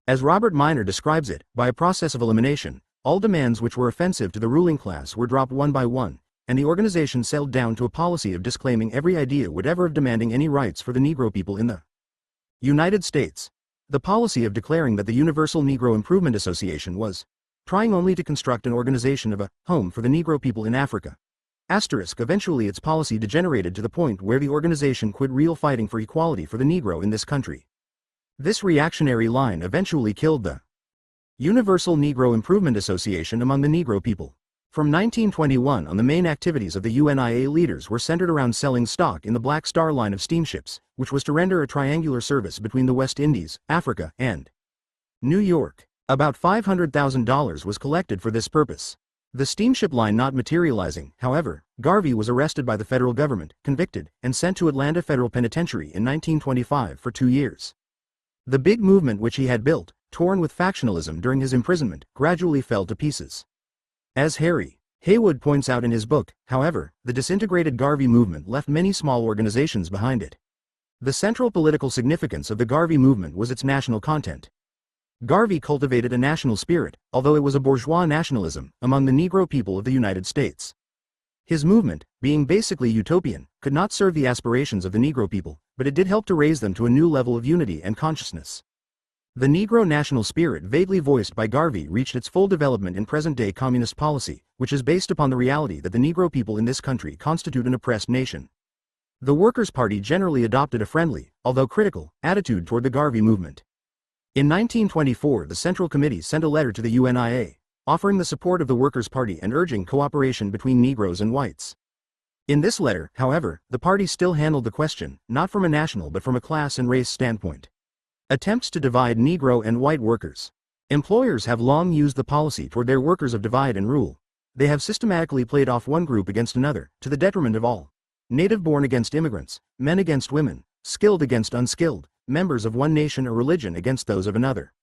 As Robert Minor describes it, by a process of elimination, all demands which were offensive to the ruling class were dropped one by one, and the organization settled down to a policy of disclaiming every idea whatever of demanding any rights for the Negro people in the United States. The policy of declaring that the Universal Negro Improvement Association was trying only to construct an organization of a home for the Negro people in Africa. Eventually its policy degenerated to the point where the organization quit real fighting for equality for the Negro in this country. This reactionary line eventually killed the Universal Negro Improvement Association among the Negro people. From 1921 on, the main activities of the UNIA leaders were centered around selling stock in the Black Star line of steamships, which was to render a triangular service between the West Indies, Africa, and New York. About $500,000 was collected for this purpose. The steamship line not materializing, however, Garvey was arrested by the federal government, convicted, and sent to Atlanta Federal Penitentiary in 1925 for 2 years. The big movement which he had built, torn with factionalism during his imprisonment, gradually fell to pieces. As Harry Haywood points out in his book, however, the disintegrated Garvey movement left many small organizations behind it. The central political significance of the Garvey movement was its national content. Garvey cultivated a national spirit, although it was a bourgeois nationalism, among the Negro people of the United States. His movement, being basically utopian, could not serve the aspirations of the Negro people, but it did help to raise them to a new level of unity and consciousness. The Negro national spirit vaguely voiced by Garvey reached its full development in present-day communist policy, which is based upon the reality that the Negro people in this country constitute an oppressed nation. The Workers' Party generally adopted a friendly, although critical, attitude toward the Garvey movement. In 1924, the Central Committee sent a letter to the UNIA, offering the support of the Workers' Party and urging cooperation between Negroes and whites. In this letter, however, the party still handled the question, not from a national but from a class and race standpoint. Attempts to divide Negro and white workers. Employers have long used the policy toward their workers of divide and rule. They have systematically played off one group against another, to the detriment of all. Native-born against immigrants, men against women, skilled against unskilled, members of one nation or religion against those of another.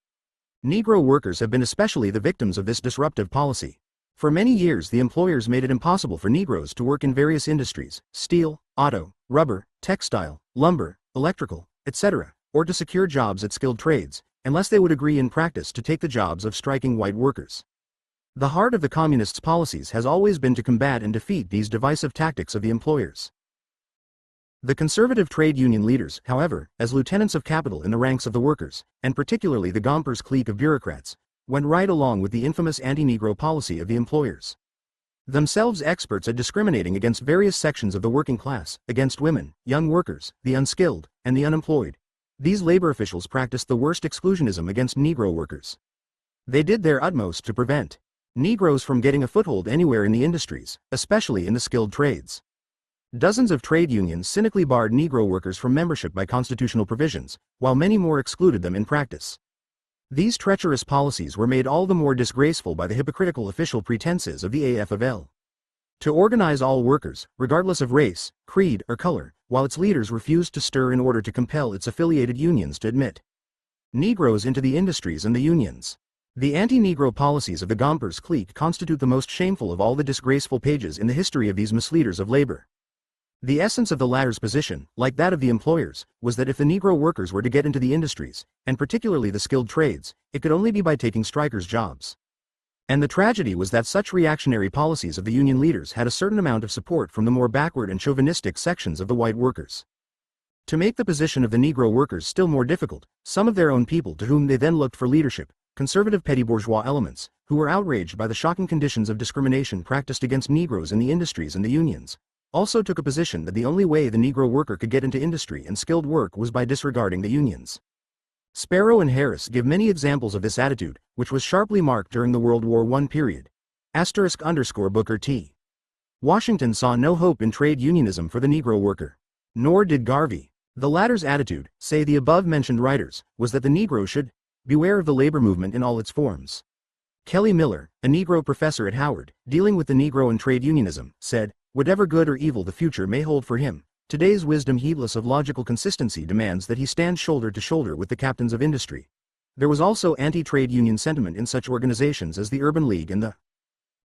Negro workers have been especially the victims of this disruptive policy. For many years the employers made it impossible for Negroes to work in various industries, steel, auto, rubber, textile, lumber, electrical, etc., or to secure jobs at skilled trades, unless they would agree in practice to take the jobs of striking white workers. The heart of the communists' policies has always been to combat and defeat these divisive tactics of the employers. The conservative trade union leaders, however, as lieutenants of capital in the ranks of the workers, and particularly the Gompers clique of bureaucrats, went right along with the infamous anti-Negro policy of the employers. Themselves experts at discriminating against various sections of the working class, against women, young workers, the unskilled, and the unemployed, these labor officials practiced the worst exclusionism against Negro workers. They did their utmost to prevent Negroes from getting a foothold anywhere in the industries, especially in the skilled trades. Dozens of trade unions cynically barred Negro workers from membership by constitutional provisions, while many more excluded them in practice. These treacherous policies were made all the more disgraceful by the hypocritical official pretenses of the AFL to organize all workers, regardless of race, creed, or color, while its leaders refused to stir in order to compel its affiliated unions to admit Negroes into the industries and the unions. The anti-Negro policies of the Gompers clique constitute the most shameful of all the disgraceful pages in the history of these misleaders of labor. The essence of the latter's position, like that of the employers, was that if the Negro workers were to get into the industries, and particularly the skilled trades, it could only be by taking strikers' jobs. And the tragedy was that such reactionary policies of the union leaders had a certain amount of support from the more backward and chauvinistic sections of the white workers. To make the position of the Negro workers still more difficult, some of their own people to whom they then looked for leadership, conservative petty bourgeois elements, who were outraged by the shocking conditions of discrimination practiced against Negroes in the industries and the unions, also took a position that the only way the Negro worker could get into industry and skilled work was by disregarding the unions. Sparrow and Harris give many examples of this attitude, which was sharply marked during the World War I period. *Booker T. Washington saw no hope in trade unionism for the Negro worker. Nor did Garvey. The latter's attitude, say the above-mentioned writers, was that the Negro should beware of the labor movement in all its forms. Kelly Miller, a Negro professor at Howard, dealing with the Negro and trade unionism, said, "Whatever good or evil the future may hold for him, today's wisdom heedless of logical consistency demands that he stand shoulder to shoulder with the captains of industry." There was also anti-trade union sentiment in such organizations as the Urban League and the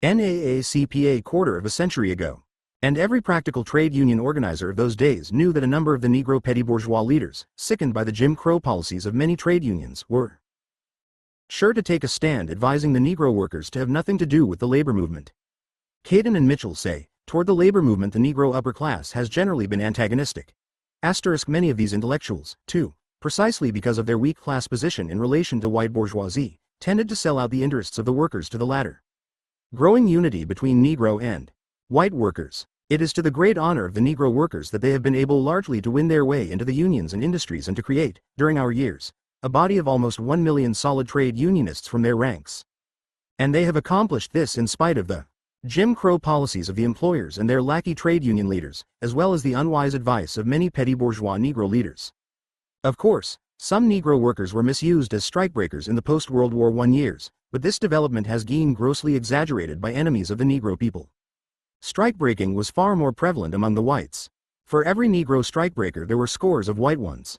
NAACP quarter of a century ago. And every practical trade union organizer of those days knew that a number of the Negro petty bourgeois leaders, sickened by the Jim Crow policies of many trade unions, were sure to take a stand advising the Negro workers to have nothing to do with the labor movement. Caden and Mitchell say, toward the labor movement the Negro upper class has generally been antagonistic. Many of these intellectuals, too, precisely because of their weak class position in relation to white bourgeoisie, tended to sell out the interests of the workers to the latter. Growing unity between Negro and white workers. It is to the great honor of the Negro workers that they have been able largely to win their way into the unions and industries and to create, during our years, a body of almost 1 million solid trade unionists from their ranks. And they have accomplished this in spite of the Jim Crow policies of the employers and their lackey trade union leaders, as well as the unwise advice of many petty bourgeois Negro leaders. Of course, some Negro workers were misused as strikebreakers in the post-World War I years, but this development has been grossly exaggerated by enemies of the Negro people. Strikebreaking was far more prevalent among the whites. For every Negro strikebreaker there were scores of white ones.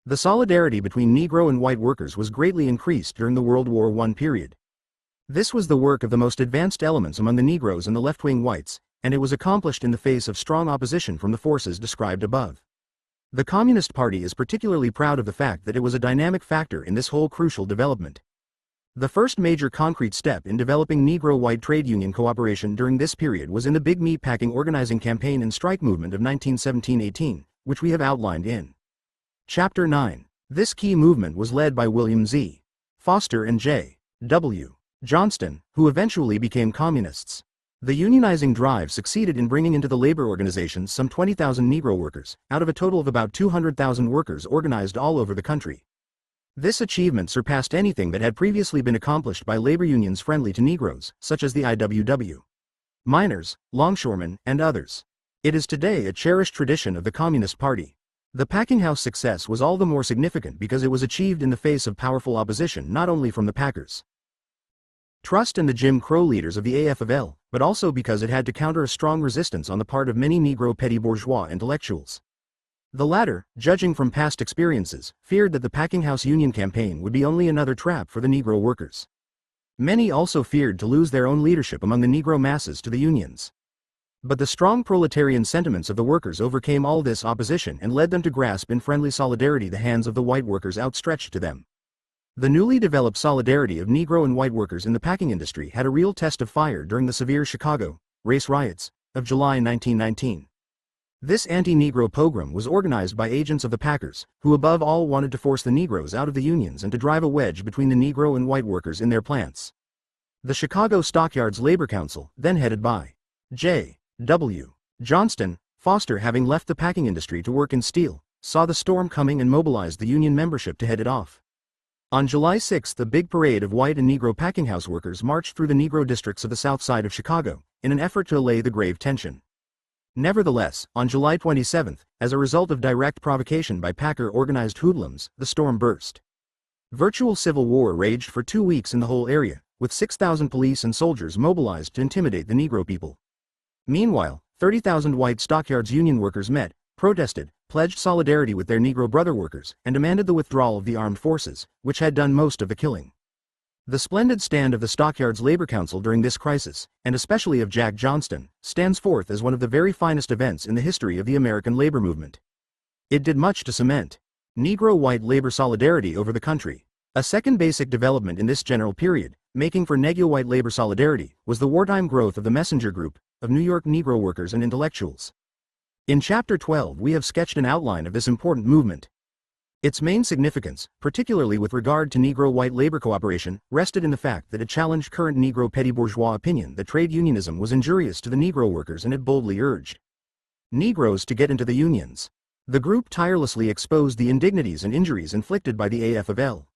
The solidarity between Negro and white workers was greatly increased during the World War I period. This was the work of the most advanced elements among the Negroes and the left-wing whites, and it was accomplished in the face of strong opposition from the forces described above. The Communist Party is particularly proud of the fact that it was a dynamic factor in this whole crucial development. The first major concrete step in developing Negro-white trade union cooperation during this period was in the Big Meat Packing Organizing Campaign and Strike Movement of 1917-18, which we have outlined in Chapter 9. This key movement was led by William Z. Foster and J. W. Johnston, who eventually became communists. The unionizing drive succeeded in bringing into the labor organizations some 20,000 Negro workers, out of a total of about 200,000 workers organized all over the country. This achievement surpassed anything that had previously been accomplished by labor unions friendly to Negroes, such as the IWW, miners, longshoremen, and others. It is today a cherished tradition of the Communist Party. The packing house success was all the more significant because it was achieved in the face of powerful opposition not only from the packers, Trust and the Jim Crow leaders of the AFL, but also because it had to counter a strong resistance on the part of many Negro petty bourgeois intellectuals. The latter, judging from past experiences, feared that the packing house union campaign would be only another trap for the Negro workers. Many also feared to lose their own leadership among the Negro masses to the unions. But the strong proletarian sentiments of the workers overcame all this opposition and led them to grasp in friendly solidarity the hands of the white workers outstretched to them. The newly developed solidarity of Negro and white workers in the packing industry had a real test of fire during the severe Chicago race riots of July 1919. This anti-Negro pogrom was organized by agents of the packers, who above all wanted to force the Negroes out of the unions and to drive a wedge between the Negro and white workers in their plants. The Chicago Stockyards Labor Council, then headed by J. W. Johnston, Foster, having left the packing industry to work in steel, saw the storm coming and mobilized the union membership to head it off. On July 6, the big parade of white and Negro packing house workers marched through the Negro districts of the south side of Chicago, in an effort to allay the grave tension. Nevertheless, on July 27, as a result of direct provocation by Packer-organized hoodlums, the storm burst. Virtual civil war raged for 2 weeks in the whole area, with 6,000 police and soldiers mobilized to intimidate the Negro people. Meanwhile, 30,000 white stockyards union workers met, protested, pledged solidarity with their Negro brother workers, and demanded the withdrawal of the armed forces, which had done most of the killing. The splendid stand of the Stockyards Labor Council during this crisis, and especially of Jack Johnston, stands forth as one of the very finest events in the history of the American labor movement. It did much to cement Negro-white labor solidarity over the country. A second basic development in this general period, making for Negro-white labor solidarity, was the wartime growth of the Messenger Group of New York Negro workers and intellectuals. In Chapter 12 we have sketched an outline of this important movement. Its main significance, particularly with regard to Negro-white labor cooperation, rested in the fact that it challenged current Negro petty bourgeois opinion that trade unionism was injurious to the Negro workers, and it boldly urged Negroes to get into the unions. The group tirelessly exposed the indignities and injuries inflicted by the AFL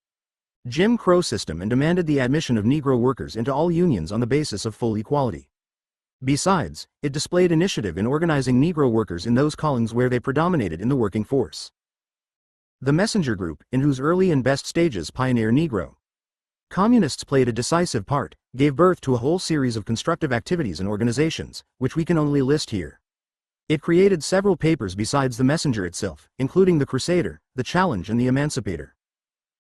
Jim Crow system and demanded the admission of Negro workers into all unions on the basis of full equality. Besides, it displayed initiative in organizing Negro workers in those callings where they predominated in the working force. The Messenger Group, in whose early and best stages pioneer Negro communists played a decisive part, gave birth to a whole series of constructive activities and organizations, which we can only list here. It created several papers besides the Messenger itself, including the Crusader, the Challenge, and the Emancipator.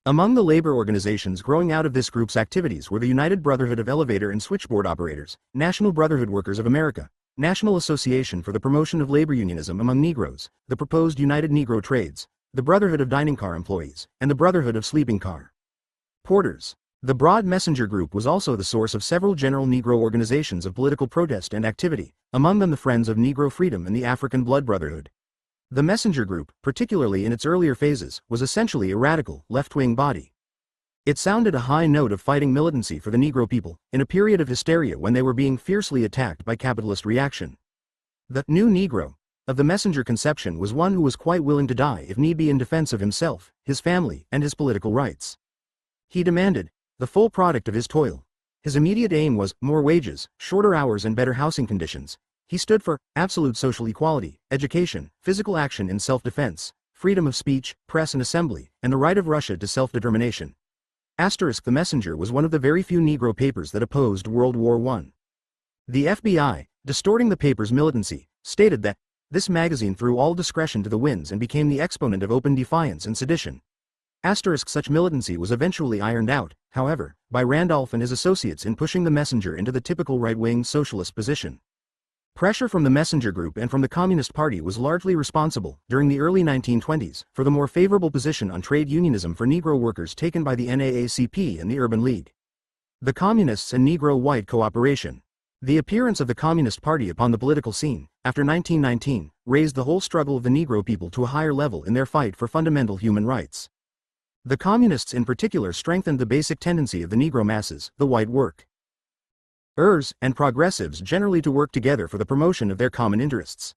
Among the labor organizations growing out of this group's activities were the United Brotherhood of Elevator and Switchboard Operators, National Brotherhood Workers of America, National Association for the Promotion of Labor Unionism Among Negroes, the proposed United Negro Trades, the Brotherhood of Dining Car Employees, and the Brotherhood of Sleeping Car Porters. The broad Messenger Group was also the source of several general Negro organizations of political protest and activity, among them the Friends of Negro Freedom and the African Blood Brotherhood. The Messenger Group, particularly in its earlier phases, was essentially a radical, left-wing body. It sounded a high note of fighting militancy for the Negro people, in a period of hysteria when they were being fiercely attacked by capitalist reaction. The new Negro of the Messenger conception was one who was quite willing to die if need be in defense of himself, his family, and his political rights. He demanded the full product of his toil. His immediate aim was more wages, shorter hours, and better housing conditions. He stood for absolute social equality, education, physical action in self-defense, freedom of speech, press and assembly, and the right of Russia to self-determination. The Messenger was one of the very few Negro papers that opposed World War I. The FBI, distorting the paper's militancy, stated that this magazine threw all discretion to the winds and became the exponent of open defiance and sedition. Such militancy was eventually ironed out, however, by Randolph and his associates in pushing the Messenger into the typical right-wing socialist position. Pressure from the Messenger Group and from the Communist Party was largely responsible, during the early 1920s, for the more favorable position on trade unionism for Negro workers taken by the NAACP and the Urban League. The Communists and Negro-White Cooperation. The appearance of the Communist Party upon the political scene, after 1919, raised the whole struggle of the Negro people to a higher level in their fight for fundamental human rights. The Communists in particular strengthened the basic tendency of the Negro masses, the white workers and progressives generally to work together for the promotion of their common interests.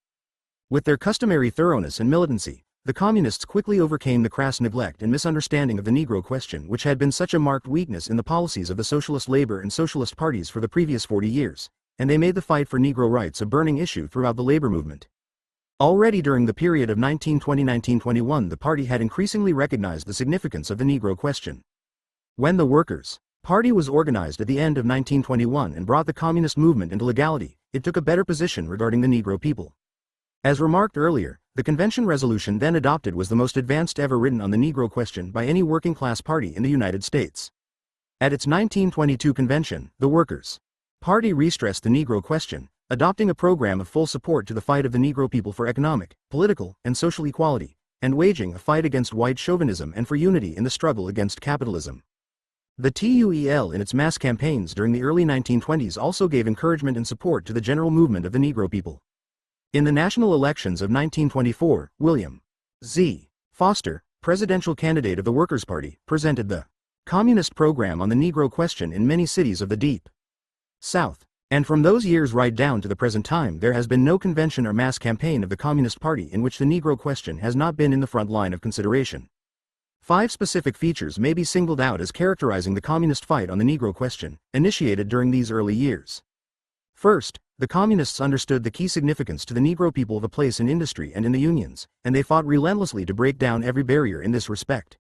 With their customary thoroughness and militancy, the Communists quickly overcame the crass neglect and misunderstanding of the Negro question, which had been such a marked weakness in the policies of the Socialist Labor and Socialist parties for the previous 40 years, and they made the fight for Negro rights a burning issue throughout the labor movement. Already during the period of 1920–1921, the party had increasingly recognized the significance of the Negro question. When the Workers' Party was organized at the end of 1921 and brought the communist movement into legality, it took a better position regarding the Negro people. As remarked earlier, the convention resolution then adopted was the most advanced ever written on the Negro question by any working-class party in the United States. At its 1922 convention, the Workers' Party restressed the Negro question, adopting a program of full support to the fight of the Negro people for economic, political, and social equality, and waging a fight against white chauvinism and for unity in the struggle against capitalism. The TUEL in its mass campaigns during the early 1920s also gave encouragement and support to the general movement of the Negro people. In the national elections of 1924, William Z. Foster, presidential candidate of the Workers' Party, presented the Communist program on the Negro question in many cities of the Deep South. And from those years right down to the present time, there has been no convention or mass campaign of the Communist Party in which the Negro question has not been in the front line of consideration. 5 specific features may be singled out as characterizing the communist fight on the Negro question, initiated during these early years. First, the Communists understood the key significance to the Negro people of a place in industry and in the unions, and they fought relentlessly to break down every barrier in this respect.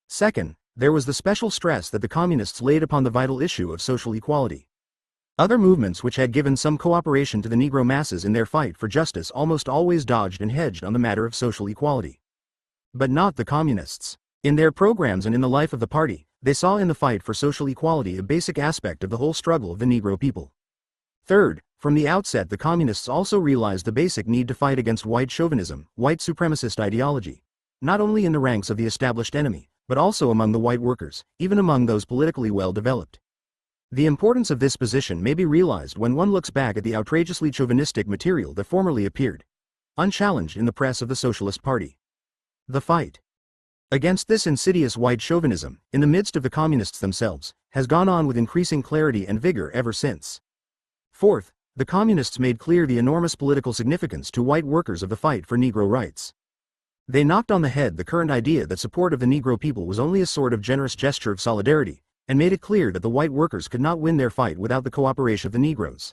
Second, there was the special stress that the Communists laid upon the vital issue of social equality. Other movements which had given some cooperation to the Negro masses in their fight for justice almost always dodged and hedged on the matter of social equality. But not the Communists. In their programs and in the life of the party, they saw in the fight for social equality a basic aspect of the whole struggle of the Negro people. Third, from the outset the Communists also realized the basic need to fight against white chauvinism, white supremacist ideology, not only in the ranks of the established enemy, but also among the white workers, even among those politically well developed. The importance of this position may be realized when one looks back at the outrageously chauvinistic material that formerly appeared unchallenged in the press of the Socialist Party. The fight against this insidious white chauvinism, in the midst of the Communists themselves, has gone on with increasing clarity and vigor ever since. Fourth, the Communists made clear the enormous political significance to white workers of the fight for Negro rights. They knocked on the head the current idea that support of the Negro people was only a sort of generous gesture of solidarity, and made it clear that the white workers could not win their fight without the cooperation of the Negroes.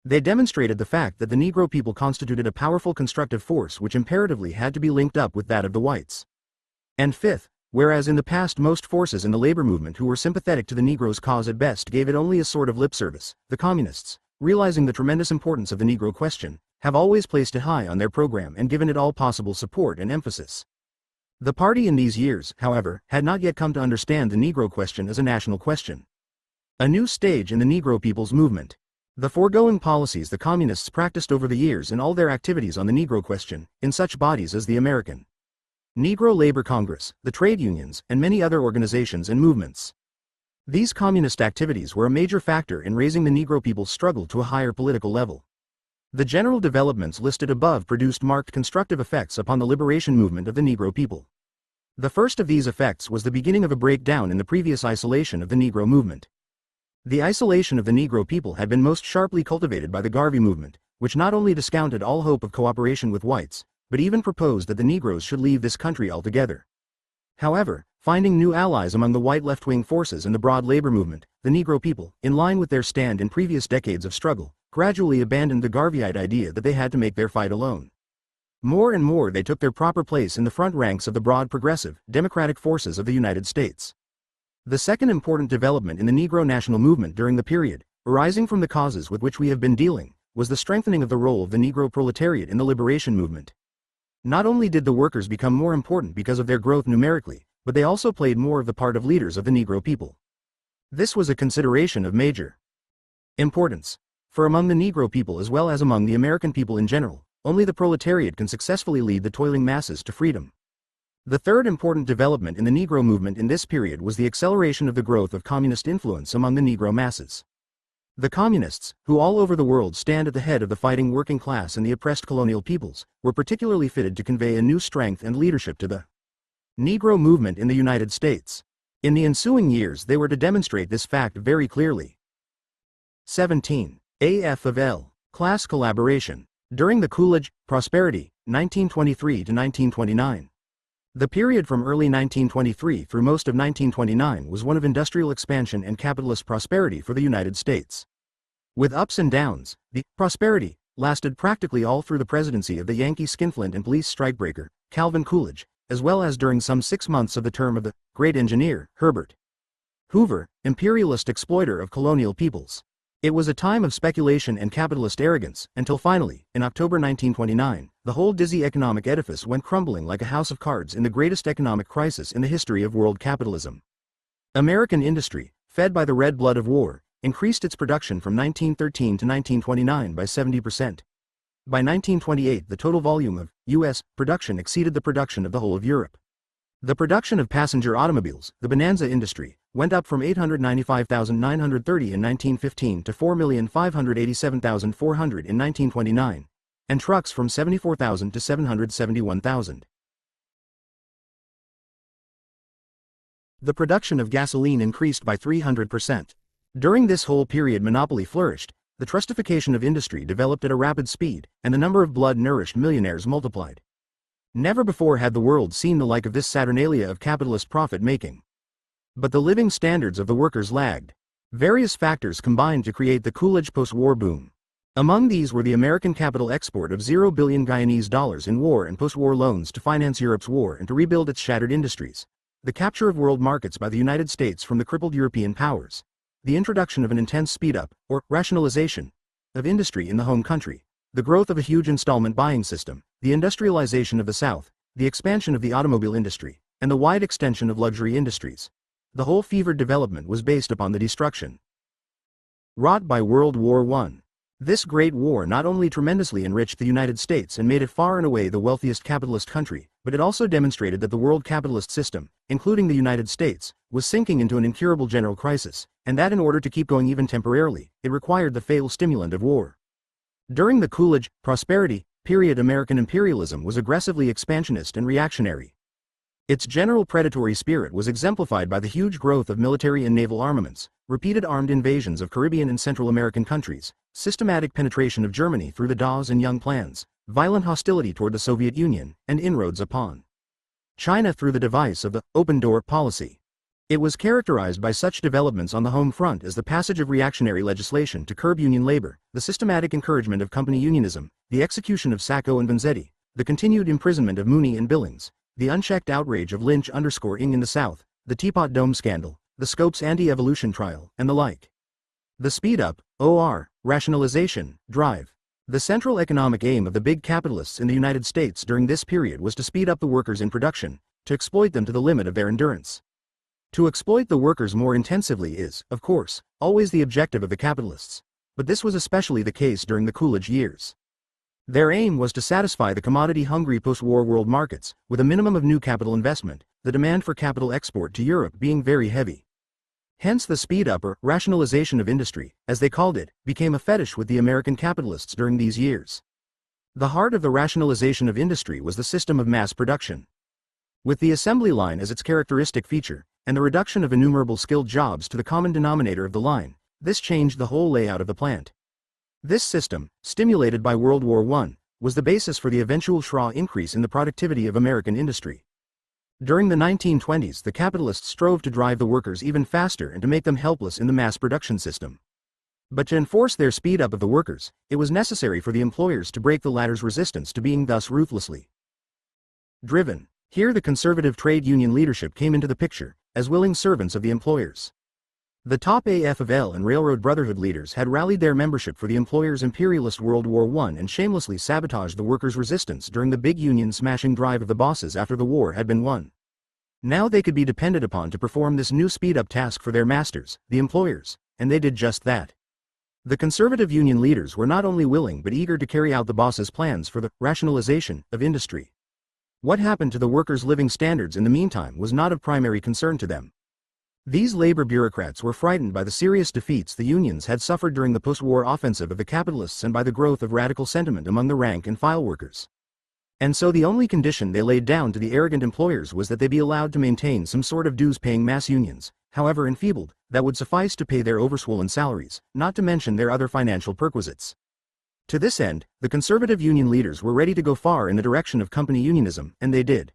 They demonstrated the fact that the Negro people constituted a powerful constructive force which imperatively had to be linked up with that of the whites. And fifth, whereas in the past most forces in the labor movement who were sympathetic to the Negro's cause at best gave it only a sort of lip service, the Communists, realizing the tremendous importance of the Negro question, have always placed it high on their program and given it all possible support and emphasis. The party in these years, however, had not yet come to understand the Negro question as a national question. A new stage in the Negro people's movement. The foregoing policies the Communists practiced over the years in all their activities on the Negro question, in such bodies as the American Negro Labor Congress, the trade unions, and many other organizations and movements. These communist activities were a major factor in raising the Negro people's struggle to a higher political level. The general developments listed above produced marked constructive effects upon the liberation movement of the Negro people. The first of these effects was the beginning of a breakdown in the previous isolation of the Negro movement. The isolation of the Negro people had been most sharply cultivated by the Garvey movement, which not only discounted all hope of cooperation with whites, but even proposed that the Negroes should leave this country altogether. However, finding new allies among the white left-wing forces in the broad labor movement, the Negro people, in line with their stand in previous decades of struggle, gradually abandoned the Garveyite idea that they had to make their fight alone. More and more they took their proper place in the front ranks of the broad progressive, democratic forces of the United States. The second important development in the Negro national movement during the period, arising from the causes with which we have been dealing, was the strengthening of the role of the Negro proletariat in the liberation movement. Not only did the workers become more important because of their growth numerically, but they also played more of the part of leaders of the Negro people. This was a consideration of major importance. For among the Negro people as well as among the American people in general, only the proletariat can successfully lead the toiling masses to freedom. The third important development in the Negro movement in this period was the acceleration of the growth of communist influence among the Negro masses. The communists, who all over the world stand at the head of the fighting working class and the oppressed colonial peoples, were particularly fitted to convey a new strength and leadership to the Negro movement in the United States. In the ensuing years they were to demonstrate this fact very clearly. 17. AF of L. Class collaboration. During the Coolidge prosperity, 1923 to 1929. The period from early 1923 through most of 1929 was one of industrial expansion and capitalist prosperity for the United States. With ups and downs, the prosperity lasted practically all through the presidency of the Yankee skinflint and police strikebreaker, Calvin Coolidge, as well as during some 6 months of the term of the great engineer, Herbert Hoover, imperialist exploiter of colonial peoples. It was a time of speculation and capitalist arrogance, until finally, in October 1929, the whole dizzy economic edifice went crumbling like a house of cards in the greatest economic crisis in the history of world capitalism. American industry, fed by the red blood of war, increased its production from 1913 to 1929 by 70%. By 1928 the total volume of U.S. production exceeded the production of the whole of Europe. The production of passenger automobiles, the Bonanza industry, went up from 895,930 in 1915 to 4,587,400 in 1929, and trucks from 74,000 to 771,000. The production of gasoline increased by 300%. During this whole period monopoly flourished, the trustification of industry developed at a rapid speed, and the number of blood-nourished millionaires multiplied. Never before had the world seen the like of this Saturnalia of capitalist profit-making. But the living standards of the workers lagged. Various factors combined to create the Coolidge post-war boom. Among these were the American capital export of $0 billion Guyanese dollars in war and post-war loans to finance Europe's war and to rebuild its shattered industries, the capture of world markets by the United States from the crippled European powers, the introduction of an intense speed-up, or rationalization, of industry in the home country, the growth of a huge installment buying system, the industrialization of the South, the expansion of the automobile industry, and the wide extension of luxury industries. The whole fevered development was based upon the destruction wrought by World War I. This great war not only tremendously enriched the United States and made it far and away the wealthiest capitalist country, but it also demonstrated that the world capitalist system, including the United States, was sinking into an incurable general crisis, and that in order to keep going even temporarily, it required the fatal stimulant of war. During the Coolidge prosperity period, American imperialism was aggressively expansionist and reactionary. Its general predatory spirit was exemplified by the huge growth of military and naval armaments, repeated armed invasions of Caribbean and Central American countries, systematic penetration of Germany through the Dawes and Young plans, violent hostility toward the Soviet Union, and inroads upon China through the device of the open door policy. It was characterized by such developments on the home front as the passage of reactionary legislation to curb union labor, the systematic encouragement of company unionism, the execution of Sacco and Vanzetti, the continued imprisonment of Mooney and Billings, the unchecked outrage of Lynch_ing in the South, the Teapot Dome scandal, the Scopes anti-evolution trial, and the like. The speed-up, or rationalization, drive. The central economic aim of the big capitalists in the United States during this period was to speed up the workers in production, to exploit them to the limit of their endurance. To exploit the workers more intensively is, of course, always the objective of the capitalists, but this was especially the case during the Coolidge years. Their aim was to satisfy the commodity-hungry post-war world markets, with a minimum of new capital investment, the demand for capital export to Europe being very heavy. Hence the speed-up or rationalization of industry, as they called it, became a fetish with the American capitalists during these years. The heart of the rationalization of industry was the system of mass production. With the assembly line as its characteristic feature, and the reduction of innumerable skilled jobs to the common denominator of the line, this changed the whole layout of the plant. This system, stimulated by World War I, was the basis for the eventual Schraw increase in the productivity of American industry. During the 1920s, the capitalists strove to drive the workers even faster and to make them helpless in the mass production system. But to enforce their speed up of the workers, it was necessary for the employers to break the latter's resistance to being thus ruthlessly driven. Here the conservative trade union leadership came into the picture, as willing servants of the employers. The top AF of L and Railroad Brotherhood leaders had rallied their membership for the employers' imperialist World War I and shamelessly sabotaged the workers' resistance during the big union-smashing drive of the bosses after the war had been won. Now they could be depended upon to perform this new speed-up task for their masters, the employers, and they did just that. The conservative union leaders were not only willing but eager to carry out the boss's plans for the rationalization of industry. What happened to the workers' living standards in the meantime was not of primary concern to them. These labor bureaucrats were frightened by the serious defeats the unions had suffered during the post-war offensive of the capitalists and by the growth of radical sentiment among the rank-and-file workers. And so the only condition they laid down to the arrogant employers was that they be allowed to maintain some sort of dues-paying mass unions, however enfeebled, that would suffice to pay their overswollen salaries, not to mention their other financial perquisites. To this end, the conservative union leaders were ready to go far in the direction of company unionism, and they did.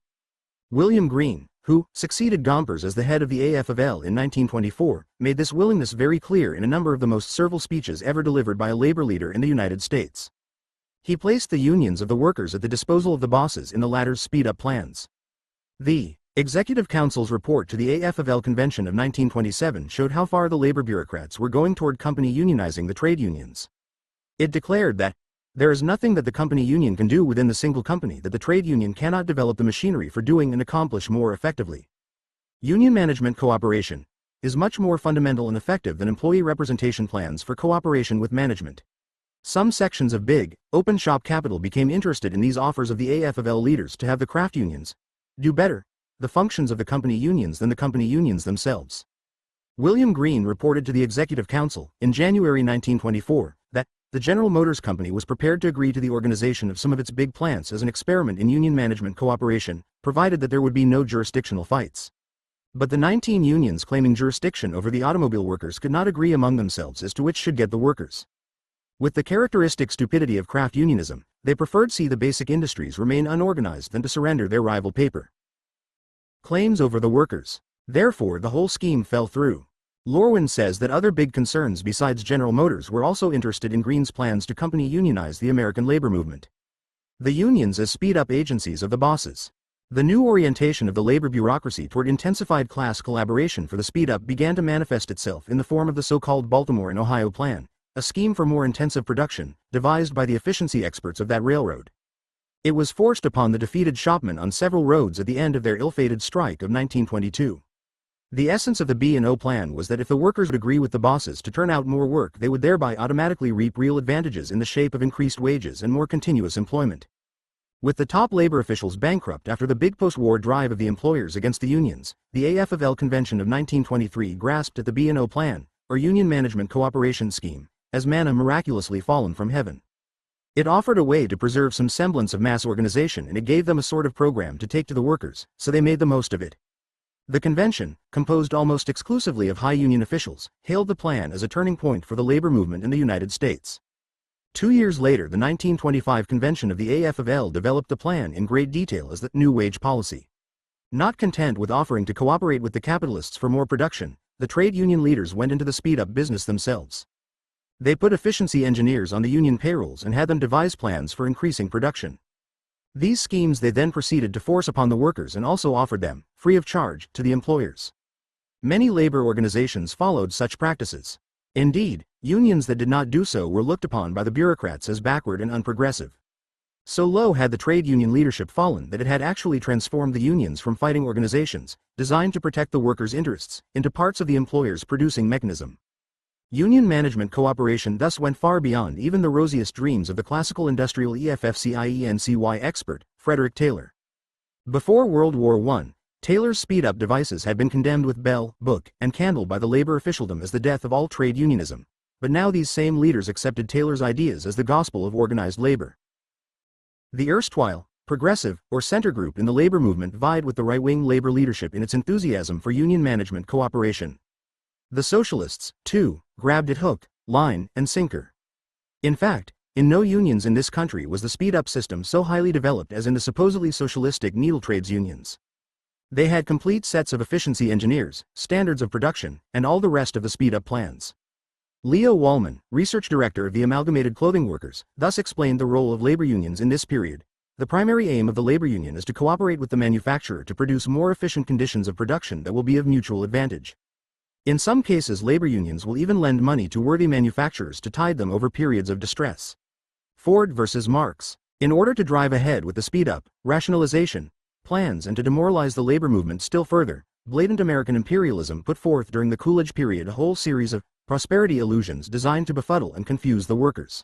William Greene, who succeeded Gompers as the head of the AFL in 1924, made this willingness very clear in a number of the most servile speeches ever delivered by a labor leader in the United States. He placed the unions of the workers at the disposal of the bosses in the latter's speed-up plans. The Executive Council's report to the AFL Convention of 1927 showed how far the labor bureaucrats were going toward company unionizing the trade unions. It declared that there is nothing that the company union can do within the single company that the trade union cannot develop the machinery for doing and accomplish more effectively. Union management cooperation is much more fundamental and effective than employee representation plans for cooperation with management. Some sections of big, open shop capital became interested in these offers of the AFL leaders to have the craft unions do better the functions of the company unions than the company unions themselves. William Greene reported to the Executive Council in January 1924 that the General Motors Company was prepared to agree to the organization of some of its big plants as an experiment in union management cooperation, provided that there would be no jurisdictional fights. But the 19 unions claiming jurisdiction over the automobile workers could not agree among themselves as to which should get the workers. With the characteristic stupidity of craft unionism, they preferred see the basic industries remain unorganized than to surrender their rival paper claims over the workers. Therefore the whole scheme fell through. Lorwin says that other big concerns besides General Motors were also interested in Greene's plans to company unionize the American labor movement. The unions as speed-up agencies of the bosses. The new orientation of the labor bureaucracy toward intensified class collaboration for the speed-up began to manifest itself in the form of the so-called Baltimore and Ohio Plan, a scheme for more intensive production, devised by the efficiency experts of that railroad. It was forced upon the defeated shopmen on several roads at the end of their ill-fated strike of 1922. The essence of the B&O plan was that if the workers would agree with the bosses to turn out more work, they would thereby automatically reap real advantages in the shape of increased wages and more continuous employment. With the top labor officials bankrupt after the big post-war drive of the employers against the unions, the AFL Convention of 1923 grasped at the B&O plan, or Union Management Cooperation Scheme, as manna miraculously fallen from heaven. It offered a way to preserve some semblance of mass organization, and it gave them a sort of program to take to the workers, so they made the most of it. The convention, composed almost exclusively of high union officials, hailed the plan as a turning point for the labor movement in the United States. 2 years later, the 1925 convention of the AFL developed the plan in great detail as the new wage policy. Not content with offering to cooperate with the capitalists for more production, the trade union leaders went into the speed-up business themselves. They put efficiency engineers on the union payrolls and had them devise plans for increasing production. These schemes they then proceeded to force upon the workers and also offered them, free of charge, to the employers. Many labor organizations followed such practices. Indeed, unions that did not do so were looked upon by the bureaucrats as backward and unprogressive. So low had the trade union leadership fallen that it had actually transformed the unions from fighting organizations, designed to protect the workers' interests, into parts of the employer's producing mechanism. Union management cooperation thus went far beyond even the rosiest dreams of the classical industrial EFFCIENCY expert, Frederick Taylor. Before World War I, Taylor's speed-up devices had been condemned with bell, book, and candle by the labor officialdom as the death of all trade unionism, but now these same leaders accepted Taylor's ideas as the gospel of organized labor. The erstwhile, progressive, or center group in the labor movement vied with the right-wing labor leadership in its enthusiasm for union management cooperation. The socialists, too, grabbed it hook, line, and sinker. In fact, in no unions in this country was the speed-up system so highly developed as in the supposedly socialistic needle trades unions. They had complete sets of efficiency engineers, standards of production, and all the rest of the speed-up plans. Leo Wallman, research director of the Amalgamated Clothing Workers, thus explained the role of labor unions in this period. The primary aim of the labor union is to cooperate with the manufacturer to produce more efficient conditions of production that will be of mutual advantage. In some cases, labor unions will even lend money to worthy manufacturers to tide them over periods of distress. Ford versus Marx. In order to drive ahead with the speed-up, rationalization plans and to demoralize the labor movement still further, blatant American imperialism put forth during the Coolidge period a whole series of prosperity illusions designed to befuddle and confuse the workers.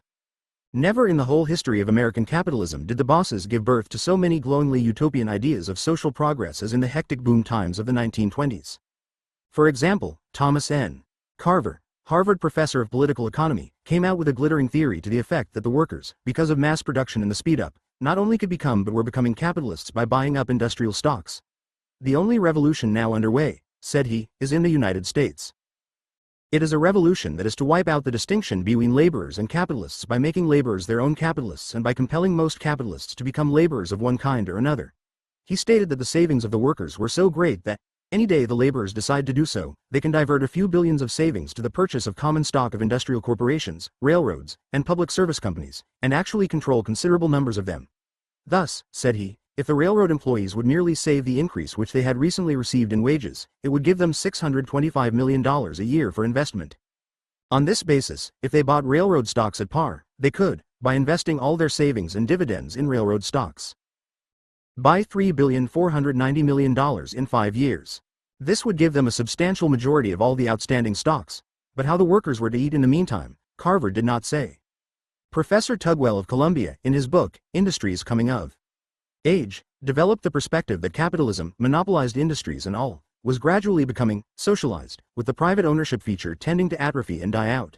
Never in the whole history of American capitalism did the bosses give birth to so many glowingly utopian ideas of social progress as in the hectic boom times of the 1920s. For example, Thomas N. Carver, Harvard professor of political economy, came out with a glittering theory to the effect that the workers, because of mass production and the speed-up, not only could become but were becoming capitalists by buying up industrial stocks. The only revolution now underway, said he, is in the United States. It is a revolution that is to wipe out the distinction between laborers and capitalists by making laborers their own capitalists and by compelling most capitalists to become laborers of one kind or another. He stated that the savings of the workers were so great that, any day the laborers decide to do so, they can divert a few billions of savings to the purchase of common stock of industrial corporations, railroads, and public service companies, and actually control considerable numbers of them. Thus, said he, if the railroad employees would merely save the increase which they had recently received in wages, it would give them $625 million a year for investment. On this basis, if they bought railroad stocks at par, they could, by investing all their savings and dividends in railroad stocks, buy $3,490 million in 5 years. This would give them a substantial majority of all the outstanding stocks, but how the workers were to eat in the meantime, Carver did not say. Professor Tugwell of Columbia, in his book, Industries Coming of Age, developed the perspective that capitalism, monopolized industries and all, was gradually becoming socialized, with the private ownership feature tending to atrophy and die out.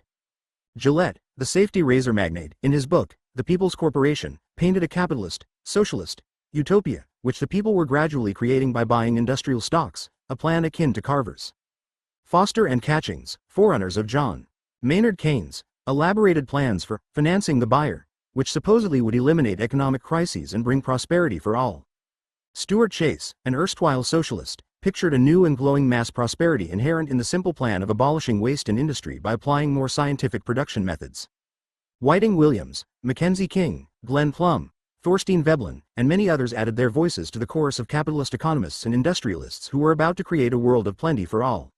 Gillette, the safety razor magnate, in his book, The People's Corporation, painted a capitalist, socialist, utopia, which the people were gradually creating by buying industrial stocks, a plan akin to Carver's. Foster and Catchings, forerunners of John Maynard Keynes, elaborated plans for financing the buyer, which supposedly would eliminate economic crises and bring prosperity for all. Stuart Chase, an erstwhile socialist, pictured a new and glowing mass prosperity inherent in the simple plan of abolishing waste in industry by applying more scientific production methods. Whiting Williams, Mackenzie King, Glenn Plum, Thorstein Veblen, and many others added their voices to the chorus of capitalist economists and industrialists who were about to create a world of plenty for all.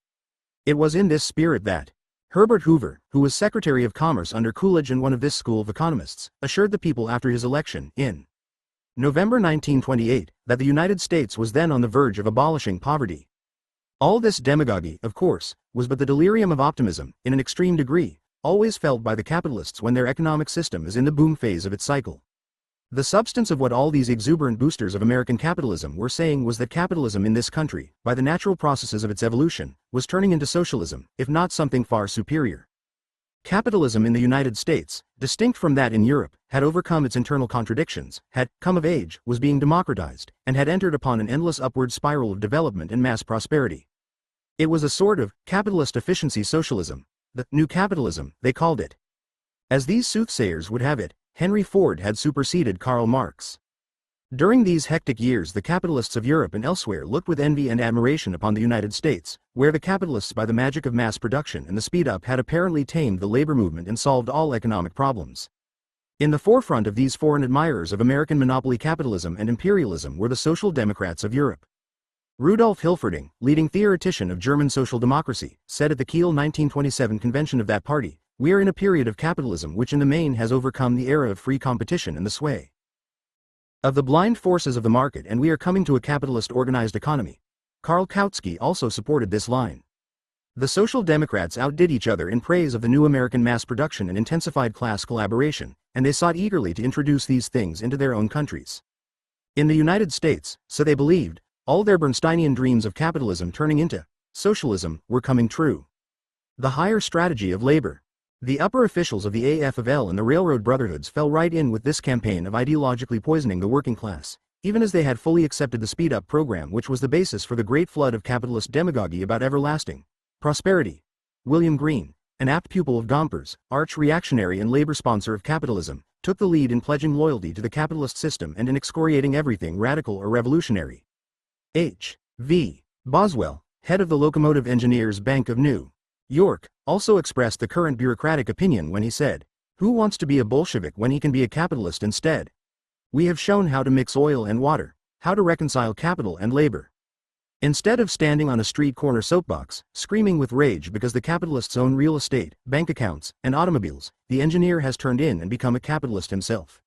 It was in this spirit that Herbert Hoover, who was Secretary of Commerce under Coolidge and one of this school of economists, assured the people after his election, in November 1928, that the United States was then on the verge of abolishing poverty. All this demagogy, of course, was but the delirium of optimism, in an extreme degree, always felt by the capitalists when their economic system is in the boom phase of its cycle. The substance of what all these exuberant boosters of American capitalism were saying was that capitalism in this country, by the natural processes of its evolution, was turning into socialism, if not something far superior. Capitalism in the United States, distinct from that in Europe, had overcome its internal contradictions, had come of age, was being democratized, and had entered upon an endless upward spiral of development and mass prosperity. It was a sort of capitalist efficiency socialism, the new capitalism, they called it. As these soothsayers would have it, Henry Ford had superseded Karl Marx. During these hectic years the capitalists of Europe and elsewhere looked with envy and admiration upon the United States, where the capitalists by the magic of mass production and the speed-up had apparently tamed the labor movement and solved all economic problems. In the forefront of these foreign admirers of American monopoly capitalism and imperialism were the Social Democrats of Europe. Rudolf Hilferding, leading theoretician of German social democracy, said at the Kiel 1927 convention of that party, "We are in a period of capitalism which in the main has overcome the era of free competition and the sway of the blind forces of the market, and we are coming to a capitalist organized economy." Karl Kautsky also supported this line. The Social Democrats outdid each other in praise of the new American mass production and intensified class collaboration, and they sought eagerly to introduce these things into their own countries. In the United States, so they believed, all their Bernsteinian dreams of capitalism turning into socialism were coming true. The higher strategy of labor. The upper officials of the AFL and the railroad brotherhoods fell right in with this campaign of ideologically poisoning the working class, even as they had fully accepted the speed-up program which was the basis for the great flood of capitalist demagogy about everlasting prosperity. William Green, an apt pupil of Gomperz, arch-reactionary and labor sponsor of capitalism, took the lead in pledging loyalty to the capitalist system and in excoriating everything radical or revolutionary. H. V. Boswell, head of the Locomotive Engineers Bank of New York, also expressed the current bureaucratic opinion when he said, "Who wants to be a Bolshevik when he can be a capitalist instead? We have shown how to mix oil and water, how to reconcile capital and labor." Instead of standing on a street corner soapbox, screaming with rage because the capitalists own real estate, bank accounts, and automobiles, the engineer has turned in and become a capitalist himself.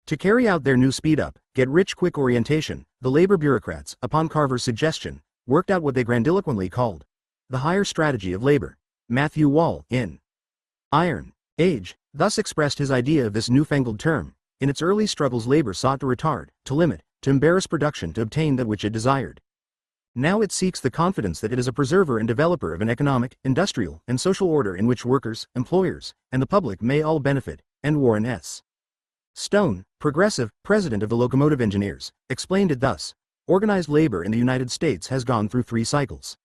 To carry out their new speed-up, get-rich-quick orientation, the labor bureaucrats, upon Carver's suggestion, worked out what they grandiloquently called the higher strategy of labor. Matthew Wall, in Iron Age, thus expressed his idea of this newfangled term. In its early struggles, labor sought to retard, to limit, to embarrass production to obtain that which it desired. Now it seeks the confidence that it is a preserver and developer of an economic, industrial, and social order in which workers, employers, and the public may all benefit. And Warren S. Stone, progressive, president of the Locomotive Engineers, explained it thus: organized labor in the United States has gone through 3 cycles.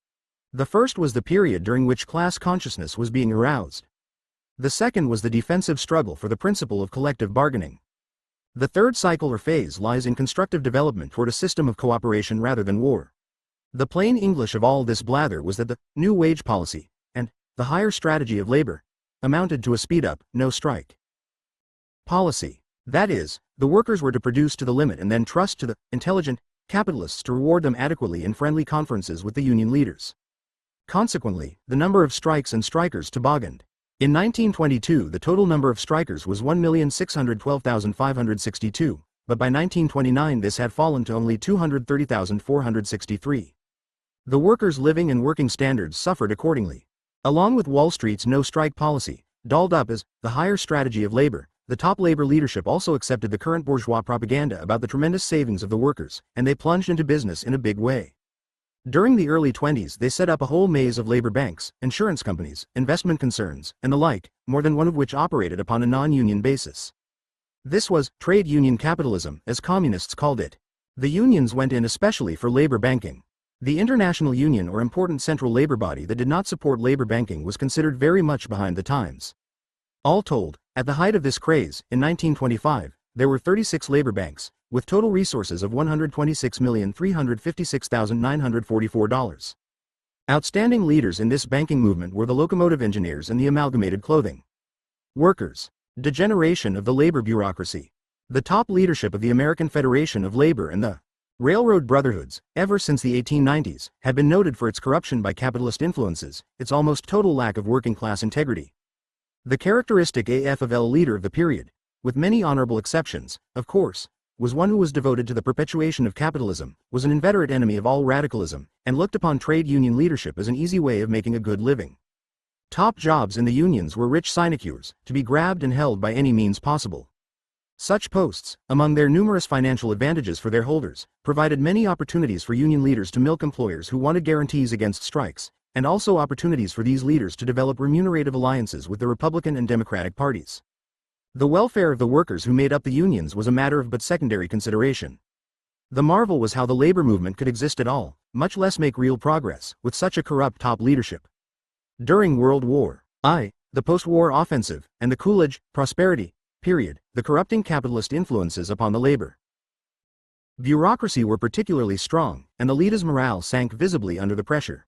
The first was the period during which class consciousness was being aroused. The second was the defensive struggle for the principle of collective bargaining. The third cycle or phase lies in constructive development toward a system of cooperation rather than war. The plain English of all this blather was that the new wage policy, and the higher strategy of labor, amounted to a speed-up, no strike policy. That is, the workers were to produce to the limit and then trust to the intelligent capitalists to reward them adequately in friendly conferences with the union leaders. Consequently, the number of strikes and strikers tobogganed. In 1922, the total number of strikers was 1,612,562, but by 1929 this had fallen to only 230,463. The workers' living and working standards suffered accordingly. Along with Wall Street's no-strike policy, dolled up as the higher strategy of labor, the top labor leadership also accepted the current bourgeois propaganda about the tremendous savings of the workers, and they plunged into business in a big way. During the early 20s they set up a whole maze of labor banks, insurance companies, investment concerns, and the like, more than one of which operated upon a non-union basis. This was trade union capitalism, as communists called it. The unions went in especially for labor banking. The International Union, or important central labor body that did not support labor banking, was considered very much behind the times. All told, at the height of this craze, in 1925, there were 36 labor banks, with total resources of $126,356,944. Outstanding leaders in this banking movement were the Locomotive Engineers and the Amalgamated Clothing Workers. Degeneration of the labor bureaucracy. The top leadership of the American Federation of Labor and the Railroad Brotherhoods, ever since the 1890s, had been noted for its corruption by capitalist influences, its almost total lack of working-class integrity. The characteristic AFL leader of the period, with many honorable exceptions, of course, was one who was devoted to the perpetuation of capitalism, was an inveterate enemy of all radicalism, and looked upon trade union leadership as an easy way of making a good living. Top jobs in the unions were rich sinecures, to be grabbed and held by any means possible. Such posts, among their numerous financial advantages for their holders, provided many opportunities for union leaders to milk employers who wanted guarantees against strikes, and also opportunities for these leaders to develop remunerative alliances with the Republican and Democratic parties. The welfare of the workers who made up the unions was a matter of but secondary consideration. The marvel was how the labor movement could exist at all, much less make real progress, with such a corrupt top leadership. During World War I, the post-war offensive, and the Coolidge prosperity period, the corrupting capitalist influences upon the labor bureaucracy were particularly strong, and the leaders' morale sank visibly under the pressure.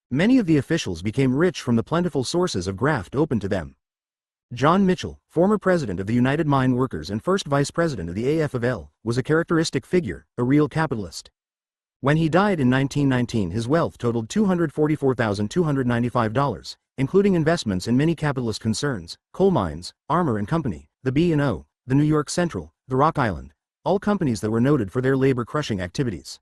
Many of the officials became rich from the plentiful sources of graft open to them. John Mitchell, former president of the United Mine Workers and first vice president of the AFL, was a characteristic figure, a real capitalist. When he died in 1919, his wealth totaled $244,295, including investments in many capitalist concerns, coal mines, Armour and Company, the B&O, the New York Central, the Rock Island, all companies that were noted for their labor-crushing activities.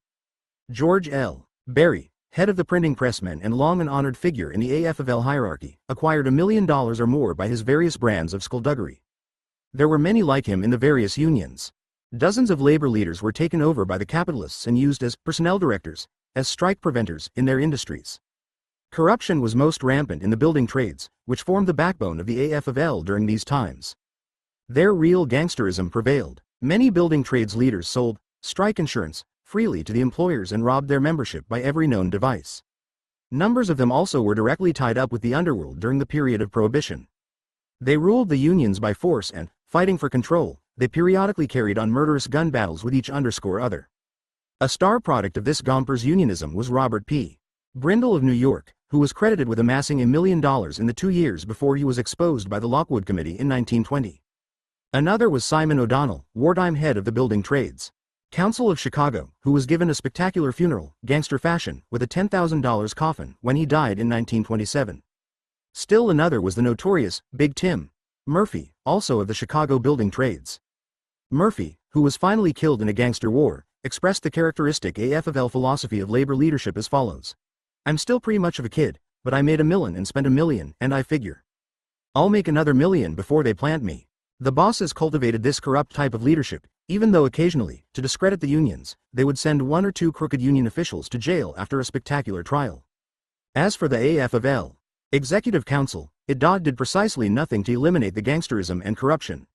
George L. Berry, head of the printing pressmen and long an honored figure in the AFL hierarchy, acquired $1 million or more by his various brands of skullduggery. There were many like him in the various unions. Dozens of labor leaders were taken over by the capitalists and used as personnel directors, as strike preventers, in their industries. Corruption was most rampant in the building trades, which formed the backbone of the AFL during these times. Their real gangsterism prevailed. Many building trades leaders sold strike insurance freely to the employers and robbed their membership by every known device. Numbers of them also were directly tied up with the underworld during the period of Prohibition. They ruled the unions by force and, fighting for control, they periodically carried on murderous gun battles with each other. A star product of this Gompers unionism was Robert P. Brindle of New York, who was credited with amassing $1 million in the 2 years before he was exposed by the Lockwood Committee in 1920. Another was Simon O'Donnell, wartime head of the building trades Council of Chicago, who was given a spectacular funeral, gangster fashion, with a $10,000 coffin when he died in 1927. Still another was the notorious Big Tim Murphy, also of the Chicago building trades. Murphy, who was finally killed in a gangster war, expressed the characteristic AFL philosophy of labor leadership as follows: "I'm still pretty much of a kid, but I made $1 million and spent $1 million, and I figure I'll make another $1 million before they plant me. The bosses cultivated this corrupt type of leadership, even though occasionally, to discredit the unions, they would send 1 or 2 crooked union officials to jail after a spectacular trial. As for the AFL Executive Council, it did precisely nothing to eliminate the gangsterism and corruption.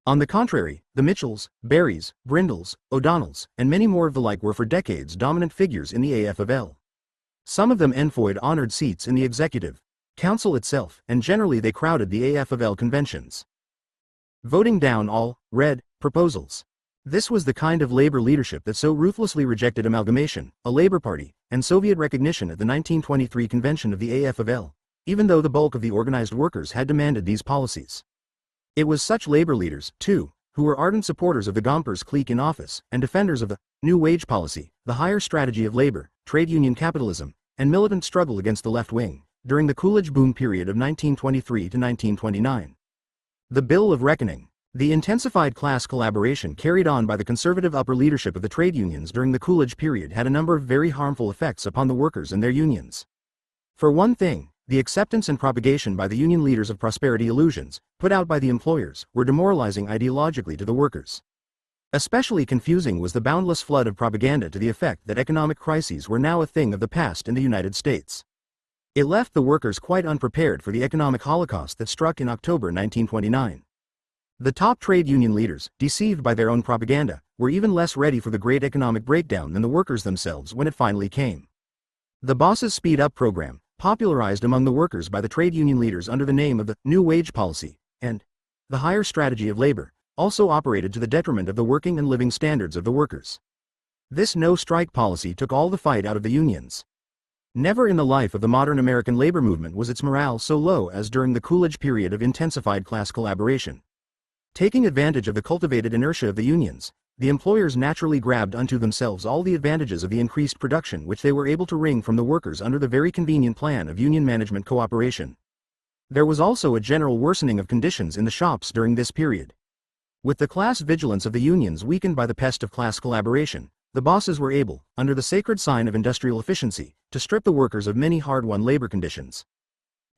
On the contrary, the Mitchells, Berries, Brindles, O'Donnells, and many more of the like were for decades dominant figures in the AFL. Some of them enjoyed honored seats in the Executive Council itself, and generally they crowded the AFL conventions, voting down all red proposals. This was the kind of labor leadership that so ruthlessly rejected amalgamation, a labor party, and Soviet recognition at the 1923 convention of the AFL, even though the bulk of the organized workers had demanded these policies. It was such labor leaders, too, who were ardent supporters of the Gompers clique in office and defenders of the new wage policy, the higher strategy of labor, trade union capitalism, and militant struggle against the left wing, during the Coolidge boom period of 1923 to 1929. The Bill of Reckoning. The intensified class collaboration carried on by the conservative upper leadership of the trade unions during the Coolidge period had a number of very harmful effects upon the workers and their unions. For one thing, the acceptance and propagation by the union leaders of prosperity illusions, put out by the employers, were demoralizing ideologically to the workers. Especially confusing was the boundless flood of propaganda to the effect that economic crises were now a thing of the past in the United States. It left the workers quite unprepared for the economic holocaust that struck in October 1929. The top trade union leaders, deceived by their own propaganda, were even less ready for the great economic breakdown than the workers themselves when it finally came. The Bosses' Speed Up program, popularized among the workers by the trade union leaders under the name of the New Wage Policy, and the Higher Strategy of Labor, also operated to the detriment of the working and living standards of the workers. This no-strike policy took all the fight out of the unions. Never in the life of the modern American labor movement was its morale so low as during the Coolidge period of intensified class collaboration. Taking advantage of the cultivated inertia of the unions, the employers naturally grabbed unto themselves all the advantages of the increased production which they were able to wring from the workers under the very convenient plan of union management cooperation. There was also a general worsening of conditions in the shops during this period. With the class vigilance of the unions weakened by the pest of class collaboration, the bosses were able, under the sacred sign of industrial efficiency, to strip the workers of many hard-won labor conditions.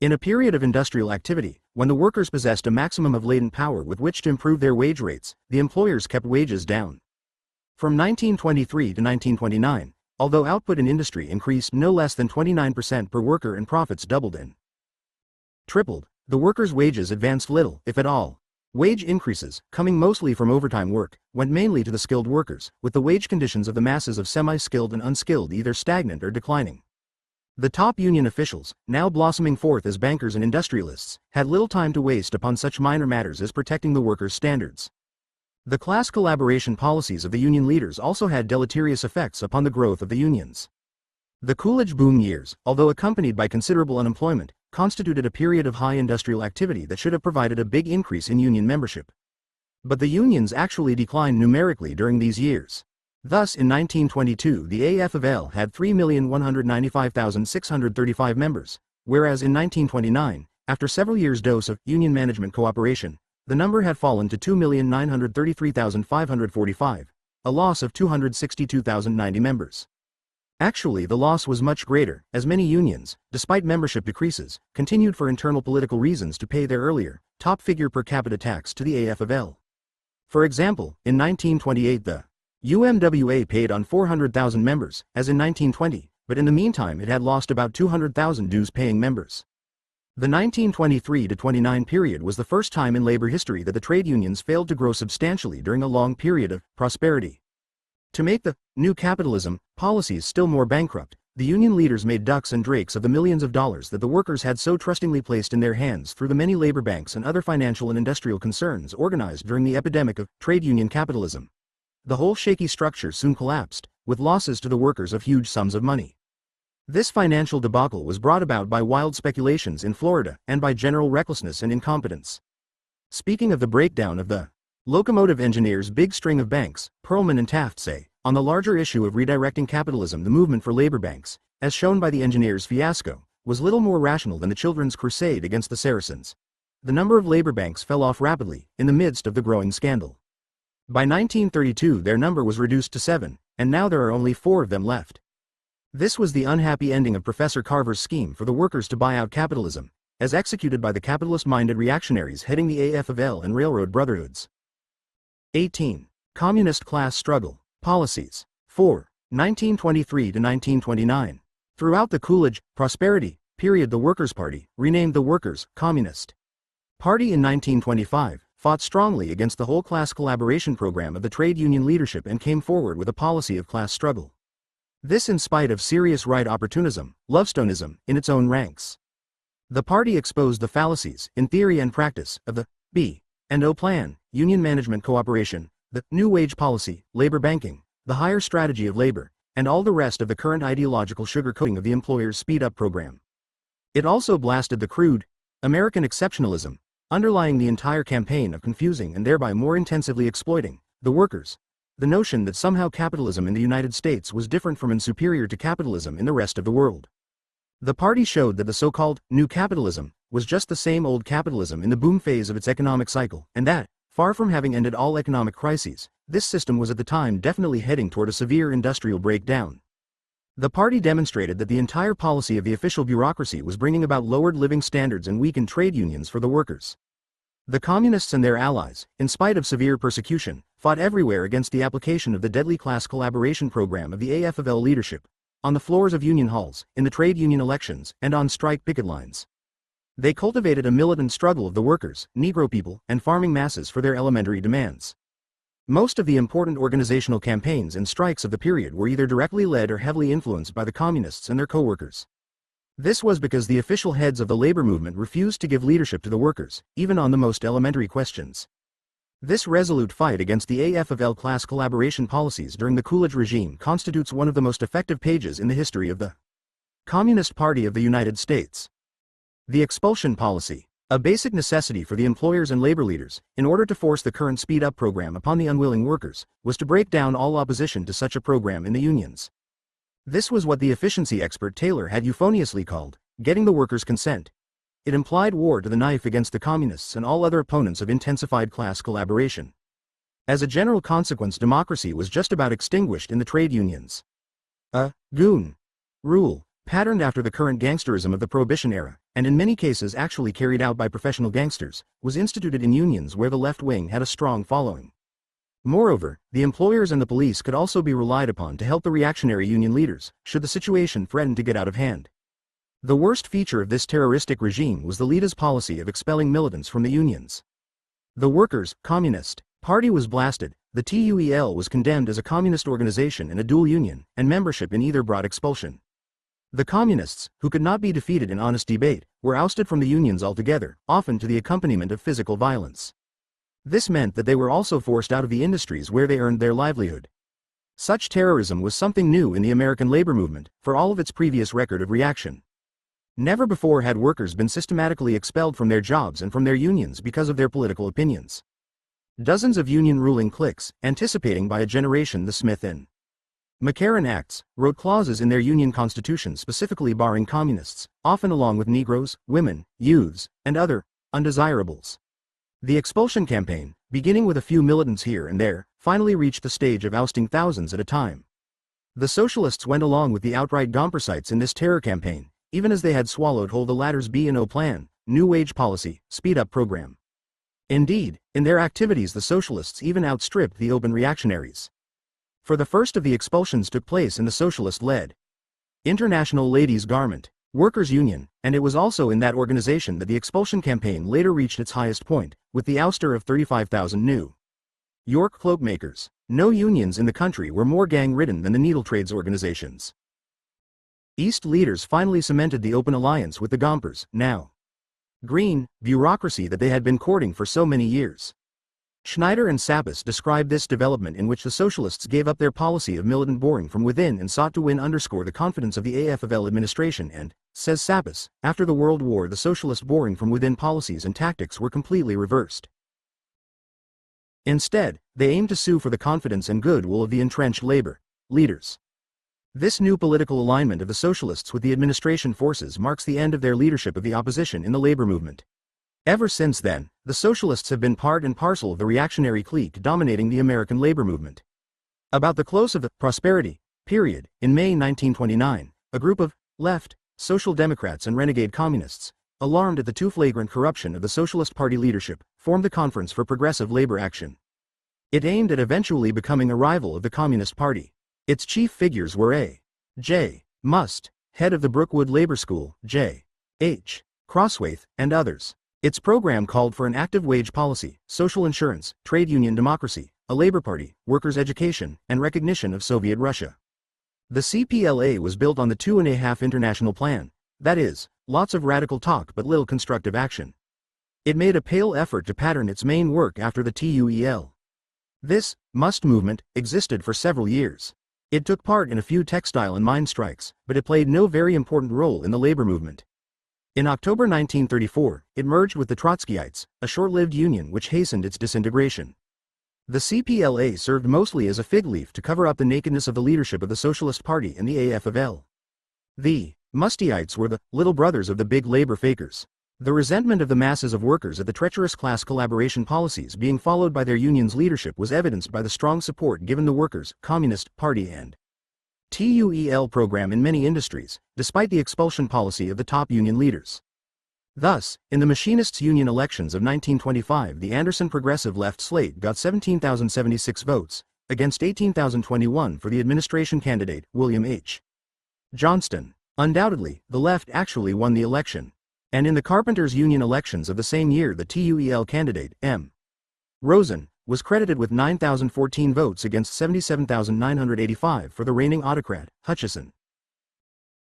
In a period of industrial activity, when the workers possessed a maximum of latent power with which to improve their wage rates, the employers kept wages down. From 1923 to 1929, although output in industry increased no less than 29% per worker and profits doubled and tripled, the workers' wages advanced little, if at all. Wage increases, coming mostly from overtime work, went mainly to the skilled workers, with the wage conditions of the masses of semi-skilled and unskilled either stagnant or declining. The top union officials, now blossoming forth as bankers and industrialists, had little time to waste upon such minor matters as protecting the workers' standards. The class collaboration policies of the union leaders also had deleterious effects upon the growth of the unions. The Coolidge boom years, although accompanied by considerable unemployment, constituted a period of high industrial activity that should have provided a big increase in union membership. But the unions actually declined numerically during these years. Thus in 1922 the AFL had 3,195,635 members, whereas in 1929, after several years' dose of union management cooperation, the number had fallen to 2,933,545, a loss of 262,090 members. Actually the loss was much greater, as many unions, despite membership decreases, continued for internal political reasons to pay their earlier, top-figure per capita tax to the AFL. For example, in 1928 the UMWA paid on 400,000 members, as in 1920, but in the meantime it had lost about 200,000 dues-paying members. The 1923-29 period was the first time in labor history that the trade unions failed to grow substantially during a long period of prosperity. To make the new capitalism policies still more bankrupt, the union leaders made ducks and drakes of the millions of dollars that the workers had so trustingly placed in their hands through the many labor banks and other financial and industrial concerns organized during the epidemic of trade union capitalism. The whole shaky structure soon collapsed, with losses to the workers of huge sums of money. This financial debacle was brought about by wild speculations in Florida and by general recklessness and incompetence. Speaking of the breakdown of the locomotive engineers' big string of banks, Perlman and Taft say, on the larger issue of redirecting capitalism, the movement for labor banks, as shown by the engineers' fiasco, was little more rational than the children's crusade against the Saracens. The number of labor banks fell off rapidly, in the midst of the growing scandal. By 1932 their number was reduced to 7, and now there are only 4 of them left. This was the unhappy ending of Professor Carver's scheme for the workers to buy out capitalism, as executed by the capitalist-minded reactionaries heading the AFL and Railroad Brotherhoods. 18. Communist Class Struggle, Policies. 4. 1923 to 1929. Throughout the Coolidge, Prosperity period, the Workers' Party, renamed the Workers' Communist Party in 1925, fought strongly against the whole class collaboration program of the trade union leadership and came forward with a policy of class struggle. This in spite of serious right opportunism, Lovestoneism, in its own ranks. The party exposed the fallacies, in theory and practice, of the B&O Plan, union management cooperation, the new wage policy, labor banking, the higher strategy of labor, and all the rest of the current ideological sugarcoating of the employer's speed-up program. It also blasted the crude, American exceptionalism, underlying the entire campaign of confusing and thereby more intensively exploiting the workers. The notion that somehow capitalism in the United States was different from and superior to capitalism in the rest of the world. The party showed that the so-called new capitalism was just the same old capitalism in the boom phase of its economic cycle, and that, far from having ended all economic crises, this system was at the time definitely heading toward a severe industrial breakdown. The party demonstrated that the entire policy of the official bureaucracy was bringing about lowered living standards and weakened trade unions for the workers. The communists and their allies, in spite of severe persecution, fought everywhere against the application of the deadly class collaboration program of the AFL leadership, on the floors of union halls, in the trade union elections, and on strike picket lines. They cultivated a militant struggle of the workers, Negro people, and farming masses for their elementary demands. Most of the important organizational campaigns and strikes of the period were either directly led or heavily influenced by the communists and their co-workers. This was because the official heads of the labor movement refused to give leadership to the workers, even on the most elementary questions. This resolute fight against the AFL class collaboration policies during the Coolidge regime constitutes one of the most effective pages in the history of the Communist Party of the United States. The expulsion policy. A basic necessity for the employers and labor leaders, in order to force the current speed-up program upon the unwilling workers, was to break down all opposition to such a program in the unions. This was what the efficiency expert Taylor had euphoniously called, getting the workers' consent. It implied war to the knife against the communists and all other opponents of intensified class collaboration. As a general consequence, democracy was just about extinguished in the trade unions. A goon rule, patterned after the current gangsterism of the Prohibition era, and in many cases actually carried out by professional gangsters, was instituted in unions where the left wing had a strong following. Moreover, the employers and the police could also be relied upon to help the reactionary union leaders, should the situation threaten to get out of hand. The worst feature of this terroristic regime was the leaders' policy of expelling militants from the unions. The Workers' Communist Party was blasted, the TUEL was condemned as a communist organization and a dual union, and membership in either brought expulsion. The communists, who could not be defeated in honest debate, were ousted from the unions altogether, often to the accompaniment of physical violence. This meant that they were also forced out of the industries where they earned their livelihood. Such terrorism was something new in the American labor movement, for all of its previous record of reaction. Never before had workers been systematically expelled from their jobs and from their unions because of their political opinions. Dozens of union-ruling cliques, anticipating by a generation the Smith and McCarran Acts, wrote clauses in their union constitution specifically barring communists, often along with Negroes, women, youths, and other undesirables. The expulsion campaign, beginning with a few militants here and there, finally reached the stage of ousting thousands at a time. The socialists went along with the outright Gompersites in this terror campaign, even as they had swallowed whole the latter's B&O Plan, new wage policy, speed-up program. Indeed, in their activities the socialists even outstripped the open reactionaries. For the first of the expulsions took place in the socialist-led International Ladies' Garment Workers' Union, and it was also in that organization that the expulsion campaign later reached its highest point, with the ouster of 35,000 New York cloakmakers. No unions in the country were more gang-ridden than the needle trades organizations. East leaders finally cemented the open alliance with the Gompers, now green, bureaucracy that they had been courting for so many years. Schneider and Sapis described this development in which the socialists gave up their policy of militant boring from within and sought to win the confidence of the AFL administration and, says Sapis, after the World War the socialist boring from within policies and tactics were completely reversed. Instead, they aimed to sue for the confidence and goodwill of the entrenched labor leaders. This new political alignment of the socialists with the administration forces marks the end of their leadership of the opposition in the labor movement. Ever since then, the socialists have been part and parcel of the reactionary clique dominating the American labor movement. About the close of the Prosperity Period. In May 1929, a group of left, social democrats and renegade communists, alarmed at the too flagrant corruption of the Socialist Party leadership, formed the Conference for Progressive Labor Action. It aimed at eventually becoming a rival of the Communist Party. Its chief figures were A. J. Must, head of the Brookwood Labor School, J. H. Crosswaith, and others. Its program called for an active wage policy, social insurance, trade union democracy, a labor party, workers' education, and recognition of Soviet Russia. The CPLA was built on the 2.5 International Plan, that is, lots of radical talk but little constructive action. It made a pale effort to pattern its main work after the TUEL. This Must movement existed for several years. It took part in a few textile and mine strikes, but it played no very important role in the labor movement. In October 1934, it merged with the Trotskyites, a short-lived union which hastened its disintegration. The CPLA served mostly as a fig leaf to cover up the nakedness of the leadership of the Socialist Party and the AFL. The Mustyites were the little brothers of the big labor fakers. The resentment of the masses of workers at the treacherous class collaboration policies being followed by their union's leadership was evidenced by the strong support given the Workers' Communist Party and TUEL program in many industries, despite the expulsion policy of the top union leaders. Thus, in the Machinists' Union elections of 1925, the Anderson Progressive Left slate got 17,076 votes, against 18,021 for the administration candidate, William H. Johnston. Undoubtedly, the left actually won the election. And in the Carpenters' Union elections of the same year, the TUEL candidate, M. Rosen, was credited with 9,014 votes against 77,985 for the reigning autocrat, Hutchison.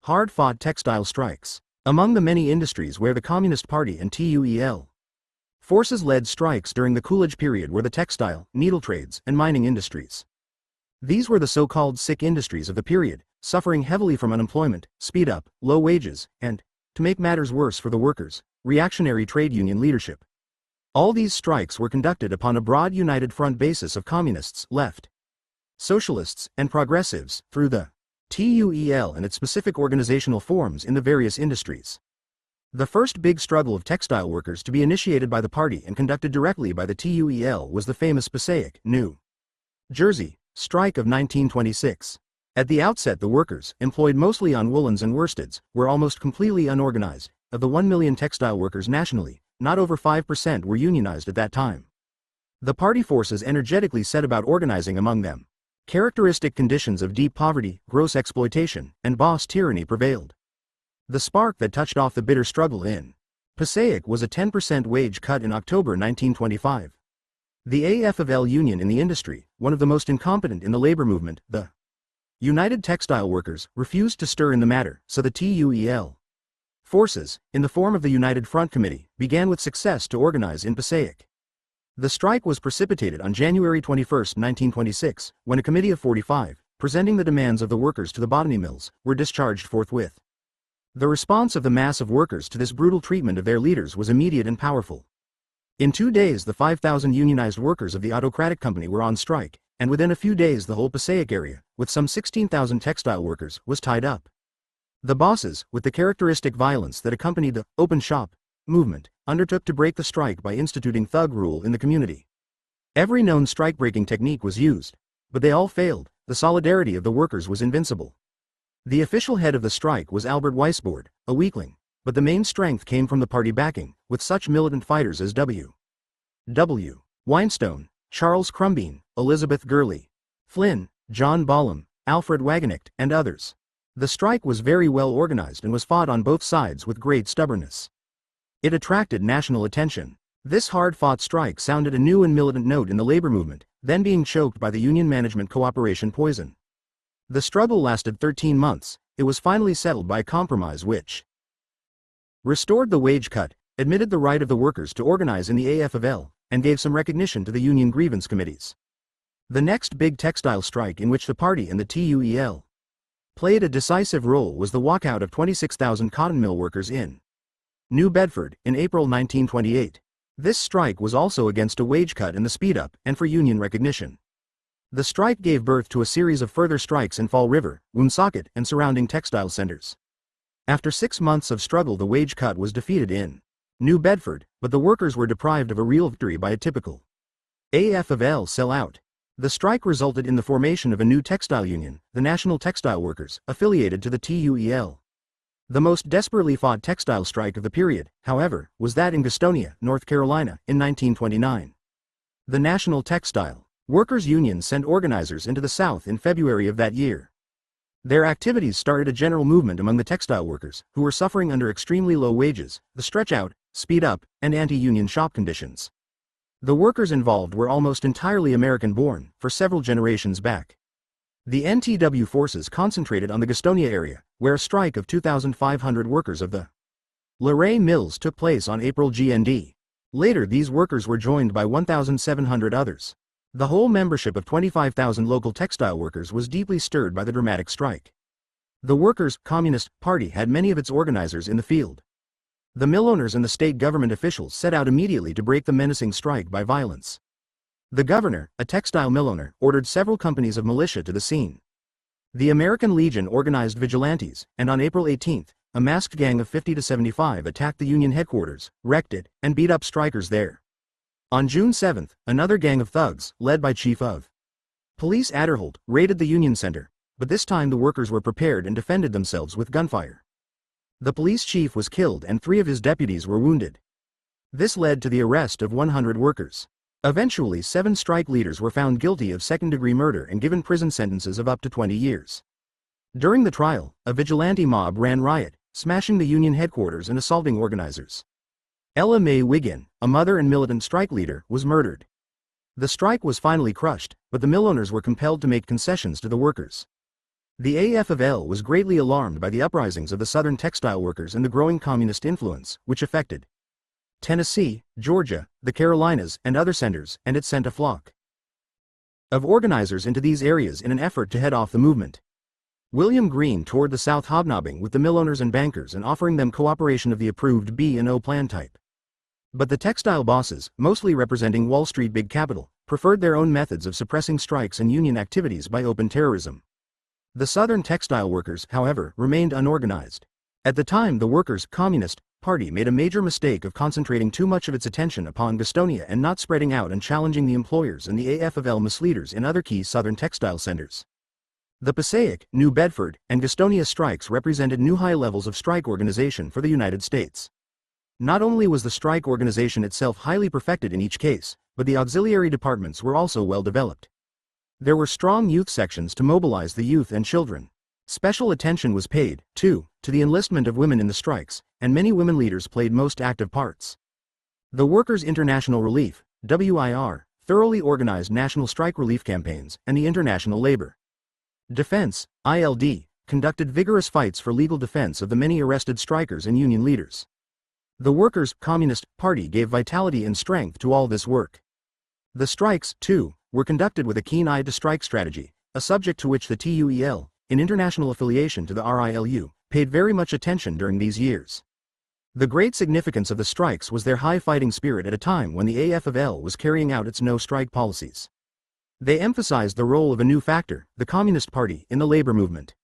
Hard-fought textile strikes. Among the many industries where the Communist Party and TUEL forces led strikes during the Coolidge period were the textile, needle trades, and mining industries. These were the so-called sick industries of the period, suffering heavily from unemployment, speed-up, low wages, and, to make matters worse for the workers, reactionary trade union leadership. All these strikes were conducted upon a broad united front basis of communists, left, socialists, and progressives, through the TUEL and its specific organizational forms in the various industries. The first big struggle of textile workers to be initiated by the party and conducted directly by the TUEL was the famous Passaic, New Jersey, strike of 1926. At the outset, the workers, employed mostly on woolens and worsteds, were almost completely unorganized. Of the 1 million textile workers nationally, not over 5% were unionized at that time. The party forces energetically set about organizing among them. Characteristic conditions of deep poverty, gross exploitation, and boss tyranny prevailed. The spark that touched off the bitter struggle in Passaic was a 10% wage cut in October 1925. The AFL union in the industry, one of the most incompetent in the labor movement, the United Textile Workers, refused to stir in the matter, so the TUEL forces, in the form of the United Front Committee, began with success to organize in Passaic. The strike was precipitated on January 21, 1926, when a committee of 45, presenting the demands of the workers to the botany mills, were discharged forthwith. The response of the mass of workers to this brutal treatment of their leaders was immediate and powerful. In 2 days, the 5,000 unionized workers of the autocratic company were on strike, and within a few days the whole Passaic area, with some 16,000 textile workers, was tied up. The bosses, with the characteristic violence that accompanied the open shop movement, undertook to break the strike by instituting thug rule in the community. Every known strike-breaking technique was used, but they all failed. The solidarity of the workers was invincible. The official head of the strike was Albert Weisbord, a weakling, but the main strength came from the party backing, with such militant fighters as W. Weinstone, Charles Crumbine, Elizabeth Gurley, Flynn, John Ballum, Alfred Wagenknecht, and others. The strike was very well organized and was fought on both sides with great stubbornness. It attracted national attention. This hard-fought strike sounded a new and militant note in the labor movement, then being choked by the union management cooperation poison. The struggle lasted 13 months. It was finally settled by a compromise which restored the wage cut, admitted the right of the workers to organize in the AFL, and gave some recognition to the union grievance committees. The next big textile strike in which the party and the TUEL played a decisive role was the walkout of 26,000 cotton mill workers in New Bedford, in April 1928. This strike was also against a wage cut and the speed-up, and for union recognition. The strike gave birth to a series of further strikes in Fall River, Woonsocket, and surrounding textile centers. After 6 months of struggle, the wage cut was defeated in New Bedford, but the workers were deprived of a real victory by a typical AFL sellout. The strike resulted in the formation of a new textile union, the National Textile Workers, affiliated to the TUEL. The most desperately fought textile strike of the period, however, was that in Gastonia, North Carolina, in 1929. The National Textile Workers Union sent organizers into the South in February of that year. Their activities started a general movement among the textile workers, who were suffering under extremely low wages, the stretch-out, speed-up, and anti-union shop conditions. The workers involved were almost entirely American-born, for several generations back. The NTW forces concentrated on the Gastonia area, where a strike of 2,500 workers of the Luray Mills took place on April GND. Later these workers were joined by 1,700 others. The whole membership of 25,000 local textile workers was deeply stirred by the dramatic strike. The Workers' Communist Party had many of its organizers in the field. The mill owners and the state government officials set out immediately to break the menacing strike by violence. The governor, a textile mill owner, ordered several companies of militia to the scene. The American Legion organized vigilantes, and on April 18, a masked gang of 50 to 75 attacked the Union headquarters, wrecked it, and beat up strikers there. On June 7, another gang of thugs, led by Chief of Police Adderholt, raided the Union Center, but this time the workers were prepared and defended themselves with gunfire. The police chief was killed and 3 of his deputies were wounded. This led to the arrest of 100 workers. Eventually 7 strike leaders were found guilty of second-degree murder and given prison sentences of up to 20 years. During the trial, a vigilante mob ran riot, smashing the Union headquarters and assaulting organizers. Ella Mae Wiggin, a mother and militant strike leader, was murdered. The strike was finally crushed, but the mill owners were compelled to make concessions to the workers. The AFL was greatly alarmed by the uprisings of the Southern textile workers and the growing communist influence, which affected Tennessee, Georgia, the Carolinas, and other centers, and it sent a flock of organizers into these areas in an effort to head off the movement. William Greene toured the South hobnobbing with the mill owners and bankers and offering them cooperation of the approved B&O plan type. But the textile bosses, mostly representing Wall Street big capital, preferred their own methods of suppressing strikes and union activities by open terrorism. The Southern textile workers, however, remained unorganized. At the time, the Workers' Communist Party made a major mistake of concentrating too much of its attention upon Gastonia and not spreading out and challenging the employers and the AFL misleaders in other key Southern textile centers. The Passaic, New Bedford, and Gastonia strikes represented new high levels of strike organization for the United States. Not only was the strike organization itself highly perfected in each case, but the auxiliary departments were also well developed. There were strong youth sections to mobilize the youth and children. Special attention was paid, too, to the enlistment of women in the strikes, and many women leaders played most active parts. The Workers' International Relief, WIR, thoroughly organized national strike relief campaigns, and the International Labor Defense, ILD, conducted vigorous fights for legal defense of the many arrested strikers and union leaders. The Workers' Communist Party gave vitality and strength to all this work. The strikes, too, were conducted with a keen eye to strike strategy, a subject to which the TUEL, in international affiliation to the RILU, paid very much attention during these years. The great significance of the strikes was their high fighting spirit at a time when the AFL was carrying out its no-strike policies. They emphasized the role of a new factor, the Communist Party, in the labor movement.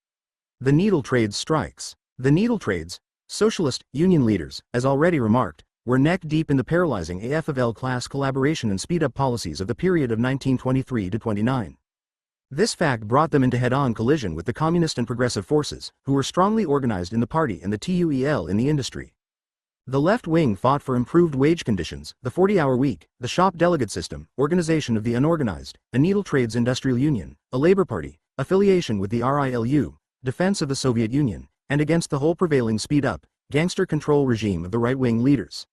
The needle trades strikes. The needle trades, socialist union leaders, as already remarked, were neck-deep in the paralyzing AFL class collaboration and speed-up policies of the period of 1923 to 29. This fact brought them into head-on collision with the communist and progressive forces, who were strongly organized in the party and the TUEL in the industry. The left wing fought for improved wage conditions, the 40-hour week, the shop delegate system, organization of the unorganized, a needle trades industrial union, a labor party, affiliation with the RILU, defense of the Soviet Union, and against the whole prevailing speed-up, gangster control regime of the right-wing leaders.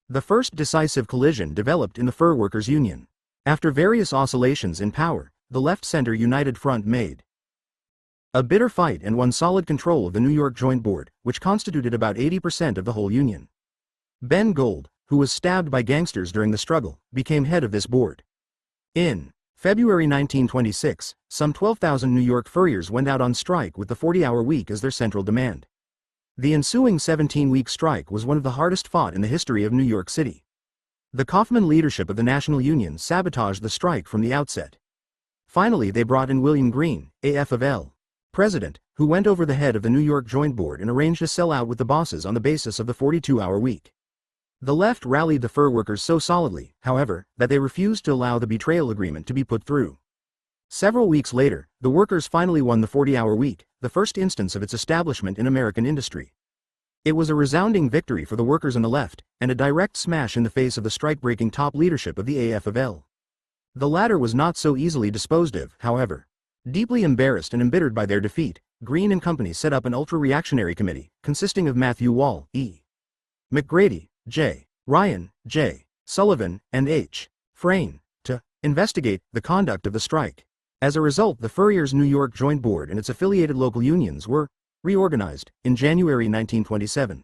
The first decisive collision developed in the Fur Workers Union. After various oscillations in power, the Left-Center United Front made a bitter fight and won solid control of the New York Joint Board, which constituted about 80% of the whole union. Ben Gold, who was stabbed by gangsters during the struggle, became head of this board. In February 1926, some 12,000 New York furriers went out on strike with the 40-hour week as their central demand. The ensuing 17-week strike was one of the hardest fought in the history of New York City. The Kaufman leadership of the National Union sabotaged the strike from the outset. Finally, they brought in William Greene, AFL president, who went over the head of the New York Joint Board and arranged to sell out with the bosses on the basis of the 42-hour week. The left rallied the fur workers so solidly, however, that they refused to allow the betrayal agreement to be put through. Several weeks later, the workers finally won the 40-hour week, the first instance of its establishment in American industry. It was a resounding victory for the workers on the left, and a direct smash in the face of the strike-breaking top leadership of the AFL. The latter was not so easily disposed of, however. Deeply embarrassed and embittered by their defeat, Green and Company set up an ultra-reactionary committee, consisting of Matthew Wall, E. McGrady, J. Ryan, J. Sullivan, and H. Frayne, to investigate the conduct of the strike. As a result, the Furriers' New York Joint Board and its affiliated local unions were reorganized in January 1927.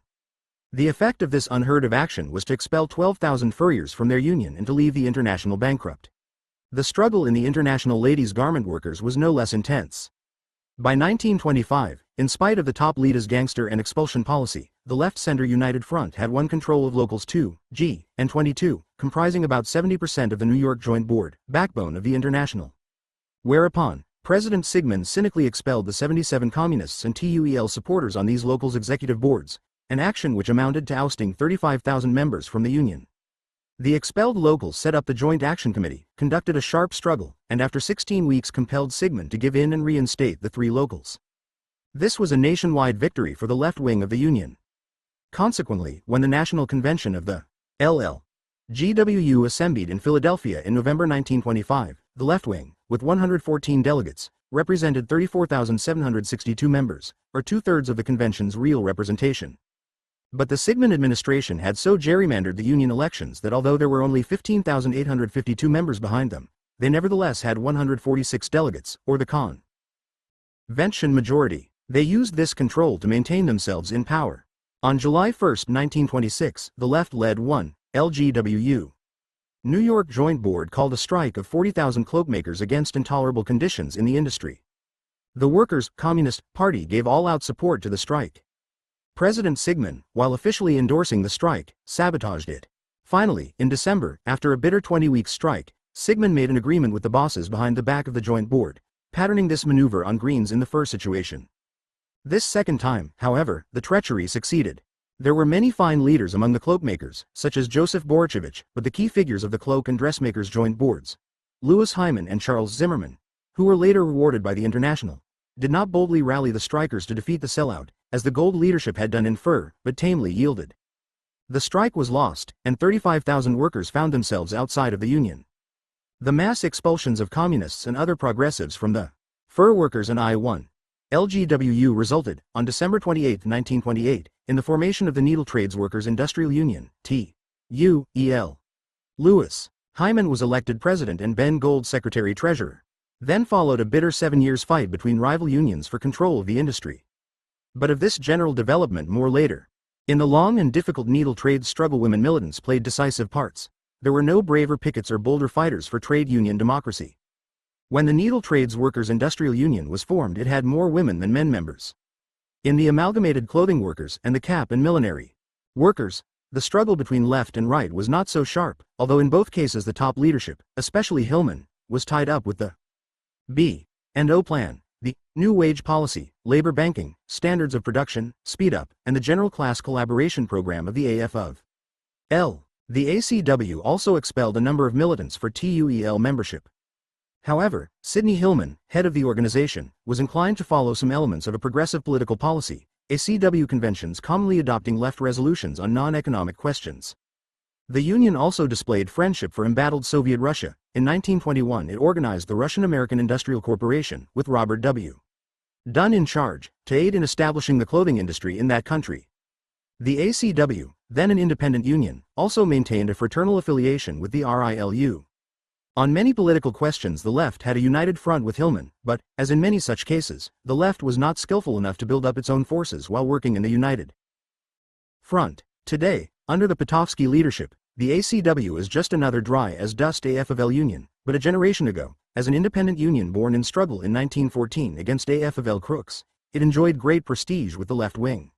The effect of this unheard-of action was to expel 12,000 furriers from their union and to leave the International bankrupt. The struggle in the International ladies' garment workers was no less intense. By 1925, in spite of the top leader's gangster and expulsion policy, the left-center United Front had won control of Locals 2, G, and 22, comprising about 70% of the New York Joint Board, backbone of the International. Whereupon, President Sigmund cynically expelled the 77 communists and TUEL supporters on these locals' executive boards, an action which amounted to ousting 35,000 members from the union. The expelled locals set up the Joint Action Committee, conducted a sharp struggle, and after 16 weeks compelled Sigmund to give in and reinstate the 3 locals. This was a nationwide victory for the left wing of the union. Consequently, when the National Convention of the LLGWU assembled in Philadelphia in November 1925, the left wing, with 114 delegates, represented 34,762 members, or 2/3 of the convention's real representation. But the Sigmund administration had so gerrymandered the union elections that although there were only 15,852 members behind them, they nevertheless had 146 delegates, or the convention majority. They used this control to maintain themselves in power. On July 1, 1926, the left led 1 LGWU. New York Joint Board called a strike of 40,000 cloakmakers against intolerable conditions in the industry. The Workers' Communist Party gave all-out support to the strike. President Sigmund, while officially endorsing the strike, sabotaged it. Finally, in December, after a bitter 20-week strike, Sigmund made an agreement with the bosses behind the back of the Joint Board, patterning this maneuver on Green's in the first situation. This second time, however, the treachery succeeded. There were many fine leaders among the cloakmakers, such as Joseph Borchevich, but the key figures of the Cloak and Dressmakers Joint Boards, Louis Hyman and Charles Zimmerman, who were later rewarded by the International, did not boldly rally the strikers to defeat the sellout, as the Gold leadership had done in fur, but tamely yielded. The strike was lost, and 35,000 workers found themselves outside of the union. The mass expulsions of communists and other progressives from the fur workers and I-1 LGWU resulted, on December 28, 1928, in the formation of the Needle Trades Workers Industrial Union, TUEL. Louis Hyman was elected president and Ben Gold secretary-treasurer. Then followed a bitter 7-year fight between rival unions for control of the industry. But of this general development more later. In the long and difficult needle trade struggle, women militants played decisive parts. There were no braver pickets or bolder fighters for trade union democracy. When the Needle Trades Workers Industrial Union was formed, it had more women than men members. In the Amalgamated Clothing Workers and the Cap and Millinery Workers, the struggle between left and right was not so sharp, although in both cases the top leadership, especially Hillman, was tied up with the B&O Plan, the New Wage Policy, Labor Banking, Standards of Production, Speed Up, and the General Class Collaboration Program of the AFL. The ACW also expelled a number of militants for TUEL membership. However, Sidney Hillman, head of the organization, was inclined to follow some elements of a progressive political policy, ACW conventions commonly adopting left resolutions on non-economic questions. The union also displayed friendship for embattled Soviet Russia. In 1921 it organized the Russian-American Industrial Corporation, with Robert W. Dunn in charge, to aid in establishing the clothing industry in that country. The ACW, then an independent union, also maintained a fraternal affiliation with the RILU. On many political questions the left had a united front with Hillman, but, as in many such cases, the left was not skillful enough to build up its own forces while working in the united front. Today, under the Petovsky leadership, the ACW is just another dry-as-dust AFL union, but a generation ago, as an independent union born in struggle in 1914 against AFL crooks, it enjoyed great prestige with the left wing.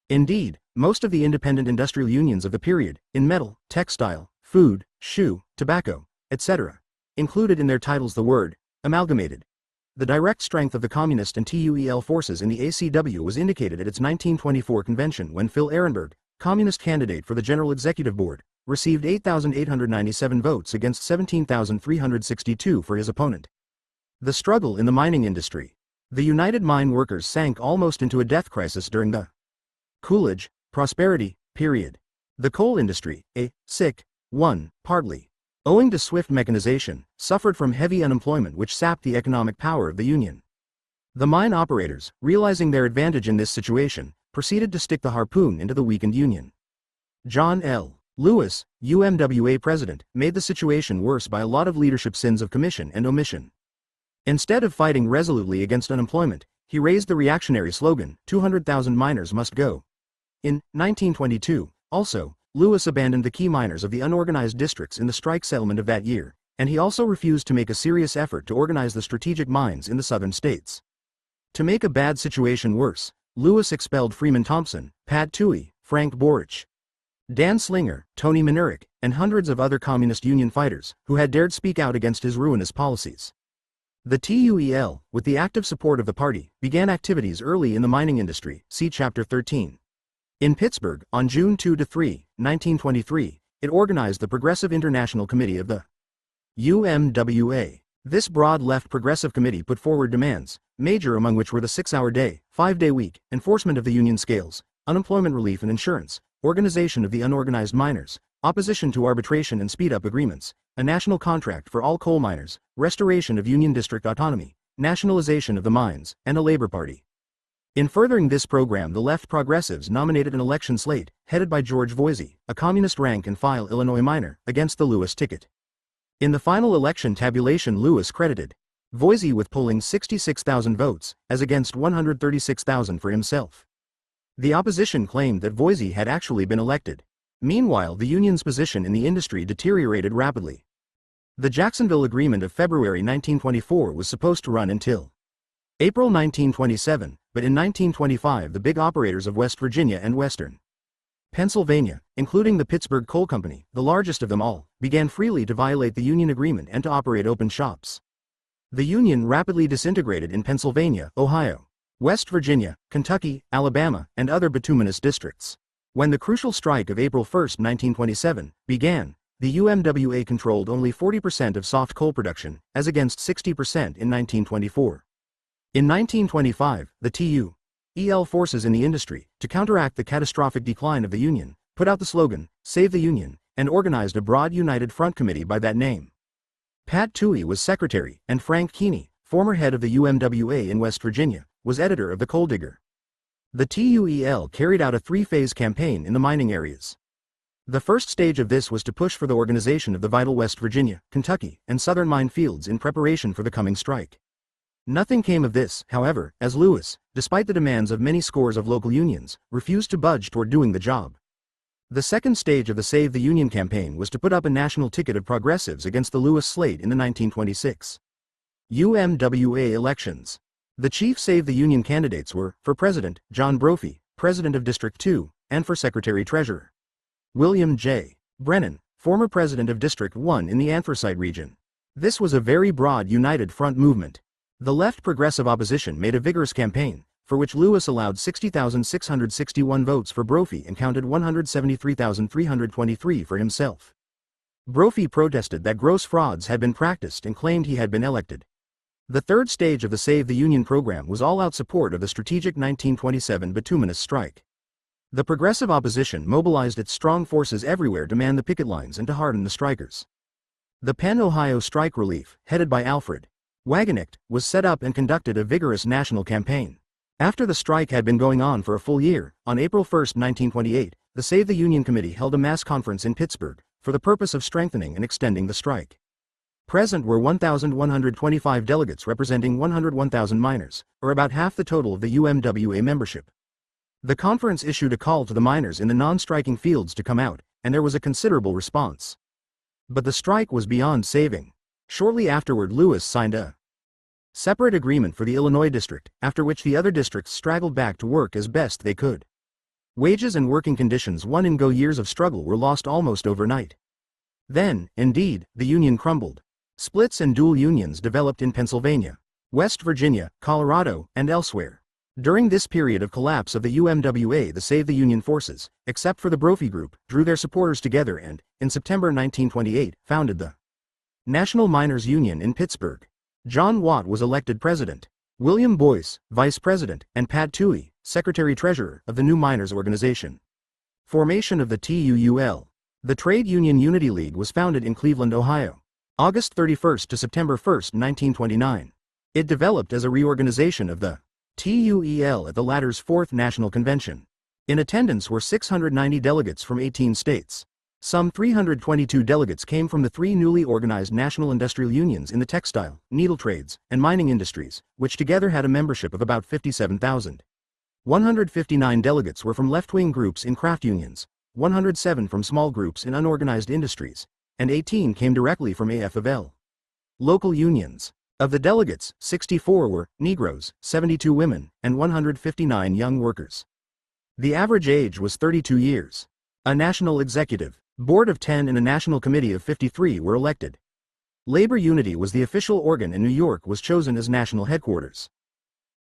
Indeed, most of the independent industrial unions of the period, in metal, textile, food, shoe, tobacco, etc., included in their titles the word amalgamated. The direct strength of the Communist and TUEL forces in the ACW was indicated at its 1924 convention when Phil Ehrenberg, Communist candidate for the General Executive Board, received 8,897 votes against 17,362 for his opponent. The struggle in the mining industry. The United Mine Workers sank almost into a death crisis during the Coolidge, Prosperity, period. The coal industry, partly owing to swift mechanization, suffered from heavy unemployment which sapped the economic power of the Union. The mine operators, realizing their advantage in this situation, proceeded to stick the harpoon into the weakened Union. John L. Lewis, UMWA president, made the situation worse by a lot of leadership sins of commission and omission. Instead of fighting resolutely against unemployment, he raised the reactionary slogan, 200,000 miners must go. In 1922, also, Lewis abandoned the key miners of the unorganized districts in the strike settlement of that year, and he also refused to make a serious effort to organize the strategic mines in the southern states. To make a bad situation worse, Lewis expelled Freeman Thompson, Pat Toohey, Frank Borich, Dan Slinger, Tony Manurek, and hundreds of other communist union fighters, who had dared speak out against his ruinous policies. The TUEL, with the active support of the party, began activities early in the mining industry, see Chapter 13. In Pittsburgh, on June 2–3, 1923, it organized the Progressive International Committee of the UMWA. This broad left progressive committee put forward demands, major among which were the 6-hour day, 5-day week, enforcement of the union scales, unemployment relief and insurance, organization of the unorganized miners, opposition to arbitration and speed-up agreements, a national contract for all coal miners, restoration of union district autonomy, nationalization of the mines, and a labor party. In furthering this program, the left progressives nominated an election slate, headed by George Voisey, a communist rank-and-file Illinois miner, against the Lewis ticket. In the final election tabulation, Lewis credited Voisey with polling 66,000 votes, as against 136,000 for himself. The opposition claimed that Voisey had actually been elected. Meanwhile, the union's position in the industry deteriorated rapidly. The Jacksonville Agreement of February 1924 was supposed to run until April 1927, but in 1925 the big operators of West Virginia and Western Pennsylvania, including the Pittsburgh Coal Company, the largest of them all, began freely to violate the union agreement and to operate open shops. The union rapidly disintegrated in Pennsylvania, Ohio, West Virginia, Kentucky, Alabama, and other bituminous districts. When the crucial strike of April 1, 1927, began, the UMWA controlled only 40% of soft coal production, as against 60% in 1924. In 1925, the TUEL forces in the industry, to counteract the catastrophic decline of the Union, put out the slogan, Save the Union, and organized a broad United Front Committee by that name. Pat Toohey was secretary, and Frank Keeney, former head of the UMWA in West Virginia, was editor of the Coal Digger. The TUEL carried out a 3-phase campaign in the mining areas. The first stage of this was to push for the organization of the vital West Virginia, Kentucky, and southern mine fields in preparation for the coming strike. Nothing came of this, however, as Lewis, despite the demands of many scores of local unions, refused to budge toward doing the job. The second stage of the Save the Union campaign was to put up a national ticket of progressives against the Lewis slate in the 1926 UMWA elections. The chief Save the Union candidates were, for president, John Brophy, president of District 2, and for secretary-treasurer, William J. Brennan, former president of District 1 in the Anthracite region. This was a very broad United Front movement. The left progressive opposition made a vigorous campaign, for which Lewis allowed 60,661 votes for Brophy and counted 173,323 for himself. Brophy protested that gross frauds had been practiced and claimed he had been elected. The third stage of the Save the Union program was all-out support of the strategic 1927 bituminous strike. The progressive opposition mobilized its strong forces everywhere to man the picket lines and to harden the strikers. The Penn, Ohio Strike Relief, headed by Alfred Wagenknecht, was set up and conducted a vigorous national campaign. After the strike had been going on for a full year, on April 1, 1928, the Save the Union Committee held a mass conference in Pittsburgh, for the purpose of strengthening and extending the strike. Present were 1,125 delegates representing 101,000 miners, or about half the total of the UMWA membership. The conference issued a call to the miners in the non-striking fields to come out, and there was a considerable response. But the strike was beyond saving. Shortly afterward, Lewis signed a separate agreement for the Illinois district, after which the other districts straggled back to work as best they could. Wages and working conditions won in years of struggle were lost almost overnight. Then, indeed, the Union crumbled. Splits and dual unions developed in Pennsylvania, West Virginia, Colorado, and elsewhere. During this period of collapse of the UMWA, the Save the Union forces, except for the Brophy Group, drew their supporters together and, in September 1928, founded the National Miners Union in Pittsburgh. John Watt was elected president. William Boyce, vice president, and Pat Toohey, secretary-treasurer of the new miners' organization. Formation of the TUUL. The Trade Union Unity League was founded in Cleveland, Ohio, August 31 to September 1, 1929. It developed as a reorganization of the TUEL at the latter's fourth national convention. In attendance were 690 delegates from 18 states. Some 322 delegates came from the three newly organized national industrial unions in the textile, needle trades, and mining industries, which together had a membership of about 57,000. 159 delegates were from left-wing groups in craft unions, 107 from small groups in unorganized industries, and 18 came directly from AFL. Local unions. Of the delegates, 64 were Negroes, 72 women, and 159 young workers. The average age was 32 years. A national executive, board of 10 and a national committee of 53 were elected. Labor Unity was the official organ and New York was chosen as national headquarters.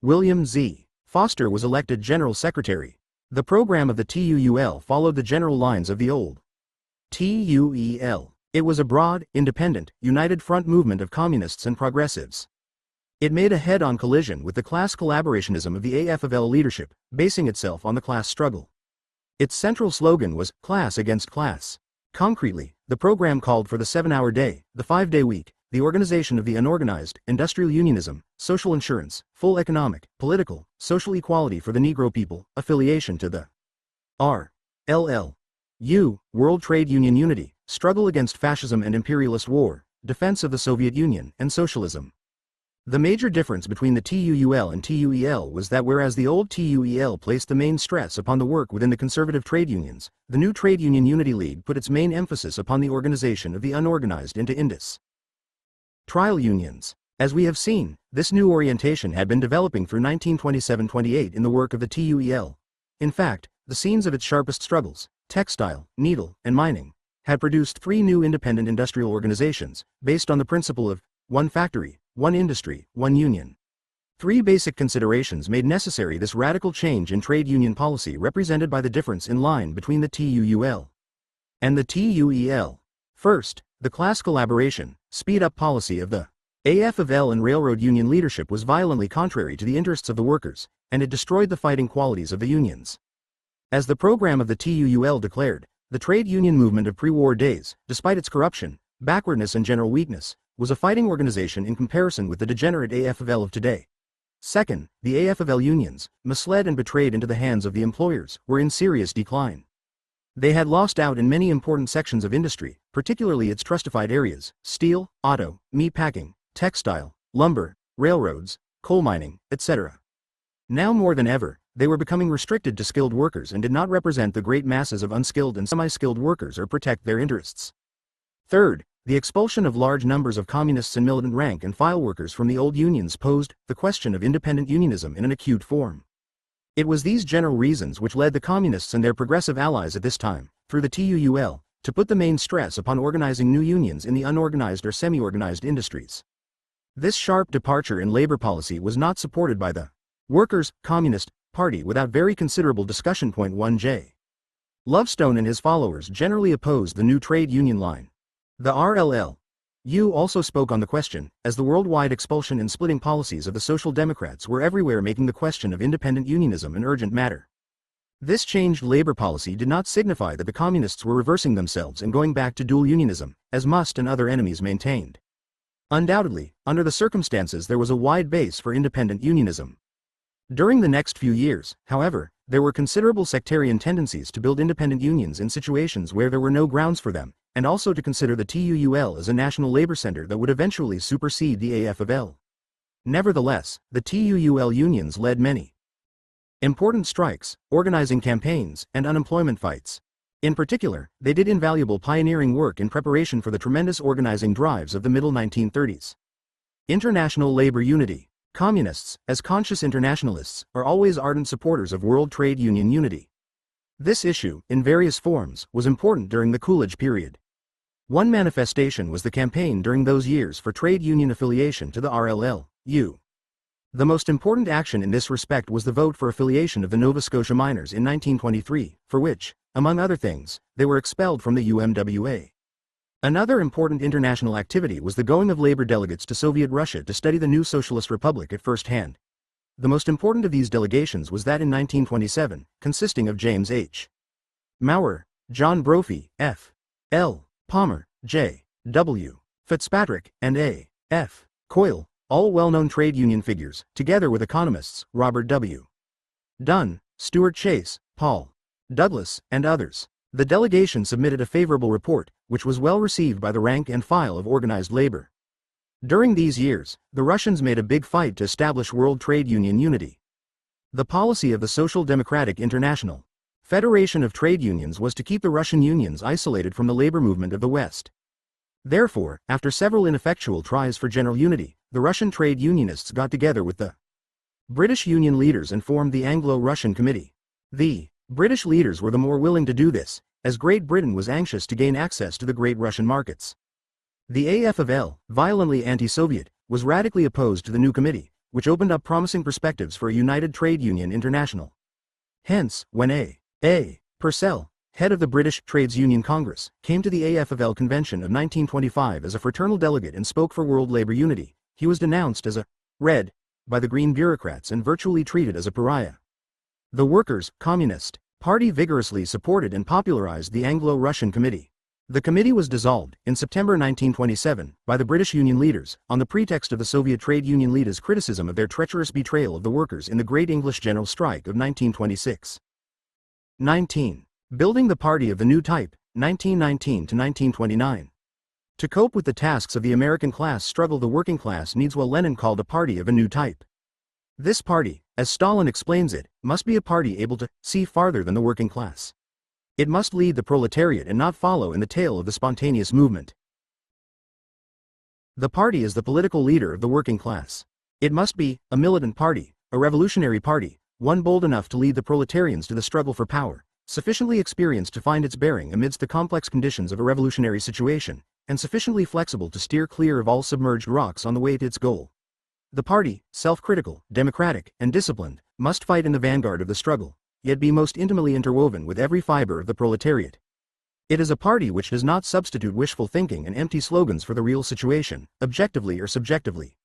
William Z. Foster was elected General Secretary. The program of the TUUL followed the general lines of the old TUEL. It was a broad, independent, united front movement of communists and progressives. It made a head-on collision with the class collaborationism of the AFL leadership, basing itself on the class struggle. Its central slogan was, "Class against class." Concretely, the program called for the 7-hour day, the 5-day week, the organization of the unorganized, industrial unionism, social insurance, full economic, political, social equality for the Negro people, affiliation to the RLLU, World Trade Union Unity, struggle against fascism and imperialist war, defense of the Soviet Union, and socialism. The major difference between the TUUL and TUEL was that whereas the old TUEL placed the main stress upon the work within the conservative trade unions, the new Trade Union Unity League put its main emphasis upon the organization of the unorganized into INDUS. Trial unions. As we have seen, this new orientation had been developing through 1927-28 in the work of the TUEL. In fact, the scenes of its sharpest struggles, textile, needle, and mining, had produced three new independent industrial organizations, based on the principle of one factory, one industry, one union. Three basic considerations made necessary this radical change in trade union policy represented by the difference in line between the TUUL and the TUEL. First, the class collaboration, speed-up policy of the AFL and railroad union leadership was violently contrary to the interests of the workers, and it destroyed the fighting qualities of the unions. As the program of the TUUL declared, the trade union movement of pre-war days, despite its corruption, backwardness and general weakness, was a fighting organization in comparison with the degenerate AFL of today. Second, the AFL unions, misled and betrayed into the hands of the employers, were in serious decline. They had lost out in many important sections of industry, particularly its trustified areas, steel, auto, meat packing, textile, lumber, railroads, coal mining, etc. Now more than ever, they were becoming restricted to skilled workers and did not represent the great masses of unskilled and semi-skilled workers or protect their interests. Third, the expulsion of large numbers of communists and militant rank and file workers from the old unions posed the question of independent unionism in an acute form. It was these general reasons which led the communists and their progressive allies at this time, through the TUUL, to put the main stress upon organizing new unions in the unorganized or semi-organized industries. This sharp departure in labor policy was not supported by the Workers' Communist Party without very considerable discussion. 1J. Lovestone and his followers generally opposed the new trade union line. The RLLU also spoke on the question, as the worldwide expulsion and splitting policies of the Social Democrats were everywhere making the question of independent unionism an urgent matter. This changed labor policy did not signify that the communists were reversing themselves and going back to dual unionism, as Must and other enemies maintained. Undoubtedly, under the circumstances there was a wide base for independent unionism. During the next few years, however, there were considerable sectarian tendencies to build independent unions in situations where there were no grounds for them, and also to consider the TUUL as a national labor center that would eventually supersede the AFL. Nevertheless, the TUUL unions led many important strikes, organizing campaigns, and unemployment fights. In particular, they did invaluable pioneering work in preparation for the tremendous organizing drives of the middle 1930s. International labor unity. Communists, as conscious internationalists, are always ardent supporters of World Trade Union unity. This issue, in various forms, was important during the Coolidge period. One manifestation was the campaign during those years for trade union affiliation to the RLLU. The most important action in this respect was the vote for affiliation of the Nova Scotia miners in 1923, for which, among other things, they were expelled from the UMWA. Another important international activity was the going of labor delegates to Soviet Russia to study the new socialist republic at first hand. The most important of these delegations was that in 1927, consisting of James H. Maurer, John Brophy, F. L. Palmer, J. W. Fitzpatrick, and A. F. Coyle, all well-known trade union figures, together with economists Robert W. Dunn, Stuart Chase, Paul Douglas, and others. The delegation submitted a favorable report, which was well received by the rank and file of organized labor. During these years, the Russians made a big fight to establish World Trade Union unity. The policy of the Social Democratic International Federation of Trade Unions was to keep the Russian unions isolated from the labor movement of the West. Therefore, after several ineffectual tries for general unity, the Russian trade unionists got together with the British Union leaders and formed the Anglo-Russian Committee. The British leaders were the more willing to do this, as Great Britain was anxious to gain access to the great Russian markets. The AFL, violently anti-Soviet, was radically opposed to the new committee, which opened up promising perspectives for a united trade union international. Hence, when A. Purcell, head of the British Trades Union Congress, came to the AFL convention of 1925 as a fraternal delegate and spoke for world labor unity, he was denounced as a red by the Green bureaucrats and virtually treated as a pariah. The Workers' Communist Party vigorously supported and popularized the Anglo-Russian Committee. The committee was dissolved, in September 1927, by the British Union leaders, on the pretext of the Soviet trade union leaders' criticism of their treacherous betrayal of the workers in the Great English General Strike of 1926. 19. Building the Party of the New Type, 1919 to 1929. To cope with the tasks of the American class struggle, the working class needs what Lenin called a party of a new type. This party, as Stalin explains it, must be a party able to see farther than the working class. It must lead the proletariat and not follow in the tail of the spontaneous movement. The party is the political leader of the working class. It must be a militant party, a revolutionary party, one bold enough to lead the proletarians to the struggle for power, sufficiently experienced to find its bearing amidst the complex conditions of a revolutionary situation, and sufficiently flexible to steer clear of all submerged rocks on the way to its goal. The party, self-critical, democratic, and disciplined, must fight in the vanguard of the struggle, yet be most intimately interwoven with every fiber of the proletariat. It is a party which does not substitute wishful thinking and empty slogans for the real situation, objectively or subjectively.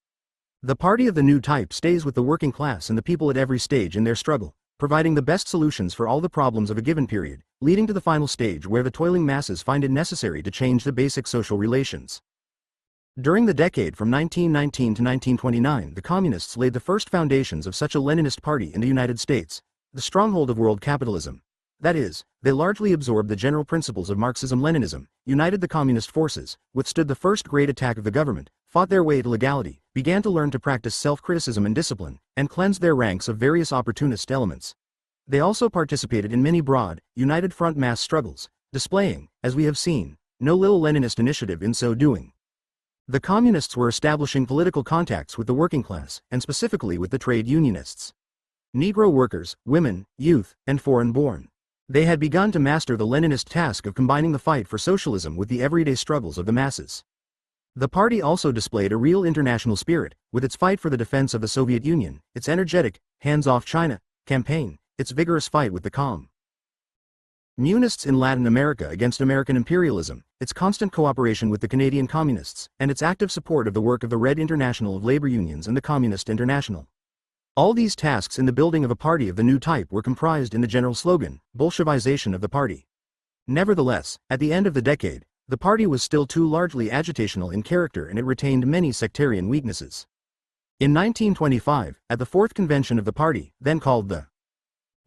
The party of the new type stays with the working class and the people at every stage in their struggle, providing the best solutions for all the problems of a given period, leading to the final stage where the toiling masses find it necessary to change the basic social relations. During the decade from 1919 to 1929, the Communists laid the first foundations of such a Leninist party in the United States, the stronghold of world capitalism. That is, they largely absorbed the general principles of Marxism-Leninism, united the communist forces, withstood the first great attack of the government, fought their way to legality, began to learn to practice self-criticism and discipline, and cleansed their ranks of various opportunist elements. They also participated in many broad, united front mass struggles, displaying, as we have seen, no little Leninist initiative in so doing. The Communists were establishing political contacts with the working class, and specifically with the trade unionists. Negro workers, women, youth, and foreign-born. They had begun to master the Leninist task of combining the fight for socialism with the everyday struggles of the masses. The party also displayed a real international spirit, with its fight for the defense of the Soviet Union, its energetic, hands-off China campaign, its vigorous fight with the Communists in Latin America against American imperialism, its constant cooperation with the Canadian Communists, and its active support of the work of the Red International of Labor Unions and the Communist International. All these tasks in the building of a party of the new type were comprised in the general slogan, Bolshevization of the party. Nevertheless, at the end of the decade, the party was still too largely agitational in character and it retained many sectarian weaknesses. In 1925, at the fourth convention of the party, then called the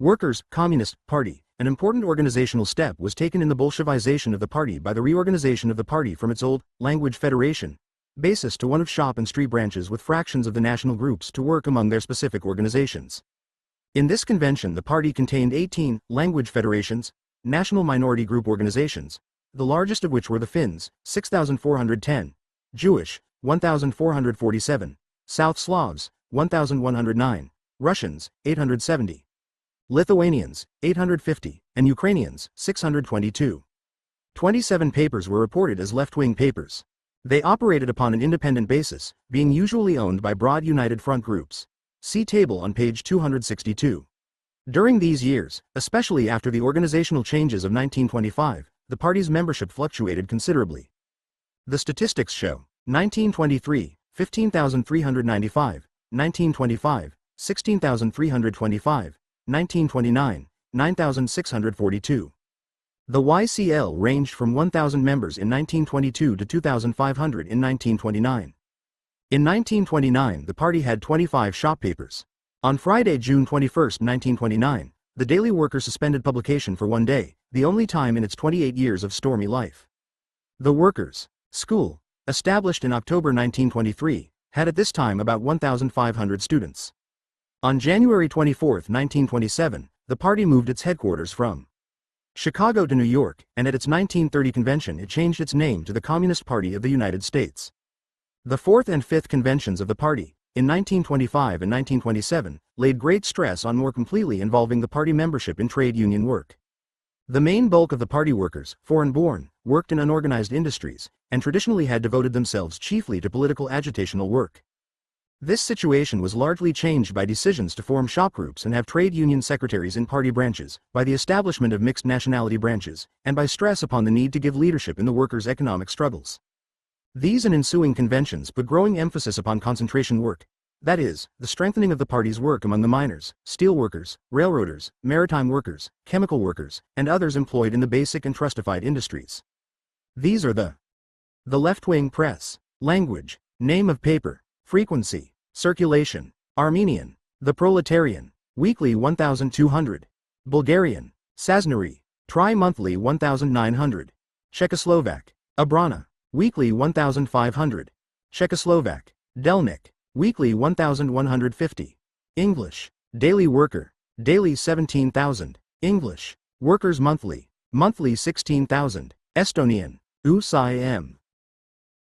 Workers' Communist Party, an important organizational step was taken in the Bolshevization of the party by the reorganization of the party from its old language federation basis to one of shop and street branches with fractions of the national groups to work among their specific organizations. In this convention the party contained 18 language federations, national minority group organizations, the largest of which were the Finns, 6,410, Jewish, 1,447, South Slavs, 1,109, Russians, 870, Lithuanians, 850, and Ukrainians, 622. 27 papers were reported as left-wing papers. They operated upon an independent basis, being usually owned by broad United Front groups. See table on page 262. During these years, especially after the organizational changes of 1925, the party's membership fluctuated considerably. The statistics show 1923, 15,395, 1925, 16,325, 1929, 9,642. The YCL ranged from 1,000 members in 1922 to 2,500 in 1929. In 1929, the party had 25 shop papers. On Friday, June 21, 1929, the Daily Worker suspended publication for one day, the only time in its 28 years of stormy life. The Workers' School, established in October 1923, had at this time about 1,500 students. On January 24, 1927, the party moved its headquarters from Chicago to New York, and at its 1930 convention it changed its name to the Communist Party of the United States. The fourth and fifth conventions of the party, in 1925 and 1927, laid great stress on more completely involving the party membership in trade union work. The main bulk of the party workers, foreign-born, worked in unorganized industries, and traditionally had devoted themselves chiefly to political agitational work. This situation was largely changed by decisions to form shop groups and have trade union secretaries in party branches, by the establishment of mixed nationality branches, and by stress upon the need to give leadership in the workers' economic struggles. These and ensuing conventions put growing emphasis upon concentration work, that is, the strengthening of the party's work among the miners, steel workers, railroaders, maritime workers, chemical workers, and others employed in the basic and trustified industries. These are the left-wing press, language, name of paper, frequency, circulation, Armenian, the Proletarian, weekly 1,200, Bulgarian, Saznari, tri-monthly 1,900, Czechoslovak, Abrana, weekly 1,500, Czechoslovak, Delnik, weekly 1,150, English, Daily Worker, daily 17,000, English, Workers Monthly, monthly 16,000, Estonian, USIM,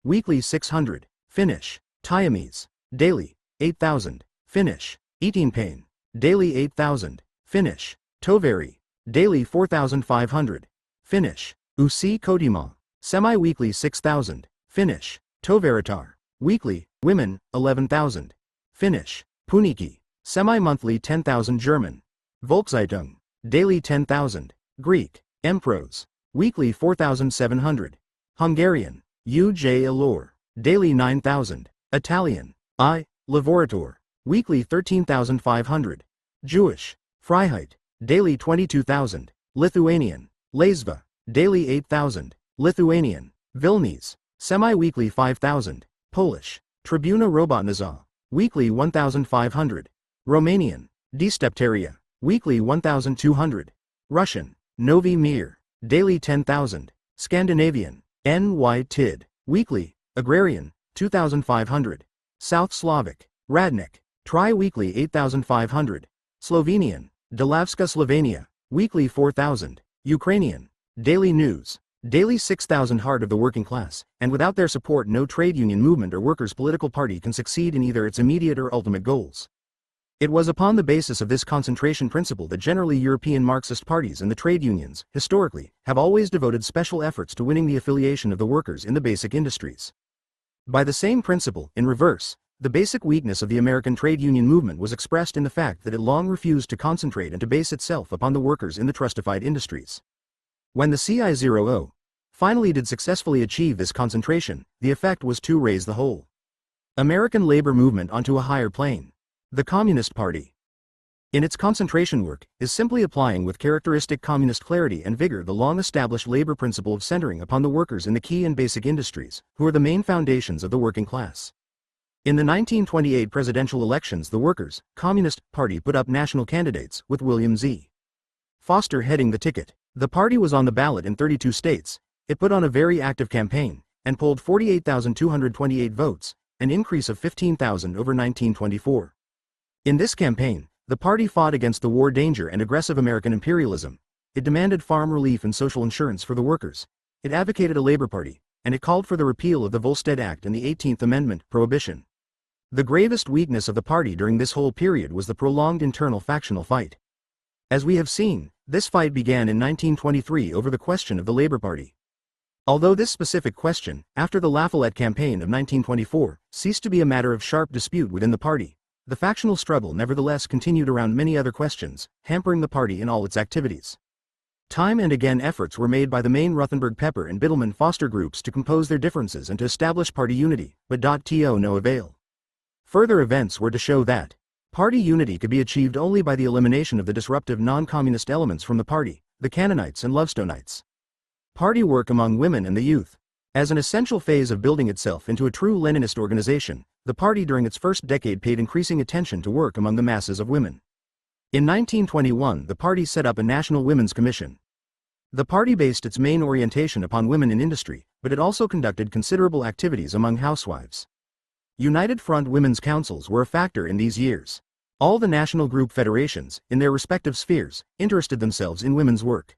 weekly 600, Finnish, Siamese, daily, 8,000, Finnish, Eteenpäin, daily 8,000, Finnish, Toveri, daily 4,500, Finnish, Uusi Kotimaa, semi-weekly 6,000, Finnish, Toveritar, weekly, women, 11,000, Finnish, Puniki, semi-monthly 10,000 German, Volkszeitung, daily 10,000, Greek, Empros, weekly 4,700, Hungarian, UJ Elor, daily 9,000, Italian, Lavorator, weekly 13,500, Jewish, Freiheit, daily 22,000, Lithuanian, Laisva, daily 8,000, Lithuanian, Vilnius, semi-weekly 5,000, Polish, Tribuna Robotniza, weekly 1,500, Romanian, Desteptaria, weekly 1,200, Russian, Novi Mir, daily 10,000, Scandinavian, NY Tid, weekly, Agrarian, 2,500, South Slavic, Radnik, tri-weekly 8,500, Slovenian, Delavska Slovenia, weekly 4,000, Ukrainian, Daily News, daily 6,000. Heart of the working class, and without their support no trade union movement or workers' political party can succeed in either its immediate or ultimate goals. It was upon the basis of this concentration principle that generally European Marxist parties and the trade unions, historically, have always devoted special efforts to winning the affiliation of the workers in the basic industries. By the same principle, in reverse, the basic weakness of the American trade union movement was expressed in the fact that it long refused to concentrate and to base itself upon the workers in the trustified industries. When the CIO finally did successfully achieve this concentration, the effect was to raise the whole American labor movement onto a higher plane. The Communist Party, in its concentration work, is simply applying with characteristic communist clarity and vigor the long-established labor principle of centering upon the workers in the key and basic industries, who are the main foundations of the working class. In the 1928 presidential elections, the Workers' Communist Party put up national candidates, with William Z. Foster heading the ticket. The party was on the ballot in 32 states. It put on a very active campaign, and polled 48,228 votes, an increase of 15,000 over 1924. In this campaign, the party fought against the war danger and aggressive American imperialism. It demanded farm relief and social insurance for the workers. It advocated a labor party, and it called for the repeal of the Volstead Act and the 18th Amendment, prohibition. The gravest weakness of the party during this whole period was the prolonged internal factional fight. As we have seen, this fight began in 1923 over the question of the Labor Party. Although this specific question, after the Lafayette campaign of 1924, ceased to be a matter of sharp dispute within the party, the factional struggle nevertheless continued around many other questions, hampering the party in all its activities. Time and again efforts were made by the main Ruthenberg Pepper and Biddleman Foster groups to compose their differences and to establish party unity, but to no avail. Further events were to show that party unity could be achieved only by the elimination of the disruptive non-communist elements from the party, the Cannonites and Lovestonites. Party work among women and the youth. As an essential phase of building itself into a true Leninist organization, the party during its first decade paid increasing attention to work among the masses of women. In 1921, the party set up a National Women's Commission. The party based its main orientation upon women in industry, but it also conducted considerable activities among housewives. United Front Women's Councils were a factor in these years. All the national group federations, in their respective spheres, interested themselves in women's work.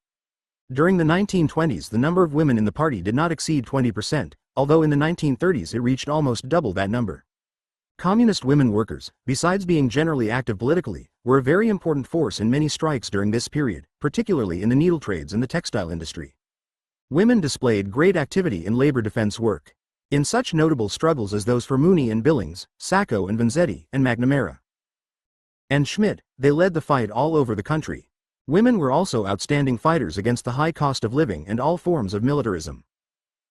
During the 1920s, the number of women in the party did not exceed 20%, although in the 1930s it reached almost double that number. Communist women workers, besides being generally active politically, were a very important force in many strikes during this period, particularly in the needle trades and the textile industry. Women displayed great activity in labor defense work. In such notable struggles as those for Mooney and Billings, Sacco and Vanzetti, and McNamara and Schmidt, they led the fight all over the country. Women were also outstanding fighters against the high cost of living and all forms of militarism.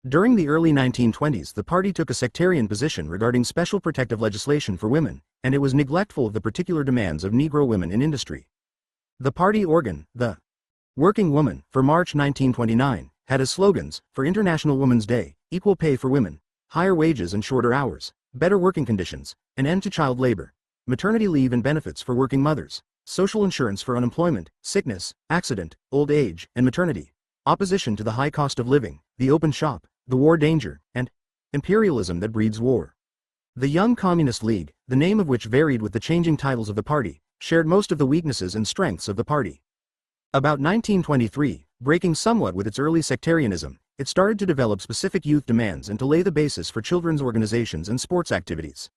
During the early 1920s, the party took a sectarian position regarding special protective legislation for women, and it was neglectful of the particular demands of Negro women in industry. The party organ, the Working Woman, for March 1929, had as slogans, for International Women's Day, equal pay for women, higher wages and shorter hours, better working conditions, an end to child labor, maternity leave and benefits for working mothers, social insurance for unemployment, sickness, accident, old age, and maternity, opposition to the high cost of living, the open shop, the war danger, and imperialism that breeds war. The Young Communist League, the name of which varied with the changing titles of the party, shared most of the weaknesses and strengths of the party. About 1923, breaking somewhat with its early sectarianism, it started to develop specific youth demands and to lay the basis for children's organizations and sports activities.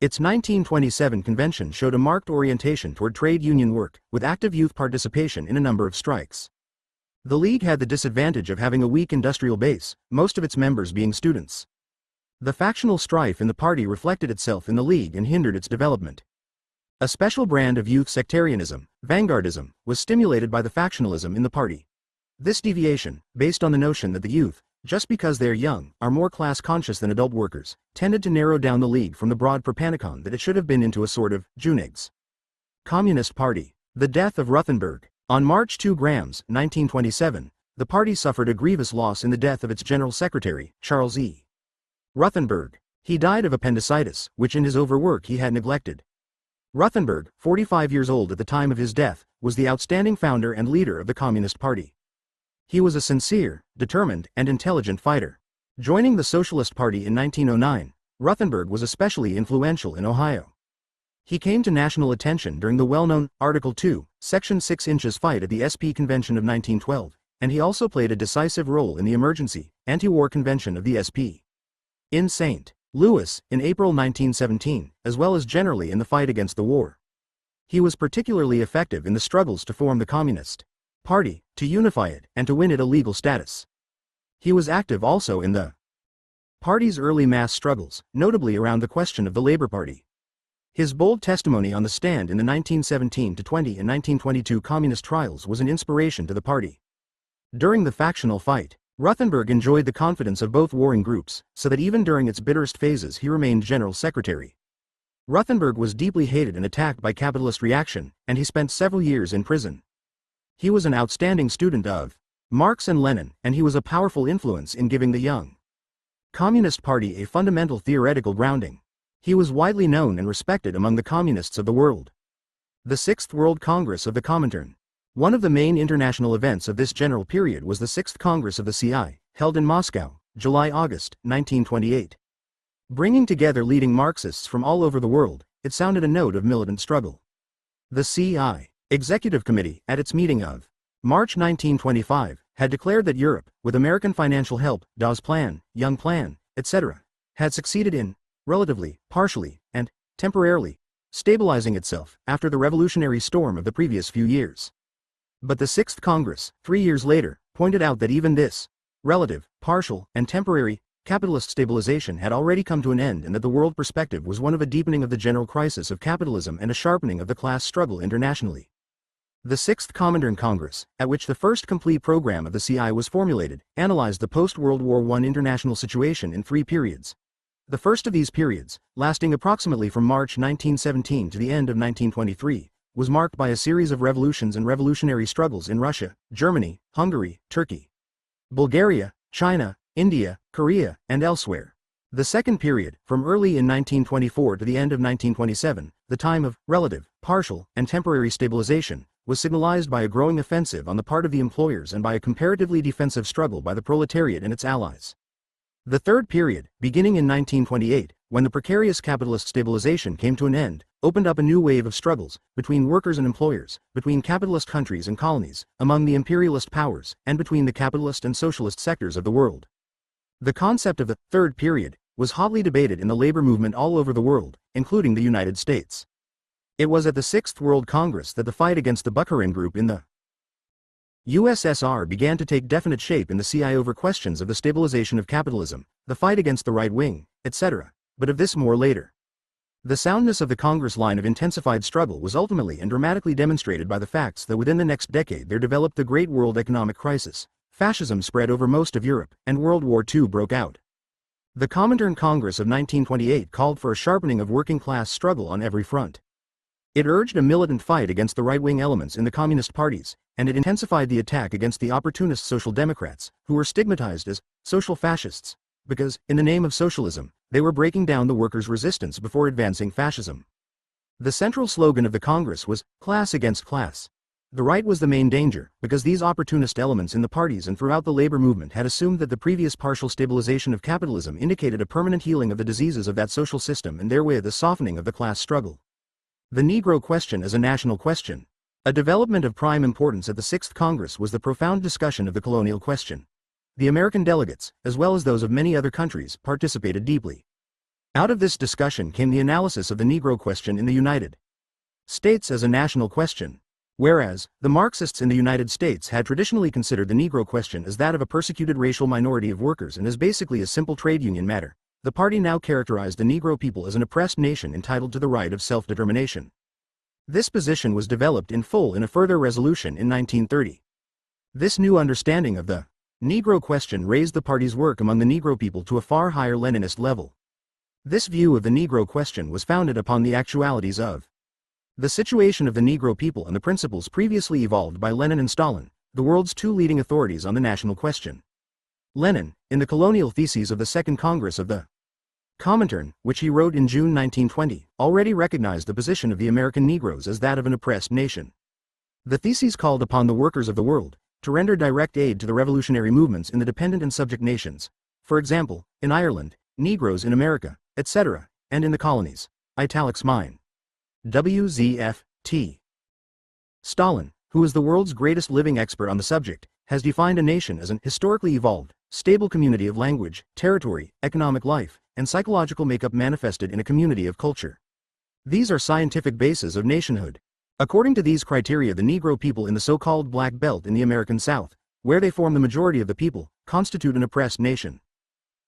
Its 1927 convention showed a marked orientation toward trade union work, with active youth participation in a number of strikes. The League had the disadvantage of having a weak industrial base, most of its members being students. The factional strife in the party reflected itself in the League and hindered its development. A special brand of youth sectarianism, vanguardism, was stimulated by the factionalism in the party. This deviation, based on the notion that the youth, just because they are young, are more class-conscious than adult workers, tended to narrow down the League from the broad Propanicon that it should have been into a sort of Junigs. Communist Party. The death of Ruthenberg. On March 2 Grams, 1927, the party suffered a grievous loss in the death of its General Secretary, Charles E. Ruthenberg. He died of appendicitis, which in his overwork he had neglected. Ruthenberg, 45 years old at the time of his death, was the outstanding founder and leader of the Communist Party. He was a sincere, determined, and intelligent fighter. Joining the Socialist Party in 1909, Ruthenberg was especially influential in Ohio. He came to national attention during the well-known Article 2, Section 6 inches fight at the SP Convention of 1912, and he also played a decisive role in the emergency, anti-war convention of the SP in St. Louis, in April 1917, as well as generally in the fight against the war. He was particularly effective in the struggles to form the Communist Party, to unify it, and to win it a legal status. He was active also in the party's early mass struggles, notably around the question of the Labor Party. His bold testimony on the stand in the 1917-20 and 1922 communist trials was an inspiration to the party. During the factional fight, Ruthenberg enjoyed the confidence of both warring groups, so that even during its bitterest phases he remained General Secretary. Ruthenberg was deeply hated and attacked by capitalist reaction, and he spent several years in prison. He was an outstanding student of Marx and Lenin, and he was a powerful influence in giving the young Communist Party a fundamental theoretical grounding. He was widely known and respected among the communists of the world. The Sixth World Congress of the Comintern. One of the main international events of this general period was the Sixth Congress of the CI, held in Moscow, July-August, 1928. Bringing together leading Marxists from all over the world, it sounded a note of militant struggle. The CI Executive Committee, at its meeting of March 1925, had declared that Europe, with American financial help, Dawes Plan, Young Plan, etc., had succeeded in, relatively, partially, and temporarily, stabilizing itself after the revolutionary storm of the previous few years. But the Sixth Congress, 3 years later, pointed out that even this relative, partial, and temporary capitalist stabilization had already come to an end, and that the world perspective was one of a deepening of the general crisis of capitalism and a sharpening of the class struggle internationally. The Sixth Comintern Congress, at which the first complete program of the CI was formulated, analyzed the post-World War I international situation in 3 periods. The first of these periods, lasting approximately from March 1917 to the end of 1923, was marked by a series of revolutions and revolutionary struggles in Russia, Germany, Hungary, Turkey, Bulgaria, China, India, Korea, and elsewhere. The second period, from early in 1924 to the end of 1927, the time of relative, partial, and temporary stabilization, was signalized by a growing offensive on the part of the employers and by a comparatively defensive struggle by the proletariat and its allies. The third period, beginning in 1928, when the precarious capitalist stabilization came to an end, opened up a new wave of struggles, between workers and employers, between capitalist countries and colonies, among the imperialist powers, and between the capitalist and socialist sectors of the world. The concept of the third period was hotly debated in the labor movement all over the world, including the United States. It was at the Sixth World Congress that the fight against the Bukharin group in the USSR began to take definite shape in the CI over questions of the stabilization of capitalism, the fight against the right wing, etc., but of this more later. The soundness of the Congress line of intensified struggle was ultimately and dramatically demonstrated by the facts that within the next decade there developed the Great World Economic Crisis, fascism spread over most of Europe, and World War II broke out. The Comintern Congress of 1928 called for a sharpening of working-class struggle on every front. It urged a militant fight against the right-wing elements in the communist parties, and it intensified the attack against the opportunist social democrats, who were stigmatized as social fascists, because, in the name of socialism, they were breaking down the workers' resistance before advancing fascism. The central slogan of the Congress was, class against class. The right was the main danger, because these opportunist elements in the parties and throughout the labor movement had assumed that the previous partial stabilization of capitalism indicated a permanent healing of the diseases of that social system and therewith a softening of the class struggle. The Negro question as a national question. A development of prime importance at the Sixth Congress was the profound discussion of the colonial question. The American delegates, as well as those of many other countries, participated deeply. Out of this discussion came the analysis of the Negro question in the United States as a national question. Whereas, the Marxists in the United States had traditionally considered the Negro question as that of a persecuted racial minority of workers and as basically a simple trade union matter, the party now characterized the Negro people as an oppressed nation entitled to the right of self-determination. This position was developed in full in a further resolution in 1930. This new understanding of the Negro question raised the party's work among the Negro people to a far higher Leninist level. This view of the Negro question was founded upon the actualities of the situation of the Negro people and the principles previously evolved by Lenin and Stalin, the world's two leading authorities on the national question. Lenin, in the colonial theses of the Second Congress of the Comintern, which he wrote in June 1920, already recognized the position of the American Negroes as that of an oppressed nation. The theses called upon the workers of the world to render direct aid to the revolutionary movements in the dependent and subject nations, for example, in Ireland, Negroes in America, etc., and in the colonies. Italics mine. WZF-T. Stalin, who is the world's greatest living expert on the subject, has defined a nation as an historically evolved, stable community of language, territory, economic life, and psychological makeup manifested in a community of culture. These are scientific bases of nationhood. According to these criteria, the Negro people in the so-called Black Belt in the American South, where they form the majority of the people, constitute an oppressed nation.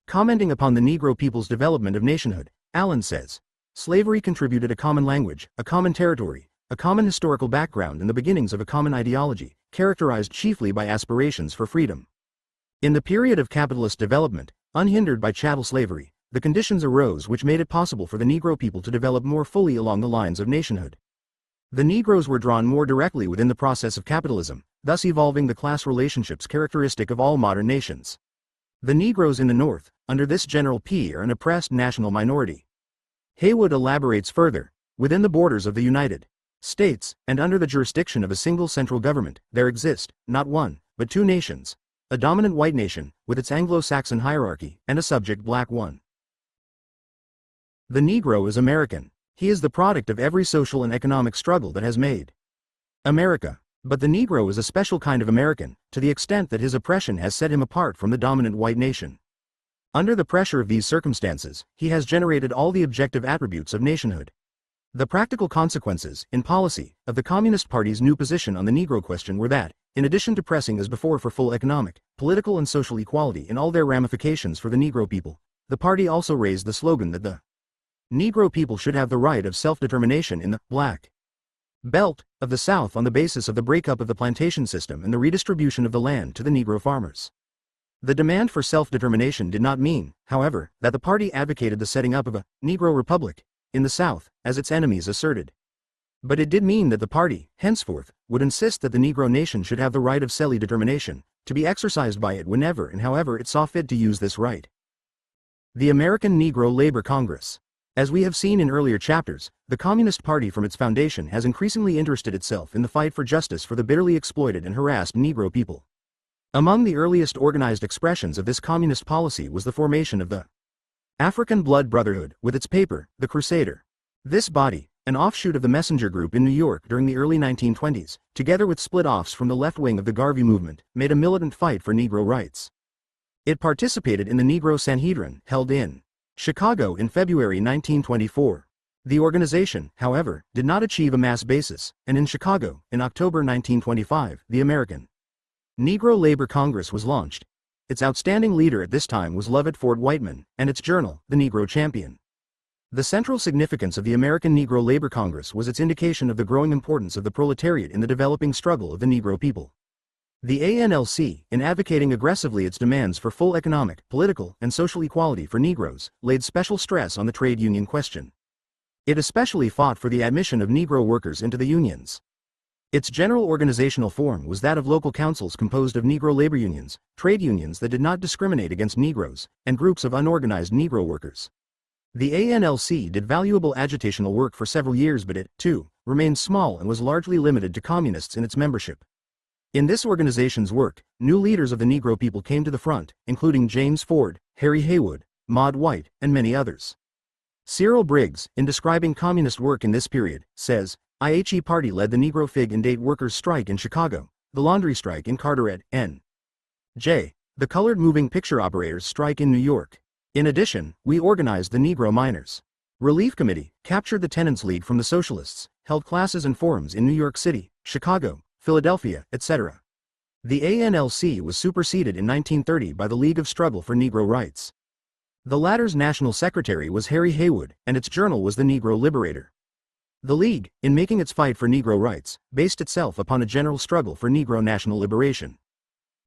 Commenting upon the Negro people's development of nationhood, Allen says, slavery contributed a common language, a common territory, a common historical background and the beginnings of a common ideology, characterized chiefly by aspirations for freedom. In the period of capitalist development, unhindered by chattel slavery, the conditions arose which made it possible for the Negro people to develop more fully along the lines of nationhood. The Negroes were drawn more directly within the process of capitalism, thus evolving the class relationships characteristic of all modern nations. The Negroes in the North, under this general P, are an oppressed national minority. Haywood elaborates further, within the borders of the United States, and under the jurisdiction of a single central government, there exist, not one, but two nations, a dominant white nation, with its Anglo-Saxon hierarchy, and a subject black one. The Negro is American. He is the product of every social and economic struggle that has made America. But the Negro is a special kind of American, to the extent that his oppression has set him apart from the dominant white nation. Under the pressure of these circumstances, he has generated all the objective attributes of nationhood. The practical consequences, in policy, of the Communist Party's new position on the Negro question were that, in addition to pressing as before for full economic, political and social equality in all their ramifications for the Negro people, the party also raised the slogan that the Negro people should have the right of self-determination in the Black belt of the South on the basis of the breakup of the plantation system and the redistribution of the land to the Negro farmers. The demand for self-determination did not mean, however, that the party advocated the setting up of a Negro Republic in the South, as its enemies asserted. But it did mean that the party, henceforth, would insist that the Negro nation should have the right of self-determination, to be exercised by it whenever and however it saw fit to use this right. The American Negro Labor Congress. As we have seen in earlier chapters, the Communist Party from its foundation has increasingly interested itself in the fight for justice for the bitterly exploited and harassed Negro people. Among the earliest organized expressions of this communist policy was the formation of the African Blood Brotherhood, with its paper, The Crusader. This body, an offshoot of the Messenger Group in New York during the early 1920s, together with split-offs from the left wing of the Garvey movement, made a militant fight for Negro rights. It participated in the Negro Sanhedrin, held in Chicago in February 1924. The organization, however, did not achieve a mass basis, and in Chicago, in October 1925, the American Negro Labor Congress was launched. Its outstanding leader at this time was Lovett Ford Whiteman, and its journal, The Negro Champion. The central significance of the American Negro Labor Congress was its indication of the growing importance of the proletariat in the developing struggle of the Negro people. The ANLC, in advocating aggressively its demands for full economic, political, and social equality for Negroes, laid special stress on the trade union question. It especially fought for the admission of Negro workers into the unions. Its general organizational form was that of local councils composed of Negro labor unions, trade unions that did not discriminate against Negroes, and groups of unorganized Negro workers. The ANLC did valuable agitational work for several years, but it, too, remained small and was largely limited to communists in its membership. In this organization's work, new leaders of the Negro people came to the front, including James Ford, Harry Haywood, Maud White, and many others. Cyril Briggs, in describing communist work in this period, says, IHE Party led the Negro Fig and Date Workers' Strike in Chicago, the Laundry Strike in Carteret, N.J., the Colored Moving Picture Operators Strike in New York. In addition, we organized the Negro Miners Relief Committee, captured the Tenants League from the Socialists, held classes and forums in New York City, Chicago, Philadelphia, etc. The ANLC was superseded in 1930 by the League of Struggle for Negro Rights. The latter's national secretary was Harry Haywood, and its journal was the Negro Liberator. The League, in making its fight for Negro rights, based itself upon a general struggle for Negro national liberation.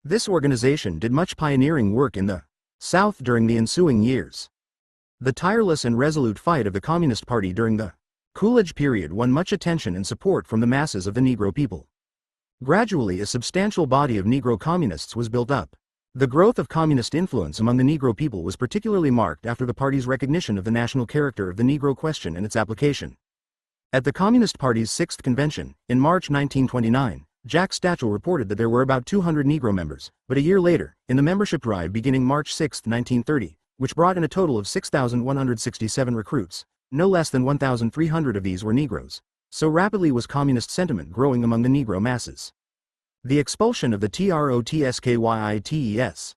This organization did much pioneering work in the South during the ensuing years. The tireless and resolute fight of the Communist Party during the Coolidge period won much attention and support from the masses of the Negro people. Gradually, a substantial body of Negro communists was built up. The growth of communist influence among the Negro people was particularly marked after the party's recognition of the national character of the Negro question and its application. At the Communist Party's 6th convention, in March 1929, Jack Stachel reported that there were about 200 Negro members, but a year later, in the membership drive beginning March 6, 1930, which brought in a total of 6,167 recruits, no less than 1,300 of these were Negroes. So rapidly was communist sentiment growing among the Negro masses. The expulsion of the Trotskyites.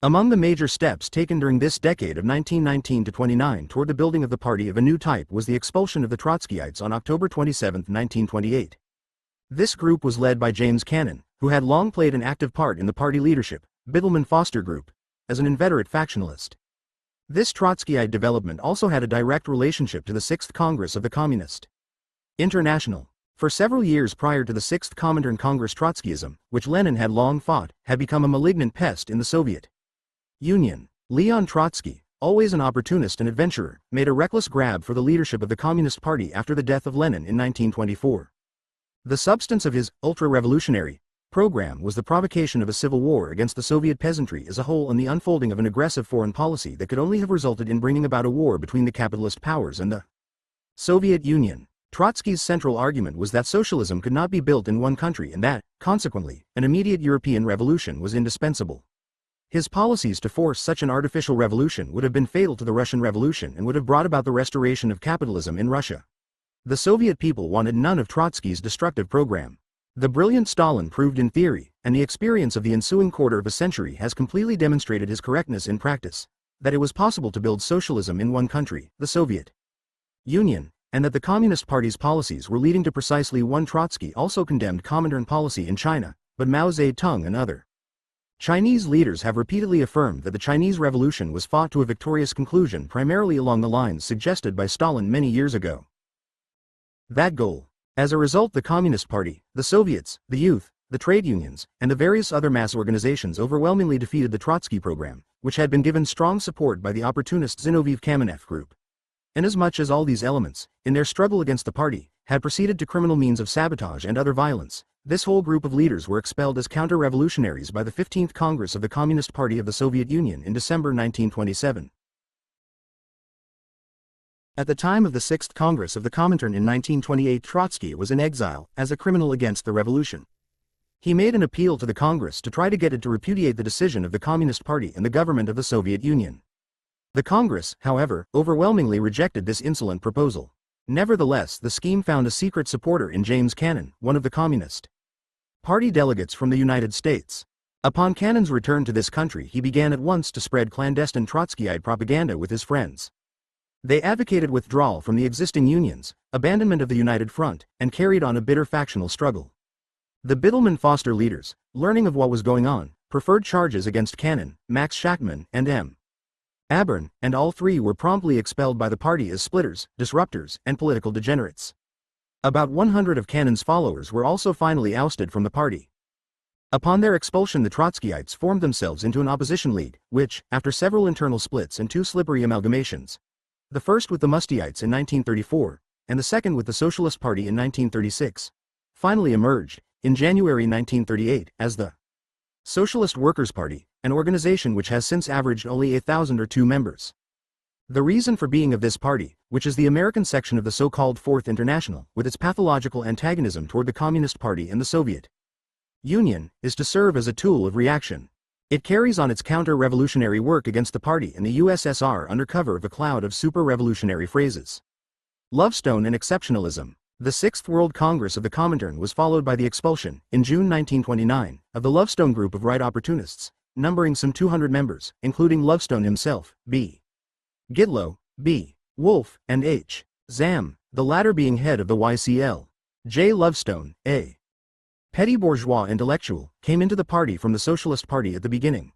Among the major steps taken during this decade of 1919 to 29 toward the building of the party of a new type was the expulsion of the Trotskyites on October 27, 1928. This group was led by James Cannon, who had long played an active part in the party leadership, Biddleman Foster Group, as an inveterate factionalist. This Trotskyite development also had a direct relationship to the 6th Congress of the Communist International. For several years prior to the 6th Comintern Congress, Trotskyism, which Lenin had long fought, had become a malignant pest in the Soviet Union. Leon Trotsky, always an opportunist and adventurer, made a reckless grab for the leadership of the Communist Party after the death of Lenin in 1924. The substance of his ultra-revolutionary program was the provocation of a civil war against the Soviet peasantry as a whole and the unfolding of an aggressive foreign policy that could only have resulted in bringing about a war between the capitalist powers and the Soviet Union. Trotsky's central argument was that socialism could not be built in one country and that, consequently, an immediate European revolution was indispensable. His policies to force such an artificial revolution would have been fatal to the Russian Revolution and would have brought about the restoration of capitalism in Russia. The Soviet people wanted none of Trotsky's destructive program. The brilliant Stalin proved in theory, and the experience of the ensuing quarter of a century has completely demonstrated his correctness in practice, that it was possible to build socialism in one country, the Soviet Union, and that the Communist Party's policies were leading to precisely one. Trotsky also condemned Comintern policy in China, but Mao Zedong and other Chinese leaders have repeatedly affirmed that the Chinese Revolution was fought to a victorious conclusion primarily along the lines suggested by Stalin many years ago. That goal As a result, the Communist Party, the Soviets, the youth, the trade unions, and the various other mass organizations overwhelmingly defeated the Trotsky program, which had been given strong support by the opportunist Zinoviev Kamenev group. Inasmuch as all these elements, in their struggle against the party, had proceeded to criminal means of sabotage and other violence, this whole group of leaders were expelled as counter-revolutionaries by the 15th Congress of the Communist Party of the Soviet Union in December 1927. At the time of the 6th Congress of the Comintern in 1928, Trotsky was in exile as a criminal against the revolution. He made an appeal to the Congress to try to get it to repudiate the decision of the Communist Party and the government of the Soviet Union. The Congress, however, overwhelmingly rejected this insolent proposal. Nevertheless, the scheme found a secret supporter in James Cannon, one of the Communist Party delegates from the United States. Upon Cannon's return to this country, he began at once to spread clandestine Trotskyite propaganda with his friends. They advocated withdrawal from the existing unions, abandonment of the United Front, and carried on a bitter factional struggle. The Biddleman-Foster leaders, learning of what was going on, preferred charges against Cannon, Max Shachtman, and M. Aborn, and all three were promptly expelled by the party as splitters, disruptors, and political degenerates. About 100 of Cannon's followers were also finally ousted from the party. Upon their expulsion, the Trotskyites formed themselves into an opposition league, which, after several internal splits and two slippery amalgamations, the first with the Mustyites in 1934, and the second with the Socialist Party in 1936, finally emerged, in January 1938, as the Socialist Workers' Party, an organization which has since averaged only 1,002 members. The reason for being of this party, which is the American section of the so-called Fourth International, with its pathological antagonism toward the Communist Party and the Soviet Union, is to serve as a tool of reaction. It carries on its counter-revolutionary work against the party and the USSR under cover of a cloud of super-revolutionary phrases. Lovestone and exceptionalism. The Sixth World Congress of the Comintern was followed by the expulsion, in June 1929, of the Lovestone group of right opportunists, numbering some 200 members, including Lovestone himself, B. Gitlow, B. Wolf, and H. Zam, the latter being head of the YCL. J. Lovestone, A. petty bourgeois intellectual, came into the party from the Socialist Party at the beginning.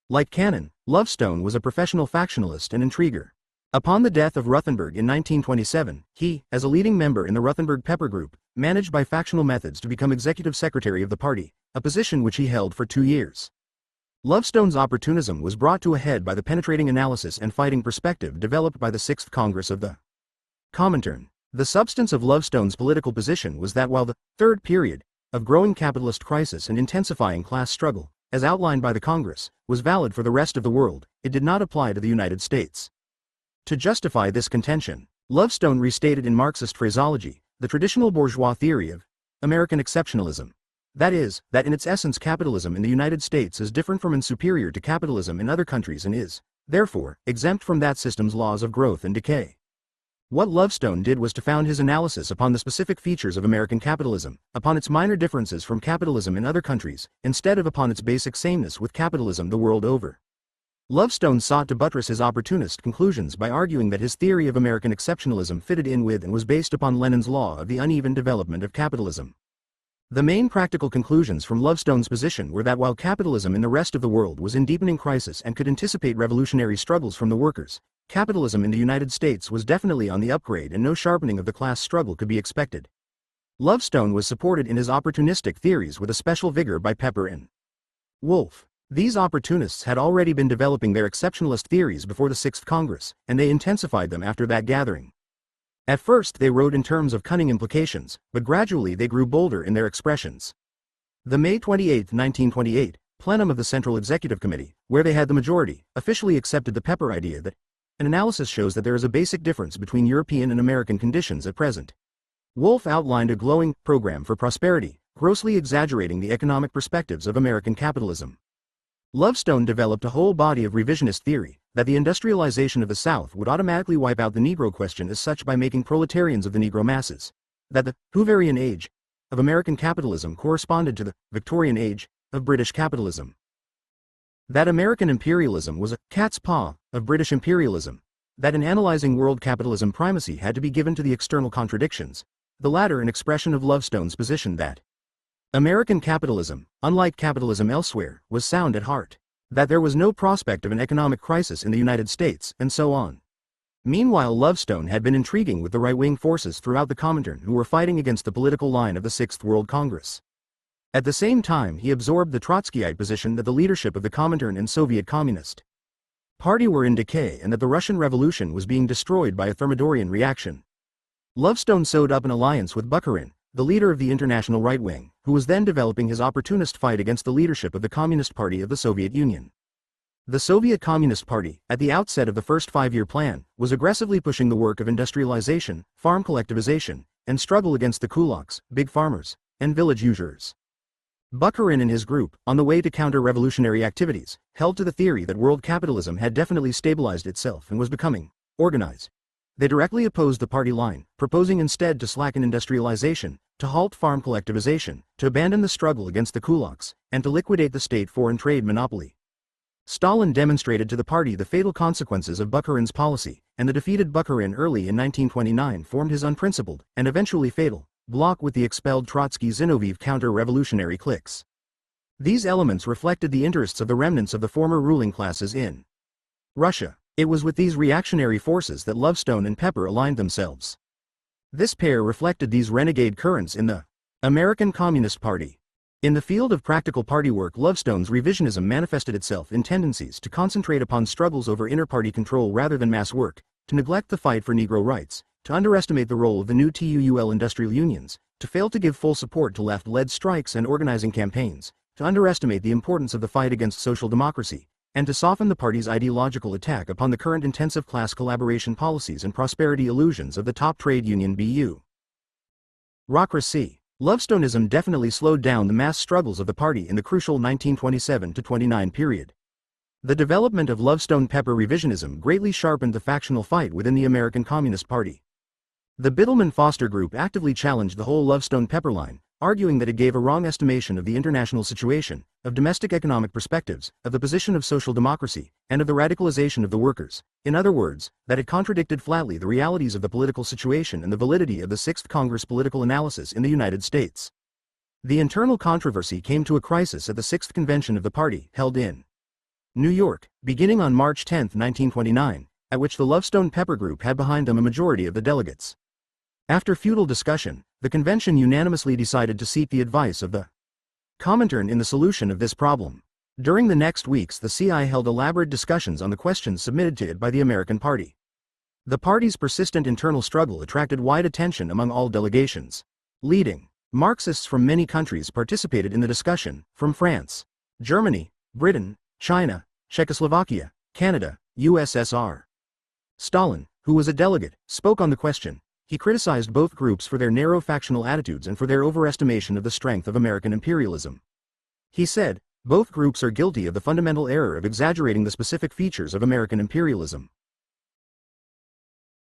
Like Cannon, Lovestone was a professional factionalist and intriguer. Upon the death of Ruthenberg in 1927, he, as a leading member in the Ruthenberg-Pepper Group, managed by factional methods to become executive secretary of the party, a position which he held for 2 years. Lovestone's opportunism was brought to a head by the penetrating analysis and fighting perspective developed by the Sixth Congress of the Comintern. The substance of Lovestone's political position was that while the third period of growing capitalist crisis and intensifying class struggle, as outlined by the Congress, was valid for the rest of the world, it did not apply to the United States. To justify this contention, Lovestone restated in Marxist phraseology the traditional bourgeois theory of American exceptionalism. That is, that in its essence capitalism in the United States is different from and superior to capitalism in other countries and is, therefore, exempt from that system's laws of growth and decay. What Lovestone did was to found his analysis upon the specific features of American capitalism, upon its minor differences from capitalism in other countries, instead of upon its basic sameness with capitalism the world over. Lovestone sought to buttress his opportunist conclusions by arguing that his theory of American exceptionalism fitted in with and was based upon Lenin's law of the uneven development of capitalism. The main practical conclusions from Lovestone's position were that while capitalism in the rest of the world was in deepening crisis and could anticipate revolutionary struggles from the workers, capitalism in the United States was definitely on the upgrade and no sharpening of the class struggle could be expected. Lovestone was supported in his opportunistic theories with a special vigor by Pepper and Wolf. These opportunists had already been developing their exceptionalist theories before the Sixth Congress, and they intensified them after that gathering. At first they wrote in terms of cunning implications, but gradually they grew bolder in their expressions. The May 28, 1928, plenum of the Central Executive Committee, where they had the majority, officially accepted the Pepper idea that an analysis shows that there is a basic difference between European and American conditions at present. Wolf outlined a glowing program for prosperity, grossly exaggerating the economic perspectives of American capitalism. Lovestone developed a whole body of revisionist theory, that the industrialization of the South would automatically wipe out the Negro question as such by making proletarians of the Negro masses, that the Hooverian age of American capitalism corresponded to the Victorian age of British capitalism. That American imperialism was a cat's paw of British imperialism, that in analyzing world capitalism primacy had to be given to the external contradictions, the latter an expression of Lovestone's position that American capitalism, unlike capitalism elsewhere, was sound at heart, that there was no prospect of an economic crisis in the United States, and so on. Meanwhile, Lovestone had been intriguing with the right-wing forces throughout the Comintern who were fighting against the political line of the Sixth World Congress. At the same time, he absorbed the Trotskyite position that the leadership of the Comintern and Soviet Communist Party were in decay and that the Russian Revolution was being destroyed by a Thermidorian reaction. Lovestone sewed up an alliance with Bukharin, the leader of the international right wing, who was then developing his opportunist fight against the leadership of the Communist Party of the Soviet Union. The Soviet Communist Party, at the outset of the first five-year plan, was aggressively pushing the work of industrialization, farm collectivization, and struggle against the kulaks, big farmers, and village usurers. Bukharin and his group, on the way to counter-revolutionary activities, held to the theory that world capitalism had definitely stabilized itself and was becoming organized. They directly opposed the party line, proposing instead to slacken industrialization, to halt farm collectivization, to abandon the struggle against the kulaks, and to liquidate the state foreign trade monopoly. Stalin demonstrated to the party the fatal consequences of Bukharin's policy, and the defeated Bukharin early in 1929 formed his unprincipled, and eventually fatal, bloc with the expelled Trotsky-Zinoviev counter-revolutionary cliques. These elements reflected the interests of the remnants of the former ruling classes in Russia. It was with these reactionary forces that Lovestone and Pepper aligned themselves. This pair reflected these renegade currents in the American Communist Party. In the field of practical party work, Lovestone's revisionism manifested itself in tendencies to concentrate upon struggles over inter-party control rather than mass work, to neglect the fight for Negro rights, to underestimate the role of the new TUUL industrial unions, to fail to give full support to left-led strikes and organizing campaigns, to underestimate the importance of the fight against social democracy, and to soften the party's ideological attack upon the current intensive class collaboration policies and prosperity illusions of the top trade union bureaucracy. Lovestoneism definitely slowed down the mass struggles of the party in the crucial 1927-29 period. The development of Lovestone-Pepper revisionism greatly sharpened the factional fight within the American Communist Party. The Biddleman-Foster group actively challenged the whole Lovestone-Pepper line, arguing that it gave a wrong estimation of the international situation, of domestic economic perspectives, of the position of social democracy, and of the radicalization of the workers. In other words, that it contradicted flatly the realities of the political situation and the validity of the Sixth Congress political analysis in the United States. The internal controversy came to a crisis at the Sixth Convention of the party, held in New York, beginning on March 10, 1929, at which the Lovestone-Pepper group had behind them a majority of the delegates. After futile discussion, the convention unanimously decided to seek the advice of the Comintern in the solution of this problem. During the next weeks, the CI held elaborate discussions on the questions submitted to it by the American Party. The party's persistent internal struggle attracted wide attention among all delegations. Leading Marxists from many countries participated in the discussion, from France, Germany, Britain, China, Czechoslovakia, Canada, USSR. Stalin, who was a delegate, spoke on the question. He criticized both groups for their narrow factional attitudes and for their overestimation of the strength of American imperialism. He said, both groups are guilty of the fundamental error of exaggerating the specific features of American imperialism.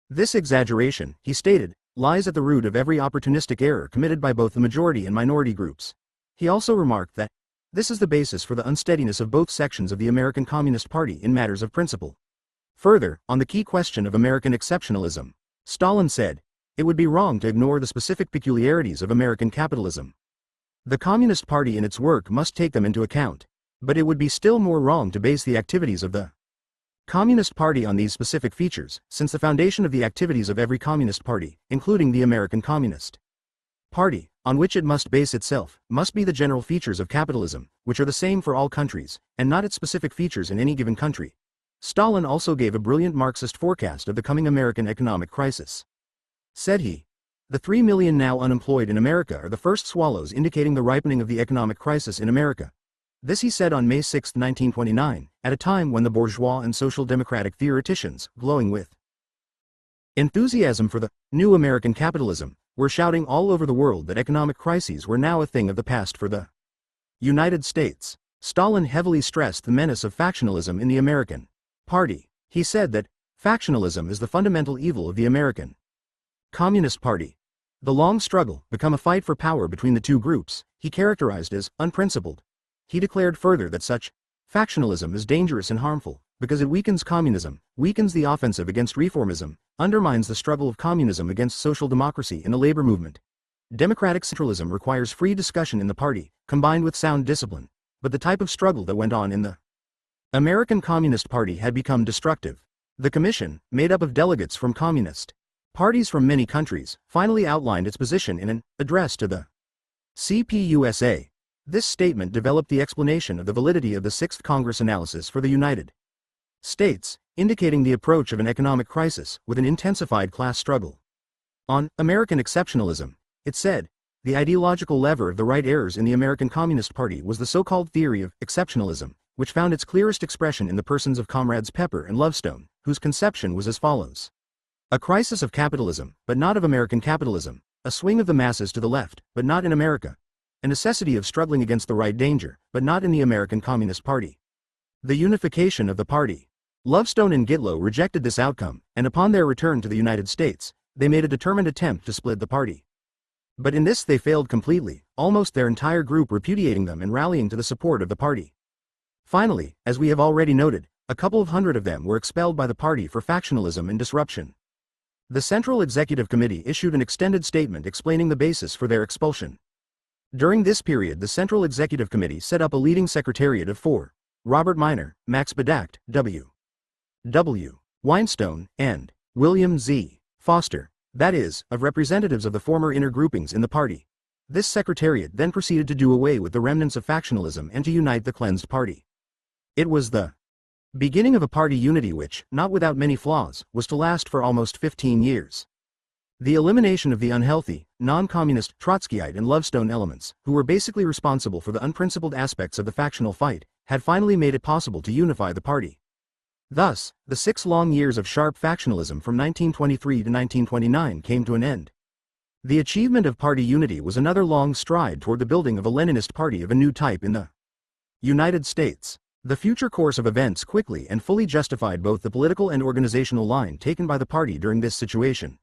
This exaggeration, he stated, lies at the root of every opportunistic error committed by both the majority and minority groups. He also remarked that, this is the basis for the unsteadiness of both sections of the American Communist Party in matters of principle. Further, on the key question of American exceptionalism, Stalin said, it would be wrong to ignore the specific peculiarities of American capitalism. The Communist Party in its work must take them into account, but it would be still more wrong to base the activities of the Communist Party on these specific features, since the foundation of the activities of every Communist Party, including the American Communist Party, on which it must base itself, must be the general features of capitalism, which are the same for all countries, and not its specific features in any given country. Stalin also gave a brilliant Marxist forecast of the coming American economic crisis. Said he, the 3 million now unemployed in America are the first swallows indicating the ripening of the economic crisis in America. This he said on May 6, 1929, at a time when the bourgeois and social democratic theoreticians, glowing with enthusiasm for the new American capitalism, were shouting all over the world that economic crises were now a thing of the past for the United States. Stalin heavily stressed the menace of factionalism in the American Party. He said that factionalism is the fundamental evil of the American Communist Party. The long struggle, become a fight for power between the two groups, he characterized as unprincipled. He declared further that such factionalism is dangerous and harmful, because it weakens communism, weakens the offensive against reformism, undermines the struggle of communism against social democracy in the labor movement. Democratic centralism requires free discussion in the party, combined with sound discipline, but the type of struggle that went on in the American Communist Party had become destructive. The commission, made up of delegates from communist parties from many countries, finally outlined its position in an address to the CPUSA. This statement developed the explanation of the validity of the Sixth Congress analysis for the United States, indicating the approach of an economic crisis with an intensified class struggle. On American exceptionalism, it said, the ideological lever of the right errors in the American Communist Party was the so-called theory of exceptionalism, which found its clearest expression in the persons of Comrades Pepper and Lovestone, whose conception was as follows. A crisis of capitalism, but not of American capitalism, a swing of the masses to the left, but not in America, a necessity of struggling against the right danger, but not in the American Communist Party. The unification of the party. Lovestone and Gitlow rejected this outcome, and upon their return to the United States, they made a determined attempt to split the party. But in this they failed completely, almost their entire group repudiating them and rallying to the support of the party. Finally, as we have already noted, a couple of hundred of them were expelled by the party for factionalism and disruption. The Central Executive Committee issued an extended statement explaining the basis for their expulsion. During this period the Central Executive Committee set up a leading secretariat of 4, Robert Minor, Max Bedacht, W. Weinstone, and William Z. Foster, that is, of representatives of the former inner groupings in the party. This secretariat then proceeded to do away with the remnants of factionalism and to unite the cleansed party. It was the beginning of a party unity which, not without many flaws, was to last for almost 15 years. The elimination of the unhealthy, non-communist Trotskyite and Lovestone elements, who were basically responsible for the unprincipled aspects of the factional fight, had finally made it possible to unify the party. Thus, the 6 long years of sharp factionalism from 1923 to 1929 came to an end. The achievement of party unity was another long stride toward the building of a Leninist party of a new type in the United States. The future course of events quickly and fully justified both the political and organizational line taken by the party during this situation.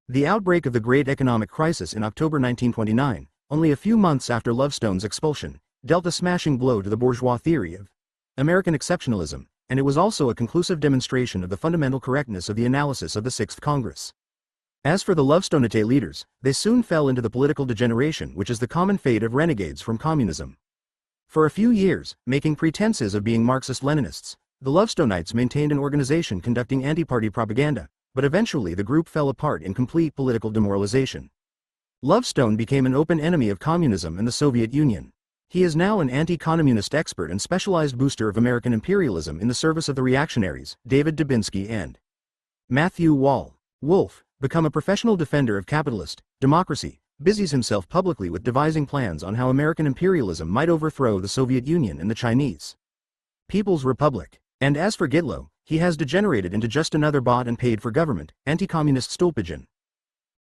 The outbreak of the Great Economic Crisis in October 1929, only a few months after Lovestone's expulsion, dealt a smashing blow to the bourgeois theory of American exceptionalism, and it was also a conclusive demonstration of the fundamental correctness of the analysis of the Sixth Congress. As for the Lovestonite leaders, they soon fell into the political degeneration which is the common fate of renegades from communism. For a few years, making pretenses of being Marxist-Leninists, the Lovestonites maintained an organization conducting anti-party propaganda, but eventually the group fell apart in complete political demoralization. Lovestone became an open enemy of communism and the Soviet Union. He is now an anti-communist expert and specialized booster of American imperialism in the service of the reactionaries, David Dubinsky and Matthew Wolff, become a professional defender of capitalist democracy, busies himself publicly with devising plans on how American imperialism might overthrow the Soviet Union and the Chinese People's Republic. And as for Gitlow, he has degenerated into just another bought and paid for government, anti-communist stoolpigeon.